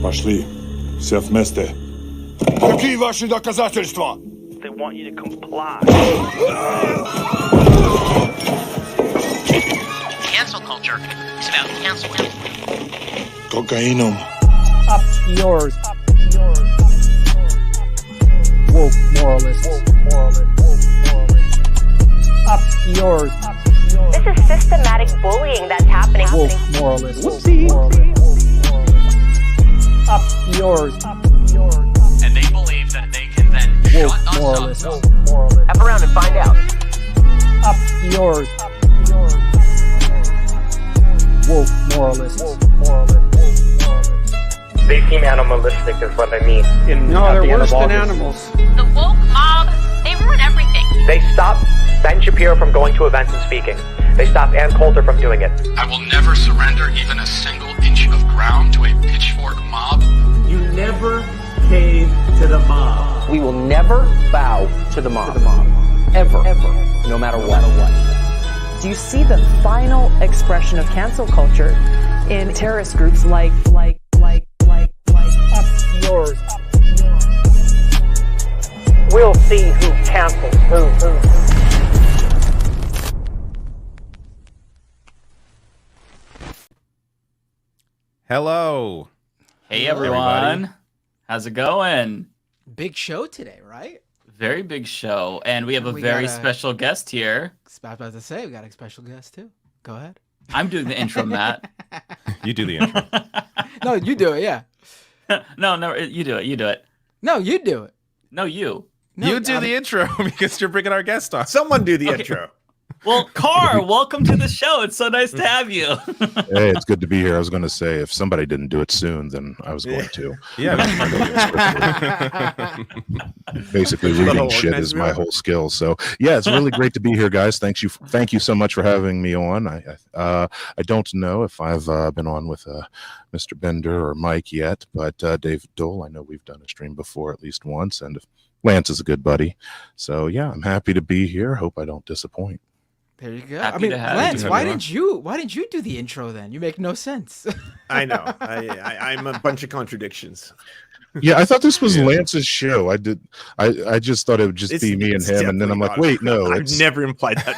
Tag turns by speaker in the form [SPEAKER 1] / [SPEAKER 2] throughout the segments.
[SPEAKER 1] Пошли. Все вместе. Какие ваши доказательства?
[SPEAKER 2] They want you to comply.
[SPEAKER 3] Cancel culture is about canceling.
[SPEAKER 1] Кокаином.
[SPEAKER 4] Up yours. Woke moralists. Up yours.
[SPEAKER 5] This is systematic bullying that's happening.
[SPEAKER 4] Woke moralists. Up yours.
[SPEAKER 3] And they believe that they can then
[SPEAKER 4] Woke
[SPEAKER 3] shut us
[SPEAKER 4] moralists.
[SPEAKER 3] up.
[SPEAKER 5] F around and find out.
[SPEAKER 4] Up yours. Woke moralists.
[SPEAKER 2] They seem animalistic is what I mean.
[SPEAKER 6] No, they're worse than animals.
[SPEAKER 7] The woke mob, they ruin everything.
[SPEAKER 2] They stop Ben Shapiro from going to events and speaking. They stop Ann Coulter from doing it.
[SPEAKER 8] I will never surrender even a single inch of ground to a pitchfork mob.
[SPEAKER 9] You never cave to the mob.
[SPEAKER 2] We will never bow to the mob. Ever. No matter what.
[SPEAKER 10] Do you see the final expression of cancel culture in terrorist groups like
[SPEAKER 4] Up yours.
[SPEAKER 2] We'll see who cancels who.
[SPEAKER 11] Hello.
[SPEAKER 6] Hey everyone. How's it going?
[SPEAKER 12] Big show today, right?
[SPEAKER 6] Very big show. And we have a
[SPEAKER 12] We
[SPEAKER 6] very
[SPEAKER 12] got a-
[SPEAKER 6] special guest here.
[SPEAKER 12] I was about to say, we got a special guest too. Go ahead.
[SPEAKER 6] I'm doing the intro, Matt.
[SPEAKER 11] You do the intro.
[SPEAKER 12] No, you do it, yeah.
[SPEAKER 6] No, you do it. You do it.
[SPEAKER 12] No, you do it.
[SPEAKER 6] No, you.
[SPEAKER 12] No,
[SPEAKER 11] You do the intro because you're bringing our guest on.
[SPEAKER 13] Someone do the intro.
[SPEAKER 6] Well, Carr, welcome to the show. It's so nice to have you.
[SPEAKER 1] Hey, it's good to be here. I was going to say, if somebody didn't do it soon, then I was going to.
[SPEAKER 11] Yeah.
[SPEAKER 1] Basically, reading shit is my whole skill. So, yeah, it's really great to be here, guys. Thank you so much for having me on. I don't know if I've been on with Mr. Bender or Mike yet, but Dave Doel, I know we've done a stream before at least once, and Lance is a good buddy. So, yeah, I'm happy to be here. Hope I don't disappoint.
[SPEAKER 12] There you go.
[SPEAKER 6] Happy
[SPEAKER 12] I mean,
[SPEAKER 6] to have
[SPEAKER 12] Lance,
[SPEAKER 6] you.
[SPEAKER 12] why didn't you do the intro then? You make no sense.
[SPEAKER 13] I know. I'm a bunch of contradictions.
[SPEAKER 1] Yeah, I thought this was Lance's show. I just thought it would just be me and him, and then I'm like, wait, no.
[SPEAKER 13] I've never implied that.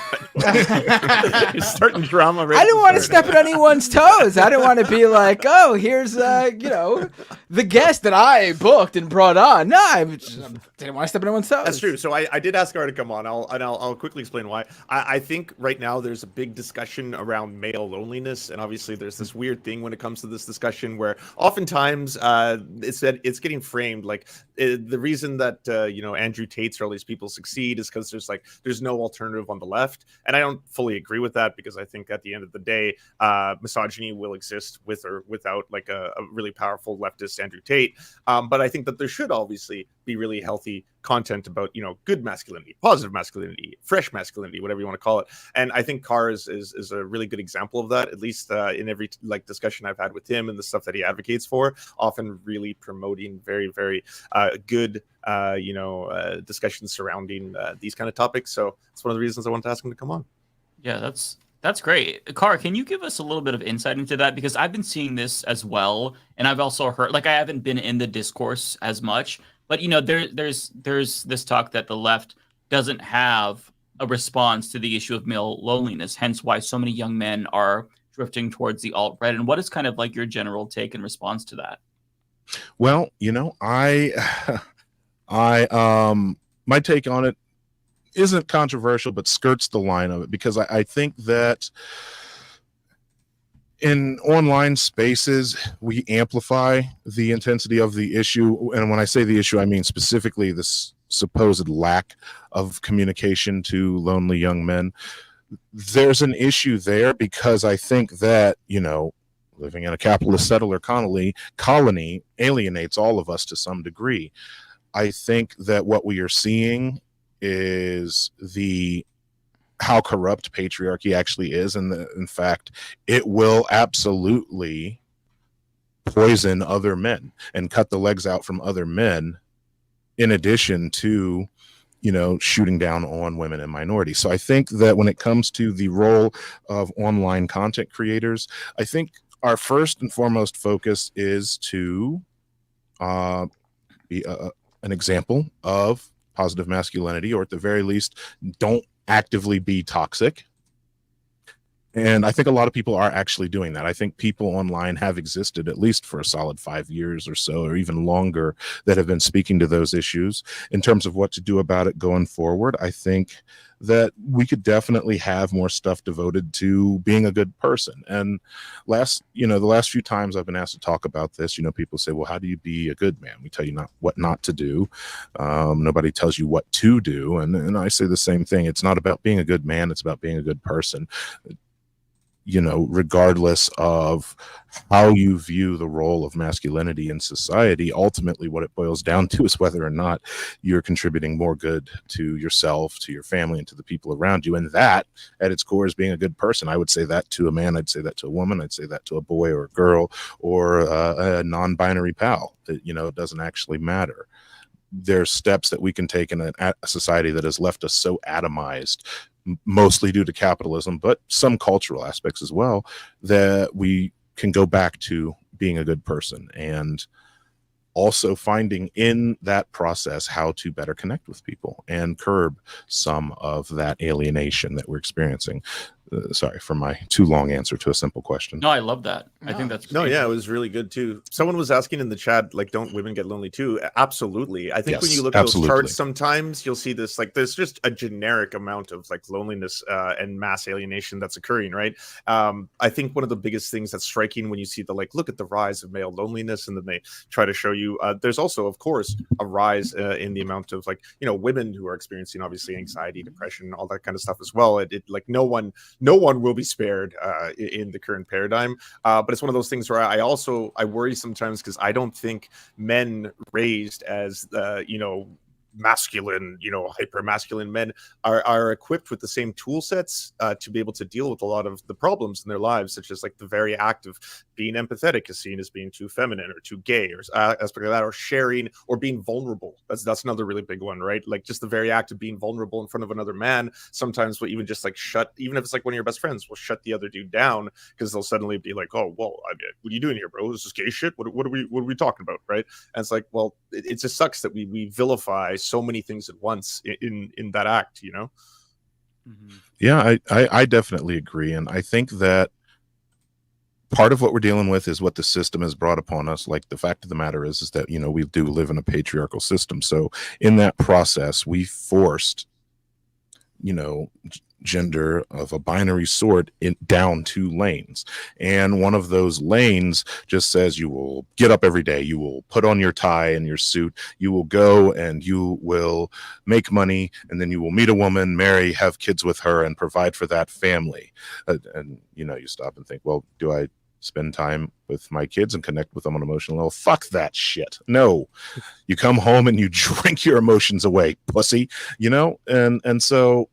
[SPEAKER 13] You're starting drama right
[SPEAKER 12] I didn't want to step on anyone's toes. I didn't want to be like, oh, here's the guest that I booked and brought on. No, I didn't want to step on anyone's toes.
[SPEAKER 13] That's true. So I did ask her to come on. I'll quickly explain why. I think right now there's a big discussion around male loneliness, and obviously there's this weird thing when it comes to this discussion where oftentimes it's getting framed like the reason that Andrew Tate's or all these people succeed is because there's no alternative on the left, and I don't fully agree with that because I think at the end of the day misogyny will exist with or without like a really powerful leftist Andrew Tate, but I think that there should obviously be really healthy content about good masculinity, positive masculinity, fresh masculinity, whatever you want to call it. And I think Carr is a really good example of that, at least in every discussion I've had with him and the stuff that he advocates for, often really promoting very, very good discussions surrounding these kind of topics. So it's one of the reasons I wanted to ask him to come on.
[SPEAKER 6] Yeah, that's great. Carr, can you give us a little bit of insight into that? Because I've been seeing this as well, and I've also heard, I haven't been in the discourse as much, but there's this talk that the left doesn't have a response to the issue of male loneliness, hence why so many young men are drifting towards the alt-right. And what is kind of like your general take in response to that?
[SPEAKER 1] Well, my take on it isn't controversial, but skirts the line of it, because I think that in online spaces, we amplify the intensity of the issue. And when I say the issue, I mean specifically this supposed lack of communication to lonely young men. There's an issue there because I think that, living in a capitalist settler colony alienates all of us to some degree. I think that what we are seeing is how corrupt patriarchy actually is, and in fact, it will absolutely poison other men and cut the legs out from other men, in addition to, shooting down on women and minorities. So I think that when it comes to the role of online content creators, I think our first and foremost focus is to be an example of positive masculinity, or at the very least, don't actively be toxic. And I think a lot of people are actually doing that. I think people online have existed at least for a solid 5 years or so, or even longer, that have been speaking to those issues. In terms of what to do about it going forward, I think that we could definitely have more stuff devoted to being a good person. And the last few times I've been asked to talk about this, people say, well, how do you be a good man? We tell you what not to do. Nobody tells you what to do. And I say the same thing. It's not about being a good man. It's about being a good person. Regardless of how you view the role of masculinity in society, ultimately what it boils down to is whether or not you're contributing more good to yourself, to your family, and to the people around you. And that, at its core, is being a good person. I would say that to a man. I'd say that to a woman. I'd say that to a boy or a girl or a non-binary pal. It doesn't actually matter. There's steps that we can take in a society that has left us so atomized, mostly due to capitalism, but some cultural aspects as well, that we can go back to being a good person, and also finding in that process how to better connect with people and curb some of that alienation that we're experiencing. Sorry for my too long answer to a simple question.
[SPEAKER 6] No, I love that. I think that's great.
[SPEAKER 13] No, yeah, it was really good too. Someone was asking in the chat, like, don't women get lonely too? Absolutely. I think when you look at those charts, sometimes you'll see this, like, there's just a generic amount of like loneliness and mass alienation that's occurring, right? I think one of the biggest things that's striking when you see look at the rise of male loneliness, and then they try to show you there's also, of course, a rise in the amount of women who are experiencing obviously anxiety, depression, all that kind of stuff as well. It no one will be spared in the current paradigm. But it's one of those things where I worry sometimes, because I don't think men raised as, masculine, hyper masculine men are equipped with the same tool sets to be able to deal with a lot of the problems in their lives, such as like the very act of being empathetic is seen as being too feminine or too gay, or aspect of that, or sharing, or being vulnerable. That's another really big one, right? Like just the very act of being vulnerable in front of another man sometimes will even just like even if it's like one of your best friends, will shut the other dude down, because they'll suddenly be like, oh, well, I mean, what are you doing here, bro? This is gay shit. What are we talking about, right? And it's like, well, it just sucks that we vilify so many things at once in that act,
[SPEAKER 1] Yeah, I definitely agree. And I think that part of what we're dealing with is what the system has brought upon us. Like, the fact of the matter is that, we do live in a patriarchal system. So in that process, we forced, gender of a binary sort down 2 lanes. And one of those lanes just says you will get up every day, you will put on your tie and your suit, you will go and you will make money, and then you will meet a woman, marry, have kids with her, and provide for that family. And you stop and think, well, do I spend time with my kids and connect with them on an emotional level? Fuck that shit. No. You come home and you drink your emotions away, pussy. And so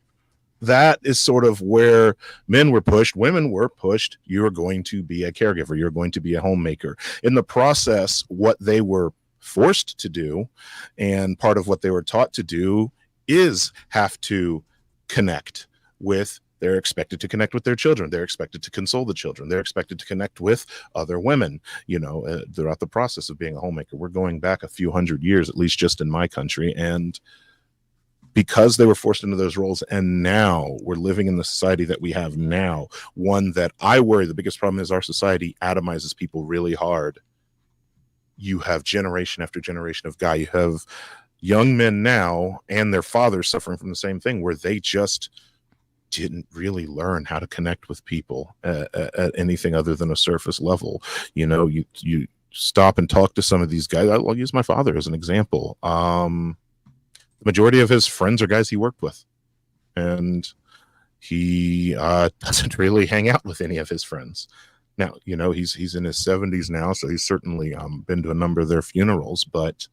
[SPEAKER 1] that is sort of where men were pushed. Women were pushed. You're going to be a caregiver. You're going to be a homemaker. In the process, what they were forced to do, and part of what they were taught to do, is have to connect with. They're expected to connect with their children. They're expected to console the children. They're expected to connect with other women, throughout the process of being a homemaker. We're going back a few hundred years, at least just in my country. And because they were forced into those roles, and now we're living in the society that we have now, one that I worry the biggest problem is our society atomizes people really hard. You have generation after generation of guy. You have young men now and their fathers suffering from the same thing, where they just didn't really learn how to connect with people at anything other than a surface level. You stop and talk to some of these guys. I'll use my father as an example. The majority of his friends are guys he worked with, and he doesn't really hang out with any of his friends. Now, he's in his 70s now, so he's certainly been to a number of their funerals, but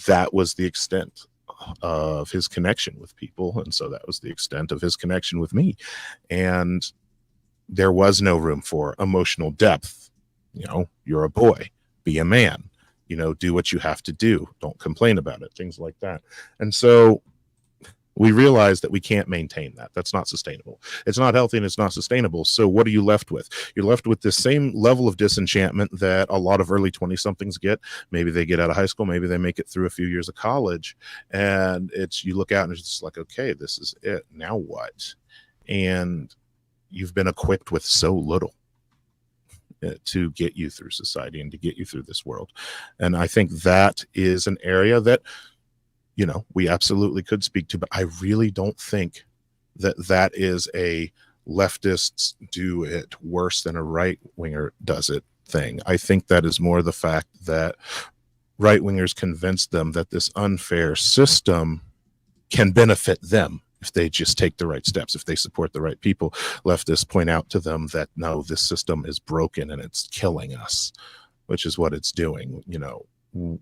[SPEAKER 1] that was the extent of his connection with people, and so that was the extent of his connection with me. And there was no room for emotional depth. You're a boy, be a man. Do what you have to do. Don't complain about it. Things like that. And so We realize that we can't maintain that. That's not sustainable. It's not healthy and it's not sustainable. So what are you left with? You're left with the same level of disenchantment that a lot of early 20-somethings get. Maybe they get out of high school. Maybe they make it through a few years of college. And you look out and it's just like, okay, this is it. Now what? And you've been equipped with so little to get you through society and to get you through this world. And I think that is an area that, we absolutely could speak to, but I really don't think that is a leftists do it worse than a right winger does it thing. I think that is more the fact that right wingers convinced them that this unfair system can benefit them if they just take the right steps, if they support the right people. Leftists point out to them that no, this system is broken and it's killing us, which is what it's doing.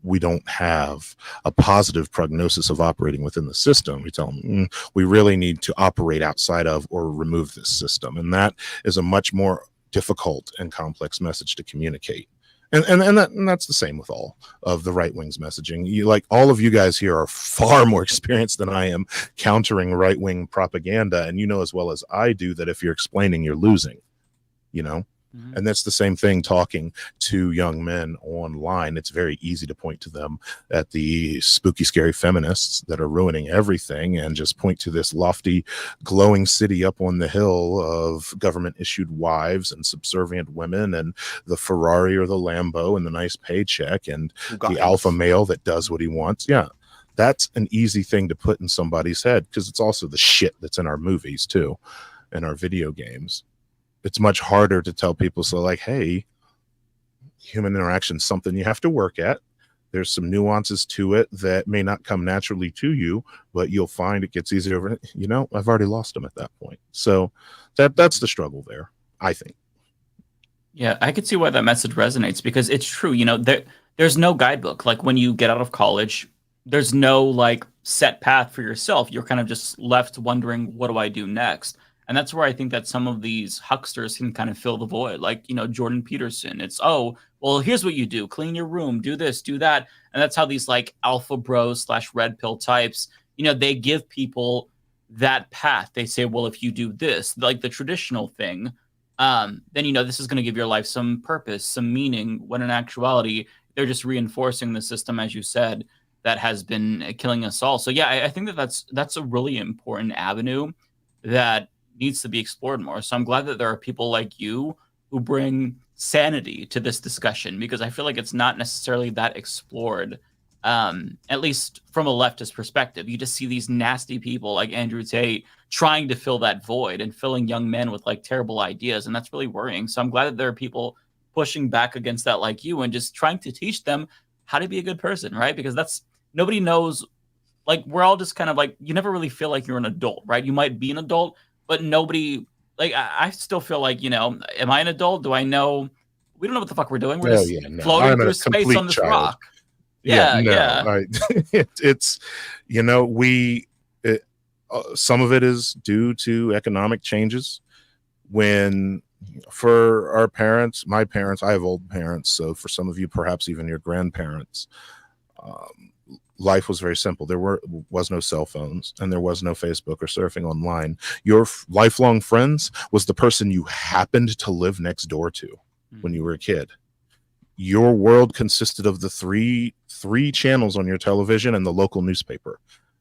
[SPEAKER 1] We don't have a positive prognosis of operating within the system. We tell them we really need to operate outside of or remove this system. And that is a much more difficult and complex message to communicate. And that's the same with all of the right wing's messaging. All of you guys here are far more experienced than I am countering right wing propaganda. And as well as I do that if you're explaining, you're losing, And that's the same thing talking to young men online. It's very easy to point to them at the spooky, scary feminists that are ruining everything and just point to this lofty, glowing city up on the hill of government-issued wives and subservient women and the Ferrari or the Lambo and the nice paycheck and the alpha male that does what he wants. Yeah, that's an easy thing to put in somebody's head because it's also the shit that's in our movies too and our video games. It's much harder to tell people, hey, human interaction is something you have to work at. There's some nuances to it that may not come naturally to you, but you'll find it gets easier over. I've already lost them at that point. So that's the struggle there, I think.
[SPEAKER 6] Yeah, I could see why that message resonates because it's true. There's no guidebook. Like when you get out of college, there's no set path for yourself. You're kind of just left wondering, what do I do next? And that's where I think that some of these hucksters can kind of fill the void. Jordan Peterson. It's, here's what you do. Clean your room. Do this, do that. And that's how these alpha bros / red pill types, they give people that path. They say, well, if you do this, the traditional thing, then, this is going to give your life some purpose, some meaning, when in actuality, they're just reinforcing the system, as you said, that has been killing us all. So, yeah, I think that's a really important avenue that needs to be explored more. So I'm glad that there are people like you who bring sanity to this discussion because I feel like it's not necessarily that explored, at least from a leftist perspective. You just see these nasty people like Andrew Tate trying to fill that void and filling young men with terrible ideas. And that's really worrying. So I'm glad that there are people pushing back against that like you and just trying to teach them how to be a good person, right? Because nobody knows, we're all just kind of you never really feel like you're an adult, right? You might be an adult, but nobody, I still feel am I an adult? Do I know? We don't know what the fuck we're doing. We're just floating through space on this rock. Yeah.
[SPEAKER 1] It's, some of it is due to economic changes. When for our parents, my parents, I have old parents. So for some of you, perhaps even your grandparents, life was very simple. There was no cell phones and there was no Facebook or surfing online. Your lifelong friends was the person you happened to live next door to when you were a kid. Your world consisted of the three channels on your television and the local newspaper.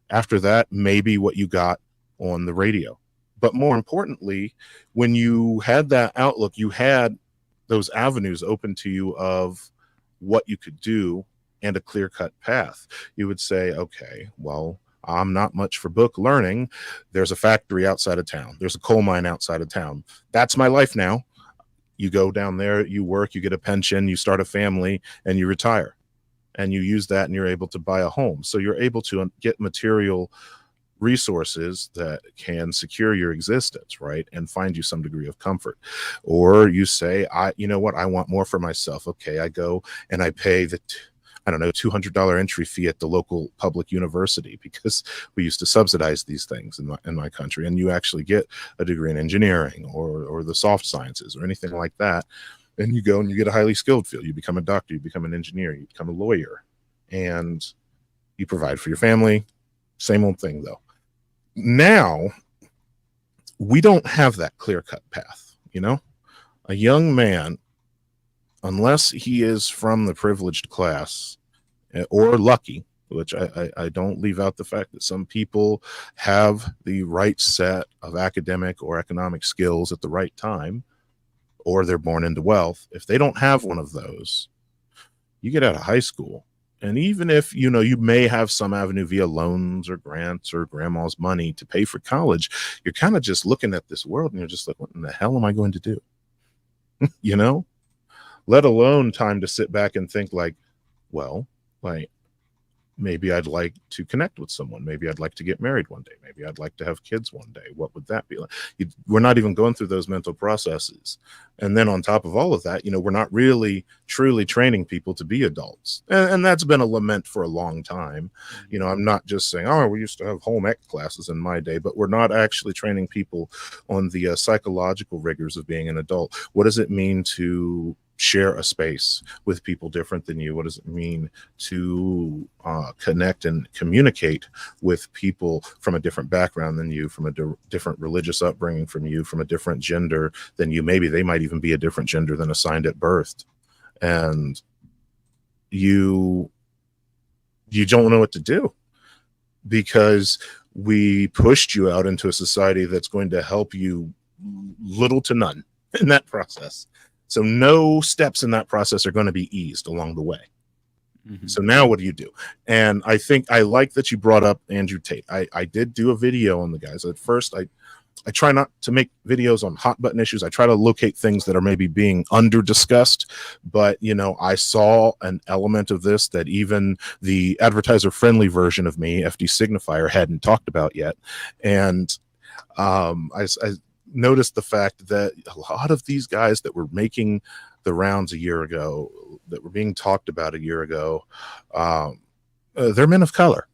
[SPEAKER 1] After that, maybe what you got on the radio. But more importantly, when you had that outlook, you had those avenues open to you of what you could do and a clear-cut path. You would say, okay, well, I'm not much for book learning. There's a factory outside of town. There's a coal mine outside of town. That's my life now. You go down there, you work, you get a pension, you start a family, and you retire. And you use that and you're able to buy a home. So you're able to get material resources that can secure your existence, right? And find you some degree of comfort. Or you say, you know what, I want more for myself. Okay, I go and I pay the $200 entry fee at the local public university because we used to subsidize these things in my country. And you actually get a degree in engineering or the soft sciences or anything like that. And you go and you get a highly skilled field. You become a doctor, you become an engineer, you become a lawyer, and you provide for your family. Same old thing though. now we don't have that clear-cut path. A young man, unless he is from the privileged class or lucky, which I don't leave out the fact that some people have the right set of academic or economic skills at the right time, or they're born into wealth. If they don't have one of those, you get out of high school, and even if you may have some avenue via loans or grants or grandma's money to pay for college, you're kind of just looking at this world and you're just like, what in the hell am I going to do? Let alone time to sit back and think like, well, like, maybe I'd like to connect with someone. Maybe I'd like to get married one day. Maybe I'd like to have kids one day. What would that be like? We're not even going through those mental processes. And then on top of all of that, we're not really truly training people to be adults. And that's been a lament for a long time. I'm not just saying, oh, we used to have home ec classes in my day, but we're not actually training people on the psychological rigors of being an adult. What does it mean to share a space with people different than you? What does it mean to connect and communicate with people from a different background than you, from a different religious upbringing from you, from a different gender than you? Maybe they might even be a different gender than assigned at birth, and you don't know what to do because we pushed you out into a society that's going to help you little to none in that process. So no steps in that process are going to be eased along the way. Mm-hmm. So now what do you do? And I think I like that you brought up Andrew Tate. I did do a video on the guys. At first, I try not to make videos on hot button issues. I try to locate things that are maybe being under discussed, but I saw an element of this that even the advertiser friendly version of me, FD Signifier, hadn't talked about yet. And I noticed the fact that a lot of these guys that were making the rounds a year ago, that were being talked about a year ago, they're men of color.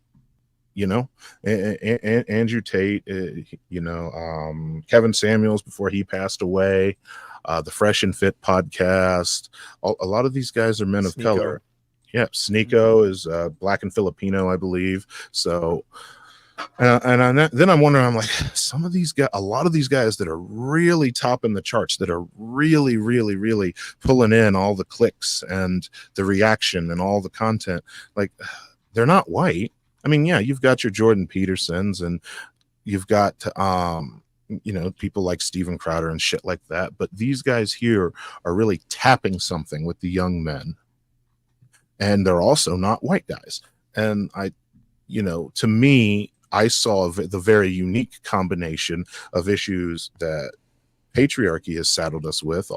[SPEAKER 1] Andrew Tate, Kevin Samuels before he passed away, the Fresh and Fit podcast. A lot of these guys are men of color. Yeah, Sneeko is Black and Filipino, I believe. So. Then I'm wondering, I'm like, some of these guys, a lot of these guys that are really topping the charts, that are really, really, really pulling in all the clicks and the reaction and all the content, like, they're not white. I mean, yeah, you've got your Jordan Petersons and you've got, people like Steven Crowder and shit like that. But these guys here are really tapping something with the young men. And they're also not white guys. And to me, I saw the very unique combination of issues that patriarchy has saddled us with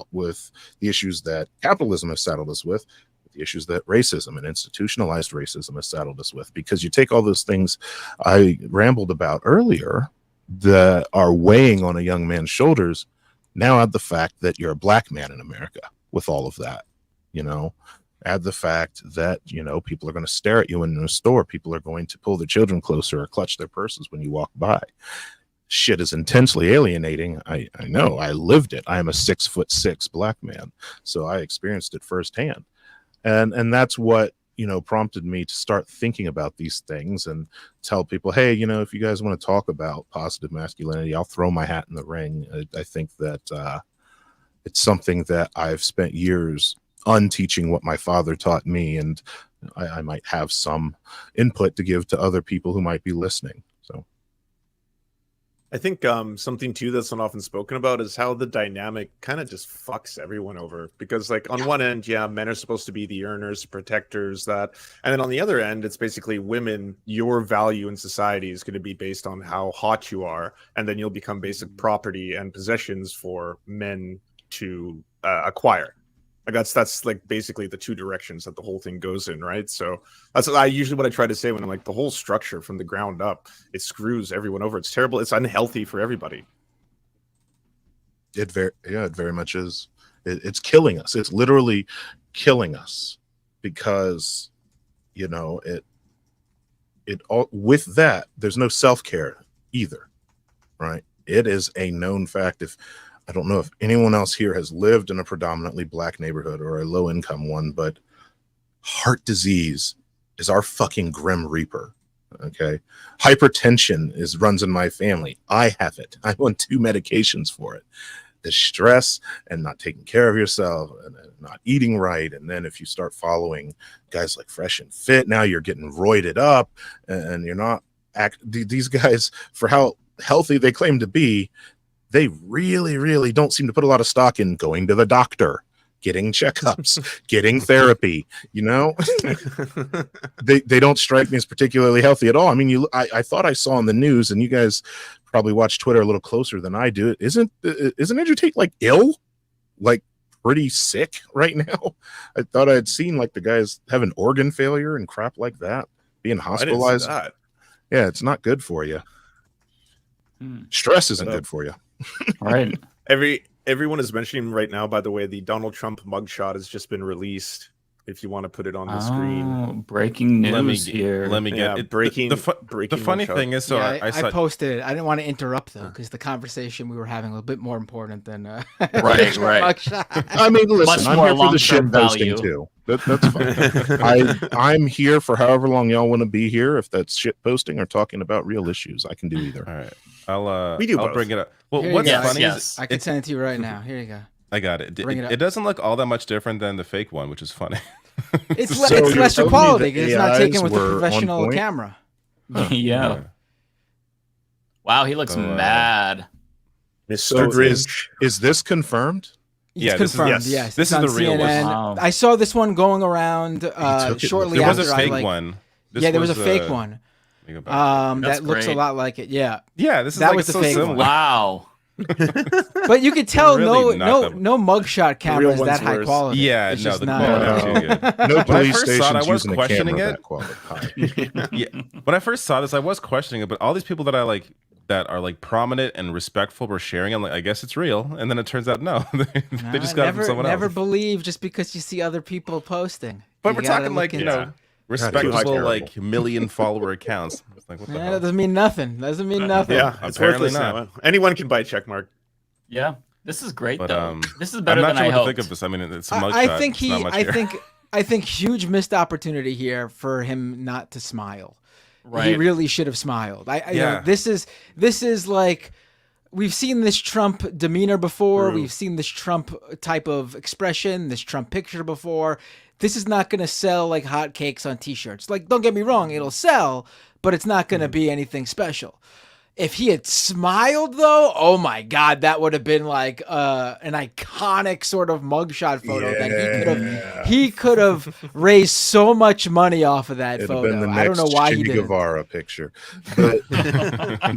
[SPEAKER 1] the issues that capitalism has saddled us with, the issues that racism and institutionalized racism has saddled us with. Because you take all those things I rambled about earlier that are weighing on a young man's shoulders, now add the fact that you're a black man in America with all of that, add the fact that, people are going to stare at you in a store. People are going to pull their children closer or clutch their purses when you walk by. Shit is intensely alienating. I know. I lived it. I am a 6'6" black man. So I experienced it firsthand. And that's what, prompted me to start thinking about these things and tell people, hey, if you guys want to talk about positive masculinity, I'll throw my hat in the ring. I think that it's something that I've spent years unteaching what my father taught me, and I might have some input to give to other people who might be listening. So
[SPEAKER 13] I think something too that's not often spoken about is how the dynamic kind of just fucks everyone over, because like on one end, yeah, men are supposed to be the earners, protectors, and then on the other end, it's basically women. Your value in society is going to be based on how hot you are, and then you'll become basic property and possessions for men to acquire. Like that's like basically the two directions that the whole thing goes in, right? So that's what I try to say when I'm like, the whole structure from the ground up, it screws everyone over. It's terrible. It's unhealthy for everybody.
[SPEAKER 1] It very much is. It's killing us. It's literally killing us because, with that, there's no self-care either, right? It is a known fact. I don't know if anyone else here has lived in a predominantly black neighborhood or a low income one, but heart disease is our fucking grim reaper. Okay. Hypertension runs in my family. I have it. I'm on 2 medications for it. The stress and not taking care of yourself and not eating right. And then if you start following guys like Fresh and Fit, now you're getting roided up and you're not these guys, for how healthy they claim to be, they really, really don't seem to put a lot of stock in going to the doctor, getting checkups, getting therapy. You know, they don't strike me as particularly healthy at all. I mean, I thought I saw on the news, and you guys probably watch Twitter a little closer than I do. Isn't Andrew Tate like ill, like pretty sick right now? I thought I had seen like the guys having organ failure and crap like that, being hospitalized. Yeah, it's not good for you. Stress isn't good for you.
[SPEAKER 6] Right.
[SPEAKER 13] Everyone is mentioning right now, by the way, the Donald Trump mugshot has just been released. If you want to put it on the screen.
[SPEAKER 6] Breaking news here.
[SPEAKER 11] Let me get it.
[SPEAKER 13] Breaking.
[SPEAKER 11] The funny
[SPEAKER 13] mugshot.
[SPEAKER 11] thing is,
[SPEAKER 12] I posted it. I didn't want to interrupt though, because the conversation we were having was a bit more important than
[SPEAKER 6] right.
[SPEAKER 12] mugshot.
[SPEAKER 1] I mean, listen, I'm here for the shit
[SPEAKER 6] value.
[SPEAKER 1] posting too. That's fine. I'm here for however long y'all want to be here. If that's shit posting or talking about real issues, I can do either.
[SPEAKER 11] All right,
[SPEAKER 13] We do
[SPEAKER 11] I'll
[SPEAKER 13] both.
[SPEAKER 11] bring it up. Well,
[SPEAKER 12] Here
[SPEAKER 11] what's
[SPEAKER 12] you go.
[SPEAKER 11] funny
[SPEAKER 6] Yes.
[SPEAKER 11] is
[SPEAKER 12] I can send it to you right now. Here you go.
[SPEAKER 11] I got it.
[SPEAKER 12] Bring it up.
[SPEAKER 11] It doesn't look all that much different than the fake one, which is funny.
[SPEAKER 12] It's
[SPEAKER 1] So
[SPEAKER 12] it's
[SPEAKER 1] you're
[SPEAKER 12] lesser
[SPEAKER 1] telling me
[SPEAKER 12] quality
[SPEAKER 1] the
[SPEAKER 12] because it's not taken
[SPEAKER 1] AIs
[SPEAKER 12] with a
[SPEAKER 1] were on
[SPEAKER 12] professional
[SPEAKER 1] point?
[SPEAKER 12] camera.
[SPEAKER 6] Yeah. Wow, he looks mad.
[SPEAKER 13] Mr. Grinch.
[SPEAKER 1] Is this confirmed?
[SPEAKER 12] It's
[SPEAKER 11] Yeah, this is-
[SPEAKER 12] confirmed.
[SPEAKER 13] yes.
[SPEAKER 12] Yes,
[SPEAKER 11] This
[SPEAKER 12] it's
[SPEAKER 11] is
[SPEAKER 12] on
[SPEAKER 11] the real one.
[SPEAKER 12] CNN.
[SPEAKER 6] Wow.
[SPEAKER 12] I saw this one going around
[SPEAKER 1] took it.
[SPEAKER 12] shortly
[SPEAKER 11] There
[SPEAKER 12] after.
[SPEAKER 11] was a fake
[SPEAKER 12] I,
[SPEAKER 11] one. This
[SPEAKER 12] yeah, there was a
[SPEAKER 11] was,
[SPEAKER 12] fake one.
[SPEAKER 11] let me go back.
[SPEAKER 6] That's
[SPEAKER 12] That looks a
[SPEAKER 6] great.
[SPEAKER 12] lot like it. Yeah,
[SPEAKER 11] Yeah, this is
[SPEAKER 12] that
[SPEAKER 11] like
[SPEAKER 12] was the
[SPEAKER 11] so
[SPEAKER 12] fake
[SPEAKER 11] similar.
[SPEAKER 12] one.
[SPEAKER 6] Wow.
[SPEAKER 12] but you could tell
[SPEAKER 11] Really not that-
[SPEAKER 12] no mugshot camera is
[SPEAKER 13] one's
[SPEAKER 12] that high
[SPEAKER 13] worse.
[SPEAKER 12] quality.
[SPEAKER 11] Yeah,
[SPEAKER 12] It's
[SPEAKER 11] no,
[SPEAKER 12] just
[SPEAKER 11] the
[SPEAKER 12] not.
[SPEAKER 11] quality is too good.
[SPEAKER 1] No
[SPEAKER 11] When I
[SPEAKER 1] police
[SPEAKER 11] first saw it, I
[SPEAKER 1] stations
[SPEAKER 11] was
[SPEAKER 1] using a
[SPEAKER 11] questioning
[SPEAKER 1] camera
[SPEAKER 11] it.
[SPEAKER 1] that quality.
[SPEAKER 11] Yeah, when I first saw this, I was questioning it, but all these people that I like that are like prominent and respectful were sharing. I'm like, I guess it's real, and then it turns out no, they just got it from someone
[SPEAKER 12] Never
[SPEAKER 11] else.
[SPEAKER 12] believe just because you see other people posting.
[SPEAKER 11] But
[SPEAKER 12] You
[SPEAKER 11] we're
[SPEAKER 12] gotta
[SPEAKER 11] talking
[SPEAKER 12] look
[SPEAKER 11] like
[SPEAKER 12] into it.
[SPEAKER 11] respectable
[SPEAKER 1] terrible.
[SPEAKER 11] like million follower accounts. It's like what the
[SPEAKER 12] Yeah,
[SPEAKER 11] hell?
[SPEAKER 12] that doesn't mean nothing. Doesn't mean nothing.
[SPEAKER 13] Yeah, it's
[SPEAKER 11] Apparently
[SPEAKER 13] worthless
[SPEAKER 11] not.
[SPEAKER 13] now. Anyone can buy a check mark.
[SPEAKER 6] Yeah. This is great
[SPEAKER 11] But
[SPEAKER 6] though. This is better
[SPEAKER 11] I'm not
[SPEAKER 6] than
[SPEAKER 11] sure
[SPEAKER 6] I
[SPEAKER 11] what
[SPEAKER 6] hoped.
[SPEAKER 11] to think of this. I mean, it's a mugshot.
[SPEAKER 12] I think
[SPEAKER 11] It's not much here.
[SPEAKER 12] I think huge missed opportunity here for him not to smile. He
[SPEAKER 6] Right.
[SPEAKER 12] really should have smiled. You know,
[SPEAKER 11] Yeah.
[SPEAKER 12] this is like we've seen this Trump demeanor before. We've seen this Trump type of expression, this Trump picture before. This is not going to sell like hotcakes on T-shirts. Like, don't get me wrong, it'll sell, but it's not going to be anything special. If he had smiled, though, oh my God, that would have been like an iconic sort of mugshot photo that he could have raised so much money off of that
[SPEAKER 1] It'd have
[SPEAKER 12] photo.
[SPEAKER 1] been the next
[SPEAKER 12] I don't know why
[SPEAKER 1] Che
[SPEAKER 12] he didn't.
[SPEAKER 1] Guevara picture. But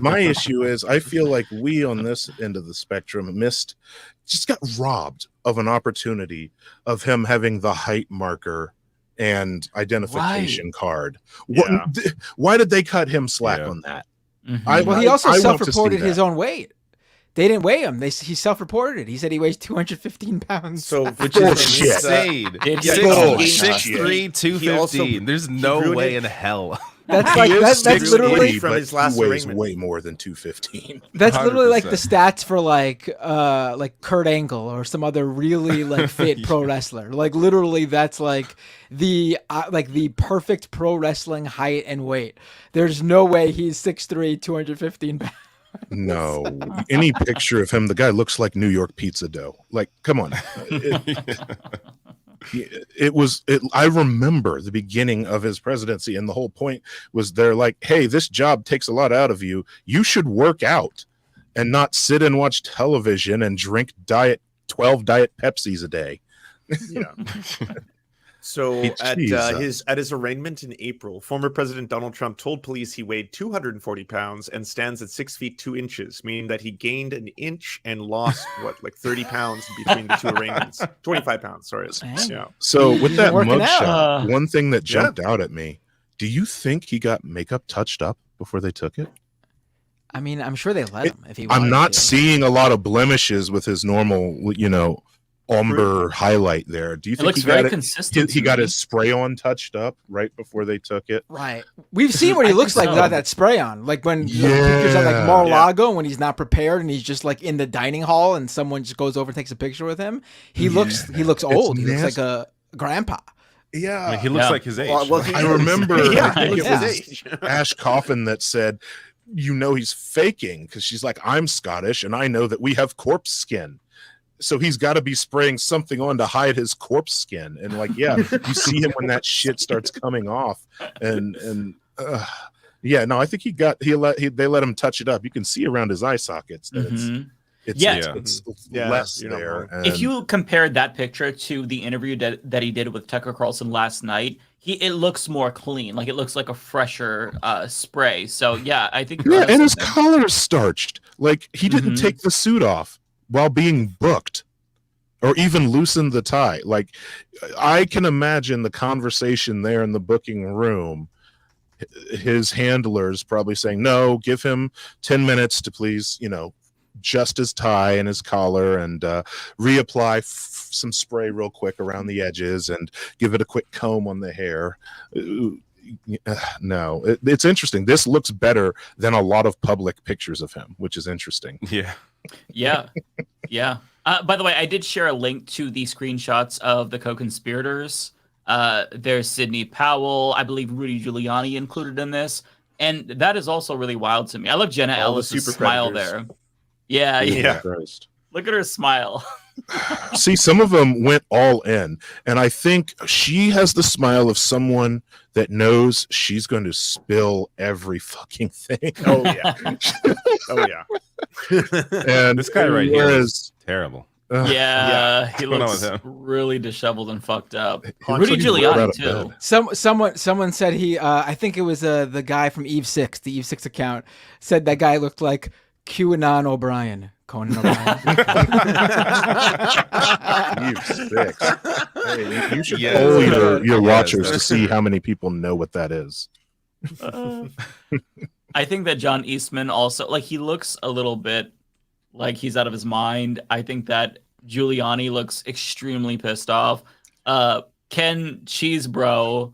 [SPEAKER 1] my issue is I feel like we on this end of the spectrum just got robbed of an opportunity of him having the height marker and identification card.
[SPEAKER 13] Yeah.
[SPEAKER 1] Why did they cut him slack on that?
[SPEAKER 6] Mhm.
[SPEAKER 12] Well, he also
[SPEAKER 1] I want to
[SPEAKER 12] self-reported
[SPEAKER 1] see
[SPEAKER 12] his
[SPEAKER 1] that.
[SPEAKER 12] own weight. They didn't weigh him. He self-reported it. He said he weighs 215 pounds.
[SPEAKER 13] So,
[SPEAKER 11] Which
[SPEAKER 1] Bullshit.
[SPEAKER 11] is insane.
[SPEAKER 6] It's
[SPEAKER 11] Six-
[SPEAKER 1] bullshit.
[SPEAKER 11] 6'3",
[SPEAKER 13] He also-
[SPEAKER 11] 215. There's
[SPEAKER 13] he
[SPEAKER 11] no
[SPEAKER 13] ruined
[SPEAKER 11] way
[SPEAKER 13] it.
[SPEAKER 11] in hell.
[SPEAKER 12] that's
[SPEAKER 1] He
[SPEAKER 12] like
[SPEAKER 1] is
[SPEAKER 12] that's
[SPEAKER 1] 6'3",
[SPEAKER 12] literally
[SPEAKER 13] from
[SPEAKER 1] but
[SPEAKER 13] his last
[SPEAKER 1] he weighs
[SPEAKER 13] arraignment.
[SPEAKER 1] way more than 215.
[SPEAKER 12] that's literally like the
[SPEAKER 11] 100%.
[SPEAKER 12] stats for like Kurt Angle or some other really like fit pro wrestler. Like literally that's like the perfect pro wrestling height and weight. There's no way he's 6'3", 215 pounds.
[SPEAKER 1] No, any picture of him, the guy looks like New York pizza dough. Like, come on. I remember the beginning of his presidency, and the whole point was they're like, hey, this job takes a lot out of you. You should work out and not sit and watch television and drink 12 Diet Pepsis a day.
[SPEAKER 13] Yeah. So at his arraignment in April, former President Donald Trump told police he weighed 240 pounds and stands at 6 feet 2 inches, meaning that he gained an inch and lost like 30 pounds between the two arraignments. 25 pounds, sorry. Yeah.
[SPEAKER 1] So with that
[SPEAKER 12] working out.
[SPEAKER 1] mugshot, one thing that jumped out at me, do you think he got makeup touched up before they took it?
[SPEAKER 12] I mean, I'm sure they let him if he
[SPEAKER 1] I'm
[SPEAKER 12] wanted
[SPEAKER 1] not
[SPEAKER 12] to.
[SPEAKER 1] seeing a lot of blemishes with his normal, umber highlight there. Do you think
[SPEAKER 6] looks
[SPEAKER 1] he got
[SPEAKER 6] very consistent
[SPEAKER 1] He
[SPEAKER 6] to
[SPEAKER 1] got
[SPEAKER 6] me.
[SPEAKER 1] his spray on touched up right before they took it.
[SPEAKER 12] Right. We've seen what he looks like
[SPEAKER 6] so.
[SPEAKER 12] without that spray on. Like when the pictures of like Mar-a-Lago when he's not prepared and he's just like in the dining hall and someone just goes over and takes a picture with him. He looks old. He looks like a grandpa.
[SPEAKER 1] Yeah,
[SPEAKER 11] I mean, he looks like his age.
[SPEAKER 1] I remember.
[SPEAKER 13] Yeah,
[SPEAKER 1] I think
[SPEAKER 13] he
[SPEAKER 1] it
[SPEAKER 13] looks
[SPEAKER 1] was
[SPEAKER 13] his age.
[SPEAKER 1] Ash Coffin that said, "You know he's faking," because she's like, "I'm Scottish, and I know that we have corpse skin." So he's got to be spraying something on to hide his corpse skin, and like, yeah, you see him when that shit starts coming off, and yeah, no, I think they let him touch it up. You can see around his eye sockets that it's less there.
[SPEAKER 6] If you compared that picture to the interview that he did with Tucker Carlson last night, it looks more clean. Like it looks like a fresher spray. So yeah, I think
[SPEAKER 1] and his collar is starched. Like he didn't take the suit off while being booked, or even loosen the tie. Like I can imagine the conversation there in the booking room. His handlers probably saying, "No, give him 10 minutes to please, just his tie and his collar, and reapply some spray real quick around the edges, and give it a quick comb on the hair." No, it's interesting. This looks better than a lot of public pictures of him, which is interesting.
[SPEAKER 6] Yeah. By the way, I did share a link to the screenshots of the co-conspirators. There's Sidney Powell, I believe Rudy Giuliani included in this, and that is also really wild to me. I love Jenna Ellis's smile there. Yeah. Look at her smile.
[SPEAKER 1] See, some of them went all in, and I think she has the smile of someone that knows she's going to spill every fucking thing.
[SPEAKER 13] Oh yeah.
[SPEAKER 1] And
[SPEAKER 11] this guy right here is terrible.
[SPEAKER 6] He looks really disheveled and fucked up. Rudy Giuliani too.
[SPEAKER 12] Someone said he. I think it was the guy from Eve 6, the Eve 6 account, said that guy looked like QAnon O'Brien. Conan O'Brien.
[SPEAKER 1] Eve 6. Hey, you should poll your watchers to see how many people know what that is.
[SPEAKER 6] I think that John Eastman also, he looks a little bit like he's out of his mind. I think that Giuliani looks extremely pissed off. Ken Cheesebro,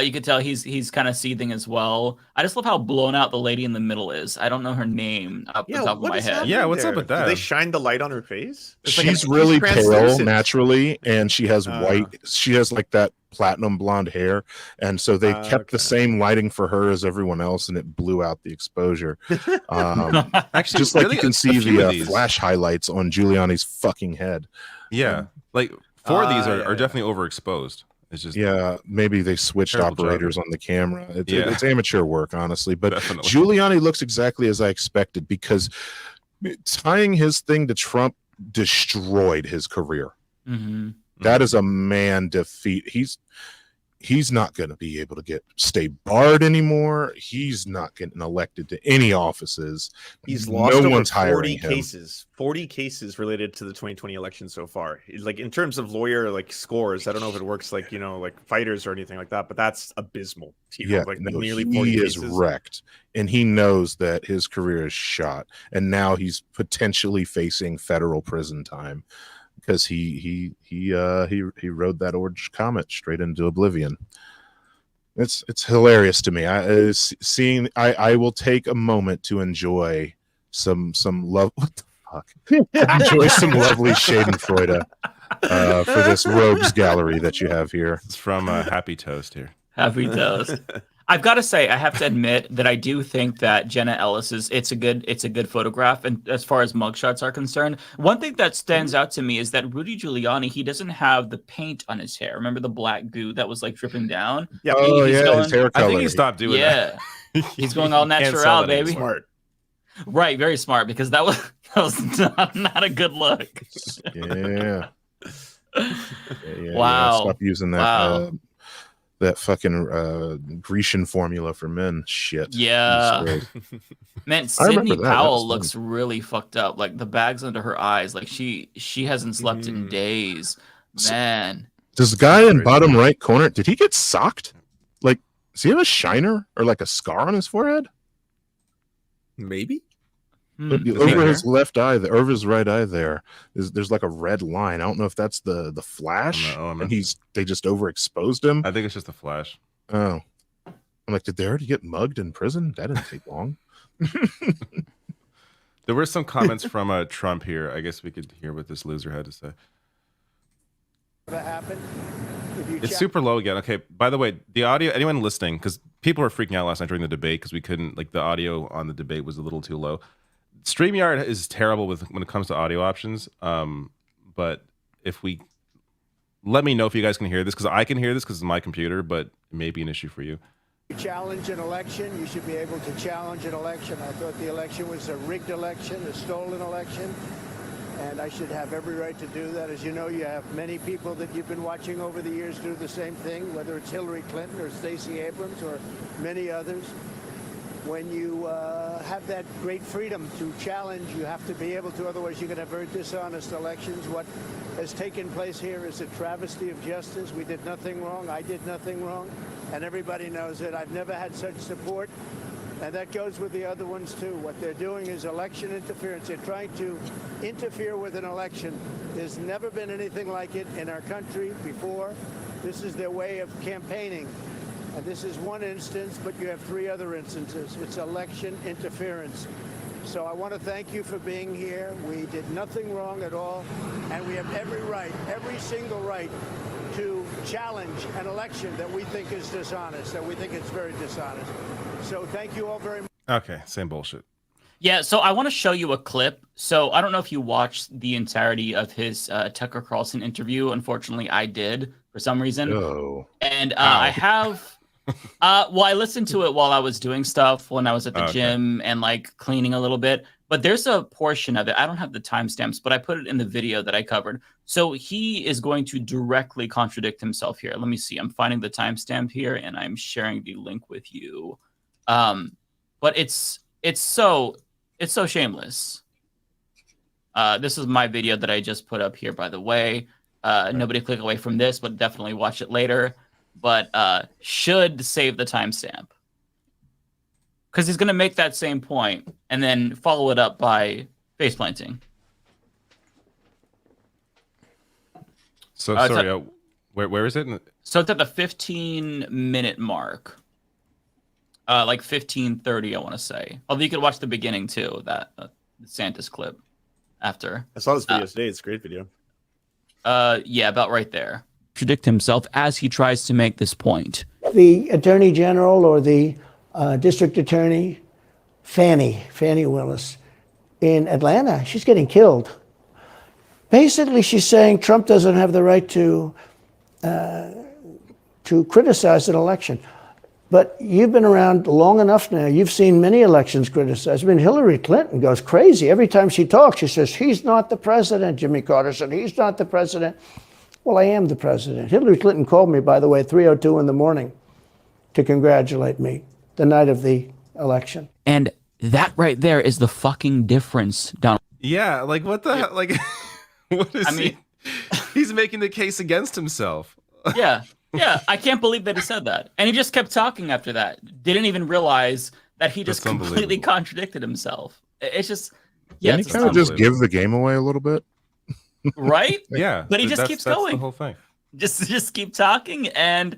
[SPEAKER 6] you could tell he's kind of seething as well. I just love how blown out the lady in the middle is. I don't know her name off the top of my head.
[SPEAKER 11] Yeah, what's up with that?
[SPEAKER 13] Did they shine the light on her face?
[SPEAKER 1] She's really pale naturally, and she has white. She has like that platinum blonde hair, and so they kept the same lighting for her as everyone else, and it blew out the exposure.
[SPEAKER 11] Actually,
[SPEAKER 1] just like you can see the flash highlights on Giuliani's fucking head.
[SPEAKER 11] Yeah, like 4 of these are definitely overexposed. It's just
[SPEAKER 1] maybe they switched operators on the camera. It's amateur work, honestly. But
[SPEAKER 11] Definitely.
[SPEAKER 1] Giuliani looks exactly as I expected, because tying his thing to Trump destroyed his career. That is a man defeat. He's not going to be able to stay barred anymore. He's not getting elected to any offices.
[SPEAKER 13] He's lost over
[SPEAKER 1] one's
[SPEAKER 13] 40
[SPEAKER 1] hiring him.
[SPEAKER 13] cases. 40 cases related to the 2020 election so far. Like in terms of lawyer scores, I don't know if it works like fighters or anything like that, but that's abysmal. Nearly 40
[SPEAKER 1] he is
[SPEAKER 13] cases.
[SPEAKER 1] wrecked, and he knows that his career is shot, and now he's potentially facing federal prison time. Because he rode that orange comet straight into oblivion. It's hilarious to me. I will take a moment to enjoy some love. What the fuck? Enjoy some lovely Schadenfreude for this rogues gallery that you have here.
[SPEAKER 11] It's from Happy Toast here.
[SPEAKER 6] Happy Toast. I've got to say, I have to admit that I do think that Jenna Ellis's it's a good photograph, and as far as mugshots are concerned, one thing that stands out to me is that Rudy Giuliani, he doesn't have the paint on his hair. Remember the black goo that was dripping down?
[SPEAKER 1] Yeah. His hair color.
[SPEAKER 11] I think he stopped doing that.
[SPEAKER 6] He's going all natural, baby.
[SPEAKER 13] Smart.
[SPEAKER 6] Right, very smart, because that was not a good look.
[SPEAKER 1] Yeah.
[SPEAKER 6] Wow.
[SPEAKER 1] Stop using that.
[SPEAKER 6] Wow.
[SPEAKER 1] That fucking Grecian formula for men shit.
[SPEAKER 6] Yeah. Man, Sidney Powell looks really fucked up. Like the bags under her eyes. Like she hasn't slept in days. Man.
[SPEAKER 1] Does the guy in bottom right corner, did he get socked? Like, does he have a shiner or like a scar on his forehead?
[SPEAKER 13] Maybe.
[SPEAKER 1] Over his left eye, over his right eye, there's like a red line. I don't know if that's the flash, and they just overexposed him.
[SPEAKER 11] I think it's just a flash.
[SPEAKER 1] Oh, I'm like, did they already get mugged in prison? That didn't take long.
[SPEAKER 11] There were some comments from Trump here. I guess we could hear what this loser had to say.
[SPEAKER 4] That happened.
[SPEAKER 11] It's super low again. Okay. By the way, the audio. Anyone listening? Because people were freaking out last night during the debate because we couldn't. Like the audio on the debate was a little too low. StreamYard is terrible when it comes to audio options. But if we let me know if you guys can hear this, because I can hear this because it's my computer, but it may be an issue for you.
[SPEAKER 14] Challenge an election. You should be able to challenge an election. I thought the election was a rigged election, a stolen election, and I should have every right to do that. As you know, you have many people that you've been watching over the years do the same thing, whether it's Hillary Clinton or Stacey Abrams or many others. When you have that great freedom to challenge, you have to be able to, otherwise you're going to have very dishonest elections. What has taken place here is a travesty of justice. We did nothing wrong. I did nothing wrong. And everybody knows it. I've never had such support. And that goes with the other ones, too. What they're doing is election interference. They're trying to interfere with an election. There's never been anything like it in our country before. This is their way of campaigning. And this is one instance, but you have 3 other instances. It's election interference. So I want to thank you for being here. We did nothing wrong at all. And we have every right, every single right, to challenge an election that we think is dishonest, that we think it's very dishonest. So thank you all very much.
[SPEAKER 11] Okay, same bullshit.
[SPEAKER 6] Yeah, so I want to show you a clip. So I don't know if you watched the entirety of his Tucker Carlson interview. Unfortunately, I did for some reason.
[SPEAKER 1] Oh.
[SPEAKER 6] And I have... well, I listened to it while I was doing stuff, when I was at the gym and like cleaning a little bit. But there's a portion of it. I don't have the timestamps, but I put it in the video that I covered. So he is going to directly contradict himself here. Let me see. I'm finding the timestamp here, and I'm sharing the link with you. But it's so shameless. This is my video that I just put up here, by the way. Nobody click away from this, but definitely watch it later. But should save the timestamp, because he's going to make that same point and then follow it up by face planting.
[SPEAKER 11] So sorry, where is it?
[SPEAKER 6] So it's at the 15-minute mark, like 15:30, I want to say. Although you could watch the beginning too, that DeSantis clip after.
[SPEAKER 13] I saw this video today. It's a great video.
[SPEAKER 6] Yeah, about right there. Contradict himself as he tries to make this point.
[SPEAKER 14] The Attorney General or the District Attorney, Fannie Willis, in Atlanta, she's getting killed. Basically, she's saying Trump doesn't have the right to criticize an election. But you've been around long enough now. You've seen many elections criticized. I mean, Hillary Clinton goes crazy. Every time she talks, she says, he's not the president. Jimmy Carter said, he's not the president. Well, I am the president. Hillary Clinton called me, by the way, at 3:02 in the morning to congratulate me the night of the election.
[SPEAKER 6] And that right there is the fucking difference, Donald.
[SPEAKER 11] Yeah, like what the hell? Like, what is he? He's making the case against himself.
[SPEAKER 6] Yeah, I can't believe that he said that. And he just kept talking after that. Didn't even realize that he just completely contradicted himself. It's just, yeah.
[SPEAKER 1] Didn't he kind of just give the game away a little bit?
[SPEAKER 6] Right?
[SPEAKER 11] Yeah.
[SPEAKER 6] But he just keeps
[SPEAKER 11] that's
[SPEAKER 6] going.
[SPEAKER 11] The whole thing.
[SPEAKER 6] Just keep talking, and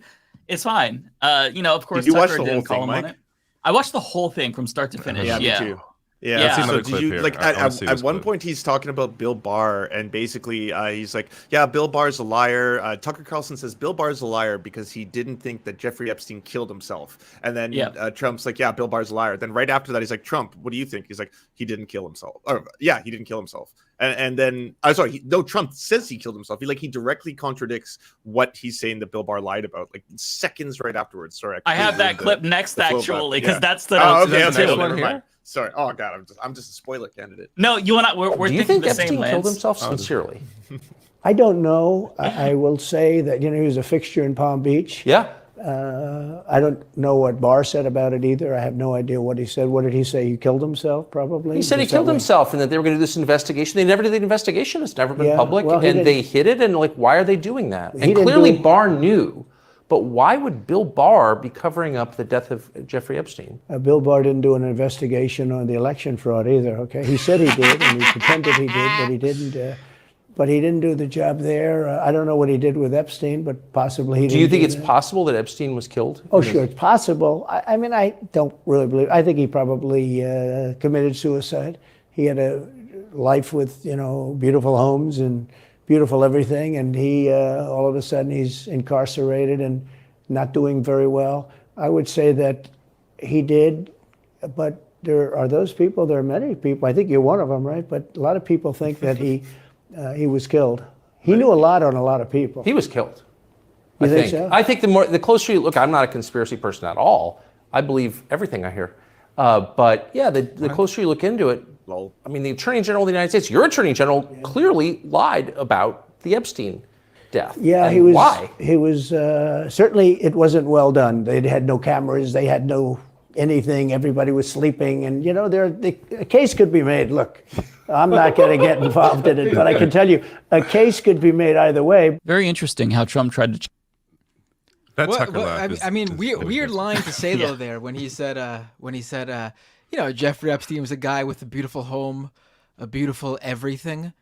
[SPEAKER 6] it's fine. Of course,
[SPEAKER 13] Did you watch
[SPEAKER 6] Tucker
[SPEAKER 13] the whole
[SPEAKER 6] didn't call
[SPEAKER 13] thing,
[SPEAKER 6] him on
[SPEAKER 13] Mike?
[SPEAKER 6] it. I watched the whole thing from start to finish.
[SPEAKER 13] Yeah, me too.
[SPEAKER 11] Yeah.
[SPEAKER 6] Yeah.
[SPEAKER 13] So did
[SPEAKER 11] clip
[SPEAKER 13] you
[SPEAKER 11] here.
[SPEAKER 13] like
[SPEAKER 11] I wanna see
[SPEAKER 13] at
[SPEAKER 11] this
[SPEAKER 13] one
[SPEAKER 11] clip.
[SPEAKER 13] point he's talking about Bill Barr, and basically he's like, yeah, Bill Barr's a liar. Tucker Carlson says Bill Barr's a liar because he didn't think that Jeffrey Epstein killed himself. And then Trump's like, yeah, Bill Barr's a liar. Then right after that he's like, Trump, what do you think? He's like, he didn't kill himself. Or yeah, he didn't kill himself. And then Trump says he killed himself. He directly contradicts what he's saying that Bill Barr lied about, like seconds right afterwards. Sorry,
[SPEAKER 6] I have that clip next actually, because that's the
[SPEAKER 13] okay,
[SPEAKER 6] one
[SPEAKER 13] here. Sorry. Oh god, I'm just a spoiler candidate.
[SPEAKER 6] No, you and I we're
[SPEAKER 15] Do you
[SPEAKER 6] thinking
[SPEAKER 15] think
[SPEAKER 6] the
[SPEAKER 15] Epstein
[SPEAKER 6] same
[SPEAKER 15] killed
[SPEAKER 6] lens.
[SPEAKER 15] himself sincerely?
[SPEAKER 14] I don't know. I will say that, he was a fixture in Palm Beach.
[SPEAKER 15] Yeah.
[SPEAKER 14] I don't know what Barr said about it either. I have no idea what he said. What did he say? He killed himself, probably?
[SPEAKER 15] He said he killed himself and that they were going to do this investigation. They never did the investigation. It's never been public.
[SPEAKER 14] Well,
[SPEAKER 15] and they hid it. And why are they doing that? And clearly Barr knew. But why would Bill Barr be covering up the death of Jeffrey Epstein?
[SPEAKER 14] Bill Barr didn't do an investigation on the election fraud either, okay? He said he did, and he pretended he did, but he didn't. But he didn't do the job there. I don't know what he did with Epstein, but possibly he didn't.
[SPEAKER 15] Do you think it's possible that Epstein was killed?
[SPEAKER 14] Oh, sure, it's possible. I mean, I don't really believe. I think he probably committed suicide. He had a life with, beautiful homes and beautiful everything, and he all of a sudden he's incarcerated and not doing very well. I would say that he did, but there are those people, there are many people, I think you're one of them, right? But a lot of people think that he was killed. He knew a lot on a lot of people.
[SPEAKER 15] He was killed.
[SPEAKER 14] You think so?
[SPEAKER 15] I think the closer you look, I'm not a conspiracy person at all. I believe everything I hear. But yeah, the closer you look into it, I mean, the Attorney General of the United States, your Attorney General clearly lied about the Epstein death.
[SPEAKER 14] Yeah,
[SPEAKER 15] and
[SPEAKER 14] he was.
[SPEAKER 15] Why?
[SPEAKER 14] He was certainly. It wasn't well done. They had no cameras. They had no anything. Everybody was sleeping, and you know, a case could be made. Look, I'm not going to get involved in it, but I can tell you, a case could be made either way.
[SPEAKER 6] Very interesting how Trump tried to.
[SPEAKER 12] Weird line to say though there when he said you know, Jeffrey Epstein was a guy with a beautiful home, a beautiful everything.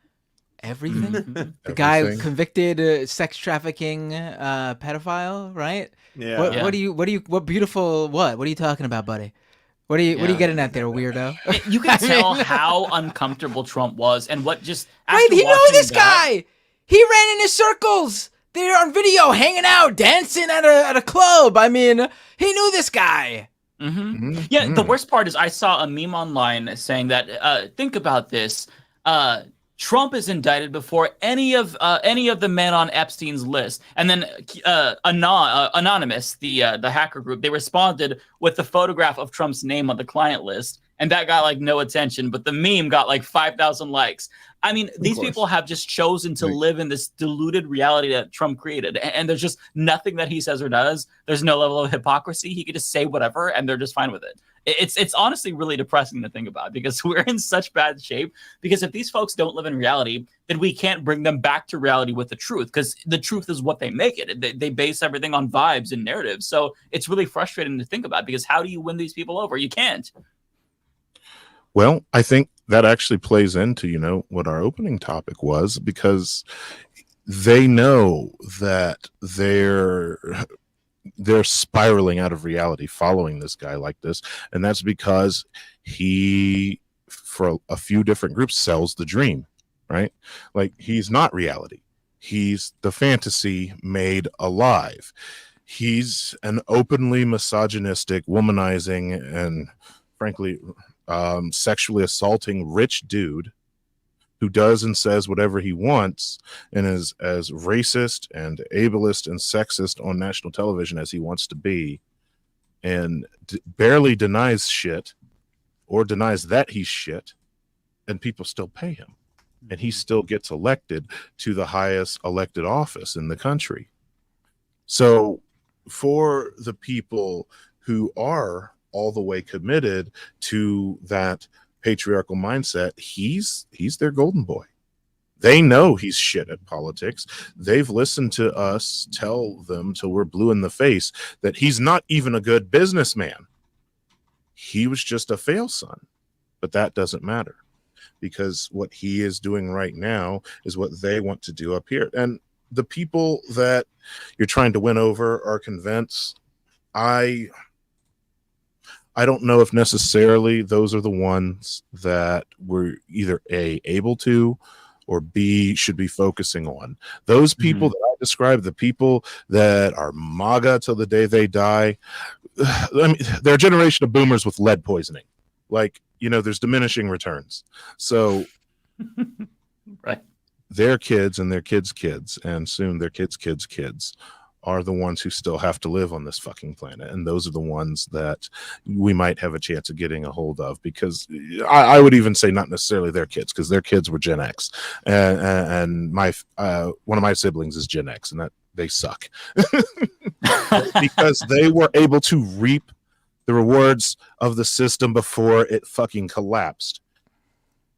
[SPEAKER 12] The guy convicted sex trafficking pedophile, right?
[SPEAKER 13] Yeah.
[SPEAKER 12] What are you talking about, buddy? What are you getting at there, weirdo?
[SPEAKER 6] You can tell how uncomfortable Trump was and what just
[SPEAKER 12] Wait, he knew this guy. He ran in his circles. They're on video, hanging out, dancing at a club. I mean, he knew this guy.
[SPEAKER 6] Yeah, the worst part is I saw a meme online saying that think about this. Trump is indicted before any of the men on Epstein's list, and then Anonymous, the hacker group, they responded with the photograph of Trump's name on the client list, and that got like no attention, but the meme got like 5,000 likes. I mean, these people have just chosen to live in this deluded reality that Trump created, and there's just nothing that he says or does. There's no level of hypocrisy. He could just say whatever, and they're just fine with it. It's honestly really depressing to think about because we're in such bad shape. Because if these folks don't live in reality, then we can't bring them back to reality with the truth, because the truth is what they make it. They base everything on vibes and narratives. So it's really frustrating to think about, because how do you win these people over? You can't.
[SPEAKER 1] Well, I think that actually plays into, you know, what our opening topic was, because they know that they're spiraling out of reality following this guy like this, and that's because he, for a few different groups, sells the dream, right? Like, he's not reality. He's the fantasy made alive. He's an openly misogynistic, womanizing, and frankly sexually assaulting rich dude who does and says whatever he wants, and is as racist and ableist and sexist on national television as he wants to be, and barely denies shit or denies that he's shit, and people still pay him, and he still gets elected to the highest elected office in the country. So for the people who are all the way committed to that patriarchal mindset, he's their golden boy. They know he's shit at politics. They've listened to us tell them till we're blue in the face that he's not even a good businessman. He was just a fail son. But that doesn't matter, because what he is doing right now is what they want to do up here. And the people that you're trying to win over are convinced. I don't know if necessarily those are the ones that we're either A, able to, or B, should be focusing on. Those people that I described, the people that are MAGA till the day they die, I mean, they're a generation of boomers with lead poisoning. Like, you know, there's diminishing returns. So
[SPEAKER 6] right,
[SPEAKER 1] their kids and their kids' kids, and soon their kids' kids' kids, are the ones who still have to live on this fucking planet. And those are the ones that we might have a chance of getting a hold of, because I would even say not necessarily their kids, because their kids were Gen X, and my one of my siblings is Gen X, and that they suck because they were able to reap the rewards of the system before it fucking collapsed.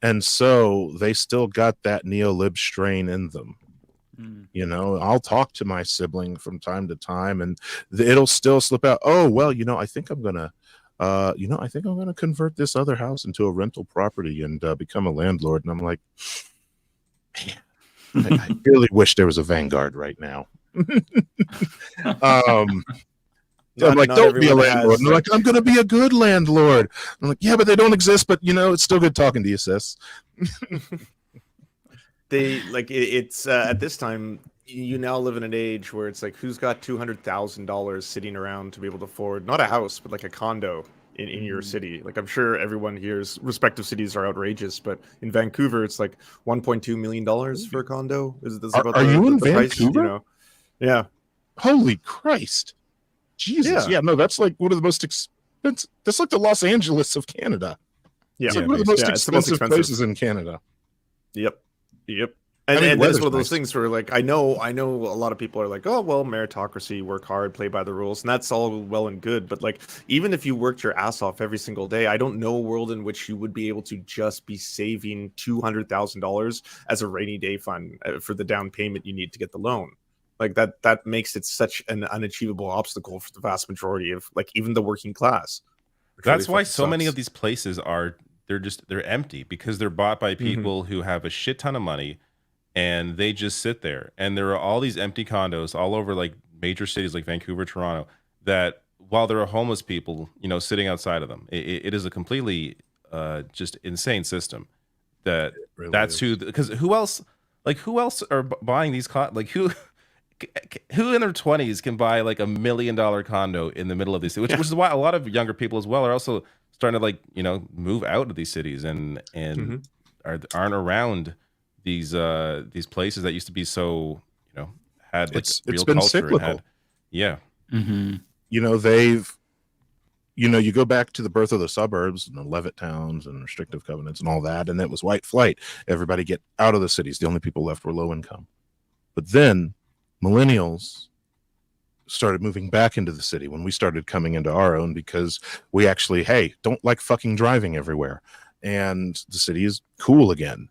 [SPEAKER 1] And so they still got that neo-lib strain in them. You know, I'll talk to my sibling from time to time, and it'll still slip out. Oh, well, you know, I think I'm gonna convert this other house into a rental property and become a landlord. And I'm like, man, I really wish there was a Vanguard right now. I'm like, don't be a landlord. And they're like, I'm gonna be a good landlord. I'm like, yeah, but they don't exist. But you know, it's still good talking to you, sis.
[SPEAKER 13] they like it's at this time you now live in an age where it's like who's got $200,000 sitting around to be able to afford not a house but like a condo in your city. Like I'm sure everyone here's respective cities are outrageous, but in Vancouver it's like $1.2 million for a condo. Is this about
[SPEAKER 1] Are you in
[SPEAKER 13] the price,
[SPEAKER 1] Vancouver?
[SPEAKER 13] you know? Yeah.
[SPEAKER 1] Holy Christ. Jesus. Yeah, no, that's like one of the most expensive. That's like the Los Angeles of Canada.
[SPEAKER 13] Yeah.
[SPEAKER 1] It's like one of the most
[SPEAKER 13] Yeah, it's the most
[SPEAKER 1] expensive
[SPEAKER 13] expensive.
[SPEAKER 1] places in Canada.
[SPEAKER 13] Yep. And,
[SPEAKER 1] I mean,
[SPEAKER 13] and that's
[SPEAKER 1] weather's
[SPEAKER 13] one of those
[SPEAKER 1] nice.
[SPEAKER 13] things where, like, I know a lot of people are like, oh, well, meritocracy, work hard, play by the rules, and that's all well and good. But, like, even if you worked your ass off every single day, I don't know a world in which you would be able to just be saving $200,000 as a rainy day fund for the down payment you need to get the loan. Like, that makes it such an unachievable obstacle for the vast majority of, like, even the working class.
[SPEAKER 11] That's why so many of these places they're empty, because they're bought by
[SPEAKER 13] Mm-hmm.
[SPEAKER 11] people who have a shit ton of money. And they just sit there, and there are all these empty condos all over like major cities like Vancouver, Toronto, that while there are homeless people, you know, sitting outside of them, it is a completely just insane system. That's who, because who else are buying these who in their 20s can buy like $1 million condo in the middle of these cities, which is why a lot of younger people as well are also starting to like, you know, move out of these cities and aren't around these places that used to be so, you know, had like
[SPEAKER 1] It's
[SPEAKER 11] real
[SPEAKER 1] been
[SPEAKER 11] culture.
[SPEAKER 1] cyclical.
[SPEAKER 11] Yeah.
[SPEAKER 1] You know, you go back to the birth of the suburbs and the Levitt towns and restrictive covenants and all that, and it was white flight. Everybody get out of the cities. The only people left were low income. But then millennials started moving back into the city when we started coming into our own, because we actually, don't like fucking driving everywhere. And the city is cool again.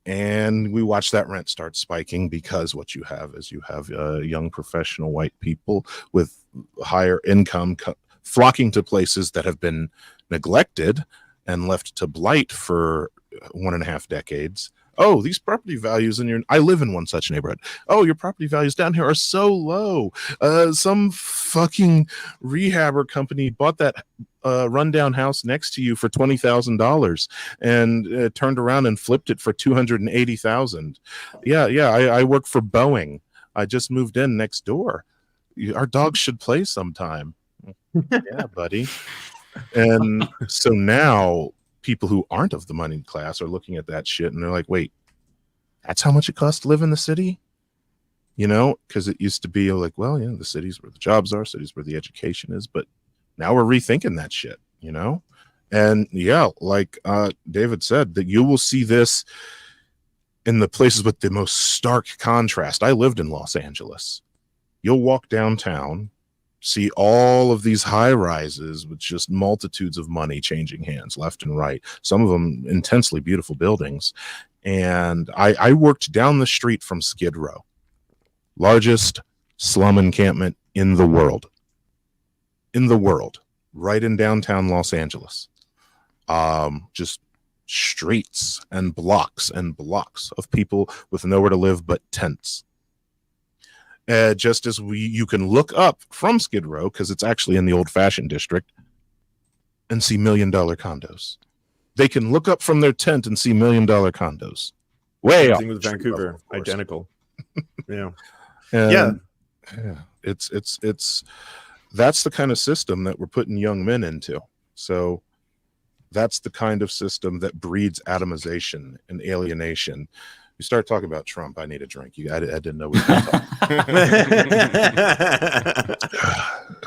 [SPEAKER 1] And we watch that rent start spiking, because what you have is young professional white people with higher income flocking to places that have been neglected and left to blight for 1.5 decades. Oh, these property values I live in one such neighborhood. Oh, your property values down here are so low. Some fucking rehabber company bought that rundown house next to you for $20,000 and turned around and flipped it for $280,000. Yeah. I work for Boeing. I just moved in next door. Our dogs should play sometime. Yeah, buddy. And so now people who aren't of the money class are looking at that shit and they're like, wait, that's how much it costs to live in the city? You know, because it used to be like, well, yeah, the cities where the jobs are, cities where the education is, but now we're rethinking that shit, you know? And yeah, like David said, that you will see this in the places with the most stark contrast. I lived in Los Angeles. You'll walk downtown, see all of these high rises with just multitudes of money changing hands left and right, some of them intensely beautiful buildings. And I worked down the street from Skid Row, largest slum encampment in the world, right in downtown Los Angeles. Just streets and blocks of people with nowhere to live but tents. Just as you can look up from Skid Row, because it's actually in the old-fashioned district, and see $1 million condos. They can look up from their tent and see $1 million condos. Way off.
[SPEAKER 13] Same thing with Vancouver, identical. Yeah.
[SPEAKER 1] And it's that's the kind of system that we're putting young men into. So that's the kind of system that breeds atomization and alienation. You start talking about Trump, I need a drink. I didn't know we were talking.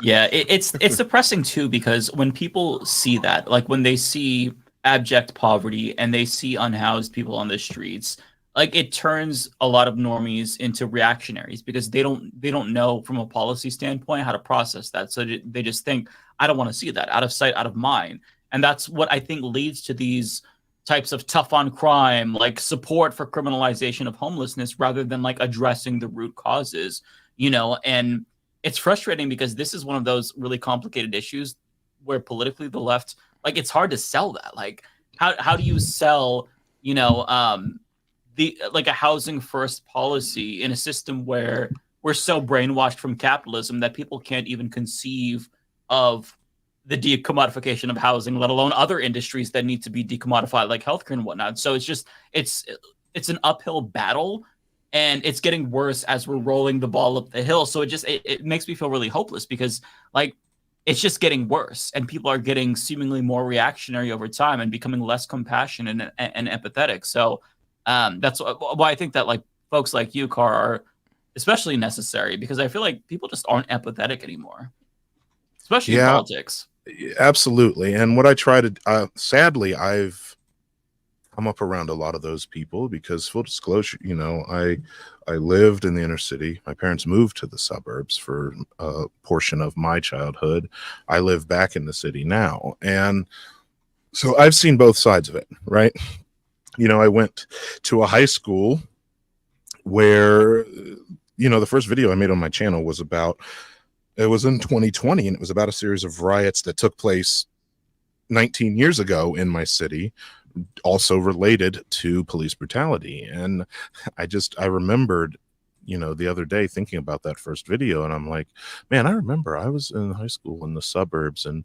[SPEAKER 6] Yeah, it's depressing too, because when people see that, like when they see abject poverty and they see unhoused people on the streets, like it turns a lot of normies into reactionaries, because they don't know from a policy standpoint how to process that. So they just think, I don't want to see that, out of sight, out of mind. And that's what I think leads to these types of tough on crime, like support for criminalization of homelessness, rather than like addressing the root causes, you know. And it's frustrating because this is one of those really complicated issues where politically the left, like, it's hard to sell that. Like, how do you sell, you know, a housing first policy in a system where we're so brainwashed from capitalism that people can't even conceive of the decommodification of housing, let alone other industries that need to be decommodified, like healthcare and whatnot. So it's it's an uphill battle, and it's getting worse as we're rolling the ball up the hill. So it makes me feel really hopeless, because like it's just getting worse, and people are getting seemingly more reactionary over time and becoming less compassionate and empathetic. So that's why I think that like folks like you, Car, are especially necessary, because I feel like people just aren't empathetic anymore, especially in politics.
[SPEAKER 1] Absolutely. And what I try to, sadly, I've come up around a lot of those people, because full disclosure, you know, I lived in the inner city. My parents moved to the suburbs for a portion of my childhood. I live back in the city now. And so I've seen both sides of it, right? You know, I went to a high school where, you know, the first video I made on my channel was about, it was in 2020, and it was about a series of riots that took place 19 years ago in my city, also related to police brutality. And I remembered, you know, the other day thinking about that first video, and I'm like, man, I remember I was in high school in the suburbs, and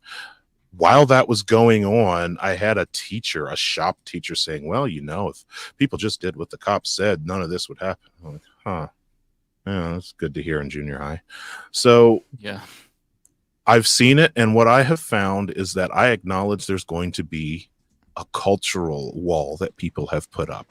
[SPEAKER 1] while that was going on, I had a teacher, a shop teacher, saying, well, you know, if people just did what the cops said, none of this would happen. I'm like, huh. Yeah, that's good to hear in junior high. So
[SPEAKER 6] yeah,
[SPEAKER 1] I've seen it, and what I have found is that I acknowledge there's going to be a cultural wall that people have put up.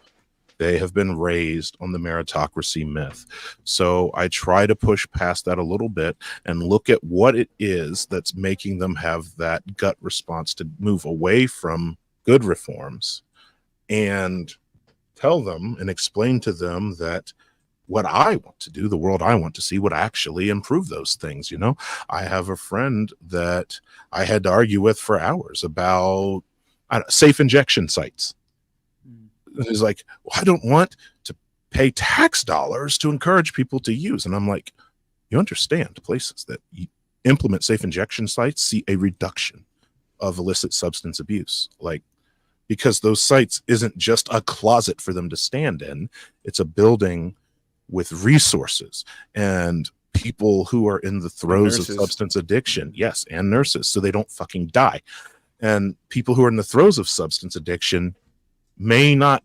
[SPEAKER 1] They have been raised on the meritocracy myth. So I try to push past that a little bit and look at what it is that's making them have that gut response to move away from good reforms, and tell them and explain to them that what I want to do, the world I want to see, would actually improve those things. You know, I have a friend that I had to argue with for hours about safe injection sites. He's like, well, I don't want to pay tax dollars to encourage people to use. And I'm like, you understand places that implement safe injection sites see a reduction of illicit substance abuse. Like, because those sites isn't just a closet for them to stand in, it's a building with resources and people who are in the throes of substance addiction. Yes, and nurses, so they don't fucking die. And people who are in the throes of substance addiction may not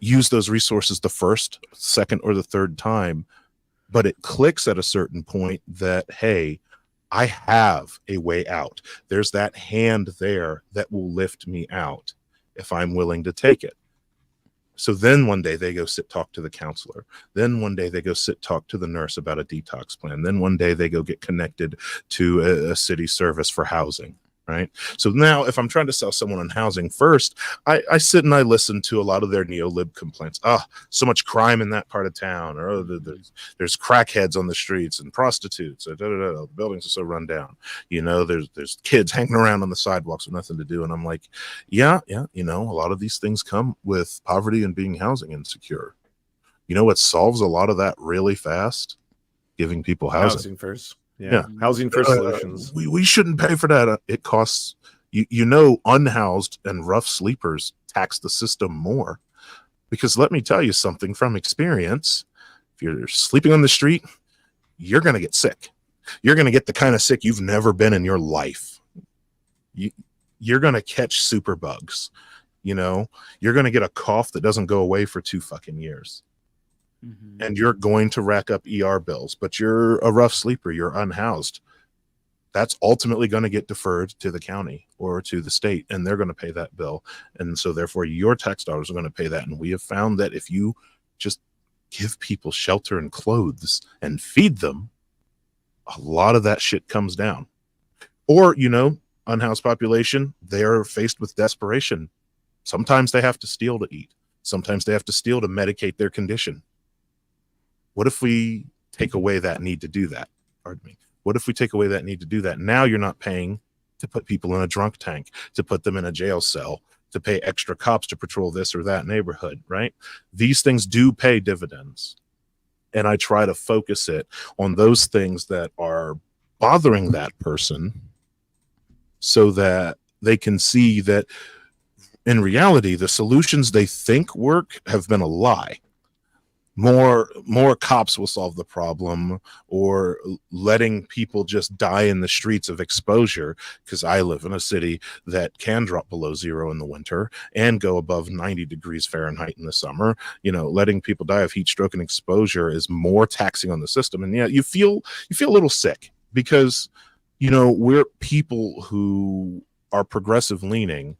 [SPEAKER 1] use those resources the first, second, or the third time, but it clicks at a certain point that, hey, I have a way out. There's that hand there that will lift me out if I'm willing to take it. So then one day they go talk to the counselor. Then one day they go talk to the nurse about a detox plan. Then one day they go get connected to a city service for housing. Right. So now if I'm trying to sell someone on housing first, I sit and I listen to a lot of their neo-lib complaints. So much crime in that part of town, or there's crackheads on the streets and prostitutes. The buildings are so run down. You know, there's kids hanging around on the sidewalks with nothing to do. And I'm like, yeah. You know, a lot of these things come with poverty and being housing insecure. You know what solves a lot of that really fast? Giving people housing
[SPEAKER 13] first. Yeah. Housing first solutions.
[SPEAKER 1] We shouldn't pay for that. It costs, you know, unhoused and rough sleepers tax the system more. Because let me tell you something from experience. If you're sleeping on the street, you're going to get sick. You're going to get the kind of sick you've never been in your life. You're going to catch super bugs. You know, you're going to get a cough that doesn't go away for 2 fucking years. Mm-hmm. And you're going to rack up ER bills, but you're a rough sleeper, you're unhoused. That's ultimately going to get deferred to the county or to the state, and they're going to pay that bill. And so therefore your tax dollars are going to pay that. And we have found that if you just give people shelter and clothes and feed them, a lot of that shit comes down. Or, you know, unhoused population, they're faced with desperation. Sometimes they have to steal to eat. Sometimes they have to steal to medicate their condition. What if we take away that need to do that? Pardon me. What if we take away that need to do that? Now you're not paying to put people in a drunk tank, to put them in a jail cell, to pay extra cops to patrol this or that neighborhood, right? These things do pay dividends. And I try to focus it on those things that are bothering that person so that they can see that in reality, the solutions they think work have been a lie. more cops will solve the problem, or letting people just die in the streets of exposure, because I live in a city that can drop below 0 in the winter and go above 90 degrees Fahrenheit in the summer. Letting people die of heat stroke and exposure is more taxing on the system. And you feel a little sick, because we're people who are progressive leaning,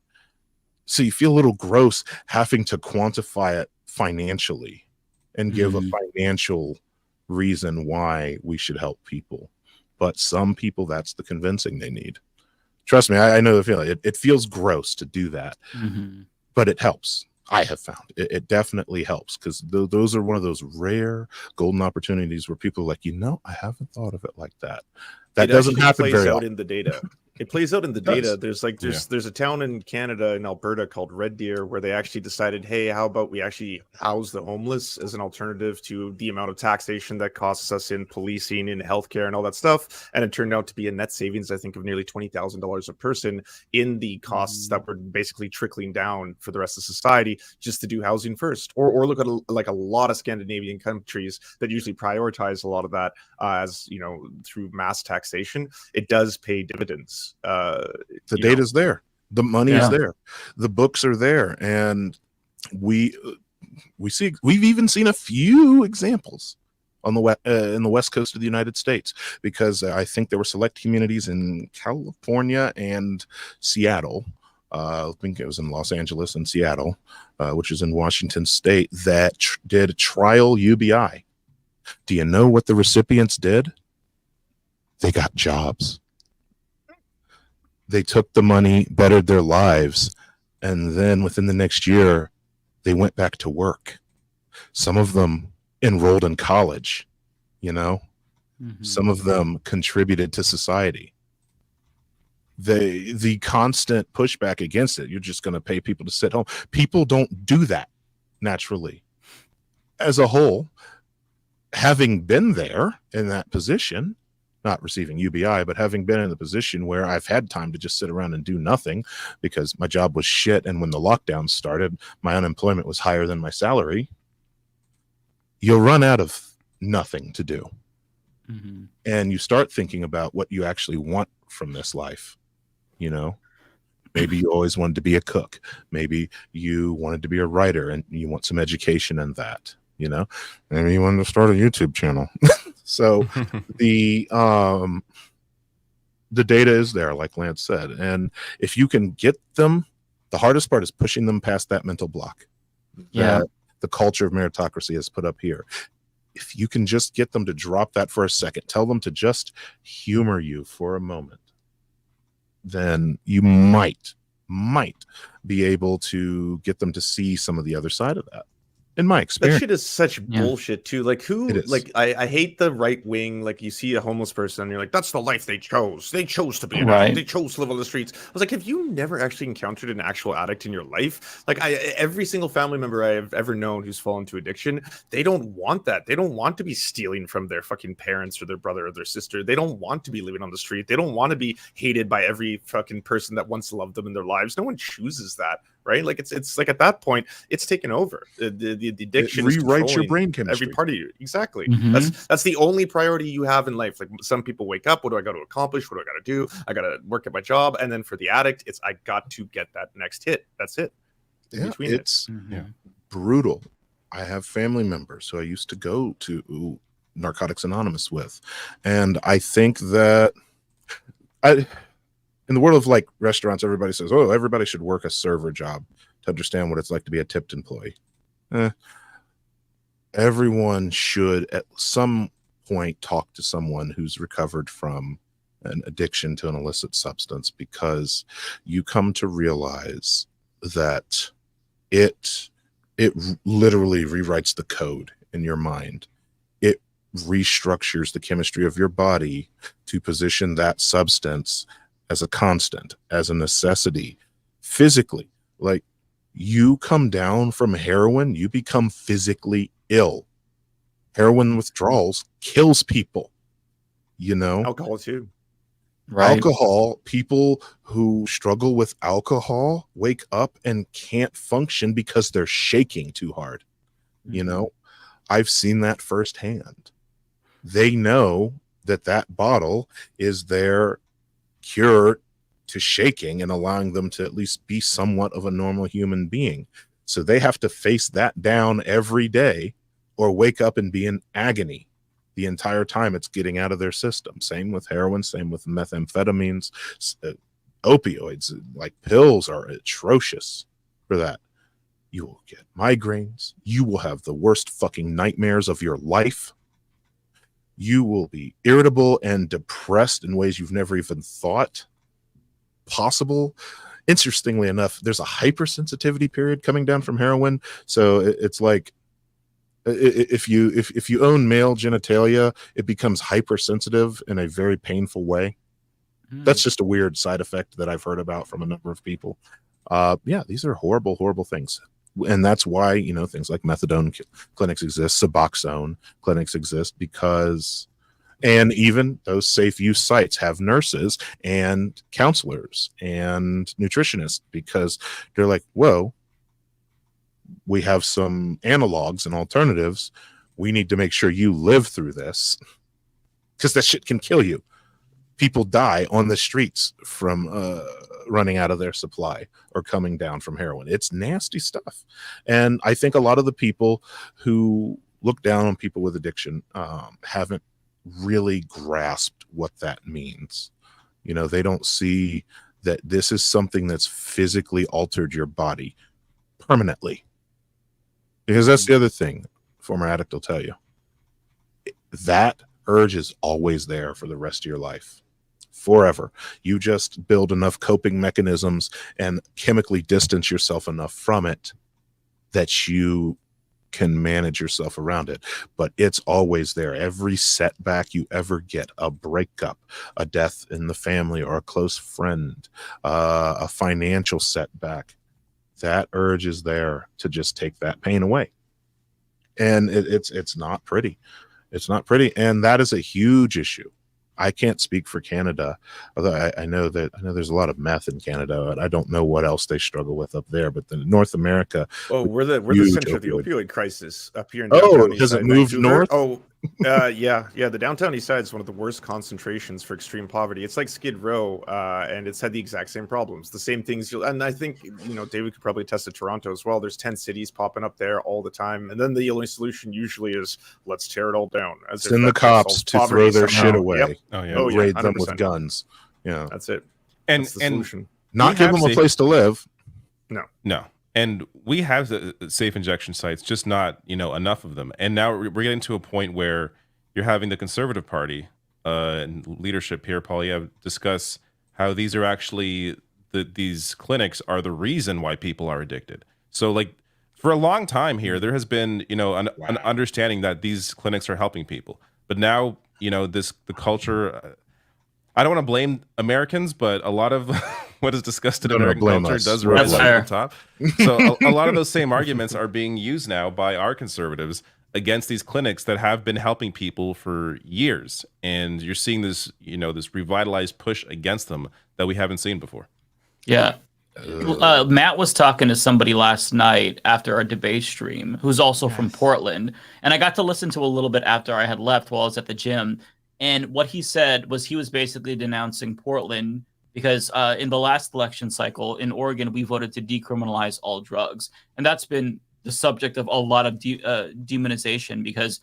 [SPEAKER 1] so you feel a little gross having to quantify it financially and give a financial reason why we should help people. But some people, that's the convincing they need. Trust me, I know the feeling. It feels gross to do that, but it helps. I have found it definitely helps, because those are one of those rare golden opportunities where people are like, I haven't thought of it like that. That doesn't happen very often.
[SPEAKER 13] In the data. It plays out in the data. There's a town in Canada, in Alberta, called Red Deer, where they actually decided, hey, how about we actually house the homeless as an alternative to the amount of taxation that costs us in policing, in healthcare, and all that stuff. And it turned out to be a net savings, I think, of nearly $20,000 a person in the costs that were basically trickling down for the rest of society, just to do housing first. Or look at a lot of Scandinavian countries that usually prioritize a lot of that as through mass taxation. It does pay dividends.
[SPEAKER 1] The data's there, the money is there, the books are there, and we've even seen a few examples on in the west coast of the United States, because I think there were select communities in California and Seattle. I think it was in Los Angeles and Seattle, which is in Washington State, that did trial UBI. Do you know what the recipients did? They got jobs. They took the money, bettered their lives, and then within the next year, they went back to work. Some of them enrolled in college, Some of them contributed to society. The constant pushback against it, you're just going to pay people to sit home. People don't do that naturally. As a whole, having been there in that position, not receiving UBI, but having been in the position where I've had time to just sit around and do nothing because my job was shit, and when the lockdown started, my unemployment was higher than my salary, you'll run out of nothing to do. And you start thinking about what you actually want from this life. Maybe you always wanted to be a cook. Maybe you wanted to be a writer and you want some education in that. Maybe you wanted to start a YouTube channel. So the data is there, like Lance said, and if you can get them, the hardest part is pushing them past that mental block that the culture of meritocracy has put up here. If you can just get them to drop that for a second, tell them to just humor you for a moment, then you might be able to get them to see some of the other side of that. In my experience,
[SPEAKER 13] that shit is such bullshit too. Like I hate the right wing. Like you see a homeless person and you're like, that's the life they chose. They chose to be an addict. They chose to live on the streets. I was like, have you never actually encountered an actual addict in your life? Like every single family member I have ever known who's fallen to addiction, they don't want that. They don't want to be stealing from their fucking parents or their brother or their sister. They don't want to be living on the street. They don't want to be hated by every fucking person that once loved them in their lives. No one chooses that. Right, like it's like at that point it's taken over. The addiction
[SPEAKER 1] rewrites your brain chemistry.
[SPEAKER 13] Every part of you, exactly. That's the only priority you have in life. Like some people wake up, what do I got to accomplish? What do I got to do? I got to work at my job, and then for the addict, it's I got to get that next hit. That's it.
[SPEAKER 1] It's brutal. I have family members who I used to go to Narcotics Anonymous with, and I think that in the world of like restaurants, everybody says, oh, everybody should work a server job to understand what it's like to be a tipped employee. Everyone should at some point talk to someone who's recovered from an addiction to an illicit substance, because you come to realize that it literally rewrites the code in your mind. It restructures the chemistry of your body to position that substance as a constant, as a necessity, physically. Like you come down from heroin, you become physically ill. Heroin withdrawals kills people,
[SPEAKER 13] Alcohol too.
[SPEAKER 1] Right. Alcohol, people who struggle with alcohol wake up and can't function because they're shaking too hard. I've seen that firsthand. They know that that bottle is their cure to shaking and allowing them to at least be somewhat of a normal human being. So they have to face that down every day or wake up and be in agony the entire time it's getting out of their system. Same with heroin, same with methamphetamines, opioids, like pills are atrocious for that. You will get migraines. You will have the worst fucking nightmares of your life. You will be irritable and depressed in ways you've never even thought possible. Interestingly enough, there's a hypersensitivity period coming down from heroin. So it's like if you own male genitalia, it becomes hypersensitive in a very painful way. That's just a weird side effect that I've heard about from a number of people. Yeah, these are horrible, horrible things. And that's why, you know, things like methadone clinics exist, Suboxone clinics exist, because, and even those safe use sites have nurses and counselors and nutritionists, because they're like, whoa, we have some analogs and alternatives. We need to make sure you live through this, because that shit can kill you. People die on the streets from running out of their supply or coming down from heroin. It's nasty stuff. And I think a lot of the people who look down on people with addiction haven't really grasped what that means. You know, they don't see that this is something that's physically altered your body permanently. Because that's the other thing, former addict will tell you. That urge is always there for the rest of your life. Forever. You just build enough coping mechanisms and chemically distance yourself enough from it that you can manage yourself around it. But it's always there. Every setback you ever get, a breakup, a death in the family or a close friend, a financial setback, that urge is there to just take that pain away. And it's not pretty. It's not pretty. And that is a huge issue. I can't speak for Canada, although I know there's a lot of meth in Canada. I don't know what else they struggle with up there, but the North America.
[SPEAKER 13] Oh, we're the center of the opioid crisis up here in downtown.
[SPEAKER 1] Oh, has it moved north?
[SPEAKER 13] Oh, yeah. The downtown east side is one of the worst concentrations for extreme poverty. It's like Skid Row, and it's had the exact same problems, the same things. And I think, you know, David could probably attest to Toronto as well. There's 10 cities popping up there all the time, and then the only solution usually is let's tear it all down.
[SPEAKER 1] Send the cops to throw their shit away.
[SPEAKER 13] Yep.
[SPEAKER 11] Oh yeah,
[SPEAKER 1] raid
[SPEAKER 13] 100%.
[SPEAKER 1] them with guns. Yeah,
[SPEAKER 13] that's it.
[SPEAKER 11] And
[SPEAKER 13] that's the solution.
[SPEAKER 1] Not give them a place to live.
[SPEAKER 13] No.
[SPEAKER 11] And we have the safe injection sites, just not, you know, enough of them. And now we're getting to a point where you're having the Conservative Party and leadership here, Polyev, discuss how these are actually these clinics are the reason why people are addicted. So, like, for a long time here, there has been, you know, an understanding that these clinics are helping people. But now, you know, the culture. I don't want to blame Americans, but a lot of what is discussed in American culture does rise to the top. So a lot of those same arguments are being used now by our conservatives against these clinics that have been helping people for years. And you're seeing this, you know, this revitalized push against them that we haven't seen before.
[SPEAKER 6] Yeah. Matt was talking to somebody last night after our debate stream who's also from Portland. And I got to listen to a little bit after I had left while I was at the gym. And what he said was he was basically denouncing Portland because in the last election cycle in Oregon, we voted to decriminalize all drugs. And that's been the subject of a lot of demonization because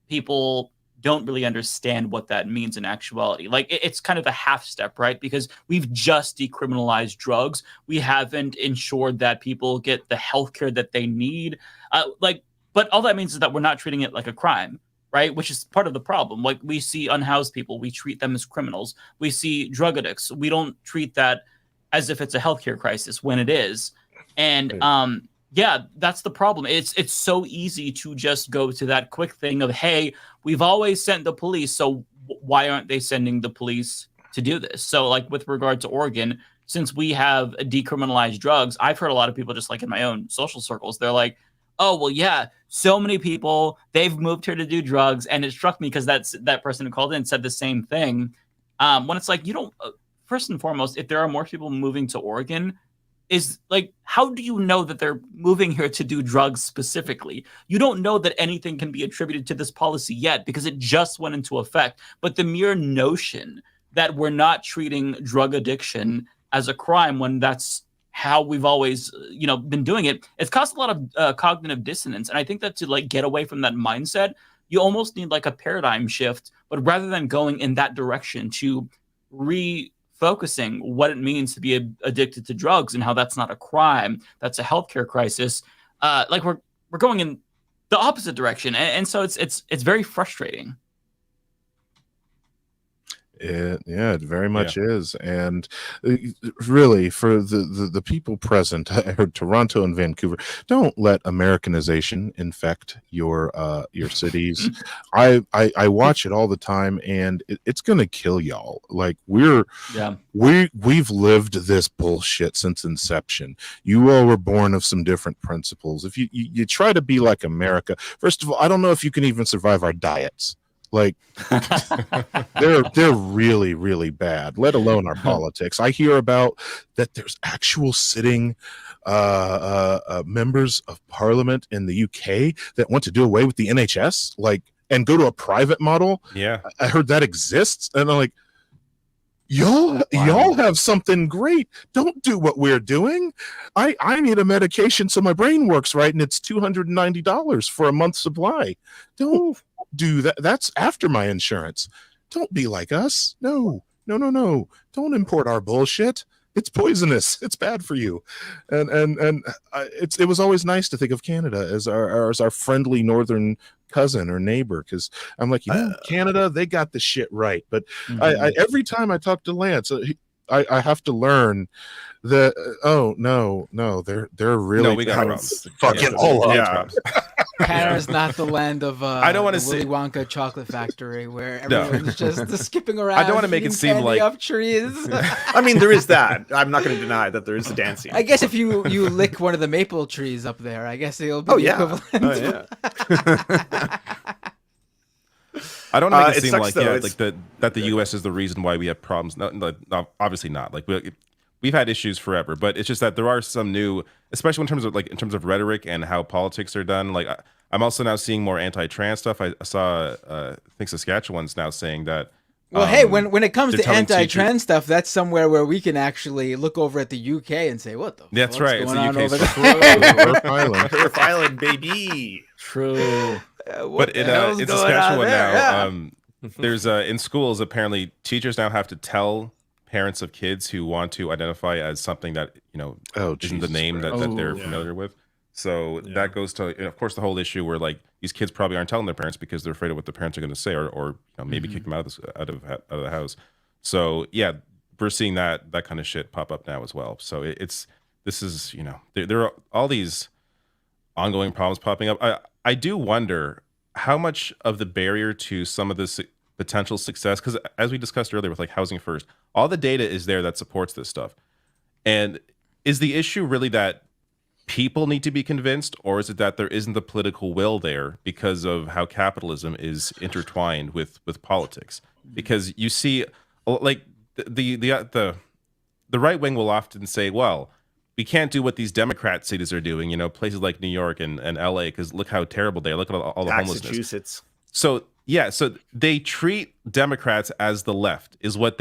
[SPEAKER 6] people don't really understand what that means in actuality. Like it's kind of a half step, right? Because we've just decriminalized drugs. We haven't ensured that people get the healthcare that they need. But all that means is that we're not treating it like a crime. Right, which is part of the problem. Like we see unhoused people, we treat them as criminals. We see drug addicts, we don't treat that as if it's a healthcare crisis when it is. And yeah, that's the problem. It's so easy to just go to that quick thing of, hey, we've always sent the police, so why aren't they sending the police to do this? So like with regard to Oregon, since we have decriminalized drugs, I've heard a lot of people just like in my own social circles, they're like, oh, well, yeah, so many people, they've moved here to do drugs. And it struck me because that person who called in said the same thing. When it's like, you don't, first and foremost, if there are more people moving to Oregon, is like, how do you know that they're moving here to do drugs specifically? You don't know that anything can be attributed to this policy yet because it just went into effect. But the mere notion that we're not treating drug addiction as a crime when that's how we've always, been doing it, it's caused a lot of cognitive dissonance. And I think that to like get away from that mindset, you almost need like a paradigm shift. But rather than going in that direction, to refocusing what it means to be addicted to drugs and how that's not a crime, that's a healthcare crisis. Like we're going in the opposite direction, and so it's very frustrating.
[SPEAKER 1] It very much is. And really, for the people present, I heard Toronto and Vancouver, don't let Americanization infect your cities. I watch it all the time, and it's gonna kill y'all. Like we've lived this bullshit since inception. You all were born of some different principles. If you try to be like America, first of all, I don't know if you can even survive our diets. Like they're really, really bad, let alone our politics. I hear about that there's actual sitting members of parliament in the UK that want to do away with the NHS, like, and go to a private model.
[SPEAKER 11] Yeah,
[SPEAKER 1] I heard that exists, and I'm like, y'all have something great. Don't do what we're doing. I need a medication so my brain works right, and it's $290 for a month's supply. Don't do that. That's after my insurance. Don't be like us. No. Don't import our bullshit. It's poisonous. It's bad for you. And it was always nice to think of Canada as our friendly northern cousin or neighbor, because I'm like, Canada, they got the shit right. But I every time I talk to Lance, I have to learn that they're really
[SPEAKER 11] we got problems.
[SPEAKER 1] Fucking all up.
[SPEAKER 12] Canada's not the land of
[SPEAKER 11] I don't want to
[SPEAKER 12] Willy
[SPEAKER 11] say
[SPEAKER 12] Wonka chocolate factory where everyone's just skipping around.
[SPEAKER 11] I don't want to make it seem like
[SPEAKER 12] up trees.
[SPEAKER 13] I mean, there is that. I'm not going to deny that there is a dancing.
[SPEAKER 12] I guess if you lick one of the maple trees up there, I guess it'll be the equivalent.
[SPEAKER 11] I don't want to make it seem like that the U.S. is the reason why we have problems. No, obviously not. Like we've had issues forever, but it's just that there are some new, especially in terms of rhetoric and how politics are done. Like I'm also now seeing more anti-trans stuff. I saw I think Saskatchewan's now saying that.
[SPEAKER 12] Well, hey, when it comes to anti-trans stuff, that's somewhere where we can actually look over at the UK and say, "What the?
[SPEAKER 11] That's right.
[SPEAKER 12] Going
[SPEAKER 11] it's
[SPEAKER 12] on
[SPEAKER 11] the
[SPEAKER 12] over
[SPEAKER 11] UK's
[SPEAKER 12] there?"
[SPEAKER 13] Turf Island, baby.
[SPEAKER 6] True.
[SPEAKER 11] But in Saskatchewan now, there's in schools apparently teachers now have to tell parents of kids who want to identify as something that isn't the name that they're familiar with. So that goes to, of course, the whole issue where like these kids probably aren't telling their parents because they're afraid of what the parents are going to say, or maybe kick them out of the house. So yeah, we're seeing that kind of shit pop up now as well. So there are all these ongoing problems popping up. I do wonder how much of the barrier to some of this potential success, because as we discussed earlier with like Housing First, all the data is there that supports this stuff. And is the issue really that people need to be convinced, or is it that there isn't the political will there because of how capitalism is intertwined with politics? Because you see, like the right wing will often say, well, we can't do what these Democrat cities are doing, places like New York and LA, because look how terrible they are. Look at all the homelessness.
[SPEAKER 13] Massachusetts.
[SPEAKER 11] So they treat Democrats as the left, is what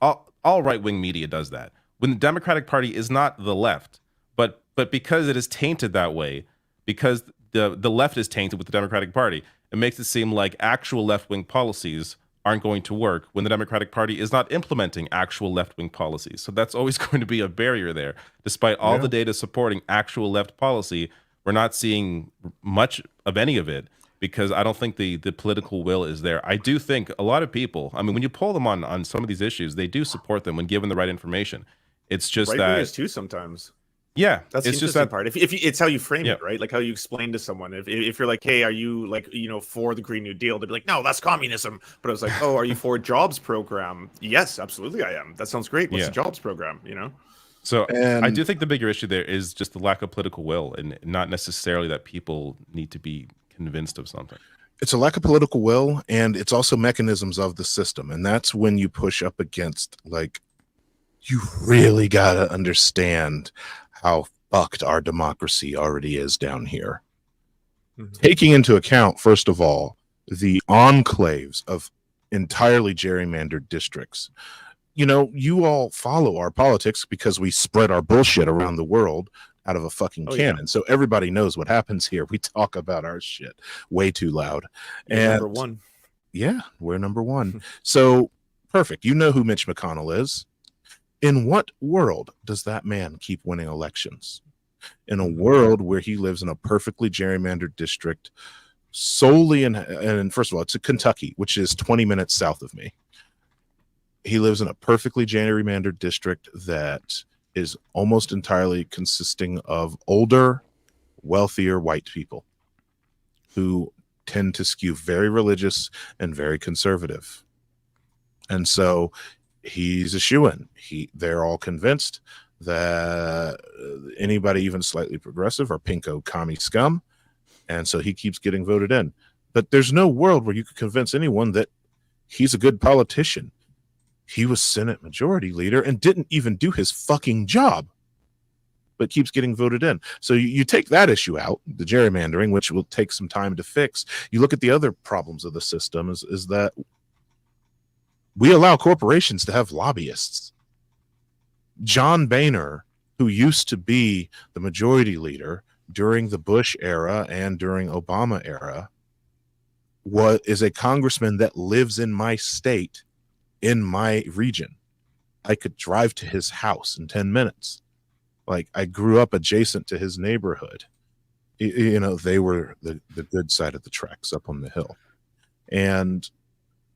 [SPEAKER 11] all right-wing media does that. When the Democratic Party is not the left, but because it is tainted that way, because the left is tainted with the Democratic Party, it makes it seem like actual left-wing policies aren't going to work when the Democratic Party is not implementing actual left-wing policies. So that's always going to be a barrier there. Despite all the data supporting actual left policy, we're not seeing much of any of it because I don't think the political will is there. I do think a lot of people, I mean, when you poll them on some of these issues, they do support them when given the right information. It's just
[SPEAKER 13] right-wingers too sometimes.
[SPEAKER 11] Yeah,
[SPEAKER 13] that's the interesting part. If it's how you frame it, right? Like how you explain to someone. If you're like, hey, are you like for the Green New Deal? They'd be like, no, that's communism. But I was like, oh, are you for a jobs program? Yes, absolutely, I am. That sounds great. What's the jobs program?
[SPEAKER 11] So I do think the bigger issue there is just the lack of political will, and not necessarily that people need to be convinced of something.
[SPEAKER 1] It's a lack of political will, and it's also mechanisms of the system, and that's when you push up against like you really got to understand how fucked our democracy already is down here. Taking into account, first of all, the enclaves of entirely gerrymandered districts. You know, you all follow our politics because we spread our bullshit around the world out of a fucking cannon. So everybody knows what happens here. We talk about our shit way too loud.
[SPEAKER 13] You're number one.
[SPEAKER 1] Yeah, we're number one. So perfect. You know who Mitch McConnell is. In what world does that man keep winning elections? In a world where he lives in a perfectly gerrymandered district, solely and first of all, it's in Kentucky, which is 20 minutes south of me. He lives in a perfectly gerrymandered district that is almost entirely consisting of older, wealthier white people who tend to skew very religious and very conservative. And so he's a shoo-in. They're all convinced that anybody even slightly progressive are pinko commie scum. And so he keeps getting voted in. But there's no world where you could convince anyone that he's a good politician. He was Senate Majority Leader and didn't even do his fucking job, but keeps getting voted in. So you take that issue out, the gerrymandering, which will take some time to fix. You look at the other problems of the system is that we allow corporations to have lobbyists. John Boehner, who used to be the majority leader during the Bush era and during Obama era, is a congressman that lives in my state, in my region. I could drive to his house in 10 minutes. Like, I grew up adjacent to his neighborhood. You know, they were the good side of the tracks up on the hill. And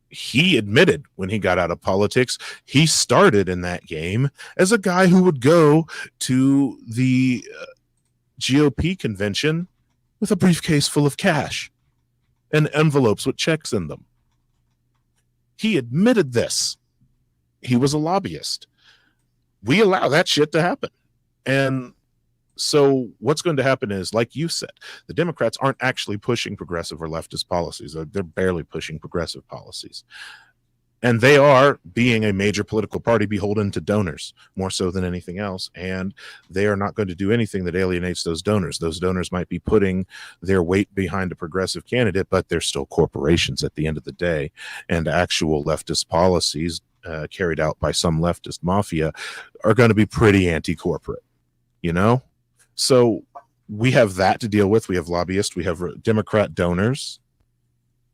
[SPEAKER 1] he admitted when he got out of politics, he started in that game as a guy who would go to the GOP convention with a briefcase full of cash and envelopes with checks in them. He admitted this. He was a lobbyist. We allow that shit to happen. And so what's going to happen is, like you said, the Democrats aren't actually pushing progressive or leftist policies. They're barely pushing progressive policies. And they are, being a major political party, beholden to donors more so than anything else. And they are not going to do anything that alienates those donors. Those donors might be putting their weight behind a progressive candidate, but they're still corporations at the end of the day. And actual leftist policies carried out by some leftist mafia are going to be pretty anti-corporate, you know? So we have that to deal with. We have lobbyists, we have Democrat donors.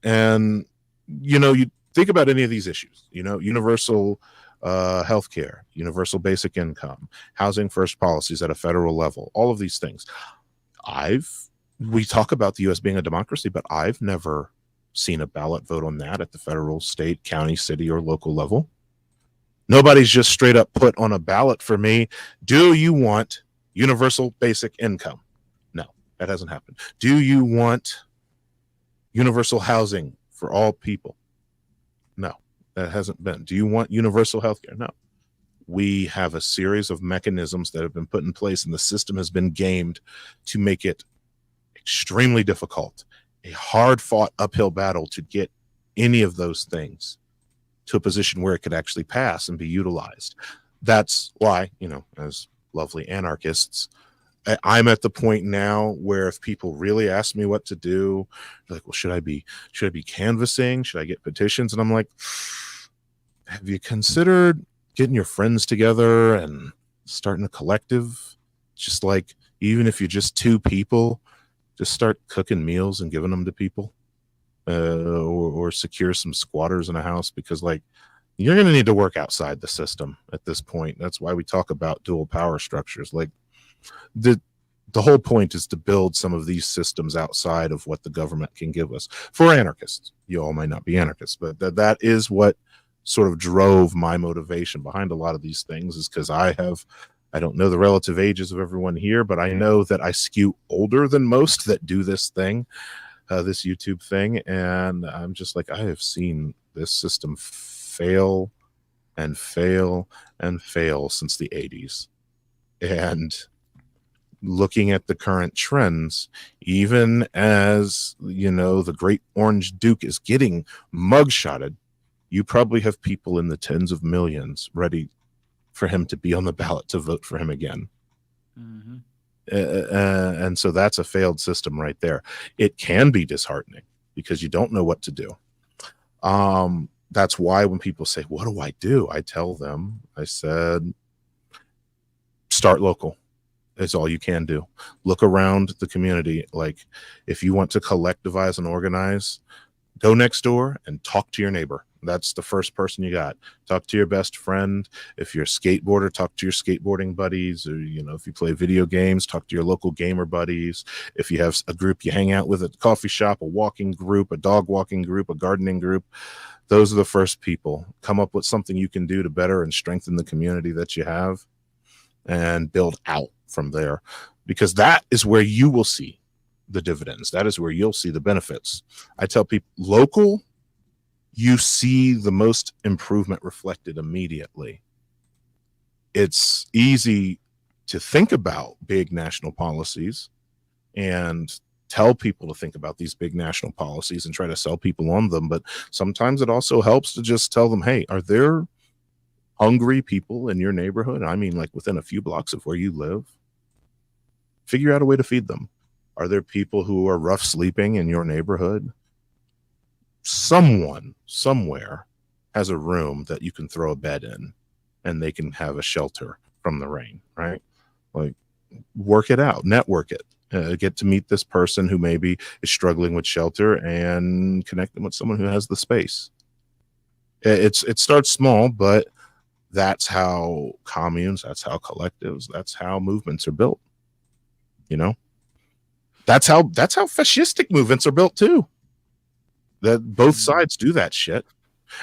[SPEAKER 1] And, you know, you think about any of these issues, you know, universal health care, universal basic income, housing first policies at a federal level, all of these things. We talk about the U.S. being a democracy, but I've never seen a ballot vote on that at the federal, state, county, city, or local level. Nobody's just straight up put on a ballot for me, do you want universal basic income? No, that hasn't happened. Do you want universal housing for all people? No, that hasn't been. Do you want universal health care? No. We have a series of mechanisms that have been put in place, and the system has been gamed to make it extremely difficult, a hard-fought uphill battle to get any of those things to a position where it could actually pass and be utilized. That's why, you know, as lovely anarchists, I'm at the point now where if people really ask me what to do, they're like, well, should I be canvassing? Should I get petitions? And I'm like, have you considered getting your friends together and starting a collective? Just like, even if you're just two people, just start cooking meals and giving them to people, or secure some squatters in a house, because like, you're going to need to work outside the system at this point. That's why we talk about dual power structures. Like, the whole point is to build some of these systems outside of what the government can give us. For anarchists, you all might not be anarchists, but that is what sort of drove my motivation behind a lot of these things, is because I don't know the relative ages of everyone here, but I know that I skew older than most that do this thing, this YouTube thing. And I'm just like, I have seen this system fail and fail and fail since the 80s. And looking at the current trends, even as, you know, the great orange Duke is getting mugshotted, you probably have people in the tens of millions ready for him to be on the ballot to vote for him again. And so that's a failed system right there. It can be disheartening because you don't know what to do. That's why when people say, what do? I tell them, I said, start local. Is all you can do. Look around the community. Like, if you want to collectivize and organize, go next door and talk to your neighbor. That's the first person you got. Talk to your best friend. If you're a skateboarder, talk to your skateboarding buddies. Or, you know, if you play video games, talk to your local gamer buddies. If you have a group you hang out with at the coffee shop, a walking group, a dog walking group, a gardening group, those are the first people. Come up with something you can do to better and strengthen the community that you have, and build out from there, because that is where you will see the dividends. That is where you'll see the benefits. I tell people, local, you see the most improvement reflected immediately. It's easy to think about big national policies and tell people to think about these big national policies and try to sell people on them, but sometimes it also helps to just tell them, hey, are there hungry people in your neighborhood? I mean, like within a few blocks of where you live. Figure out a way to feed them. Are there people who are rough sleeping in your neighborhood? Someone somewhere has a room that you can throw a bed in and they can have a shelter from the rain, right? Like, work it out, network it. Get to meet this person who maybe is struggling with shelter and connect them with someone who has the space. It starts small, but that's how communes, that's how collectives, that's how movements are built. You know, that's how fascistic movements are built too. That both sides do that shit.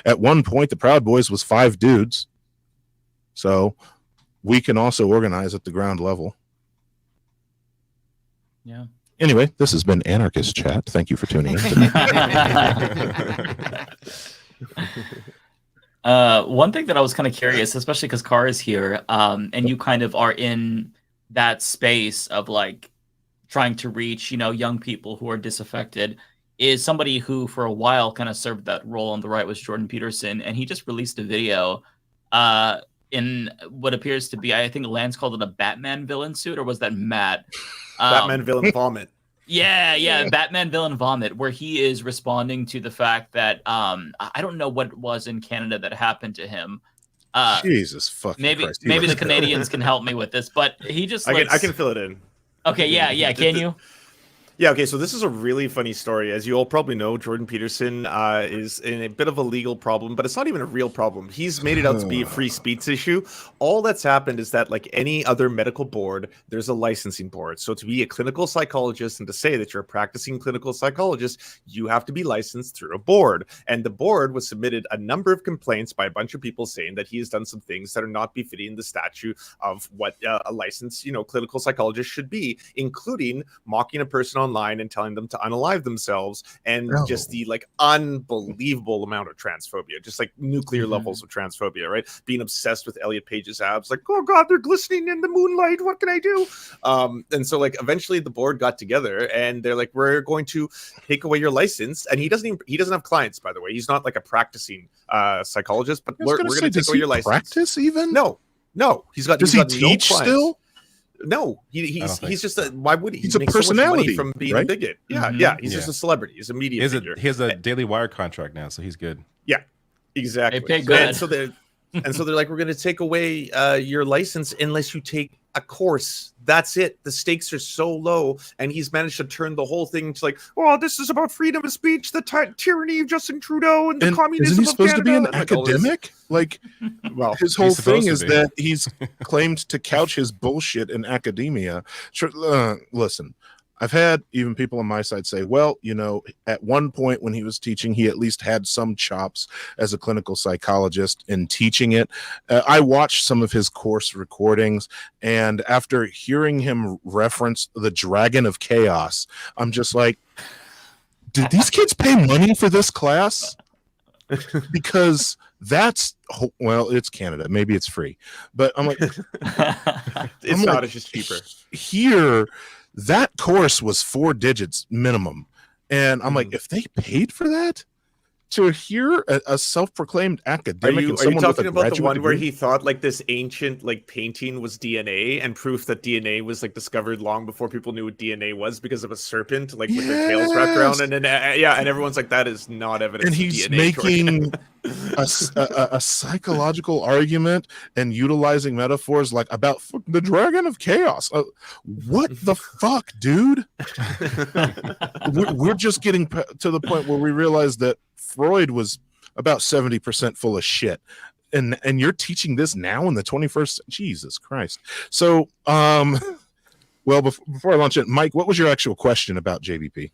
[SPEAKER 1] At one point, the Proud Boys was 5 dudes. So we can also organize at the ground level.
[SPEAKER 6] Yeah.
[SPEAKER 1] Anyway, this has been Anarchist Chat. Thank you for tuning in.
[SPEAKER 6] One thing that I was kind of curious, especially because Car is here, and you kind of are in that space of like trying to reach, you know, young people who are disaffected, is somebody who for a while kind of served that role on the right was Jordan Peterson, and he just released a video in what appears to be, I think Lance called it a Batman villain suit, or was that Matt?
[SPEAKER 13] Batman villain vomit.
[SPEAKER 6] Yeah, Batman villain vomit, where he is responding to the fact that I don't know what it was in Canada that happened to him.
[SPEAKER 1] Jesus fucking Christ.
[SPEAKER 6] Maybe the Canadians can help me with this, but he just
[SPEAKER 13] I can fill it in.
[SPEAKER 6] Okay, yeah, can you?
[SPEAKER 13] Yeah, okay, so this is a really funny story. As you all probably know, Jordan Peterson is in a bit of a legal problem, but it's not even a real problem. He's made it out to be a free speech issue. All that's happened is that, like any other medical board, there's a licensing board. So to be a clinical psychologist and to say that you're a practicing clinical psychologist, you have to be licensed through a board. And the board was submitted a number of complaints by a bunch of people saying that he has done some things that are not befitting the statute of what a licensed, you know, clinical psychologist should be, including mocking a person online and telling them to unalive themselves, and just the like unbelievable amount of transphobia, just like nuclear levels of transphobia, right? Being obsessed with Elliot Page's abs, like, oh god, they're glistening in the moonlight, what can I do? And so like eventually the board got together and they're like, we're going to take away your license. And he doesn't have clients, by the way. He's not like a practicing psychologist, but we're going to take away your license.
[SPEAKER 1] Practice even?
[SPEAKER 13] No, does
[SPEAKER 1] he teach still?
[SPEAKER 13] No, he's just a, why would he?
[SPEAKER 1] He's a personality
[SPEAKER 13] from being
[SPEAKER 1] right?
[SPEAKER 13] a bigot. Yeah, he's just a celebrity. He's a media figure.
[SPEAKER 11] He has a Daily Wire contract now, so he's good.
[SPEAKER 13] Yeah, exactly.
[SPEAKER 6] They pay good.
[SPEAKER 13] And so they're like, we're going to take away your license unless you take a course. That's it. The stakes are so low, and he's managed to turn the whole thing to like, oh, this is about freedom of speech, the tyranny of Justin Trudeau, and the communism
[SPEAKER 1] isn't he supposed
[SPEAKER 13] of
[SPEAKER 1] to be
[SPEAKER 13] Canada.
[SPEAKER 1] an academic? Like, well, his whole thing is that he's claimed to couch his bullshit in academia. Listen, I've had even people on my side say, well, you know, at one point when he was teaching, he at least had some chops as a clinical psychologist in teaching it. I watched some of his course recordings, and after hearing him reference the Dragon of Chaos, I'm just like, did these kids pay money for this class? Because that's, well, it's Canada. Maybe it's free. But I'm like,
[SPEAKER 13] it's not, it's just cheaper.
[SPEAKER 1] Here, that course was 4 digits minimum. And I'm like, if they paid for that, to hear a self-proclaimed academic.
[SPEAKER 13] Are you
[SPEAKER 1] talking
[SPEAKER 13] about the one where
[SPEAKER 1] degree?
[SPEAKER 13] he thought like this ancient like painting was DNA and proof that DNA was like discovered long before people knew what DNA was because of a serpent like with their tails wrapped around, and then and everyone's like, that is not evidence.
[SPEAKER 1] And
[SPEAKER 13] of
[SPEAKER 1] he's
[SPEAKER 13] DNA,
[SPEAKER 1] making a psychological argument and utilizing metaphors like about the dragon of chaos. What the fuck, dude? We're just getting to the point where we realize that Freud was about 70% full of shit, and you're teaching this now in the 21st. Jesus Christ. So well, before I launch it, Mike, what was your actual question about JBP?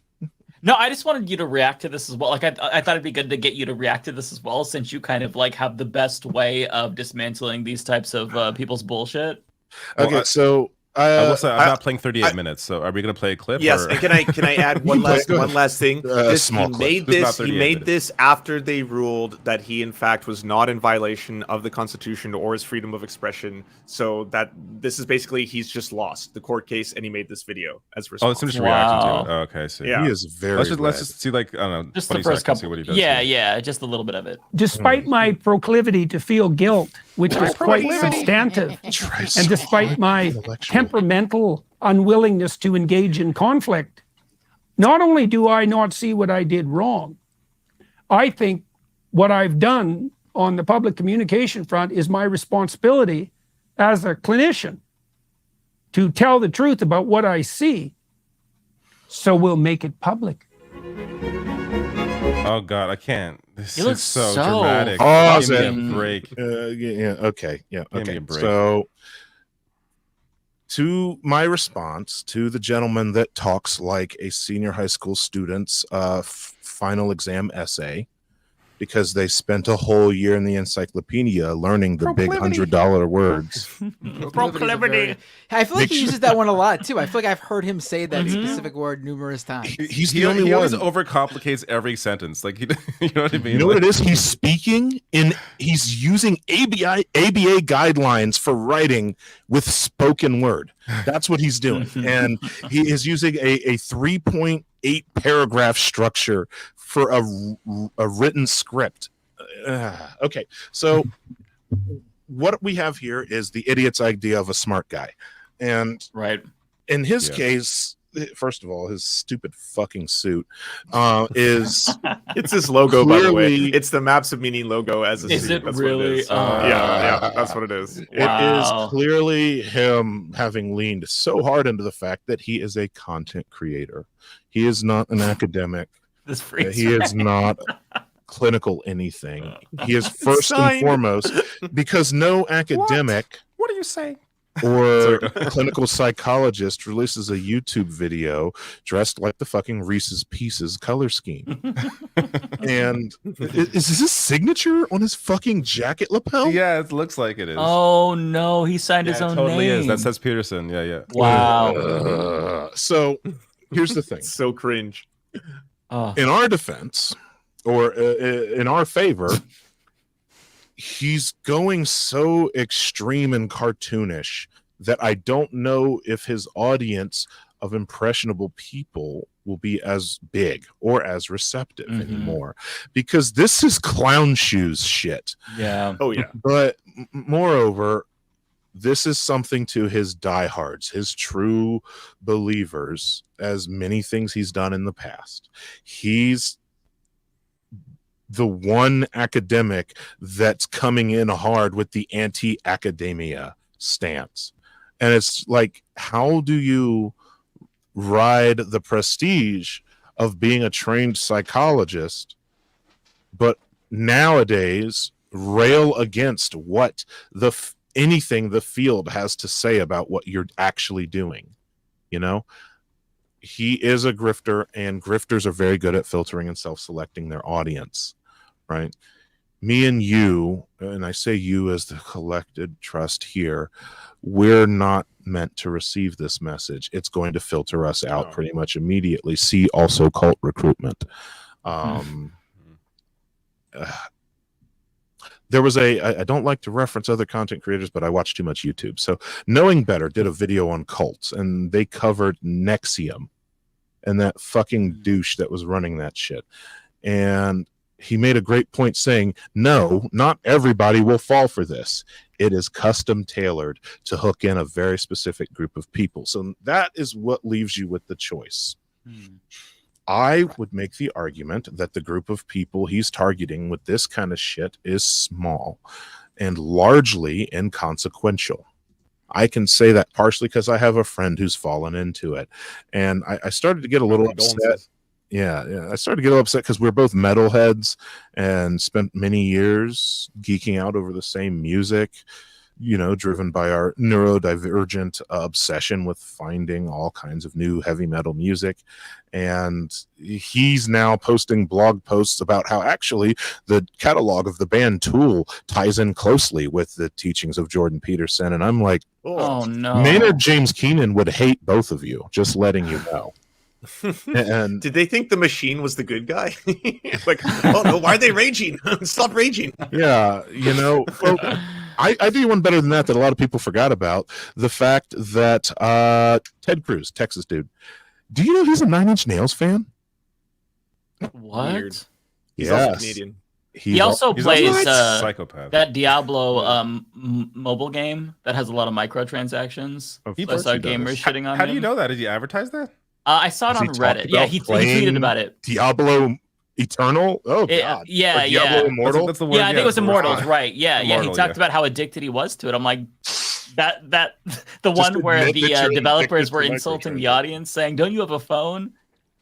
[SPEAKER 6] No, I just wanted you to react to this as well. Like, I thought it'd be good to get you to react to this as well, since you kind of like have the best way of dismantling these types of people's bullshit.
[SPEAKER 1] Okay,
[SPEAKER 11] well,
[SPEAKER 1] so
[SPEAKER 11] I will say I'm not playing 38 minutes. So are we going to play a clip?
[SPEAKER 13] Yes,
[SPEAKER 11] or?
[SPEAKER 13] and can I add one last thing? He made this after they ruled that he in fact was not in violation of the Constitution or his freedom of expression. So that this is basically he's just lost the court case, and he made this video as a response.
[SPEAKER 11] Oh, it's just a reaction to it. Oh, okay, so
[SPEAKER 13] yeah.
[SPEAKER 1] He is very.
[SPEAKER 11] Let's just see, like, I don't know,
[SPEAKER 6] Just
[SPEAKER 11] 20
[SPEAKER 6] the first
[SPEAKER 11] seconds,
[SPEAKER 6] couple.
[SPEAKER 11] see what he does.
[SPEAKER 6] Yeah, just a little bit of it.
[SPEAKER 16] Despite my proclivity to feel guilt, which is quite substantive, and despite my temperamental unwillingness to engage in conflict, not only do I not see what I did wrong, I think what I've done on the public communication front is my responsibility as a clinician to tell the truth about what I see. So we'll make it public.
[SPEAKER 11] Oh God, I can't. This
[SPEAKER 6] You
[SPEAKER 11] is
[SPEAKER 6] look
[SPEAKER 11] so
[SPEAKER 6] so
[SPEAKER 11] dramatic.
[SPEAKER 1] Awesome.
[SPEAKER 11] Give me a break.
[SPEAKER 1] Okay.
[SPEAKER 11] Give me
[SPEAKER 1] Okay.
[SPEAKER 11] a break.
[SPEAKER 1] So, to my response to the gentleman that talks like a senior high school student's final exam essay, because they spent a whole year in the encyclopedia learning the big $100 words.
[SPEAKER 6] Proclivity.
[SPEAKER 12] I feel like he uses that one a lot too. I feel like I've heard him say that specific word numerous times.
[SPEAKER 1] He's
[SPEAKER 11] He
[SPEAKER 1] the only one.
[SPEAKER 11] always overcomplicates every sentence. Like, you know what I mean?
[SPEAKER 1] You know what it is? He's speaking he's using ABA guidelines for writing with spoken word. That's what he's doing. And he is using a 3.8 paragraph structure for a written script. Okay, so what we have here is the idiot's idea of a smart guy. And in his case, first of all, his stupid fucking suit is
[SPEAKER 13] it's his logo, by the way. It's the Maps of Meaning logo as a suit.
[SPEAKER 6] Is it
[SPEAKER 13] that's
[SPEAKER 6] really?
[SPEAKER 13] What it is. Yeah, that's what it is.
[SPEAKER 1] It is clearly him having leaned so hard into the fact that he is a content creator. He is not an academic. He is not clinical anything. He is first and foremost, because no academic
[SPEAKER 11] What are you saying?
[SPEAKER 1] or clinical psychologist releases a YouTube video dressed like the fucking Reese's Pieces color scheme. And is this his signature on his fucking jacket lapel?
[SPEAKER 11] Yeah, it looks like it is.
[SPEAKER 6] Oh no, he signed his own
[SPEAKER 11] totally
[SPEAKER 6] name.
[SPEAKER 11] is. That says Peterson. Yeah.
[SPEAKER 6] Wow.
[SPEAKER 1] So here's the thing.
[SPEAKER 13] So cringe.
[SPEAKER 1] In our defense, or in our favor, he's going so extreme and cartoonish that I don't know if his audience of impressionable people will be as big or as receptive anymore, because this is clown shoes shit.
[SPEAKER 6] Yeah.
[SPEAKER 13] Oh yeah.
[SPEAKER 1] But moreover, this is something to his diehards, his true believers, as many things he's done in the past. He's the one academic that's coming in hard with the anti-academia stance. And it's like, how do you ride the prestige of being a trained psychologist, but nowadays rail against what anything the field has to say about what you're actually doing? You know, he is a grifter, and grifters are very good at filtering and self-selecting their audience, right? Me and you, and I say you as the collected trust here, we're not meant to receive this message. It's going to filter us out pretty much immediately. See also cult recruitment. There was I don't like to reference other content creators, but I watch too much YouTube. So Knowing Better did a video on cults, and they covered Nexium and that fucking douche that was running that shit. And he made a great point saying, no, not everybody will fall for this. It is custom tailored to hook in a very specific group of people. So that is what leaves you with the choice. I would make the argument that the group of people he's targeting with this kind of shit is small and largely inconsequential. I can say that partially because I have a friend who's fallen into it. And I started to get a little upset. Yeah, I started to get a little upset because we're both metalheads and spent many years geeking out over the same music, you know, driven by our neurodivergent obsession with finding all kinds of new heavy metal music. And he's now posting blog posts about how actually the catalog of the band Tool ties in closely with the teachings of Jordan Peterson. And I'm like,
[SPEAKER 6] oh no,
[SPEAKER 1] Maynard James Keenan would hate both of you, just letting you know. And
[SPEAKER 13] did they think the Machine was the good guy? Like, oh no, why are they raging? Stop raging.
[SPEAKER 1] Yeah, you know, well, I do one better than that a lot of people forgot about. The fact that Ted Cruz, Texas dude, do you know he's a Nine Inch Nails fan?
[SPEAKER 6] What?
[SPEAKER 13] Weird. He's
[SPEAKER 1] Yes.
[SPEAKER 13] also Canadian.
[SPEAKER 6] He also plays
[SPEAKER 11] psychopath.
[SPEAKER 6] that Diablo mobile game that has a lot of microtransactions.
[SPEAKER 11] He
[SPEAKER 6] So I saw gamers shitting on
[SPEAKER 11] How
[SPEAKER 6] him.
[SPEAKER 11] do you know that? Did he advertise that?
[SPEAKER 6] I saw it on Reddit. Yeah, he tweeted about it.
[SPEAKER 1] Diablo Eternal? Oh, God.
[SPEAKER 6] Yeah,
[SPEAKER 1] Or Diablo
[SPEAKER 6] yeah.
[SPEAKER 1] Immortal?
[SPEAKER 11] That's the word,
[SPEAKER 6] Yeah, I think it was
[SPEAKER 11] the word.
[SPEAKER 6] Immortals, right? Yeah, yeah. He
[SPEAKER 11] Immortal,
[SPEAKER 6] talked
[SPEAKER 11] yeah.
[SPEAKER 6] about how addicted he was to it. I'm like, that the
[SPEAKER 1] Just
[SPEAKER 6] one where
[SPEAKER 1] admit that
[SPEAKER 6] the
[SPEAKER 1] you're
[SPEAKER 6] developers
[SPEAKER 1] addicted
[SPEAKER 6] were
[SPEAKER 1] to
[SPEAKER 6] insulting the
[SPEAKER 1] microtransactions.
[SPEAKER 6] audience, saying, "Don't you have a phone?"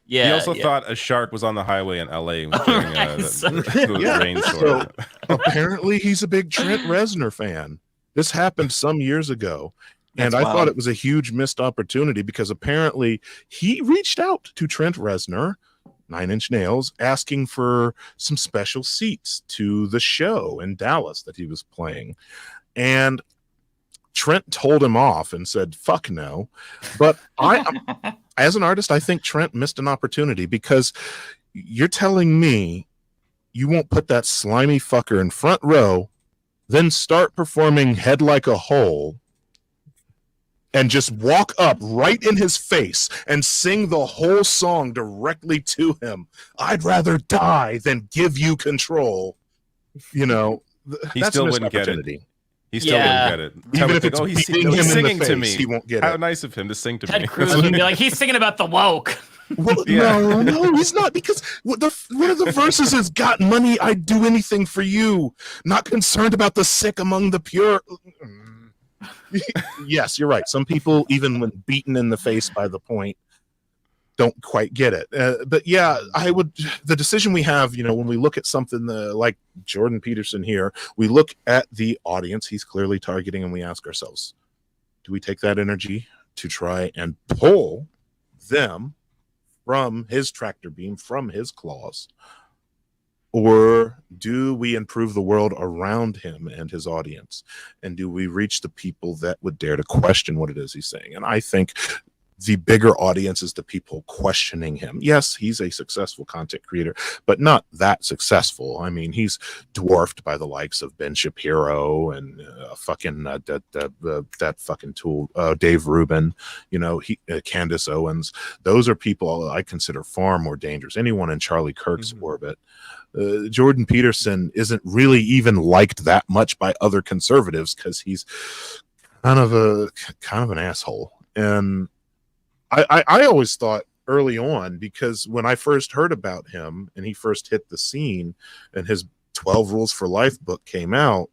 [SPEAKER 6] Yeah.
[SPEAKER 11] He also
[SPEAKER 6] yeah.
[SPEAKER 11] thought a shark was on the highway in LA during the
[SPEAKER 1] Yeah.
[SPEAKER 11] rainstorm.
[SPEAKER 1] So apparently he's a big Trent Reznor fan. This happened some years ago. And
[SPEAKER 6] That's
[SPEAKER 1] I thought
[SPEAKER 6] wild.
[SPEAKER 1] it was a huge missed opportunity because apparently he reached out to Trent Reznor, Nine Inch Nails, asking for some special seats to the show in Dallas that he was playing. And Trent told him off and said, fuck no. But as an artist, I think Trent missed an opportunity because you're telling me you won't put that slimy fucker in front row, then start performing Head Like a Hole, and just walk up right in his face and sing the whole song directly to him. I'd rather die than give you control. You know,
[SPEAKER 11] He
[SPEAKER 1] that's
[SPEAKER 11] still
[SPEAKER 1] a missed
[SPEAKER 11] wouldn't get it.
[SPEAKER 1] opportunity.
[SPEAKER 11] He still
[SPEAKER 6] Yeah.
[SPEAKER 11] wouldn't get it.
[SPEAKER 1] Even
[SPEAKER 11] Tell
[SPEAKER 1] if
[SPEAKER 11] me,
[SPEAKER 1] it's
[SPEAKER 11] oh, he's
[SPEAKER 1] beating him in the
[SPEAKER 11] singing to
[SPEAKER 1] face,
[SPEAKER 11] me.
[SPEAKER 1] he won't get
[SPEAKER 11] How
[SPEAKER 1] it.
[SPEAKER 11] nice of him to sing to
[SPEAKER 6] Ted
[SPEAKER 11] me.
[SPEAKER 6] Cruz would be like, he's singing about the woke.
[SPEAKER 1] Well,
[SPEAKER 11] Yeah.
[SPEAKER 1] no, he's not, because one of the verses is, got money, I'd do anything for you, not concerned about the sick among the pure. Yes, you're right. Some people, even when beaten in the face by the point, don't quite get it. But yeah, the decision we have, you know, when we look at something like Jordan Peterson here, we look at the audience he's clearly targeting and we ask ourselves, do we take that energy to try and pull them from his tractor beam, from his claws? Or do we improve the world around him and his audience? And do we reach the people that would dare to question what it is he's saying? And I think the bigger audience is the people questioning him. Yes, he's a successful content creator, but not that successful. I mean, he's dwarfed by the likes of Ben Shapiro and that fucking tool, Dave Rubin, you know, Candace Owens. Those are people I consider far more dangerous. Anyone in Charlie Kirk's orbit. Jordan Peterson isn't really even liked that much by other conservatives because he's kind of an asshole. And I always thought early on, because when I first heard about him and he first hit the scene and his 12 Rules for Life book came out,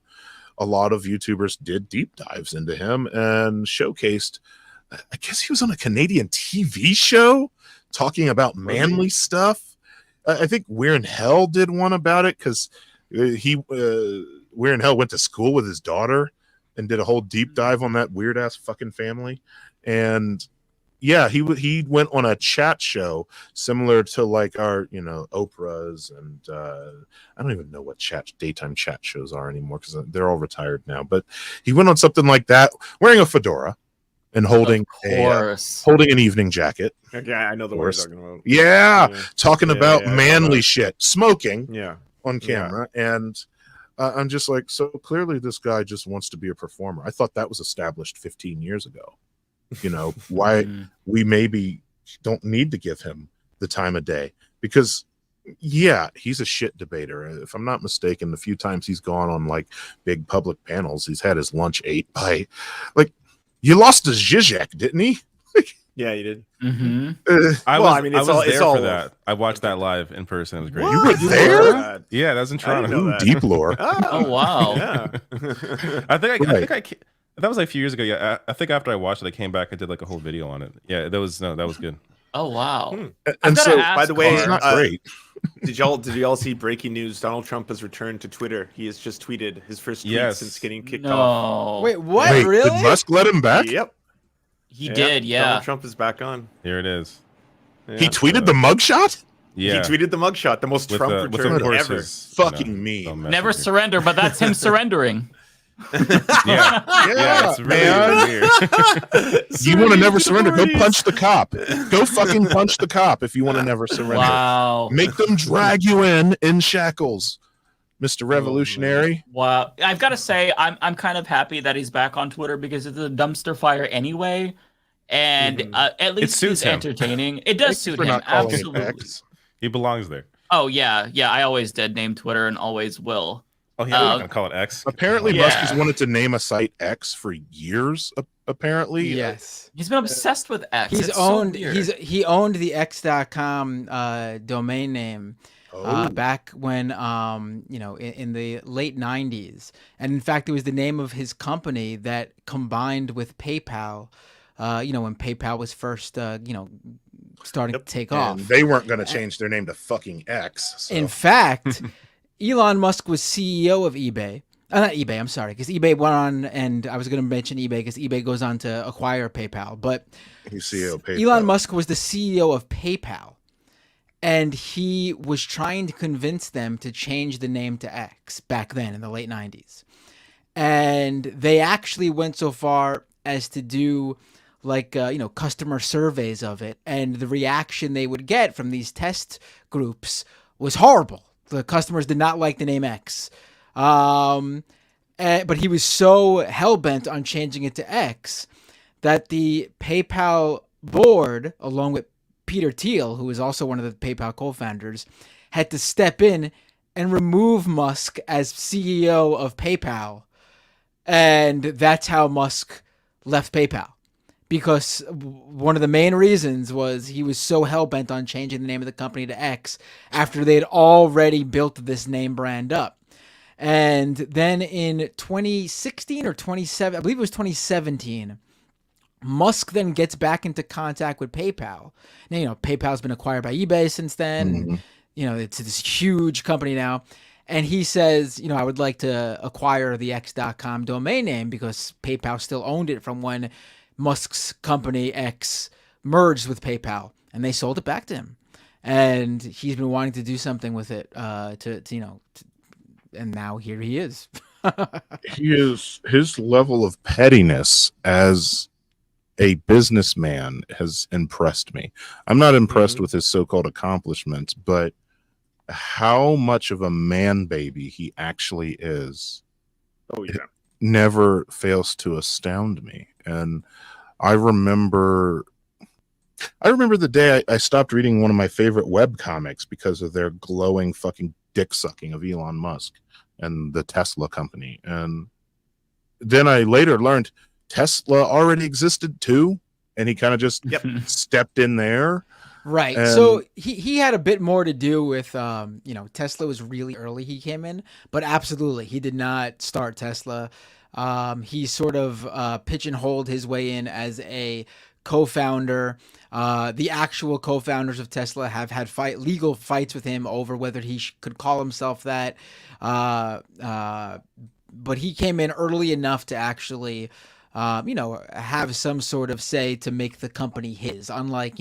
[SPEAKER 1] a lot of YouTubers did deep dives into him and showcased, I guess he was on a Canadian TV show talking about manly stuff. I think We're in Hell did one about it because We're in Hell went to school with his daughter and did a whole deep dive on that weird ass fucking family. And yeah, he went on a chat show similar to like our, you know, Oprah's, and I don't even know what daytime chat shows are anymore because they're all retired now. But he went on something like that, wearing a fedora and holding an evening jacket.
[SPEAKER 13] Okay, I know the word you're talking about.
[SPEAKER 1] Yeah, talking about
[SPEAKER 13] yeah,
[SPEAKER 1] manly shit, smoking.
[SPEAKER 13] Yeah,
[SPEAKER 1] on camera, and I'm just like, so clearly this guy just wants to be a performer. I thought that was established 15 years ago. You know, why we maybe don't need to give him the time of day, because Yeah, he's a shit debater. If I'm not mistaken, the few times he's gone on like big public panels, he's had his lunch ate by, like, you lost to Zizek, didn't he?
[SPEAKER 13] Yeah, you did.
[SPEAKER 6] Mm-hmm.
[SPEAKER 11] I
[SPEAKER 13] Well,
[SPEAKER 11] was,
[SPEAKER 13] I mean,
[SPEAKER 11] I
[SPEAKER 13] it's
[SPEAKER 11] was
[SPEAKER 13] all-
[SPEAKER 11] there
[SPEAKER 13] it's all-
[SPEAKER 11] for that. I watched that live in person. It was great.
[SPEAKER 1] You were there?
[SPEAKER 11] Yeah, that was in Toronto.
[SPEAKER 13] know that.
[SPEAKER 1] Deep lore.
[SPEAKER 6] Oh wow.
[SPEAKER 13] Yeah.
[SPEAKER 11] I think that was like a few years ago. Yeah, I think after I watched it, I came back and did like a whole video on it. Yeah, that was good.
[SPEAKER 6] Oh wow.
[SPEAKER 1] And so,
[SPEAKER 13] by the way,
[SPEAKER 1] it's not great.
[SPEAKER 13] Did y'all see breaking news? Donald Trump has returned to Twitter. He has just tweeted his first tweet since getting kicked off.
[SPEAKER 12] Wait, what?
[SPEAKER 1] Wait,
[SPEAKER 12] Really?
[SPEAKER 1] did Musk let him back?
[SPEAKER 13] Yep.
[SPEAKER 6] He did, yeah.
[SPEAKER 13] Donald Trump is back on.
[SPEAKER 11] Here it is.
[SPEAKER 1] He tweeted the mugshot?
[SPEAKER 11] Yeah.
[SPEAKER 13] He tweeted the mugshot, the most
[SPEAKER 11] With
[SPEAKER 13] Trump
[SPEAKER 11] the
[SPEAKER 13] return ever.
[SPEAKER 11] horses.
[SPEAKER 1] Fucking me.
[SPEAKER 6] Never surrender, but that's him surrendering.
[SPEAKER 11] Yeah, it's really weird.
[SPEAKER 1] You want to never surrender? Go punch the cop. Go fucking punch the cop if you want to never surrender.
[SPEAKER 6] Wow.
[SPEAKER 1] Make them drag you in shackles, Mr. Revolutionary.
[SPEAKER 6] Wow. I've got to say, I'm kind of happy that he's back on Twitter because it's a dumpster fire anyway. And at least
[SPEAKER 11] suits
[SPEAKER 6] he's
[SPEAKER 11] him.
[SPEAKER 6] entertaining. It does suit him. Absolutely.
[SPEAKER 11] He belongs there.
[SPEAKER 6] Oh, yeah. Yeah, I always did name Twitter and always will.
[SPEAKER 11] Oh, yeah, we're gonna call it X.
[SPEAKER 1] Apparently, Musk has wanted to name a site X for years. Apparently,
[SPEAKER 12] Yes.
[SPEAKER 6] He's been obsessed with X.
[SPEAKER 12] He's
[SPEAKER 6] It's so
[SPEAKER 12] owned
[SPEAKER 6] weird.
[SPEAKER 12] he owned the X.com domain name back when in the late 90s. And in fact, it was the name of his company that combined with PayPal, when PayPal was first starting to take off.
[SPEAKER 1] And they weren't going to change their name to fucking X. So.
[SPEAKER 12] In fact, Elon Musk was CEO of eBay. Not eBay, I'm sorry, because eBay went on, and I was going to mention eBay because eBay goes on to acquire PayPal. But
[SPEAKER 1] he's CEO of PayPal.
[SPEAKER 12] Elon Musk was the CEO of PayPal, and he was trying to convince them to change the name to X back then in the late 90s. And they actually went so far as to do customer surveys of it, and the reaction they would get from these test groups was horrible. The customers did not like the name X. But he was so hell-bent on changing it to X that the PayPal board, along with Peter Thiel, who is also one of the PayPal co-founders, had to step in and remove Musk as CEO of PayPal. And that's how Musk left PayPal. Because one of the main reasons was he was so hell-bent on changing the name of the company to X after they had already built this name brand up. And then in 2016 or 2017, I believe it was 2017, Musk then gets back into contact with PayPal. Now, PayPal's been acquired by eBay since then. Mm-hmm. It's this huge company now. And he says, I would like to acquire the X.com domain name because PayPal still owned it from when Musk's company X merged with PayPal, and they sold it back to him. And he's been wanting to do something with it, and now here he is.
[SPEAKER 1] His level of pettiness as a businessman has impressed me. I'm not impressed with his so-called accomplishments, but how much of a man baby he actually is.
[SPEAKER 13] Oh yeah.
[SPEAKER 1] Never fails to astound me. And I remember the day I stopped reading one of my favorite web comics because of their glowing fucking dick sucking of Elon Musk and the Tesla company. And then I later learned Tesla already existed too, and he kind of just stepped in there.
[SPEAKER 12] Right.
[SPEAKER 1] And
[SPEAKER 12] so he had a bit more to do with, Tesla was really early he came in, but absolutely he did not start Tesla. He sort of pigeonholed his way in as a co-founder. The actual co-founders of Tesla have had legal fights with him over whether he could call himself that. But he came in early enough to actually have some sort of say to make the company his, unlike,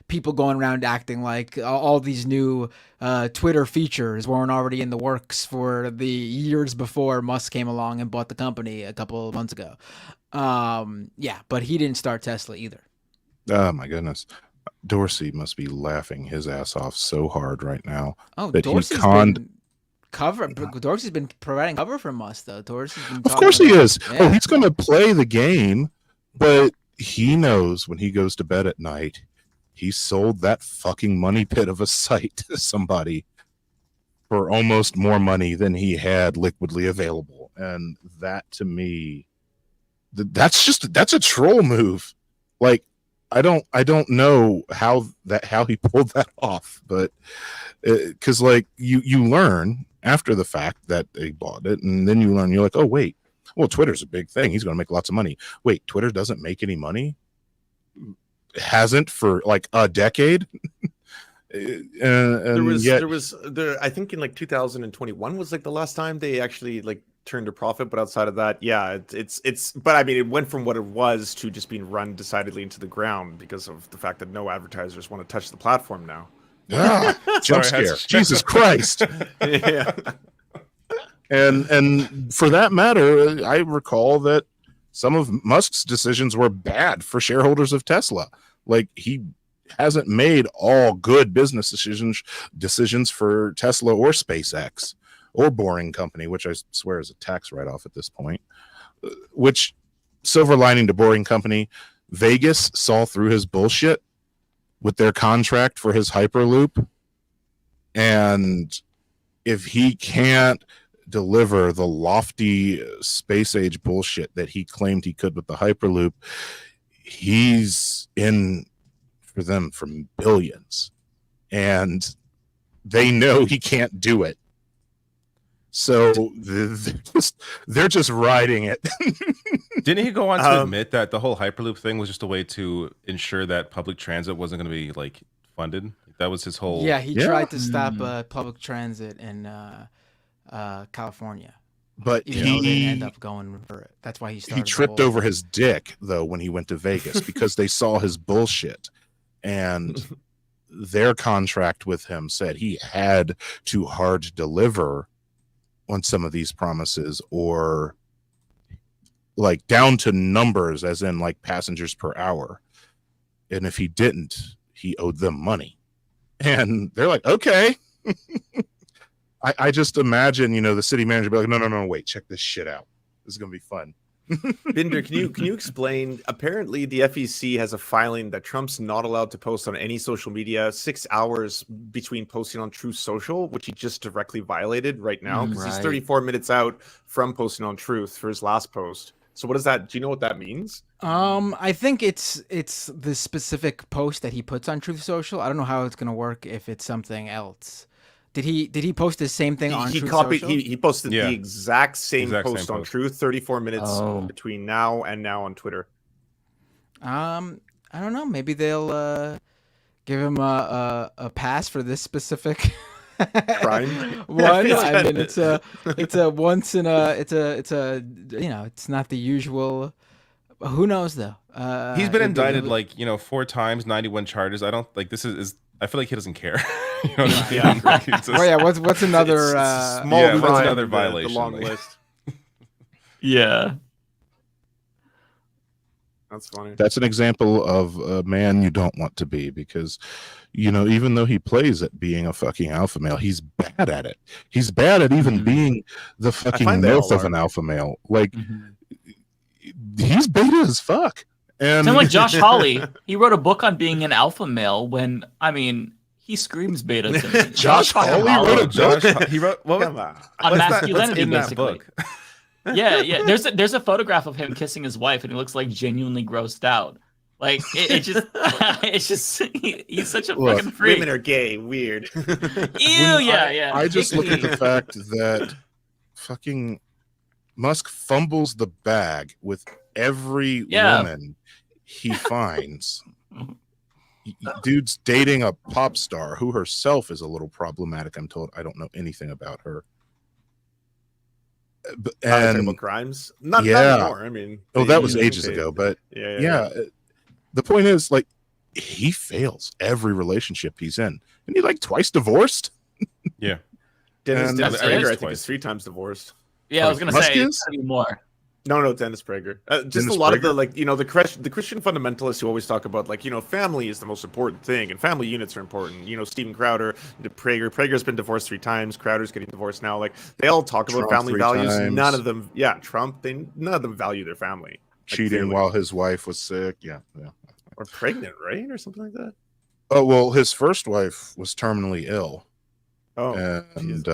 [SPEAKER 12] people going around acting like all these new Twitter features weren't already in the works for the years before Musk came along and bought the company a couple of months ago. But he didn't start Tesla either.
[SPEAKER 1] Oh my goodness. Dorsey must be laughing his ass off so hard right now.
[SPEAKER 12] Oh,
[SPEAKER 1] that
[SPEAKER 12] Dorsey's
[SPEAKER 1] he conned.
[SPEAKER 12] been Dorsey's been providing cover for Musk, though. Dorsey's been
[SPEAKER 1] Of course he is.
[SPEAKER 12] Yeah.
[SPEAKER 1] Oh, he's going to play the game, but he knows when he goes to bed at night, he sold that fucking money pit of a site to somebody for almost more money than he had liquidly available. And that, to me, that's a troll move. Like, I don't know how he pulled that off, but because like you learn after the fact that they bought it, and then you learn, you're like, oh wait, well, Twitter's a big thing, he's going to make lots of money. Wait, Twitter doesn't make any money? Hasn't for like a decade.
[SPEAKER 13] There was I think in like 2021 was like the last time they actually like turned a profit, but outside of that, yeah, it's but I mean, it went from what it was to just being run decidedly into the ground because of the fact that no advertisers want to touch the platform now.
[SPEAKER 1] Ah, jump scare. Jesus Christ.
[SPEAKER 13] Yeah.
[SPEAKER 1] And for that matter, I recall that some of Musk's decisions were bad for shareholders of Tesla. Like, he hasn't made all good business decisions for Tesla or SpaceX or Boring Company, which I swear is a tax write-off at this point. Which, silver lining to Boring Company, Vegas saw through his bullshit with their contract for his Hyperloop. And if he can't deliver the lofty space age bullshit that he claimed he could with the Hyperloop, he's in for them for billions, and they know he can't do it. So they're just riding it.
[SPEAKER 11] Didn't he go on to admit that the whole Hyperloop thing was just a way to ensure that public transit wasn't going to be like funded? That was his whole.
[SPEAKER 12] Yeah, he tried to stop public transit in California,
[SPEAKER 1] but
[SPEAKER 12] he didn't end up going for it. That's why he started.
[SPEAKER 1] He tripped over his dick though when he went to Vegas because they saw his bullshit, and their contract with him said he had to hard deliver on some of these promises, or like down to numbers, as in like passengers per hour. And if he didn't, he owed them money. And they're like, okay. I just imagine, the city manager be like, no, wait, check this shit out. This is gonna be fun.
[SPEAKER 13] Binder, can you explain? Apparently, the FEC has a filing that Trump's not allowed to post on any social media 6 hours between posting on Truth Social, which he just directly violated right now because he's 34 minutes out from posting on Truth for his last post. So what does that? Do you know what that means?
[SPEAKER 12] I think it's the specific post that he puts on Truth Social. I don't know how it's gonna work if it's something else. Did he post the same thing on Truth Social?
[SPEAKER 13] He posted the exact same post on Truth 34 minutes between now and now on Twitter.
[SPEAKER 12] I don't know. Maybe they'll give him a pass for this specific
[SPEAKER 13] crime
[SPEAKER 12] one. I mean, it's a once in a it's not the usual. Who knows though?
[SPEAKER 11] He's been indicted 4 times, 91 charges. I don't like this is I feel like he doesn't care. You know what I mean?
[SPEAKER 12] What's another
[SPEAKER 11] what's another violation?
[SPEAKER 13] The long list.
[SPEAKER 6] Yeah.
[SPEAKER 13] That's funny.
[SPEAKER 1] That's an example of a man you don't want to be, because, even though he plays at being a fucking alpha male, he's bad at it. He's bad at even being the fucking myth of an alpha male. Like, he's beta as fuck. And
[SPEAKER 6] sound like Josh Hawley. He wrote a book on being an alpha male when, he screams beta to me.
[SPEAKER 1] Josh Hawley wrote a book?
[SPEAKER 11] He wrote
[SPEAKER 6] on masculinity, basically. Yeah. There's a photograph of him kissing his wife, and he looks like genuinely grossed out. Like he's such a fucking freak.
[SPEAKER 13] Women are gay, weird.
[SPEAKER 6] Ew, yeah.
[SPEAKER 1] I just look at the fact that fucking Musk fumbles the bag with every woman he finds. Dude's dating a pop star who herself is a little problematic, I'm told. I don't know anything about her.
[SPEAKER 13] And crimes? Not anymore. I mean,
[SPEAKER 1] that was ages ago. But yeah, the point is, like, he fails every relationship he's in, and he twice divorced.
[SPEAKER 11] Yeah,
[SPEAKER 13] Dennis Prager, I think, is 3 times divorced.
[SPEAKER 6] Yeah, I was gonna say it's gonna be more.
[SPEAKER 13] No, Dennis Prager. Just
[SPEAKER 1] Dennis
[SPEAKER 13] a lot
[SPEAKER 1] Prager?
[SPEAKER 13] of the Christian fundamentalists who always talk about family is the most important thing and family units are important. Steven Crowder, Prager's been divorced 3 times. Crowder's getting divorced now. Like, they all talk about family values.
[SPEAKER 1] Times.
[SPEAKER 13] None of them, Trump. None of them value their family.
[SPEAKER 1] Cheating while his wife was sick. Yeah.
[SPEAKER 13] Or pregnant, right, or something like that.
[SPEAKER 1] Oh well, his first wife was terminally ill.
[SPEAKER 13] Oh,
[SPEAKER 1] and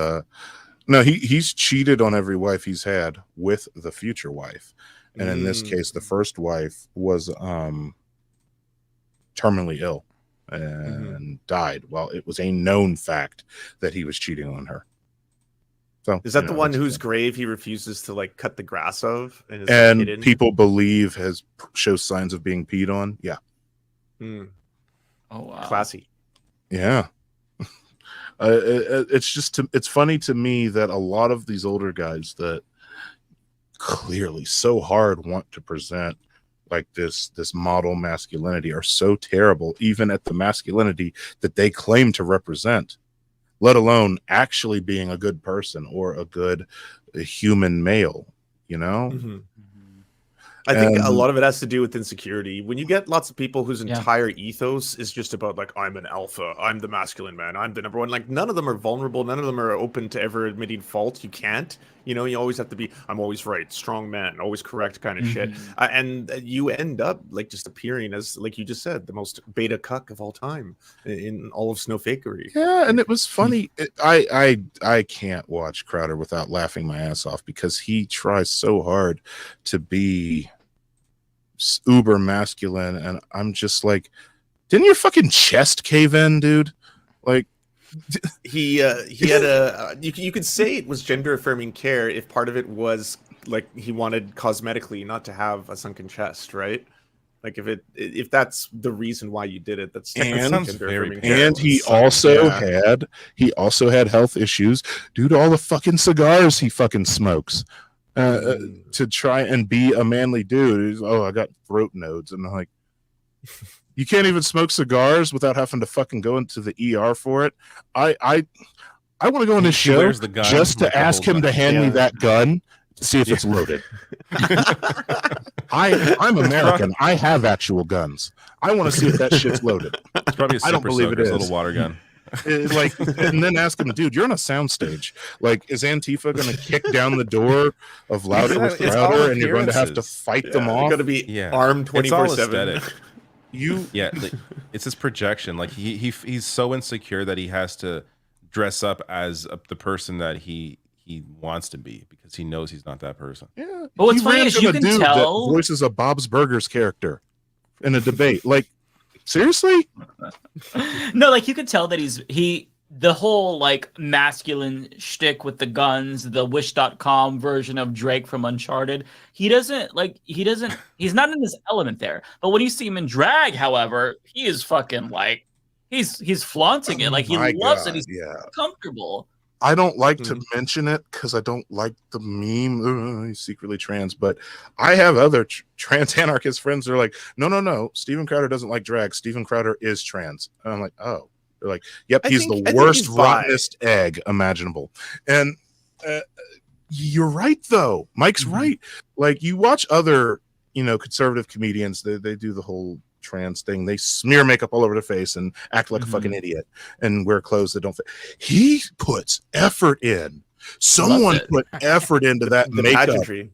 [SPEAKER 1] no, he's cheated on every wife he's had with the future wife, and in this case, the first wife was terminally ill and died. Well, it was a known fact that he was cheating on her. So
[SPEAKER 13] is that the one whose grave he refuses to like cut the grass of,
[SPEAKER 1] and people believe shows signs of being peed on? Yeah.
[SPEAKER 6] Oh wow,
[SPEAKER 13] classy.
[SPEAKER 1] Yeah. It's funny to me that a lot of these older guys that clearly so hard want to present like this model masculinity are so terrible, even at the masculinity that they claim to represent, let alone actually being a good person or a good human male, you know?
[SPEAKER 13] I think a lot of it has to do with insecurity. When you get lots of people whose entire ethos is just about like, I'm an alpha, I'm the masculine man, I'm the number one. Like none of them are vulnerable. None of them are open to ever admitting fault. You can't, you know, you always have to be, I'm always right, strong man, always correct kind of shit. And you end up like just appearing as, like you just said, the most beta cuck of all time in all of snowfakery.
[SPEAKER 1] Yeah. And it was funny. I can't watch Crowder without laughing my ass off because he tries so hard to be uber masculine, and I'm just like, didn't your fucking chest cave in, dude? Like
[SPEAKER 13] he had a you could say it was gender affirming care if part of it was like he wanted cosmetically not to have a sunken chest, right? Like if that's the reason why you did it, that's gender affirming care.
[SPEAKER 1] And he also had health issues due to all the fucking cigars he fucking smokes. To try and be a manly dude. I got throat nodes, and I'm like, you can't even smoke cigars without having to fucking go into the ER for it. I want to go on this show just to ask him to hand me that gun to see if it's loaded. I'm American. I have actual guns. I want to see if that shit's loaded.
[SPEAKER 11] It's probably
[SPEAKER 1] I don't believe it is.
[SPEAKER 11] A little water gun.
[SPEAKER 1] Like, and then ask him, dude, you're on a soundstage. Like, is Antifa going to kick down the door of Louder with Louder, and you're going to have to fight them off?
[SPEAKER 13] Got to be armed 24/7.
[SPEAKER 11] It's his projection. Like he's so insecure that he has to dress up as the person that he wants to be because he knows he's not that person.
[SPEAKER 1] Yeah.
[SPEAKER 6] But what's funny is you can tell
[SPEAKER 1] voices a Bob's Burgers character in a debate. Like, seriously?
[SPEAKER 6] No, like you could tell that the whole like masculine shtick with the guns, the wish.com version of Drake from Uncharted. He's not in his element there. But when you see him in drag, however, he is fucking like he's flaunting it. Like he loves it. He's comfortable.
[SPEAKER 1] I don't like to mention it because I don't like the meme. He's secretly trans, but I have other trans anarchist friends that are like, no. Steven Crowder doesn't like drag. Steven Crowder is trans. And I'm like, oh. They're like, yep, he's the worst, rottenest egg imaginable. And you're right, though. Mike's right. Like, you watch other, conservative comedians, they do the whole trans thing. They smear makeup all over their face and act like a fucking idiot and wear clothes that don't fit. He puts effort in. Someone put effort into that makeup. Pageantry.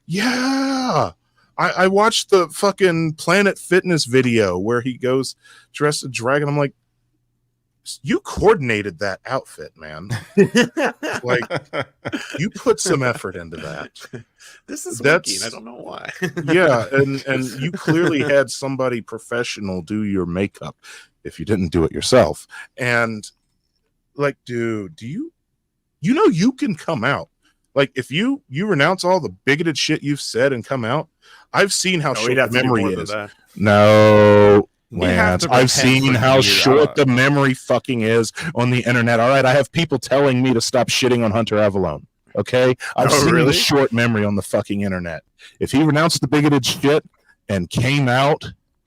[SPEAKER 1] Yeah. I watched the fucking Planet Fitness video where he goes dressed as a dragon. I'm like, you coordinated that outfit, man. Like, you put some effort into that.
[SPEAKER 13] This is working. I don't know why.
[SPEAKER 1] Yeah, and you clearly had somebody professional do your makeup if you didn't do it yourself. And like, dude, do you can come out. Like, if you renounce all the bigoted shit you've said and come out, I've seen how short the memory is. No, Lance, I've seen how short the memory fucking is on the internet. All right, I have people telling me to stop shitting on Hunter Avalon. Okay, I've seen the short memory on the fucking internet. If he renounced the bigoted shit and came out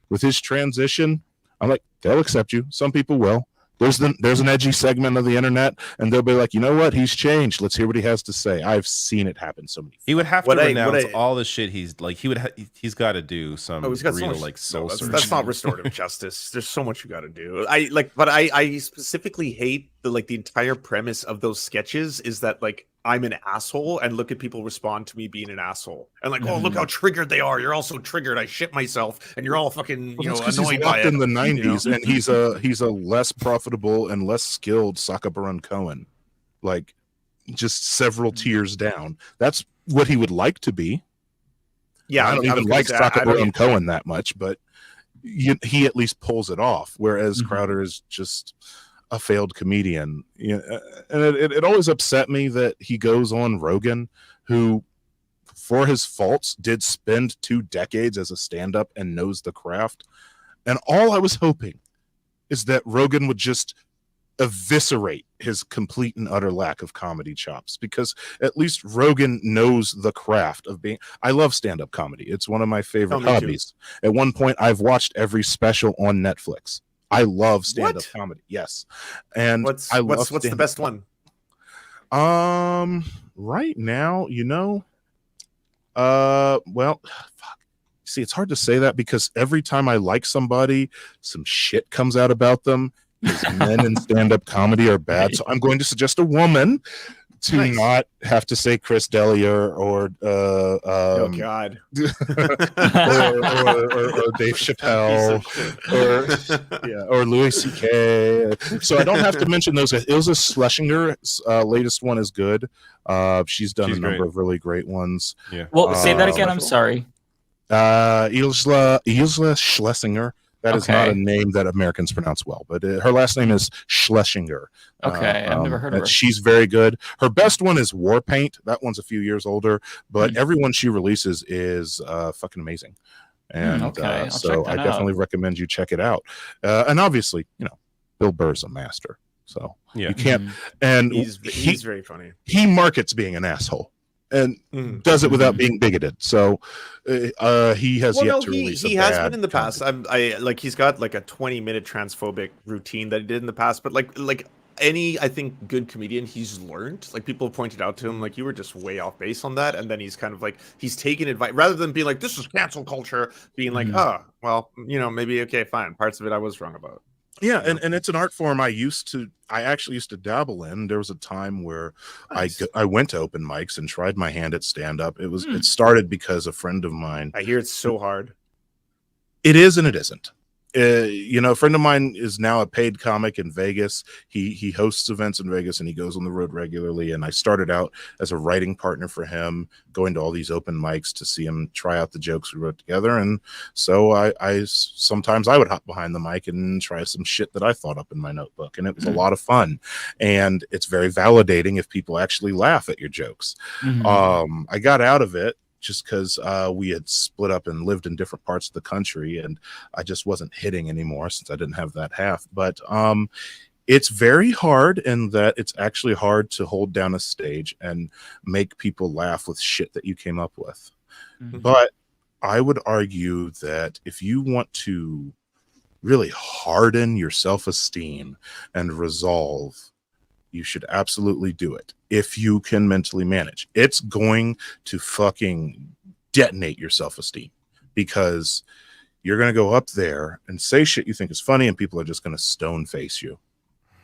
[SPEAKER 1] with his transition, I'm like, they'll accept you. Some people will. There's an edgy segment of the internet, and they'll be like, you know what? He's changed. Let's hear what he has to say. I've seen it happen so many.
[SPEAKER 11] He would have to renounce all the shit he's like. He's got to do some real like soul searching.
[SPEAKER 13] That's not restorative justice. There's so much you got to do. I specifically hate the entire premise of those sketches is that like I'm an asshole and look at people respond to me being an asshole and like, oh, look how triggered they are. You're all so triggered. I shit myself, and you're all fucking annoyed by it.
[SPEAKER 1] In the 90s, and he's a less profitable and less skilled Sacha Baron Cohen, like just several tiers down. That's what he would like to be.
[SPEAKER 13] Yeah,
[SPEAKER 1] I don't even like Sacha Baron Cohen that much, but he at least pulls it off. Whereas Crowder is just a failed comedian. And it always upset me that he goes on Rogan, who, for his faults, did spend 2 decades as a stand-up and knows the craft. And all I was hoping is that Rogan would just eviscerate his complete and utter lack of comedy chops, because at least Rogan knows the craft of being. I love stand-up comedy. It's one of my favorite hobbies. At one point, I've watched every special on Netflix. I love stand-up comedy. Yes. And
[SPEAKER 13] what's the best one?
[SPEAKER 1] Right now, well, fuck. See, it's hard to say that because every time I like somebody, some shit comes out about them. Because men in stand-up comedy are bad. So I'm going to suggest a woman to not have to say Chris D'Elia or
[SPEAKER 13] oh God,
[SPEAKER 1] or Dave Chappelle or Louis C.K. So I don't have to mention those guys. Ilse Schlesinger's லேtest one is good. She's done a number of really great ones.
[SPEAKER 6] Yeah. Well, say that again. I'm sorry.
[SPEAKER 1] Ilse Schlesinger. That is not a name that Americans pronounce well, but her last name is Schlesinger.
[SPEAKER 6] Okay, I've never heard of her.
[SPEAKER 1] She's very good. Her best one is War Paint. That one's a few years older, but every one she releases is fucking amazing. And so I definitely recommend you check it out. And obviously, Bill Burr's a master. So you can't. And
[SPEAKER 13] he's very funny.
[SPEAKER 1] He markets being an asshole. And does it without being bigoted. So he has yet to release.
[SPEAKER 13] He has been in the past. I like he's got like a 20-minute transphobic routine that he did in the past. But like any, I think, good comedian, he's learned. Like people have pointed out to him, like you were just way off base on that. And then he's kind of like he's taking advice rather than being like this is cancel culture. Being like, oh well, maybe okay, fine. Parts of it I was wrong about.
[SPEAKER 1] Yeah, and it's an art form I actually used to dabble in. There was a time where I went to open mics and tried my hand at stand-up. It started because a friend of mine.
[SPEAKER 13] I hear it's so hard.
[SPEAKER 1] It is and it isn't. A friend of mine is now a paid comic in Vegas. He hosts events in Vegas and he goes on the road regularly. And I started out as a writing partner for him, going to all these open mics to see him try out the jokes we wrote together. And so I sometimes I would hop behind the mic and try some shit that I thought up in my notebook. And it was a lot of fun. And it's very validating if people actually laugh at your jokes. I got out of it just because we had split up and lived in different parts of the country, and I just wasn't hitting anymore since I didn't have that half. But it's very hard in that it's actually hard to hold down a stage and make people laugh with shit that you came up with. But I would argue that if you want to really harden your self-esteem and resolve, you should absolutely do it if you can mentally manage. It's going to fucking detonate your self-esteem because you're going to go up there and say shit you think is funny and people are just going to stone face you.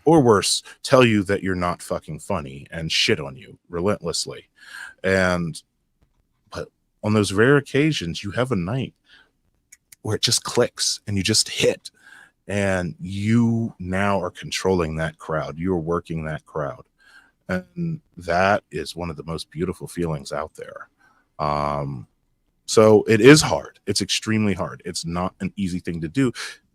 [SPEAKER 1] Or worse, tell you that you're not fucking funny and shit on you relentlessly. But on those rare occasions, you have a night where it just clicks and you just hit. And you now are controlling that crowd. You're working that crowd. And that is one of the most beautiful feelings out there. So it is hard. It's extremely hard. It's not an easy thing to do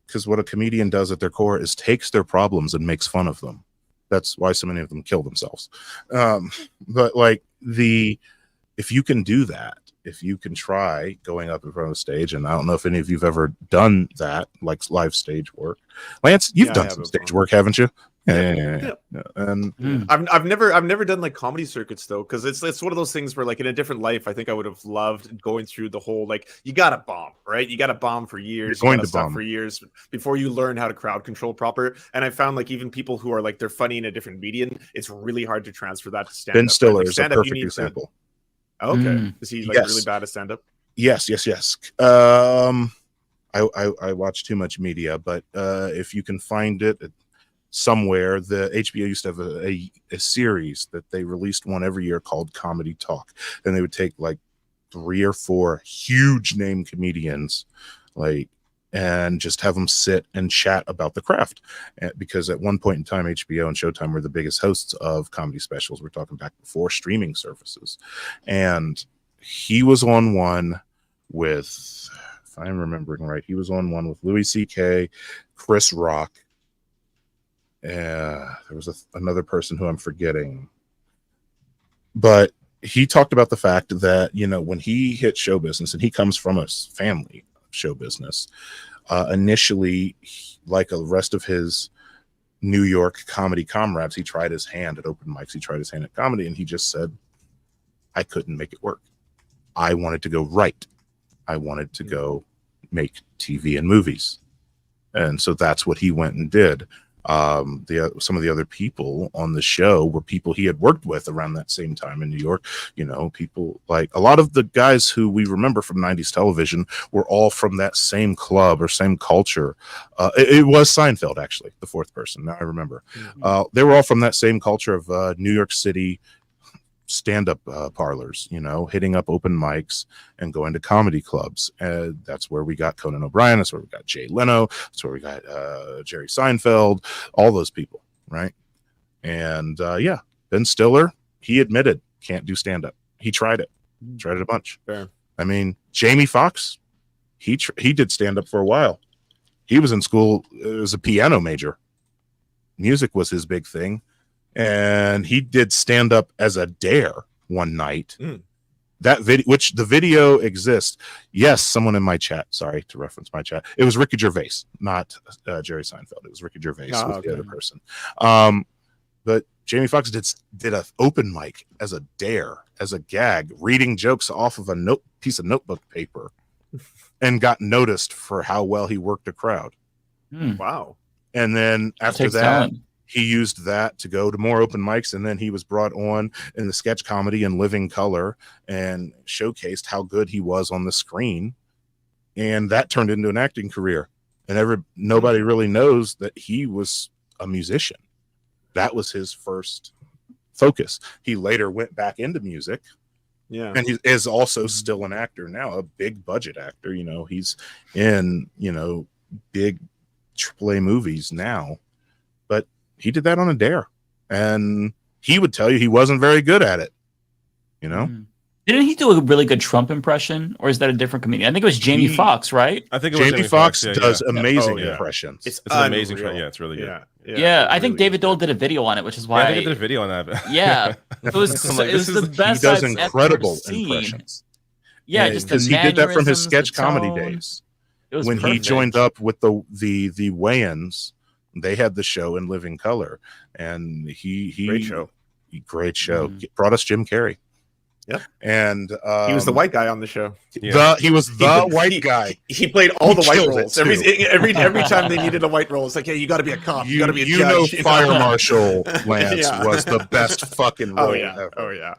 [SPEAKER 1] because what a comedian does at their core is takes their problems and makes fun of them. That's why so many of them kill themselves. But like if you can do that, if you can try going up in front of a stage, and I don't know if any of you've ever done that, like live stage work. Lance, you've done some stage work, haven't you? Yeah. And
[SPEAKER 13] I've never done like comedy circuits though, because it's one of those things where like in a different life, I think I would have loved going through the whole like you gotta bomb, right? You gotta bomb for years,
[SPEAKER 1] you're going to bomb
[SPEAKER 13] for years before you learn how to crowd control proper. And I found like even people who are like they're funny in a different medium, it's really hard to transfer that to stand up.
[SPEAKER 1] Ben Stiller is a perfect example.
[SPEAKER 13] Okay. Is he like really bad at stand-up?
[SPEAKER 1] Yes. I watch too much media, but if you can find it, somewhere. The HBO used to have a series that they released one every year called Comedy Talk, and they would take like 3 or 4 huge name comedians, like, and just have them sit and chat about the craft. Because at one point in time, HBO and Showtime were the biggest hosts of comedy specials. We're talking back before streaming services. And he was on one with, if I'm remembering right, he was on one with Louis C.K., Chris Rock. There was another person who I'm forgetting. But he talked about the fact that, you know, when he hit show business, and he comes from a family show business, initially, like the rest of his New York comedy comrades, he tried his hand at open mics, he tried his hand at comedy, and he just said, I couldn't make it work. I wanted to go write. I wanted to go make TV and movies. And so that's what he went and did. Some of the other people on the show were people he had worked with around that same time in New York. You know, people like a lot of the guys who we remember from 90s television were all from that same club or same culture. It was Seinfeld, actually, the fourth person. Now I remember. They were all from that same culture of New York City stand-up parlors, you know, hitting up open mics and going to comedy clubs. And that's where we got Conan O'Brien. That's where we got Jay Leno. That's where we got Jerry Seinfeld, all those people, right? And yeah, Ben Stiller, he admitted can't do stand-up. He tried it a bunch.
[SPEAKER 13] Fair.
[SPEAKER 1] I mean, Jamie Foxx, he did stand-up for a while. He was in school as a piano major. Music was his big thing. And he did stand up as a dare one night. That video, which the video exists. Yes, someone in my chat, sorry to reference my chat. It was Ricky Gervais, not Jerry Seinfeld. It was Ricky Gervais the other person. But Jamie Foxx did an open mic as a dare, as a gag, reading jokes off of a piece of notebook paper, and got noticed for how well he worked a crowd.
[SPEAKER 13] Wow.
[SPEAKER 1] And then after that,
[SPEAKER 6] talent.
[SPEAKER 1] he used that to go to more open mics, and then he was brought on in the sketch comedy and Living Color and showcased how good he was on the screen. And that turned into an acting career. And nobody really knows that he was a musician. That was his first focus. He later went back into music.
[SPEAKER 13] Yeah.
[SPEAKER 1] And he is also still an actor now, a big budget actor. You know, he's in, you know, big AAA movies now. But he did that on a dare, and he would tell you he wasn't very good at it. You know,
[SPEAKER 6] didn't he do a really good Trump impression, or is that a different comedian? I think it was Jamie Foxx, right?
[SPEAKER 11] I think it was
[SPEAKER 1] Jamie Foxx does amazing
[SPEAKER 11] Oh, yeah.
[SPEAKER 1] impressions.
[SPEAKER 11] It's an amazing. Yeah, it's really good.
[SPEAKER 6] Yeah, I think David Doel did a video on it, which is why
[SPEAKER 11] I think I did a video on that.
[SPEAKER 6] Yeah, it was,
[SPEAKER 11] like,
[SPEAKER 6] it was the best.
[SPEAKER 1] He does
[SPEAKER 6] I've
[SPEAKER 1] incredible
[SPEAKER 6] ever seen.
[SPEAKER 1] impressions.
[SPEAKER 6] Yeah, just
[SPEAKER 1] because he did that from his sketch comedy days. When he joined up with the Wayans, they had the show in Living Color, and he great show. Brought us Jim Carrey.
[SPEAKER 13] Yep.
[SPEAKER 1] And
[SPEAKER 13] he was the white guy on the show.
[SPEAKER 1] He was the white guy.
[SPEAKER 13] He played all the white
[SPEAKER 1] killed
[SPEAKER 13] roles.
[SPEAKER 1] it,
[SPEAKER 13] Every time they needed a white role, it's like, hey, you got to be a cop. You got to be a judge.
[SPEAKER 1] You know, Fire Marshal Lance was the best fucking role
[SPEAKER 13] ever. Oh yeah.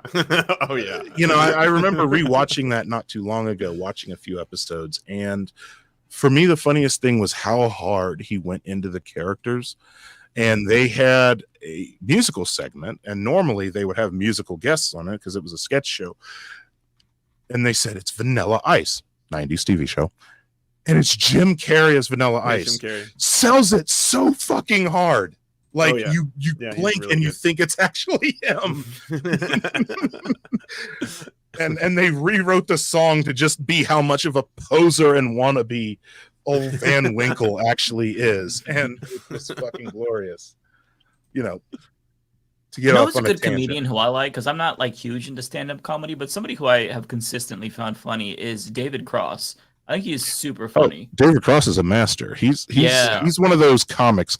[SPEAKER 13] Oh yeah.
[SPEAKER 1] You know, I remember rewatching that not too long ago, watching a few episodes, and for me, the funniest thing was how hard he went into the characters. And they had a musical segment, and normally they would have musical guests on it because it was a sketch show. And they said it's Vanilla Ice, 90s TV show. And it's Jim Carrey as Vanilla Ice.
[SPEAKER 13] Jim Carrey
[SPEAKER 1] sells it so fucking hard. Like you blink
[SPEAKER 13] really
[SPEAKER 1] and you
[SPEAKER 13] good.
[SPEAKER 1] think it's actually him. and they rewrote the song to just be how much of a poser and wannabe old Van Winkle actually is, and it was fucking glorious. You know, to get off
[SPEAKER 6] who's a
[SPEAKER 1] on a
[SPEAKER 6] good
[SPEAKER 1] tangent.
[SPEAKER 6] comedian who I like, because I'm not like huge into stand-up comedy, but somebody who I have consistently found funny is David Cross. I think he's super funny.
[SPEAKER 1] David Cross is a master. He's one of those comics.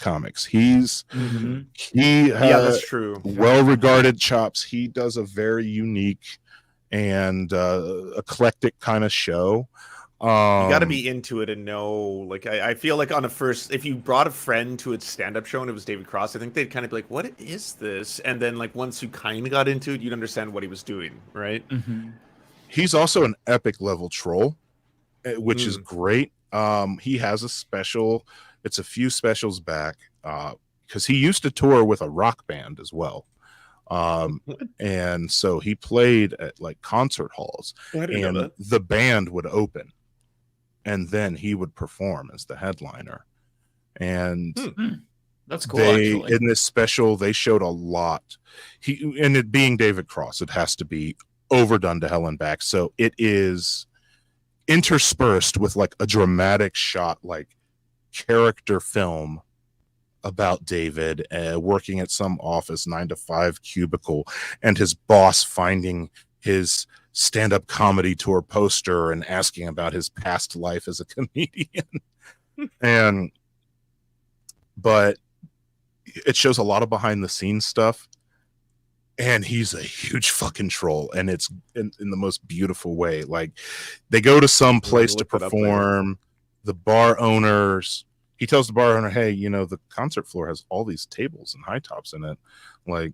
[SPEAKER 1] He's
[SPEAKER 13] that's true.
[SPEAKER 1] Well-regarded chops. He does a very unique and eclectic kind of show.
[SPEAKER 13] You got to be into it and know. Like I feel like if you brought a friend to a stand-up show and it was David Cross, I think they'd kind of be like, "What is this?" And then like once you kind of got into it, you'd understand what he was doing, right?
[SPEAKER 1] He's also an epic level troll, which is great. He has a special. It's a few specials back. because he used to tour with a rock band as well. And so he played at like concert halls, and the band would open, and then he would perform as the headliner. And
[SPEAKER 6] that's cool. Actually,
[SPEAKER 1] in this special, they showed a lot. And it being David Cross, it has to be overdone to hell and back. So it is interspersed with like a dramatic shot, like character film about David working at some office 9-to-5 cubicle, and his boss finding his stand-up comedy tour poster and asking about his past life as a comedian. But it shows a lot of behind the scenes stuff, and he's a huge fucking troll, and it's in the most beautiful way. Like, they go to some place to perform, the bar owners, he tells the bar owner, hey, you know, the concert floor has all these tables and high tops in it. Like,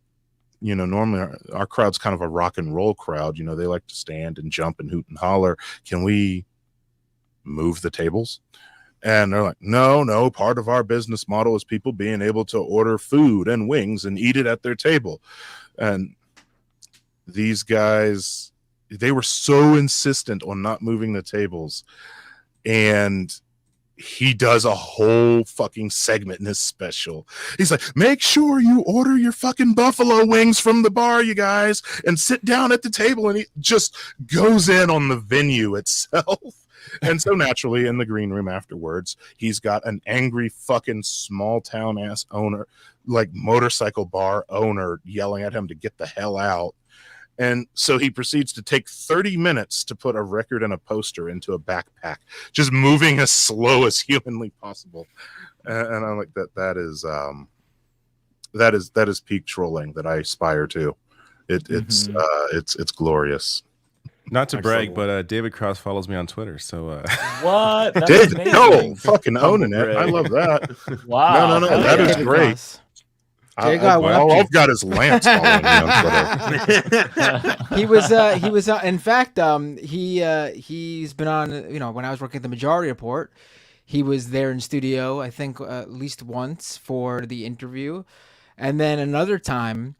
[SPEAKER 1] you know, normally our crowd's kind of a rock and roll crowd. You know, they like to stand and jump and hoot and holler. Can we move the tables? And they're like, no, part of our business model is people being able to order food and wings and eat it at their table. And these guys, they were so insistent on not moving the tables. And he does a whole fucking segment in his special. He's like, make sure you order your fucking buffalo wings from the bar, you guys, and sit down at the table. And he just goes in on the venue itself. And so naturally, in the green room afterwards, he's got an angry fucking small town ass owner, like motorcycle bar owner, yelling at him to get the hell out. And so he proceeds to take 30 minutes to put a record and a poster into a backpack, just moving as slow as humanly possible. And I'm like, that is peak trolling that I aspire to. It's glorious.
[SPEAKER 11] Not to brag, but David Cross follows me on Twitter. So
[SPEAKER 6] what? That's
[SPEAKER 1] David,
[SPEAKER 6] amazing.
[SPEAKER 1] no, fucking owning it. I love that.
[SPEAKER 6] Wow.
[SPEAKER 1] No, that is
[SPEAKER 12] David
[SPEAKER 1] great.
[SPEAKER 12] Cross.
[SPEAKER 1] All I've got is Lance following me on Twitter.
[SPEAKER 12] He was in fact he's been on, you know, when I was working at the Majority Report, he was there in studio I think at least once for the interview, and then another time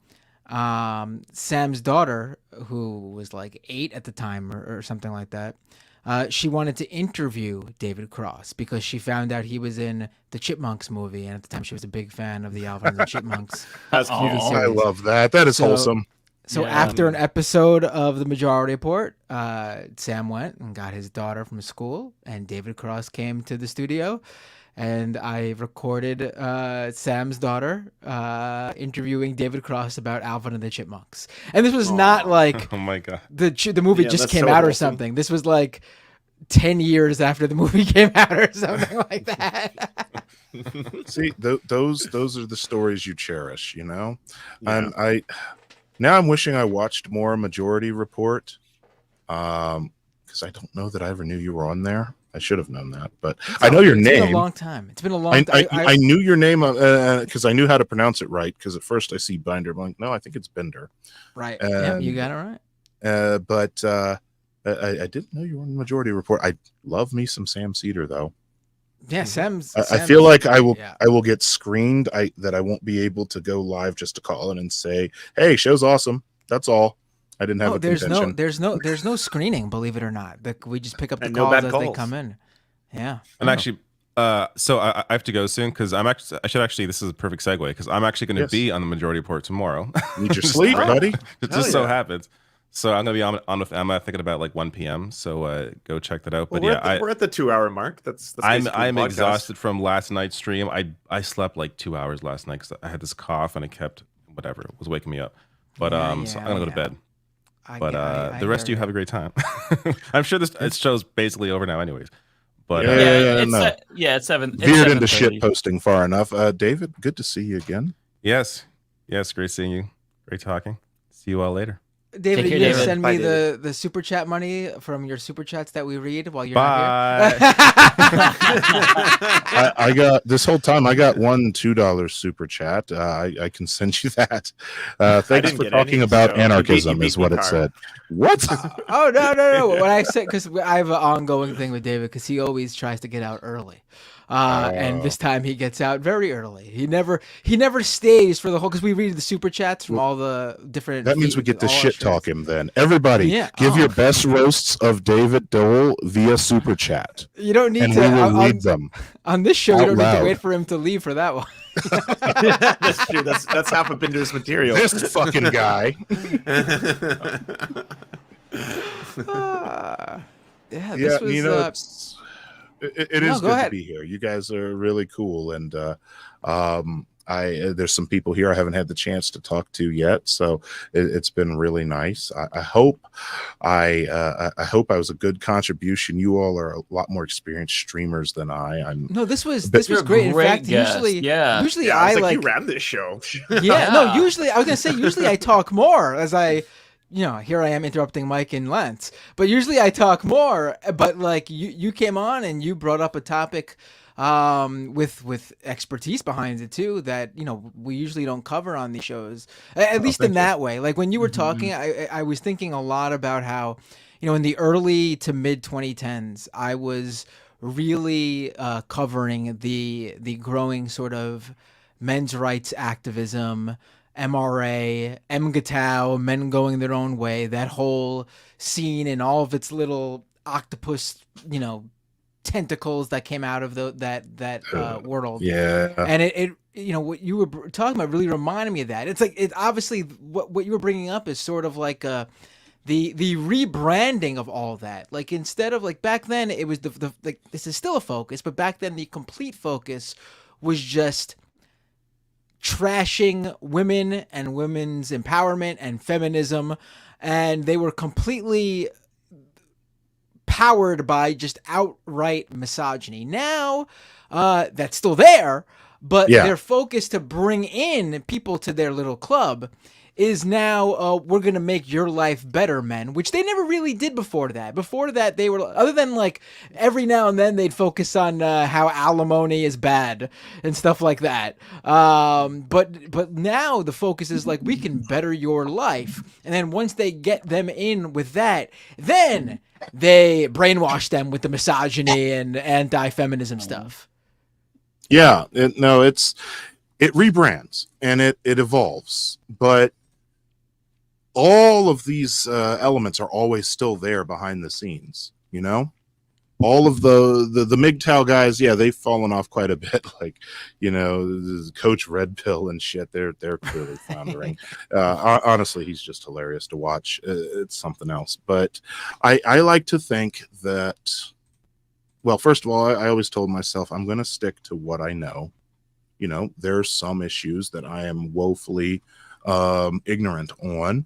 [SPEAKER 12] Sam's daughter, who was like 8 at the time or something like that, she wanted to interview David Cross because she found out he was in the Chipmunks movie, and at the time she was a big fan of the Alvin and the Chipmunks.
[SPEAKER 1] That's cute. I love that. That is wholesome.
[SPEAKER 12] So after an episode of the Majority Report, Sam went and got his daughter from school, and David Cross came to the studio, and I recorded Sam's daughter interviewing David Cross about Alvin and the Chipmunks. And this was not like
[SPEAKER 11] oh my god,
[SPEAKER 12] the movie just came out or something. This was like 10 years after the movie came out or something like that.
[SPEAKER 1] See, those are the stories you cherish, you know. And I'm wishing I watched more Majority Report, because I don't know that I ever knew you were on there. I should have known that, but I know your name.
[SPEAKER 12] It's been a long time. It's been a long time.
[SPEAKER 1] I knew your name because I knew how to pronounce it right. Because at first I see Binder, I'm like, no, I think it's Bender.
[SPEAKER 12] Right. Yeah, you got it right.
[SPEAKER 1] But I didn't know you were on the Majority Report. I love me some Sam Cedar though.
[SPEAKER 12] Yeah, Sam's.
[SPEAKER 1] I feel like I will get screened. That I won't be able to go live just to call in and say, hey, show's awesome. That's all. I didn't have
[SPEAKER 12] there's no screening, believe it or not. We just pick up the calls as they come in. Yeah.
[SPEAKER 11] And actually, so I have to go soon because I should actually. This is a perfect segue because I'm actually going to be on the Majority Report tomorrow.
[SPEAKER 1] Need your sleep, buddy.
[SPEAKER 11] It just so happens. So I'm going to be on with Emma. Thinking about like 1 p.m. So go check that out. But
[SPEAKER 13] we're at the 2-hour mark. That's
[SPEAKER 11] I'm exhausted from last night's stream. I slept like 2 hours last night because I had this cough and it kept whatever it was waking me up. But so I'm gonna go to bed. But the rest of you have a great time. I'm sure this show's basically over now, anyways. But
[SPEAKER 6] it's 7.
[SPEAKER 1] Veered into shit posting far enough. David, good to see you again.
[SPEAKER 11] Yes, great seeing you. Great talking. See you all later.
[SPEAKER 12] David, you gonna send me the super chat money from your super chats that we read while you're
[SPEAKER 11] not
[SPEAKER 12] here?
[SPEAKER 1] I got this whole time. I got one $2 super chat. I can send you that. Thanks for talking about anarchism, is what it said. What?
[SPEAKER 12] Oh no! What I said, because I have an ongoing thing with David because he always tries to get out early. And this time he gets out very early. He never stays for the whole, because we read the super chats from all the different.
[SPEAKER 1] That means we get to shit talk him then. Everybody, give your best roasts of David Doel via super chat.
[SPEAKER 12] You don't need
[SPEAKER 1] and
[SPEAKER 12] to.
[SPEAKER 1] We will read them
[SPEAKER 12] on this show.
[SPEAKER 1] You
[SPEAKER 12] don't need to wait for him to leave for that one.
[SPEAKER 13] That's true. That's half of Binder's material.
[SPEAKER 1] This fucking guy.
[SPEAKER 12] This was.
[SPEAKER 1] It is good to be here. You guys are really cool, and there's some people here I haven't had the chance to talk to yet, so it's been really nice. I hope I was a good contribution. You all are a lot more experienced streamers than I.
[SPEAKER 12] This was great. In fact, usually I like
[SPEAKER 13] you ran this show.
[SPEAKER 12] No, usually I was gonna say usually I talk more as I. Here I am interrupting Mike and Lance, but usually I talk more. But like you came on and you brought up a topic with expertise behind it too that we usually don't cover on these shows, at least in that way. Like when you were talking, I was thinking a lot about how in the early to mid 2010s I was really covering the growing sort of men's rights activism, MRA, MGTOW, men going their own way, that whole scene and all of its little octopus, tentacles that came out of that world.
[SPEAKER 1] Yeah.
[SPEAKER 12] And it what you were talking about really reminded me of that. It's like, it obviously what you were bringing up is sort of like the rebranding of all that. Like instead of like back then it was the like, this is still a focus, but back then the complete focus was just trashing women and women's empowerment and feminism, and they were completely powered by just outright misogyny. Now that's still there, but their focus to bring in people to their little club is now we're gonna make your life better, men, which they never really did before that. Before that, they were, other than like every now and then they'd focus on how alimony is bad and stuff like that. But now the focus is like, we can better your life, and then once they get them in with that, then they brainwash them with the misogyny and anti-feminism stuff.
[SPEAKER 1] Yeah, it rebrands and it evolves, but all of these elements are always still there behind the scenes. All of the MGTOW guys, they've fallen off quite a bit. Like, Coach Red Pill and shit, they're clearly floundering. Honestly, he's just hilarious to watch. It's something else. But I like to think that, well, first of all, I always told myself I'm going to stick to what I know. There's some issues that I am woefully ignorant on,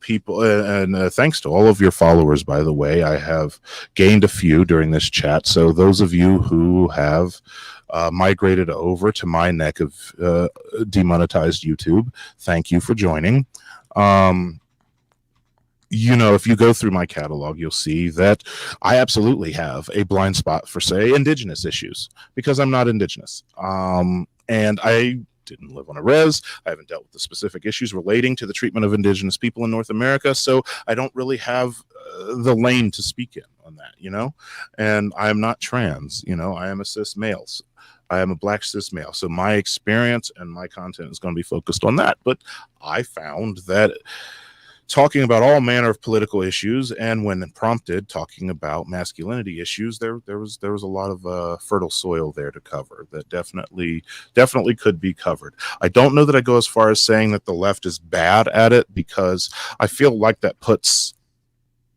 [SPEAKER 1] people, and thanks to all of your followers, by the way. I have gained a few during this chat, so those of you who have migrated over to my neck of demonetized YouTube, thank you for joining. If you go through my catalog, you'll see that I absolutely have a blind spot for, say, indigenous issues, because I'm not indigenous. And I didn't live on a res. I haven't dealt with the specific issues relating to the treatment of indigenous people in North America, so I don't really have the lane to speak in on that, And I am not trans, I am a cis male. I am a black cis male, so my experience and my content is going to be focused on that. But I found that talking about all manner of political issues, and when prompted, talking about masculinity issues, there was a lot of fertile soil there to cover that definitely could be covered. I don't know that I go as far as saying that the left is bad at it, because I feel like that puts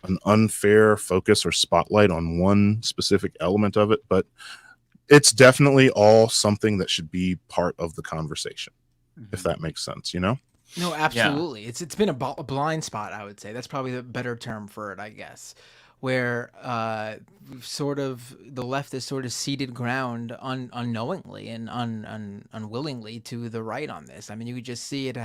[SPEAKER 1] an unfair focus or spotlight on one specific element of it, but it's definitely all something that should be part of the conversation, if that makes sense,
[SPEAKER 12] No, absolutely. Yeah. It's been a blind spot, I would say. That's probably the better term for it, I guess, where sort of the left has sort of ceded ground unknowingly and unwillingly to the right on this. I mean, you could just see it.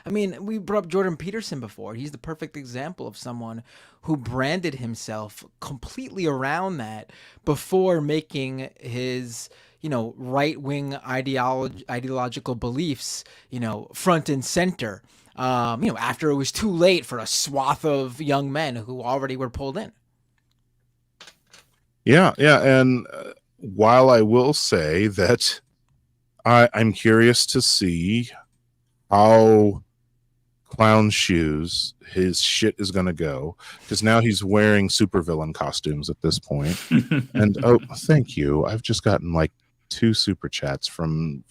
[SPEAKER 12] We brought up Jordan Peterson before. He's the perfect example of someone who branded himself completely around that before making his right-wing ideological beliefs, front and center, after it was too late for a swath of young men who already were pulled in.
[SPEAKER 1] Yeah. And while I will say that I'm curious to see how Clown Shoes his shit is going to go, because now he's wearing supervillain costumes at this point. And oh, thank you. I've just gotten like 2 super chats from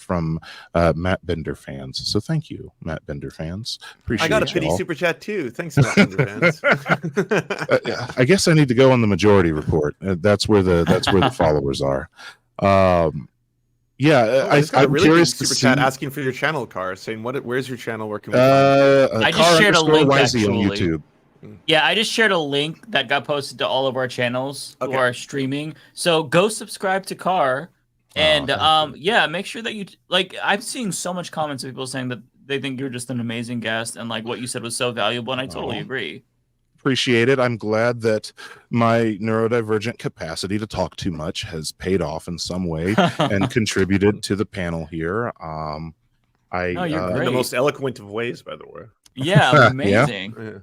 [SPEAKER 1] Matt Bender fans. So thank you, Matt Bender fans. Appreciate
[SPEAKER 13] I got a pity
[SPEAKER 1] y'all.
[SPEAKER 13] super chat too. Thanks, Matt Bender fans.
[SPEAKER 1] I guess I need to go on the majority report. That's where the followers are. Yeah, I'm
[SPEAKER 13] really
[SPEAKER 1] curious
[SPEAKER 13] good
[SPEAKER 1] to
[SPEAKER 13] super
[SPEAKER 1] see.
[SPEAKER 13] chat asking for your channel, Car, saying where's your channel? Where can we find it?
[SPEAKER 6] I just shared a link
[SPEAKER 1] on
[SPEAKER 6] actually.
[SPEAKER 1] YouTube.
[SPEAKER 6] Yeah, I just shared a link that got posted to all of our channels who are streaming. So go subscribe to Car, and yeah, make sure that you like. I'm seeing so much comments of people saying that they think you're just an amazing guest, and like what you said was so valuable, and I totally agree.
[SPEAKER 1] Appreciate it. I'm glad that my neurodivergent capacity to talk too much has paid off in some way and contributed to the panel here.
[SPEAKER 13] You're in the most eloquent of ways, by the way.
[SPEAKER 6] Yeah, amazing.
[SPEAKER 13] Yeah.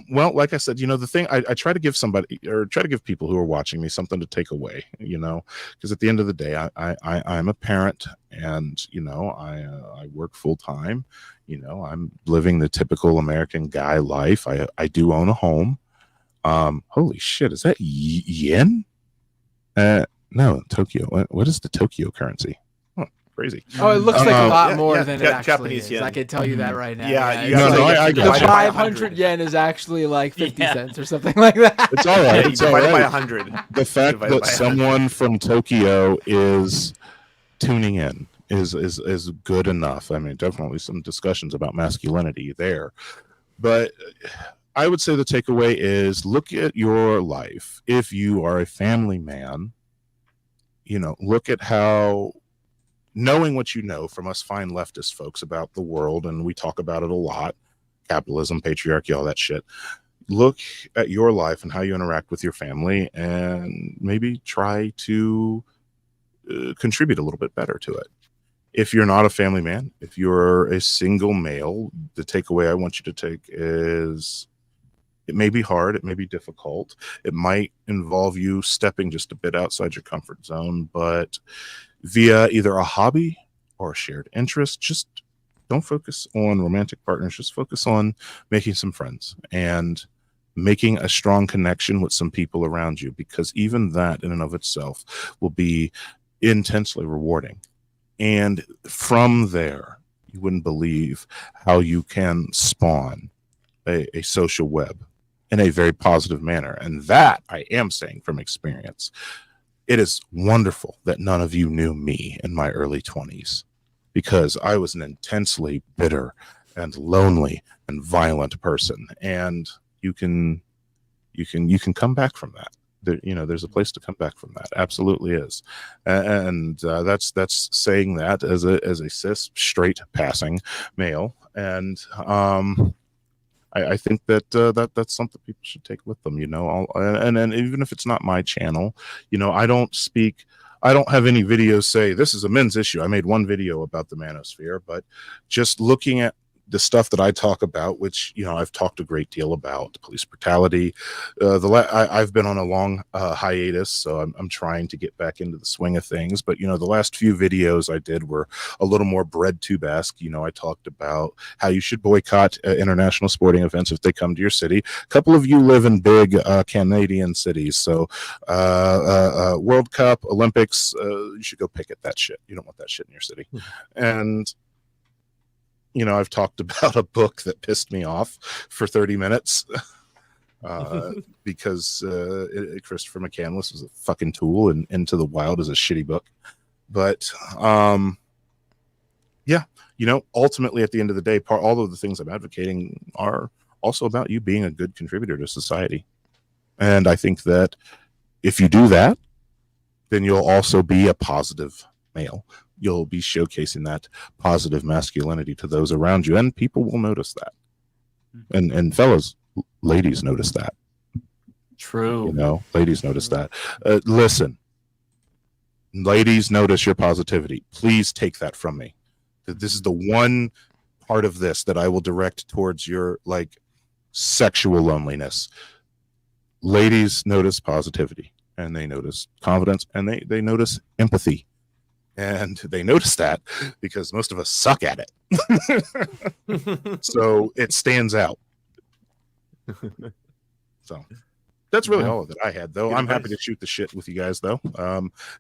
[SPEAKER 1] Well, like I said, the thing I try to give people who are watching me something to take away, because at the end of the day, I'm a parent, and I work full time. I'm living the typical American guy life. I do own a home. Holy shit, is that yen? No, Tokyo. What is the Tokyo currency? Crazy.
[SPEAKER 12] Oh, it looks like a lot more than it actually
[SPEAKER 13] Japanese
[SPEAKER 12] is.
[SPEAKER 13] yen.
[SPEAKER 12] I can tell you that right now.
[SPEAKER 13] Yeah,
[SPEAKER 12] it's
[SPEAKER 13] you
[SPEAKER 12] like 500 yen is actually like 50 cents or something like that.
[SPEAKER 1] It's all right. It's all
[SPEAKER 13] divided by
[SPEAKER 1] right.
[SPEAKER 13] 100.
[SPEAKER 1] The fact that someone from Tokyo is tuning in is good enough. I mean, definitely some discussions about masculinity there, but I would say the takeaway is look at your life. If you are a family man, look at how, knowing what you know from us fine leftist folks about the world, and we talk about it a lot, capitalism, patriarchy, all that shit. Look at your life and how you interact with your family, and maybe try to contribute a little bit better to it. If you're not a family man, if you're a single male, the takeaway I want you to take is it may be hard, it may be difficult, it might involve you stepping just a bit outside your comfort zone, but via either a hobby or a shared interest, just don't focus on romantic partners, just focus on making some friends and making a strong connection with some people around you, because even that in and of itself will be intensely rewarding. And from there, you wouldn't believe how you can spawn a social web in a very positive manner. And that I am saying from experience. It is wonderful that none of you knew me in my early 20s, because I was an intensely bitter and lonely and violent person. And you can come back from that. There's a place to come back from that. Absolutely is. And that's saying that as a cis straight passing male. And I think that that's something people should take with them, and even if it's not my channel, I don't have any videos say this is a men's issue. I made one video about the manosphere, but just looking at the stuff that I talk about, which, I've talked a great deal about police brutality. I've been on a long hiatus, so I'm trying to get back into the swing of things. But, the last few videos I did were a little more breadtube-esque. I talked about how you should boycott international sporting events if they come to your city. A couple of you live in big Canadian cities, so World Cup, Olympics, you should go picket that shit. You don't want that shit in your city. And I've talked about a book that pissed me off for 30 minutes because Christopher McCandless was a fucking tool, and Into the Wild is a shitty book. But yeah, ultimately at the end of the day, all of the things I'm advocating are also about you being a good contributor to society. And I think that if you do that, then you'll also be a positive male. You'll be showcasing that positive masculinity to those around you, and people will notice that. And fellas, ladies notice that.
[SPEAKER 6] True.
[SPEAKER 1] Ladies notice that. Listen, ladies notice your positivity. Please take that from me. This is the one part of this that I will direct towards your sexual loneliness. Ladies notice positivity. and they notice confidence, and they notice empathy. And they notice that because most of us suck at it. So it stands out. So that's really all that I had, though. I'm happy to shoot the shit with you guys, though.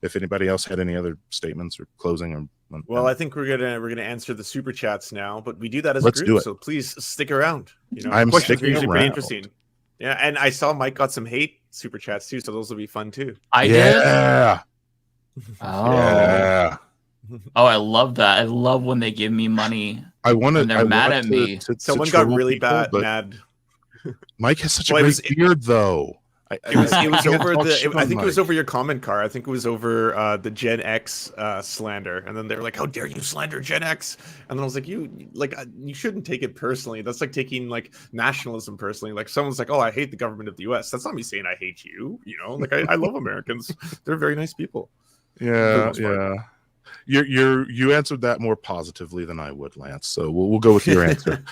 [SPEAKER 1] If anybody else had any other statements or closing, or
[SPEAKER 13] well, I think we're gonna answer the super chats now, but we do that as
[SPEAKER 1] Let's
[SPEAKER 13] a
[SPEAKER 1] do
[SPEAKER 13] group,
[SPEAKER 1] it.
[SPEAKER 13] so please stick around.
[SPEAKER 1] I'm
[SPEAKER 13] questions are
[SPEAKER 1] sticking
[SPEAKER 13] usually pretty
[SPEAKER 1] around.
[SPEAKER 13] interesting. Yeah, and I saw Mike got some hate super chats too, so those will be fun too.
[SPEAKER 6] I did.
[SPEAKER 1] Yeah.
[SPEAKER 6] Oh.
[SPEAKER 1] Yeah.
[SPEAKER 6] Oh, I love that. I love when they give me money.
[SPEAKER 1] I wanted.
[SPEAKER 6] They're mad at me.
[SPEAKER 13] Someone got
[SPEAKER 1] troll
[SPEAKER 13] really
[SPEAKER 1] people, but
[SPEAKER 13] mad.
[SPEAKER 1] Mike has such a
[SPEAKER 13] Well,
[SPEAKER 1] great beard, though.
[SPEAKER 13] It was over I think it was
[SPEAKER 1] Mike.
[SPEAKER 13] over your comment, Car. I think it was over the Gen X slander, and then they were like, "How dare you slander Gen X?" And then I was like, "You shouldn't take it personally. That's like taking like nationalism personally. Like someone's like, oh, I hate the government of the U.S. That's not me saying I hate you. Like I love Americans. They're very nice people."
[SPEAKER 1] Yeah, yeah. You answered that more positively than I would, Lance. So we'll go with your answer.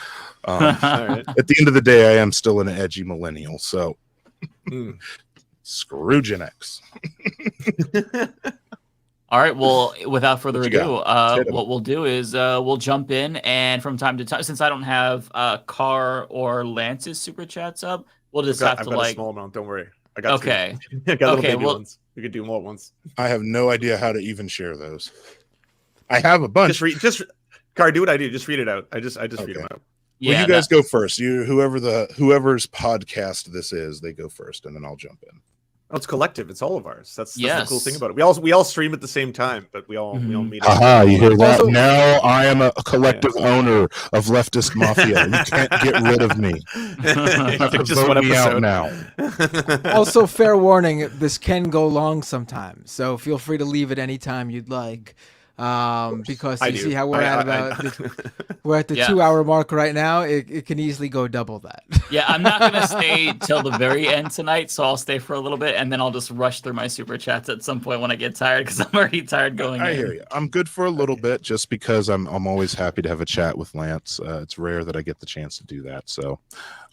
[SPEAKER 13] Right.
[SPEAKER 1] At the end of the day, I am still an edgy millennial. So screw Gen X.
[SPEAKER 6] All right. Well, without further
[SPEAKER 1] What you
[SPEAKER 6] ado,
[SPEAKER 1] got?
[SPEAKER 6] what we'll do is we'll jump in, and from time to time, since I don't have Car or Lance's super chats up, we'll just have
[SPEAKER 13] I've
[SPEAKER 6] to
[SPEAKER 13] got
[SPEAKER 6] like.
[SPEAKER 13] a small amount. Don't worry. I got
[SPEAKER 6] Okay.
[SPEAKER 13] I got little
[SPEAKER 6] Okay,
[SPEAKER 13] baby
[SPEAKER 6] well-
[SPEAKER 13] ones. We could do them all at once.
[SPEAKER 1] I have no idea how to even share those. I have a bunch.
[SPEAKER 13] Just Car, do what I do. Just read it out. I just read them out.
[SPEAKER 1] Well, you guys go first. Whoever's podcast this is, they go first, and then I'll jump in.
[SPEAKER 13] Oh, it's collective. It's all of ours. That's the cool
[SPEAKER 6] Yes.
[SPEAKER 13] thing about it. We all stream at the same time, but we all meet.
[SPEAKER 1] Haha, you hear that?
[SPEAKER 12] Also-
[SPEAKER 1] Now I am a collective owner of Leftist Mafia. You can't get rid of me. You have to
[SPEAKER 13] Just
[SPEAKER 1] vote
[SPEAKER 13] one
[SPEAKER 1] me out
[SPEAKER 13] episode.
[SPEAKER 1] now.
[SPEAKER 12] Also, fair warning: this can go long sometimes, so feel free to leave it anytime you'd like. Because
[SPEAKER 13] I
[SPEAKER 12] you
[SPEAKER 13] do.
[SPEAKER 12] see how we're we're at the
[SPEAKER 6] Yeah.
[SPEAKER 12] 2-hour mark right now. It can easily go double that.
[SPEAKER 6] Yeah, I'm not gonna stay till the very end tonight, so I'll stay for a little bit, and then I'll just rush through my super chats at some point when I get tired, because I'm already tired going.
[SPEAKER 1] I
[SPEAKER 6] in.
[SPEAKER 1] hear you. I'm good for a little bit, just because I'm always happy to have a chat with Lance. It's rare that I get the chance to do that, so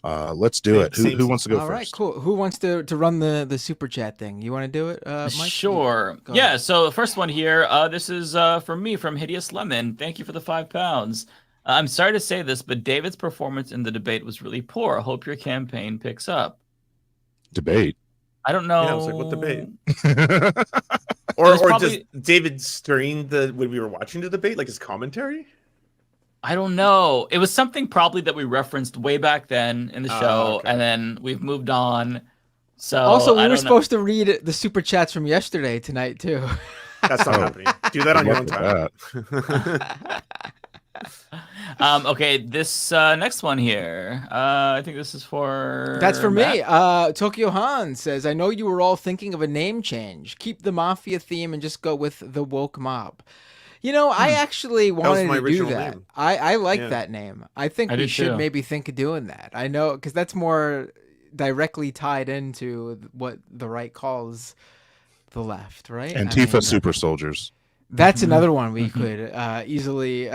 [SPEAKER 1] let's do it. Who wants to go
[SPEAKER 12] All
[SPEAKER 1] first?
[SPEAKER 12] right, cool. Who wants to run the super chat thing? You want to do it, Mike?
[SPEAKER 6] Sure.
[SPEAKER 12] Go
[SPEAKER 6] Yeah.
[SPEAKER 12] ahead.
[SPEAKER 6] So the first one here, this is from me, from Hideous Lemon. Thank you for the £5. I'm sorry to say this, but David's performance in the debate was really poor. I hope your campaign picks up.
[SPEAKER 1] Debate.
[SPEAKER 6] I don't know.
[SPEAKER 13] Yeah, I was like, what debate?
[SPEAKER 6] It
[SPEAKER 13] Or
[SPEAKER 6] was probably-
[SPEAKER 13] just David stirring when we were watching the debate, like his commentary?
[SPEAKER 6] I don't know. It was something probably that we referenced way back then in the show,
[SPEAKER 13] okay.
[SPEAKER 6] and then we've moved on. So
[SPEAKER 12] Also, we
[SPEAKER 6] I
[SPEAKER 12] were
[SPEAKER 6] don't know.
[SPEAKER 12] supposed to read the super chats from yesterday tonight too.
[SPEAKER 13] That's not
[SPEAKER 1] Oh.
[SPEAKER 13] happening. Do that on your own
[SPEAKER 1] Look at
[SPEAKER 13] time.
[SPEAKER 6] Okay, this next one here. I think this is for.
[SPEAKER 12] That's for me.
[SPEAKER 6] Matt.
[SPEAKER 12] Tokyo Han says, I know you were all thinking of a name change. Keep the mafia theme and just go with the woke mob. I actually wanted
[SPEAKER 13] my
[SPEAKER 12] to do
[SPEAKER 13] original
[SPEAKER 12] that.
[SPEAKER 13] name.
[SPEAKER 12] I like
[SPEAKER 13] Yeah.
[SPEAKER 12] that name. I think
[SPEAKER 6] I
[SPEAKER 12] we
[SPEAKER 6] do
[SPEAKER 12] should
[SPEAKER 6] too.
[SPEAKER 12] maybe think of doing that. I know, because that's more directly tied into what the right calls the left, right?
[SPEAKER 1] Antifa super soldiers.
[SPEAKER 12] That's another one we could easily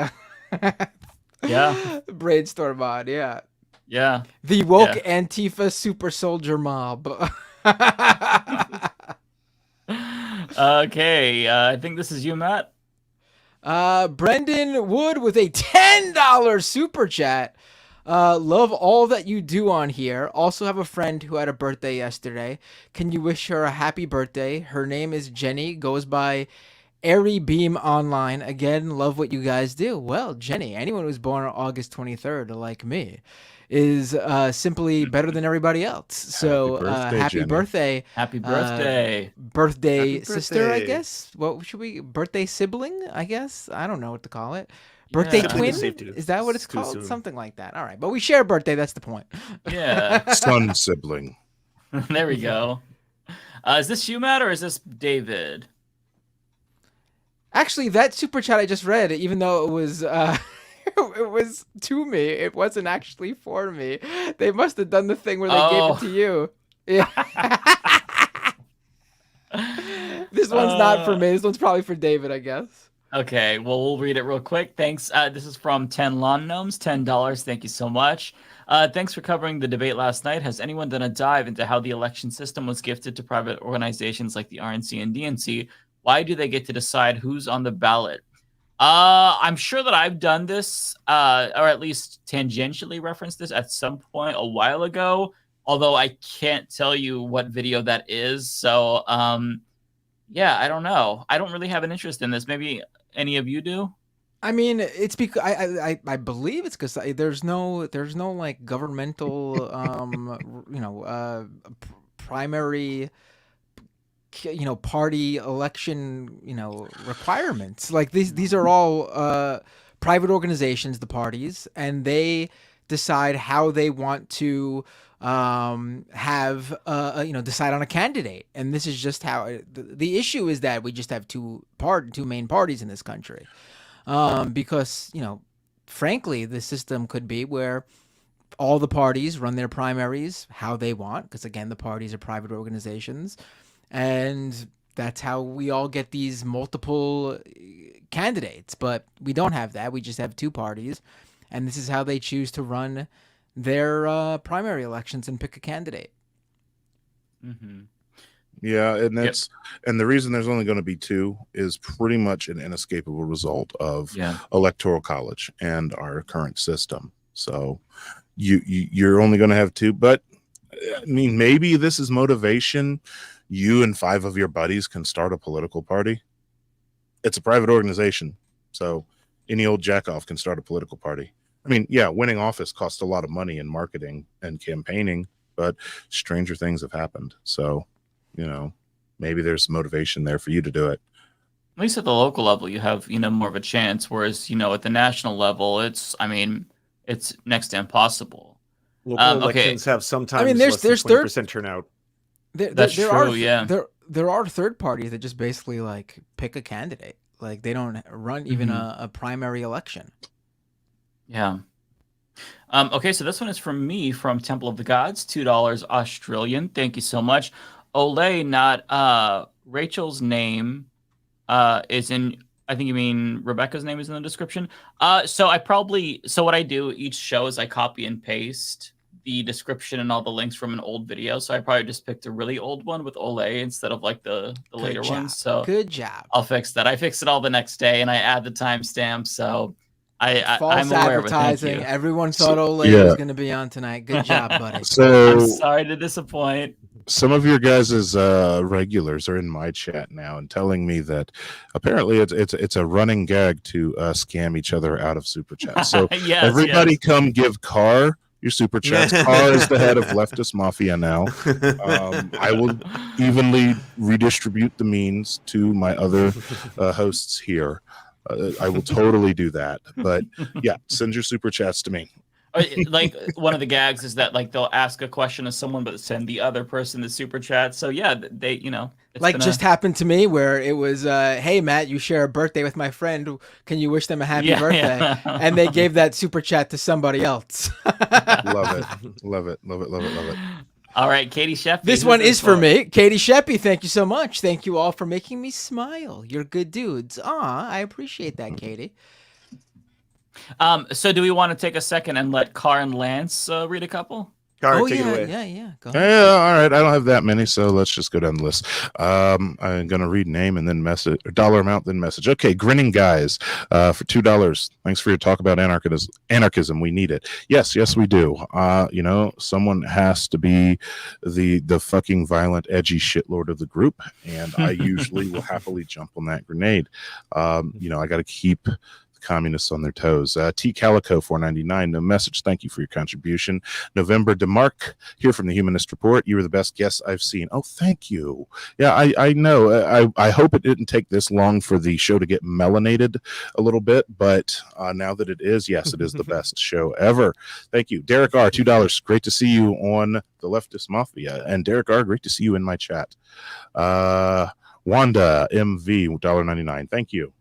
[SPEAKER 6] Yeah.
[SPEAKER 12] brainstorm on. Yeah.
[SPEAKER 6] Yeah.
[SPEAKER 12] The woke
[SPEAKER 6] Yeah.
[SPEAKER 12] Antifa super soldier mob.
[SPEAKER 6] Okay, I think this is you, Matt.
[SPEAKER 12] Brendan Wood with a $10 super chat. Love all that you do on here. Also have a friend who had a birthday yesterday. Can you wish her a happy birthday? Her name is Jenny, goes by Airy Beam Online. Again, love what you guys do. Well, Jenny, anyone who's born on August 23rd, like me, is simply better than everybody else. So happy
[SPEAKER 1] Jenny.
[SPEAKER 12] birthday.
[SPEAKER 6] Happy birthday.
[SPEAKER 12] Birthday
[SPEAKER 13] Happy
[SPEAKER 12] sister, I
[SPEAKER 13] birthday.
[SPEAKER 12] guess. What should we? Birthday sibling, I guess. I don't know what to call it. Birthday
[SPEAKER 6] Yeah. I think
[SPEAKER 12] twin?
[SPEAKER 13] it's safe to-
[SPEAKER 12] Is that what it's
[SPEAKER 13] it's too
[SPEAKER 12] called?
[SPEAKER 13] soon.
[SPEAKER 12] Something like that. All right, but we share a birthday. That's the point.
[SPEAKER 6] Yeah.
[SPEAKER 1] Son sibling.
[SPEAKER 6] There we go. Is this you, Matt, or is this David?
[SPEAKER 12] Actually, that super chat I just read, even though it was it was to me, it wasn't actually for me. They must have done the thing where they gave it to you. Yeah. This one's not for me. This one's probably for David, I guess.
[SPEAKER 6] Okay, well, we'll read it real quick. Thanks. This is from 10 Lawn Gnomes, $10. Thank you so much. Thanks for covering the debate last night. Has anyone done a dive into how the election system was gifted to private organizations like the RNC and DNC? Why do they get to decide who's on the ballot? I'm sure that I've done this, or at least tangentially referenced this at some point a while ago, although I can't tell you what video that is. So, yeah, I don't know. I don't really have an interest in this. Maybe any of you do?
[SPEAKER 12] I mean, it's because I believe it's because there's no like governmental primary party election requirements. Like these are all private organizations, the parties, and they decide how they want to decide on a candidate. And this is just how the issue is that we just have two main parties in this country. Because, frankly, the system could be where all the parties run their primaries how they want, because, again, the parties are private organizations. And that's how we all get these multiple candidates. But we don't have that. We just have two parties. And this is how they choose to run their primary elections and pick a candidate.
[SPEAKER 6] Mm-hmm.
[SPEAKER 1] Yeah, and and the reason there's only going to be two is pretty much an inescapable result of electoral college and our current system. So you're only going to have two, but I mean, maybe this is motivation. You and 5 of your buddies can start a political party. It's a private organization, so any old jackoff can start a political party. I mean, yeah, winning office costs a lot of money in marketing and campaigning, but stranger things have happened. So, maybe there's motivation there for you to do it.
[SPEAKER 6] At least at the local level, you have, more of a chance. Whereas, at the national level, it's next to impossible.
[SPEAKER 13] Local elections have sometimes
[SPEAKER 12] there's
[SPEAKER 13] less than 20% turnout.
[SPEAKER 6] That's true, yeah.
[SPEAKER 12] There are third parties that just basically like pick a candidate. Like they don't run even a primary election.
[SPEAKER 6] Yeah. Okay, so this one is from me from Temple of the Gods, $2 Australian. Thank you so much. Ole, not Rachel's name is in, I think you mean Rebecca's name is in the description. So what I do each show is I copy and paste the description and all the links from an old video. So I probably just picked a really old one with Ole instead of like the later ones. So
[SPEAKER 12] good job.
[SPEAKER 6] I'll fix that. I fix it all the next day and I add the timestamp. So
[SPEAKER 12] false
[SPEAKER 6] I'm aware
[SPEAKER 12] advertising.
[SPEAKER 6] Of it.
[SPEAKER 12] Everyone thought Ole was going to be on tonight. Good job, buddy.
[SPEAKER 1] So
[SPEAKER 6] I'm sorry to disappoint.
[SPEAKER 1] Some of your guys' regulars are in my chat now and telling me that apparently it's a running gag to scam each other out of super chats. So everybody come give Carr your super chats. Carr is the head of Leftist Mafia now. I will evenly redistribute the means to my other hosts here. I will totally do that. But yeah, send your super chats to me.
[SPEAKER 6] Like one of the gags is that like they'll ask a question to someone but send the other person the super chat. So yeah, they it's
[SPEAKER 12] just happened to me where it was hey Matt, you share a birthday with my friend, can you wish them a happy birthday? And they gave that super chat to somebody else.
[SPEAKER 1] Love it.
[SPEAKER 6] All right, Katie Sheffy.
[SPEAKER 12] This one is for me. Katie Sheffy, thank you so much. Thank you all for making me smile. You're good dudes. I appreciate that, Katie.
[SPEAKER 6] So do we want to take a second and let Carr and Lance read a couple?
[SPEAKER 13] Carr, take it away.
[SPEAKER 12] Yeah. Go ahead.
[SPEAKER 1] Yeah, all right. I don't have that many, so let's just go down the list. I'm gonna read name and then message, or dollar amount, then message. Okay, Grinning Guys, for $2. Thanks for your talk about anarchism. We need it. Yes, we do. Someone has to be the fucking violent, edgy shitlord of the group, and I usually will happily jump on that grenade. I got to keep communists on their toes. T Calico 499, no message. Thank you for your contribution. November DeMarc here from the Humanist Report. You were the best guest I've seen. Oh, thank you. Yeah, I know. I hope it didn't take this long for the show to get melanated a little bit, but now that it is, yes, it is the best show ever. Thank you. Derek R, $2. Great to see you on the Leftist Mafia. And Derek R, great to see you in my chat. Wanda MV, $1.99. Thank you.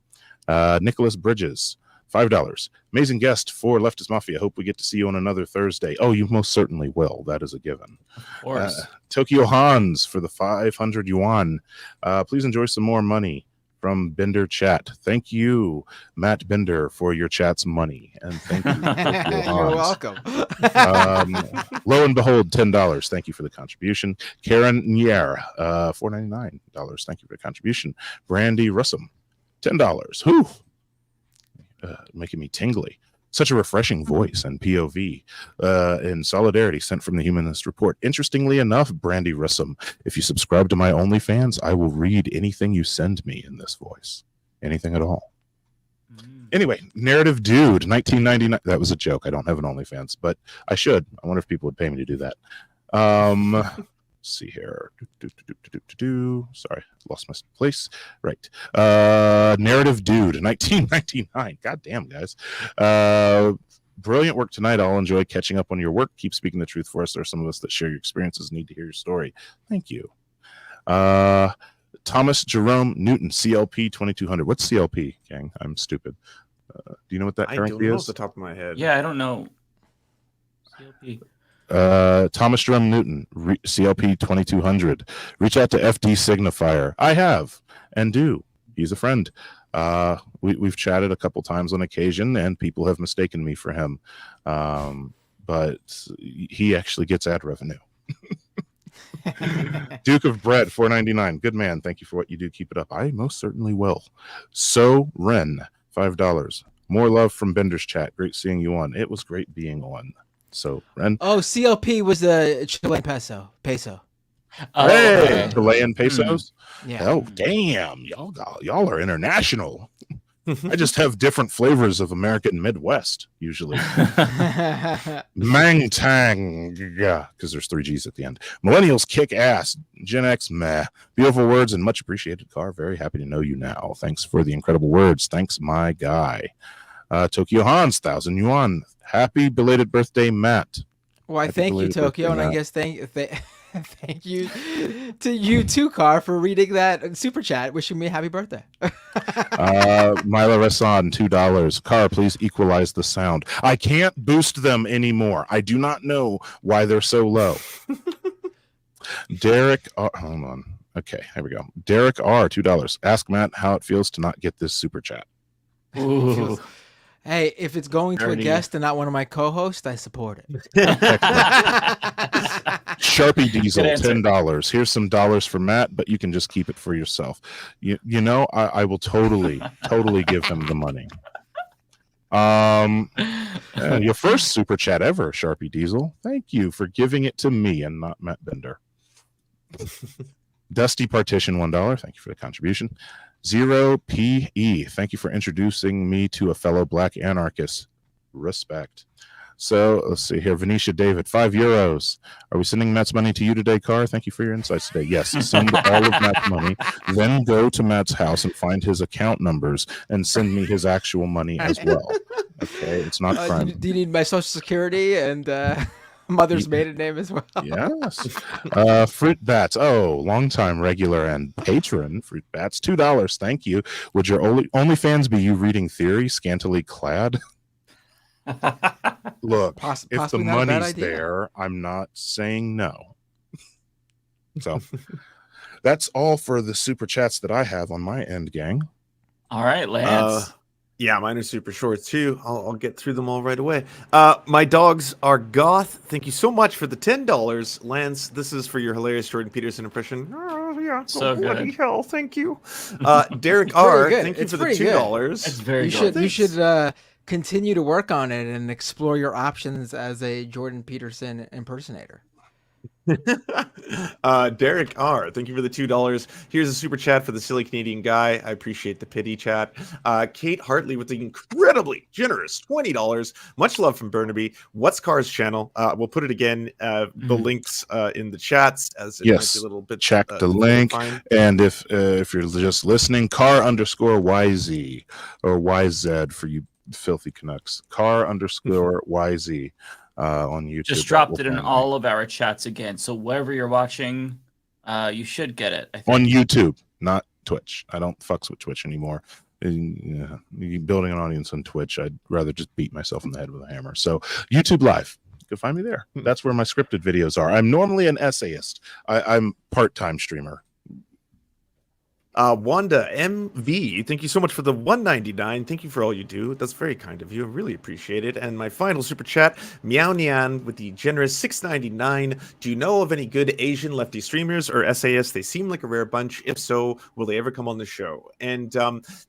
[SPEAKER 1] Nicholas Bridges, $5. Amazing guest for Leftist Mafia. Hope we get to see you on another Thursday. Oh, you most certainly will. That is a given.
[SPEAKER 6] Of course.
[SPEAKER 1] Tokyo Hans for the 500 yuan. Please enjoy some more money. from Bender Chat. Thank you, Matt Bender, for your chat's money. And thank you.
[SPEAKER 12] You're welcome.
[SPEAKER 1] Lo and behold, $10. Thank you for the contribution. Karen Nier, $4.99. Thank you for the contribution. Brandy Russum, $10. Whew. Making me tingly. Such a refreshing voice and POV in solidarity sent from the Humanist Report. Interestingly enough, Brandy Russum, if you subscribe to my OnlyFans, I will read anything you send me in this voice. Anything at all. Anyway, Narrative Dude, 1999. That was a joke. I don't have an OnlyFans, but I should. I wonder if people would pay me to do that. Let's see here. Sorry, lost my place. Right. Narrative Dude, 1999. God damn, guys. Brilliant work tonight. I'll enjoy catching up on your work. Keep speaking the truth for us. There are some of us that share your experiences and need to hear your story. Thank you. Thomas Jerome Newton, CLP 2200. What's CLP, gang? I'm stupid. Do you know what that currency is?
[SPEAKER 13] I don't know off the top of my head.
[SPEAKER 6] Yeah, I don't know. CLP.
[SPEAKER 1] Thomas Jerome Newton, CLP 2200. Reach out to FD Signifier. I have and do. He's a friend. We've chatted a couple times on occasion, and people have mistaken me for him. But he actually gets ad revenue. Duke of Bread, $4.99. Good man. Thank you for what you do. Keep it up. I most certainly will. So Ren, $5. More love from Bender's chat. Great seeing you on. It was great being on. So Ren.
[SPEAKER 12] Oh, CLP was the Chilean peso.
[SPEAKER 1] Hey, Chilean pesos.
[SPEAKER 12] Yeah.
[SPEAKER 1] Oh, damn. Y'all are international. I just have different flavors of American Midwest usually. Mang Tang, because there's 3 G's at the end. Millennials kick ass. Gen X, meh. Beautiful words and much appreciated, Car. Very happy to know you now. Thanks for the incredible words. Thanks, my guy. Tokyo Hans, 1,000 yuan. Happy belated birthday, Matt.
[SPEAKER 12] Why, thank you, Tokyo, and I guess thank you to you too, Car, for reading that super chat, wishing me a happy birthday.
[SPEAKER 1] Mila Rasan, $2. Car, please equalize the sound. I can't boost them anymore. I do not know why they're so low. Derek, hold on. Okay, here we go. Derek R, $2. Ask Matt how it feels to not get this super chat.
[SPEAKER 12] Ooh. Hey, if it's going to a guest and not one of my co-hosts, I support it.
[SPEAKER 1] Sharpie Diesel, $10. Here's some dollars for Matt, but you can just keep it for yourself. You know, I will totally give him the money. Your first super chat ever, Sharpie Diesel. Thank you for giving it to me and not Matt Bender. Dusty Partition, $1. Thank you for the contribution. 0PE, thank you for introducing me to a fellow black anarchist. Respect. So let's see here. Venetia David, €5. Are we sending Matt's money to you today, Car? Thank you for your insights today. Yes, send all of Matt's money. Then go to Matt's house and find his account numbers and send me his actual money as well. Okay, it's not crime.
[SPEAKER 12] Do you need my social security and mother's maiden name as well?
[SPEAKER 1] Yes. Fruit Bats. Oh, longtime regular and patron. Fruit Bats, $2. Thank you. Would your OnlyFans be you reading theory, scantily clad? Look, if the money's there, I'm not saying no. So that's all for the super chats that I have on my end, gang.
[SPEAKER 6] All right, Lance.
[SPEAKER 13] Yeah, mine are super short too. I'll get through them all right away. My dogs are goth. Thank you so much for the $10, Lance. This is for your hilarious Jordan Peterson impression. Oh yeah,
[SPEAKER 6] so
[SPEAKER 13] bloody
[SPEAKER 6] good.
[SPEAKER 13] hell. Thank you, Derek R. Thank you for the $2.
[SPEAKER 6] It's very
[SPEAKER 12] good. You should continue to work on it and explore your options as a Jordan Peterson impersonator.
[SPEAKER 13] Derek R, thank you for the $2. Here's a super chat for the silly Canadian guy. I appreciate the pity chat. Kate Hartley with the incredibly generous $20. Much love from Burnaby. What's Car's channel? We'll put it again, the links in the chats, as it might be a little bit
[SPEAKER 1] check the link. And if you're just listening, Car_YZ or YZ for you filthy Canucks. Car_YZ. On YouTube.
[SPEAKER 6] Just dropped it in all of our chats again. So wherever you're watching, you should get it. I think.
[SPEAKER 1] On YouTube, not Twitch. I don't fucks with Twitch anymore. Building an audience on Twitch, I'd rather just beat myself in the head with a hammer. So YouTube Live, you can find me there. That's where my scripted videos are. I'm normally an essayist. I'm part-time streamer.
[SPEAKER 13] Wanda MV, thank you so much for the 199. Thank you for all you do. That's very kind of you. I really appreciate it. And my final super chat, Meow Nian with the generous 699. Do you know of any good Asian lefty streamers or SAS? They seem like a rare bunch. If so, will they ever come on the show? And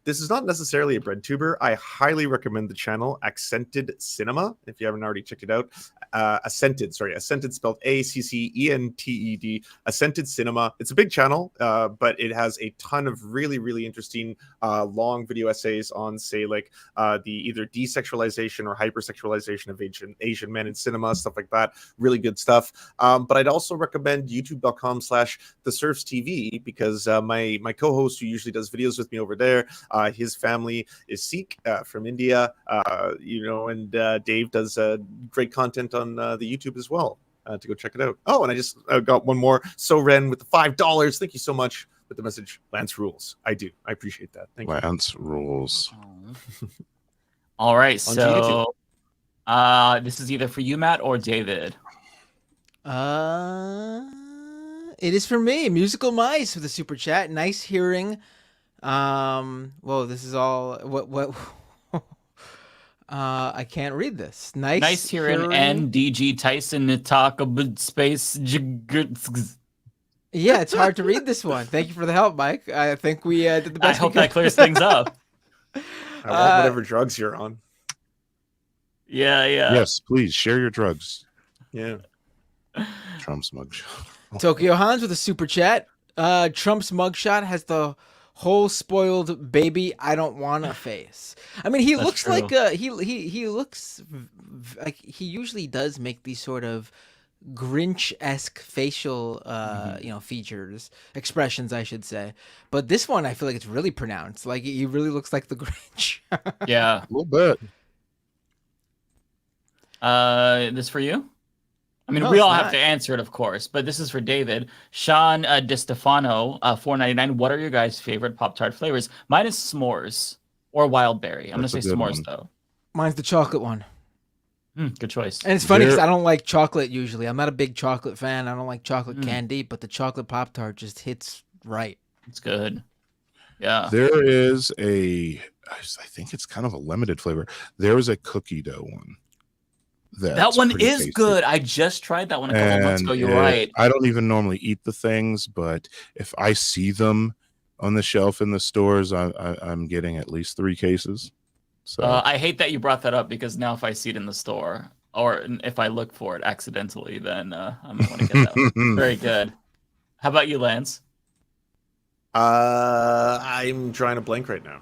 [SPEAKER 13] this is not necessarily a bread tuber. I highly recommend the channel Accented Cinema. If you haven't already checked it out, Accented spelled ACCENTED. Accented Cinema. It's a big channel, but it has a ton of really interesting long video essays on, say, like the either desexualization or hypersexualization of Asian men in cinema, stuff like that. Really good stuff. But I'd also recommend youtube.com/the Serfs TV, because my co-host, who usually does videos with me over there, his family is Sikh from India, and Dave does great content on the YouTube as well. To go check it out. Oh, and I just got one more. So Ren with the $5. Thank you so much with the message. Lance rules. I do. I appreciate that. Thank you.
[SPEAKER 1] Lance rules.
[SPEAKER 6] All right. So this is either for you, Matt, or David.
[SPEAKER 12] It is for me. Musical Mice with a super chat. Nice hearing. Whoa, this is all what I can't read this. Nice
[SPEAKER 6] hearing NDG Tyson to talk about space.
[SPEAKER 12] Yeah, it's hard to read this one. Thank you for the help, Mike. I think we did the best.
[SPEAKER 6] I hope that clears things up.
[SPEAKER 13] I want whatever drugs you're on.
[SPEAKER 6] Yeah.
[SPEAKER 1] Yes, please share your drugs.
[SPEAKER 13] Yeah.
[SPEAKER 1] Trump's mugshot.
[SPEAKER 12] Tokyo Hans with a super chat. Trump's mugshot has the whole spoiled baby I don't wanna face. I mean, he
[SPEAKER 6] That's
[SPEAKER 12] looks
[SPEAKER 6] true.
[SPEAKER 12] like he looks like he usually does make these sort of Grinch-esque facial features, expressions, I should say. But this one, I feel like it's really pronounced. Like he really looks like the Grinch.
[SPEAKER 6] Yeah.
[SPEAKER 1] A little bit.
[SPEAKER 6] This for you? I mean,
[SPEAKER 12] No,
[SPEAKER 6] we
[SPEAKER 12] it's
[SPEAKER 6] all have
[SPEAKER 12] not.
[SPEAKER 6] to answer it, of course, but this is for David. Sean DeStefano, $4.99. What are your guys' favorite Pop-Tart flavors? Mine is s'mores or wild berry. I'm going to
[SPEAKER 1] That's
[SPEAKER 6] say
[SPEAKER 1] a good
[SPEAKER 6] s'mores,
[SPEAKER 1] one.
[SPEAKER 6] though.
[SPEAKER 12] Mine's the chocolate one.
[SPEAKER 6] Good choice.
[SPEAKER 12] And it's funny because
[SPEAKER 1] There-
[SPEAKER 12] I don't like chocolate usually. I'm not a big chocolate fan. I don't like chocolate candy, but the chocolate Pop-Tart just hits right.
[SPEAKER 6] It's good. Yeah.
[SPEAKER 1] There is I think it's kind of a limited flavor. There is a cookie dough one.
[SPEAKER 6] That one
[SPEAKER 1] pretty
[SPEAKER 6] is
[SPEAKER 1] tasty.
[SPEAKER 6] good. I just tried that one a couple months ago. You're right.
[SPEAKER 1] I don't even normally eat the things, but if I see them on the shelf in the stores, I'm getting at least 3 cases. So
[SPEAKER 6] I hate that you brought that up, because now if I see it in the store or if I look for it accidentally, then I'm going to get that one. Very good. How about you, Lance?
[SPEAKER 13] I'm drawing a blank right now.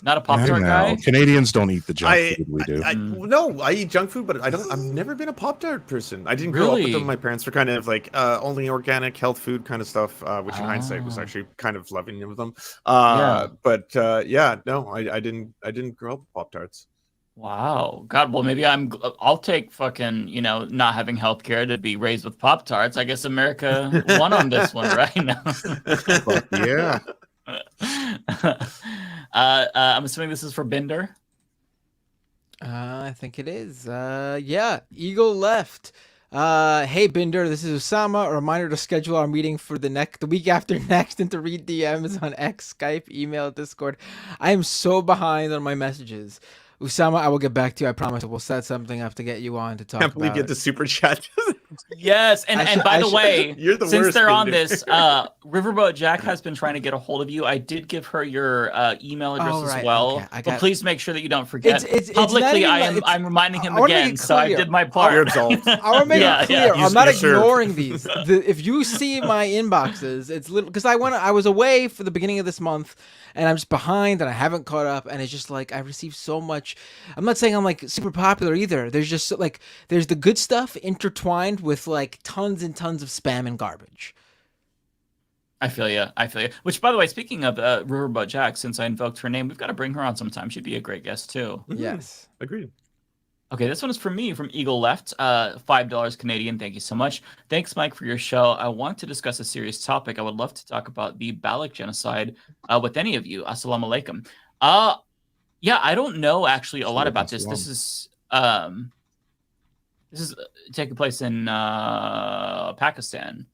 [SPEAKER 6] Not a Pop-Tart guy?
[SPEAKER 1] Canadians don't eat the junk food we do.
[SPEAKER 13] No, I eat junk food, but I've never been a Pop-Tart person. I didn't grow up with
[SPEAKER 6] Really?
[SPEAKER 13] them. My parents were kind of like only organic health food kind of stuff, which in hindsight was actually kind of loving of them. But no, I didn't grow up with Pop-Tarts.
[SPEAKER 6] Wow. God, well, maybe I'll take fucking, not having healthcare to be raised with Pop-Tarts. I guess America won on this one right now.
[SPEAKER 1] Fuck yeah.
[SPEAKER 6] I'm assuming this is for Binder.
[SPEAKER 12] I think it is. Yeah, Eagle left. Hey Binder, this is Osama. A reminder to schedule our meeting for the week after next, and to read DMs on X, Skype, email, Discord. I am so behind on my messages. Usama, I will get back to you. I promise. We'll set something up to get you on to talk
[SPEAKER 13] Can't believe
[SPEAKER 12] about
[SPEAKER 13] you get the super chat.
[SPEAKER 6] Yes, and by the way,
[SPEAKER 13] You're the
[SPEAKER 6] since
[SPEAKER 13] worst,
[SPEAKER 6] they're on
[SPEAKER 13] Binder.
[SPEAKER 6] this, Riverboat Jack has been trying to get a hold of you. I did give her your email address
[SPEAKER 12] Oh, right,
[SPEAKER 6] as well.
[SPEAKER 12] okay, I
[SPEAKER 6] But
[SPEAKER 12] got-
[SPEAKER 6] please make sure that you don't forget.
[SPEAKER 12] It's
[SPEAKER 6] Publicly,
[SPEAKER 12] not even
[SPEAKER 6] I'm reminding him
[SPEAKER 12] I wanna make
[SPEAKER 6] again,
[SPEAKER 12] it
[SPEAKER 6] so I
[SPEAKER 12] clear.
[SPEAKER 6] did my part.
[SPEAKER 13] You're absolved.
[SPEAKER 12] I want to make
[SPEAKER 6] Yeah,
[SPEAKER 12] it clear.
[SPEAKER 6] yeah.
[SPEAKER 12] I'm not
[SPEAKER 13] You're served.
[SPEAKER 12] ignoring these. If you see my inboxes, it's little because I was away for the beginning of this month, and I'm just behind, and I haven't caught up, and it's just like I received so much. I'm not saying I'm like super popular either. There's just like there's the good stuff intertwined with like tons and tons of spam and garbage.
[SPEAKER 6] I feel you. Which, by the way, speaking of Riverboat Jack, since I invoked her name, we've got to bring her on sometime. She'd be a great guest too.
[SPEAKER 12] Yes,
[SPEAKER 13] agreed.
[SPEAKER 6] Okay, this one is from me, from Eagle Left, $5 Canadian. Thank you so much. Thanks, Mike, for your show. I want to discuss a serious topic. I would love to talk about the Baloch genocide with any of you. Assalamu alaikum. Yeah, I don't know actually a lot about this. This is taking place in Pakistan.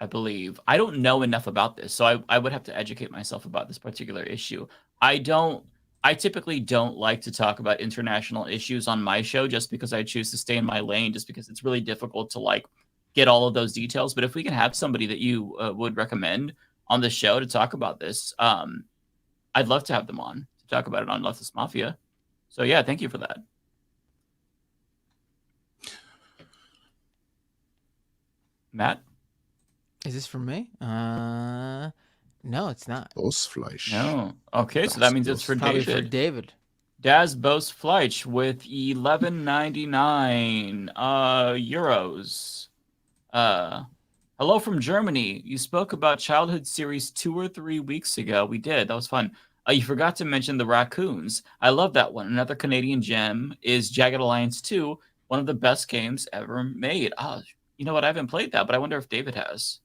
[SPEAKER 6] I believe. I don't know enough about this, so I would have to educate myself about this particular issue. I typically don't like to talk about international issues on my show just because I choose to stay in my lane, just because it's really difficult to like get all of those details. But if we can have somebody that you would recommend on the show to talk about this, I'd love to have them on to talk about it on Leftist Mafia. So yeah, thank you for that. Matt?
[SPEAKER 12] Is this for me? No, it's not.
[SPEAKER 1] Bosfleisch.
[SPEAKER 6] No. Okay, so that means it's for
[SPEAKER 12] Probably
[SPEAKER 6] David.
[SPEAKER 12] for David.
[SPEAKER 6] Das Bosfleisch with 11.99 euros. Hello from Germany. You spoke about Childhood series 2 or 3 weeks ago. We did. That was fun. You forgot to mention the raccoons. I love that one. Another Canadian gem is Jagged Alliance 2, one of the best games ever made. You know what? I haven't played that, but I wonder if David has.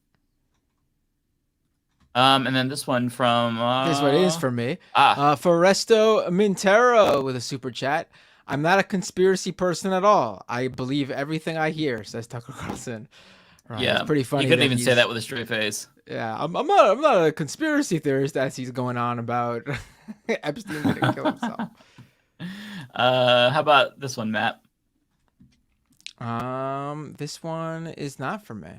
[SPEAKER 6] And then this one from...
[SPEAKER 12] This one is for me. Foresto Mintero with a super chat. I'm not a conspiracy person at all. I believe everything I hear, says Tucker Carlson. Right,
[SPEAKER 6] yeah,
[SPEAKER 12] it's pretty funny.
[SPEAKER 6] He couldn't even say that with a straight face.
[SPEAKER 12] Yeah, I'm not a conspiracy theorist as he's going on about Epstein gonna kill himself.
[SPEAKER 6] How about this one, Matt?
[SPEAKER 12] This one is not for me.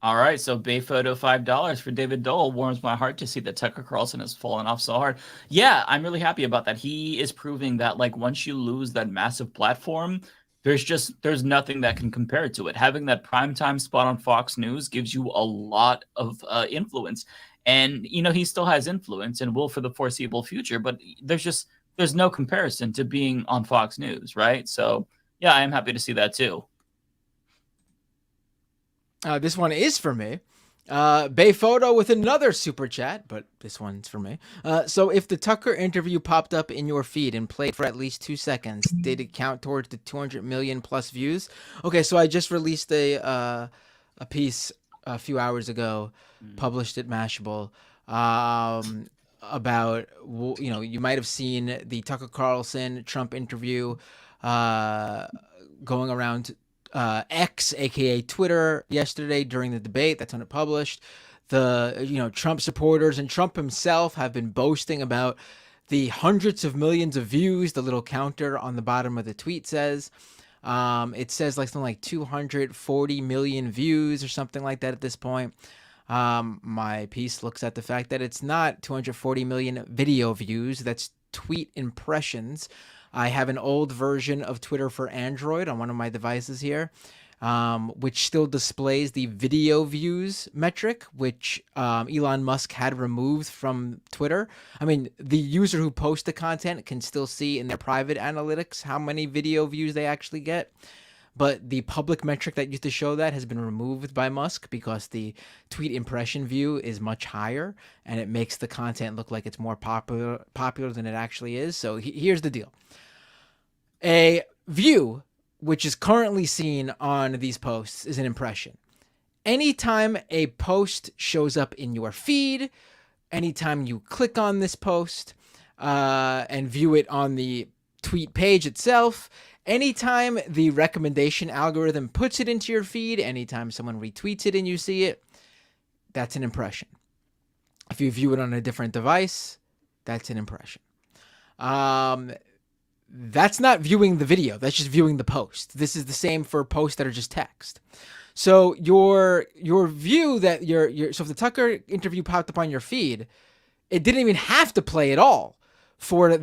[SPEAKER 6] All right, so Bayphoto $5 for David Doel. Warms my heart to see that Tucker Carlson has fallen off so hard. Yeah, I'm really happy about that. He is proving that like once you lose that massive platform, there's nothing that can compare to it. Having that primetime spot on Fox News gives you a lot of influence. And you know, he still has influence and will for the foreseeable future, but there's no comparison to being on Fox News, right? So yeah, I am happy to see that too.
[SPEAKER 12] This one is for me. Bayphoto with another super chat, but this one's for me. So if the Tucker interview popped up in your feed and played for at least 2 seconds, did it count towards the 200 million plus views? Okay, so I just released a piece a few hours ago, published at Mashable, about, you know, you might have seen the Tucker Carlson Trump interview going around X, aka Twitter, yesterday during the debate. That's when it published. The Trump supporters and Trump himself have been boasting about the hundreds of millions of views. The little counter on the bottom of the tweet says. It says like something like 240 million views or something like that at this point. My piece looks at the fact that it's not 240 million video views. That's tweet impressions. I have an old version of Twitter for Android on one of my devices here, which still displays the video views metric, which Elon Musk had removed from Twitter. I mean, the user who posts the content can still see in their private analytics how many video views they actually get. But the public metric that used to show that has been removed by Musk because the tweet impression view is much higher and it makes the content look like it's more popular than it actually is. So here's the deal. A view, which is currently seen on these posts, is an impression. Anytime a post shows up in your feed, anytime you click on this post and view it on the tweet page itself, anytime the recommendation algorithm puts it into your feed, anytime someone retweets it and you see it, that's an impression. If you view it on a different device, that's an impression. That's not viewing the video. That's just viewing the post. This is the same for posts that are just text. So your view that so if the Tucker interview popped up on your feed, it didn't even have to play at all for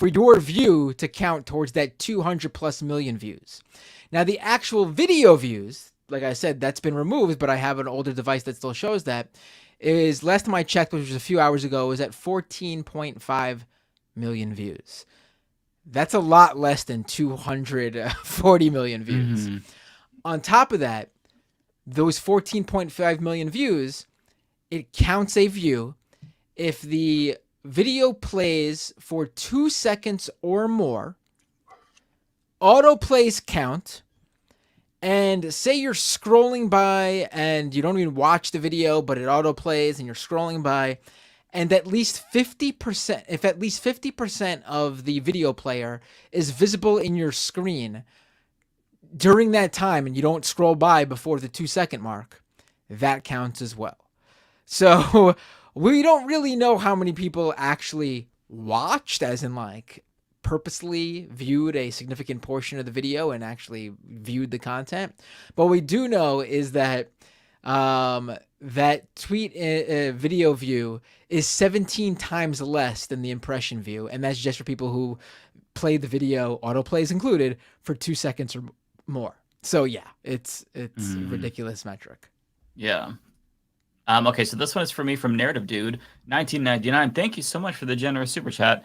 [SPEAKER 12] your view to count towards that 200 plus million views. Now the actual video views, like I said, that's been removed, but I have an older device that still shows that, is last time I checked, which was a few hours ago, was at 14.5 million views. That's a lot less than 240 million views. Mm-hmm. On top of that, those 14.5 million views, it counts a view if the video plays for 2 seconds or more, autoplays count, and say you're scrolling by and you don't even watch the video, but it autoplays and you're scrolling by, and at least 50%, if at least 50% of the video player is visible in your screen during that time and you don't scroll by before the 2 second mark, that counts as well. So we don't really know how many people actually watched, as in like purposely viewed a significant portion of the video and actually viewed the content. But what we do know is that that tweet video view is 17 times less than the impression view, and that's just for people who play the video, autoplays included, for 2 seconds or more. So yeah, it's a ridiculous metric.
[SPEAKER 6] Yeah. Okay, so this one is for me from Narrative Dude, 1999. Thank you so much for the generous super chat.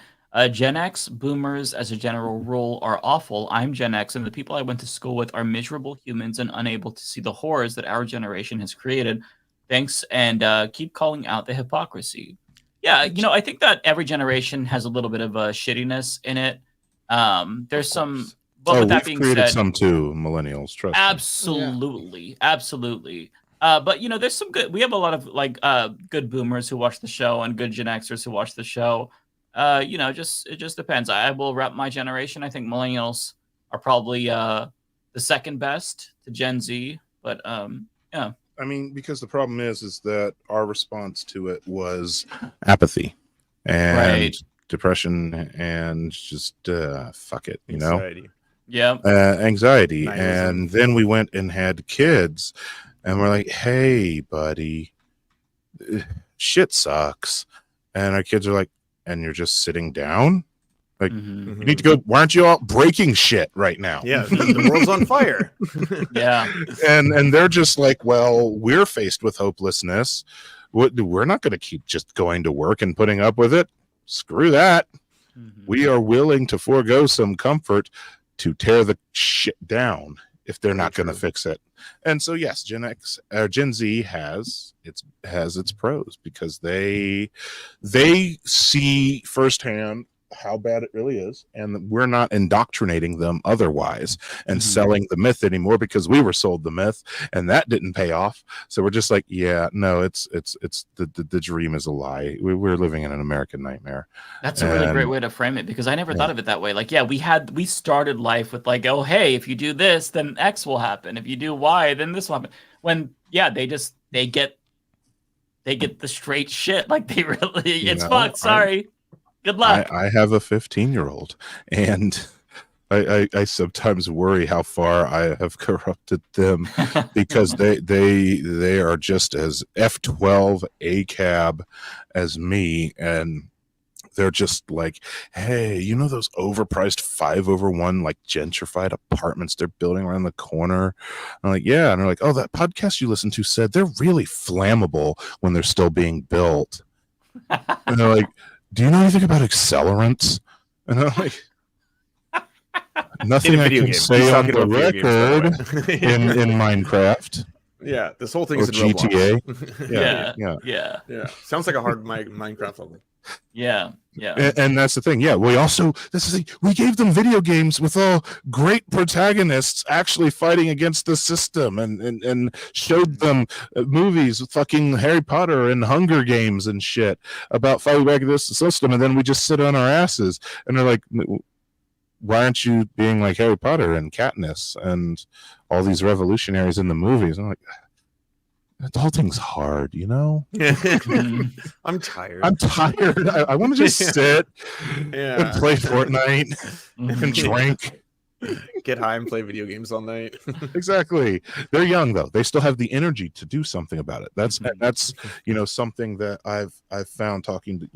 [SPEAKER 6] Gen X boomers, as a general rule, are awful. I'm Gen X, and the people I went to school with are miserable humans and unable to see the horrors that our generation has created. Thanks, and keep calling out the hypocrisy. Yeah, I think that every generation has a little bit of shittiness in it. There's some. But with that being
[SPEAKER 1] created
[SPEAKER 6] said,
[SPEAKER 1] some too, millennials. Trust me.
[SPEAKER 6] absolutely. But there's some good. We have a lot of good boomers who watch the show and good Gen Xers who watch the show. It just depends. I will rep my generation. I think millennials are probably the second best to Gen Z. But yeah.
[SPEAKER 1] I mean, because the problem is that our response to it was apathy and depression and just fuck it,
[SPEAKER 13] Anxiety.
[SPEAKER 6] Yeah.
[SPEAKER 1] Anxiety.
[SPEAKER 13] Nihilism.
[SPEAKER 1] And then we went and had kids and we're like, hey, buddy, shit sucks. And our kids are like, and you're just sitting down? Like, you need to go. Why aren't you all breaking shit right now?
[SPEAKER 13] Yeah, the world's on fire.
[SPEAKER 6] Yeah.
[SPEAKER 1] And they're just like, well, we're faced with hopelessness. We're not going to keep just going to work and putting up with it. Screw that. We are willing to forego some comfort to tear the shit down if they're not going to fix it. And so, yes, Gen Z has its pros because they see firsthand how bad it really is, and we're not indoctrinating them otherwise and selling the myth anymore because we were sold the myth and that didn't pay off. So we're just like, yeah, no, it's the dream is a lie. We're living in an American nightmare.
[SPEAKER 6] That's a really great way to frame it because I never thought of it that way. Like, yeah, we started life with like, oh, hey, if you do this, then X will happen. If you do Y, then this will happen. When they get the straight shit. Like they really, it's fucked. Sorry. Good luck.
[SPEAKER 1] I have a 15-year-old, and I sometimes worry how far I have corrupted them because they are just as F12 ACAB as me, and they're just like, hey, those overpriced 5/1 like gentrified apartments they're building around the corner? I'm like, yeah, and they're like, oh, that podcast you listened to said they're really flammable when they're still being built, and they're like, do you know anything about accelerants? And I'm like, nothing I can say on the record in Minecraft.
[SPEAKER 13] Yeah, this whole thing
[SPEAKER 1] or
[SPEAKER 13] is in
[SPEAKER 1] GTA.
[SPEAKER 6] Yeah.
[SPEAKER 13] Sounds like a hard Minecraft level.
[SPEAKER 6] Yeah.
[SPEAKER 1] And that's the thing. Yeah, we gave them video games with all great protagonists actually fighting against the system, and showed them movies, fucking Harry Potter and Hunger Games and shit about fighting back against the system, and then we just sit on our asses and they're like, why aren't you being like Harry Potter and Katniss and all these revolutionaries in the movies? I'm like, adulting's hard,
[SPEAKER 13] I'm tired.
[SPEAKER 1] I want to just sit and play Fortnite and drink.
[SPEAKER 13] Get high and play video games all night.
[SPEAKER 1] Exactly. They're young though. They still have the energy to do something about it. That's something that I've found talking to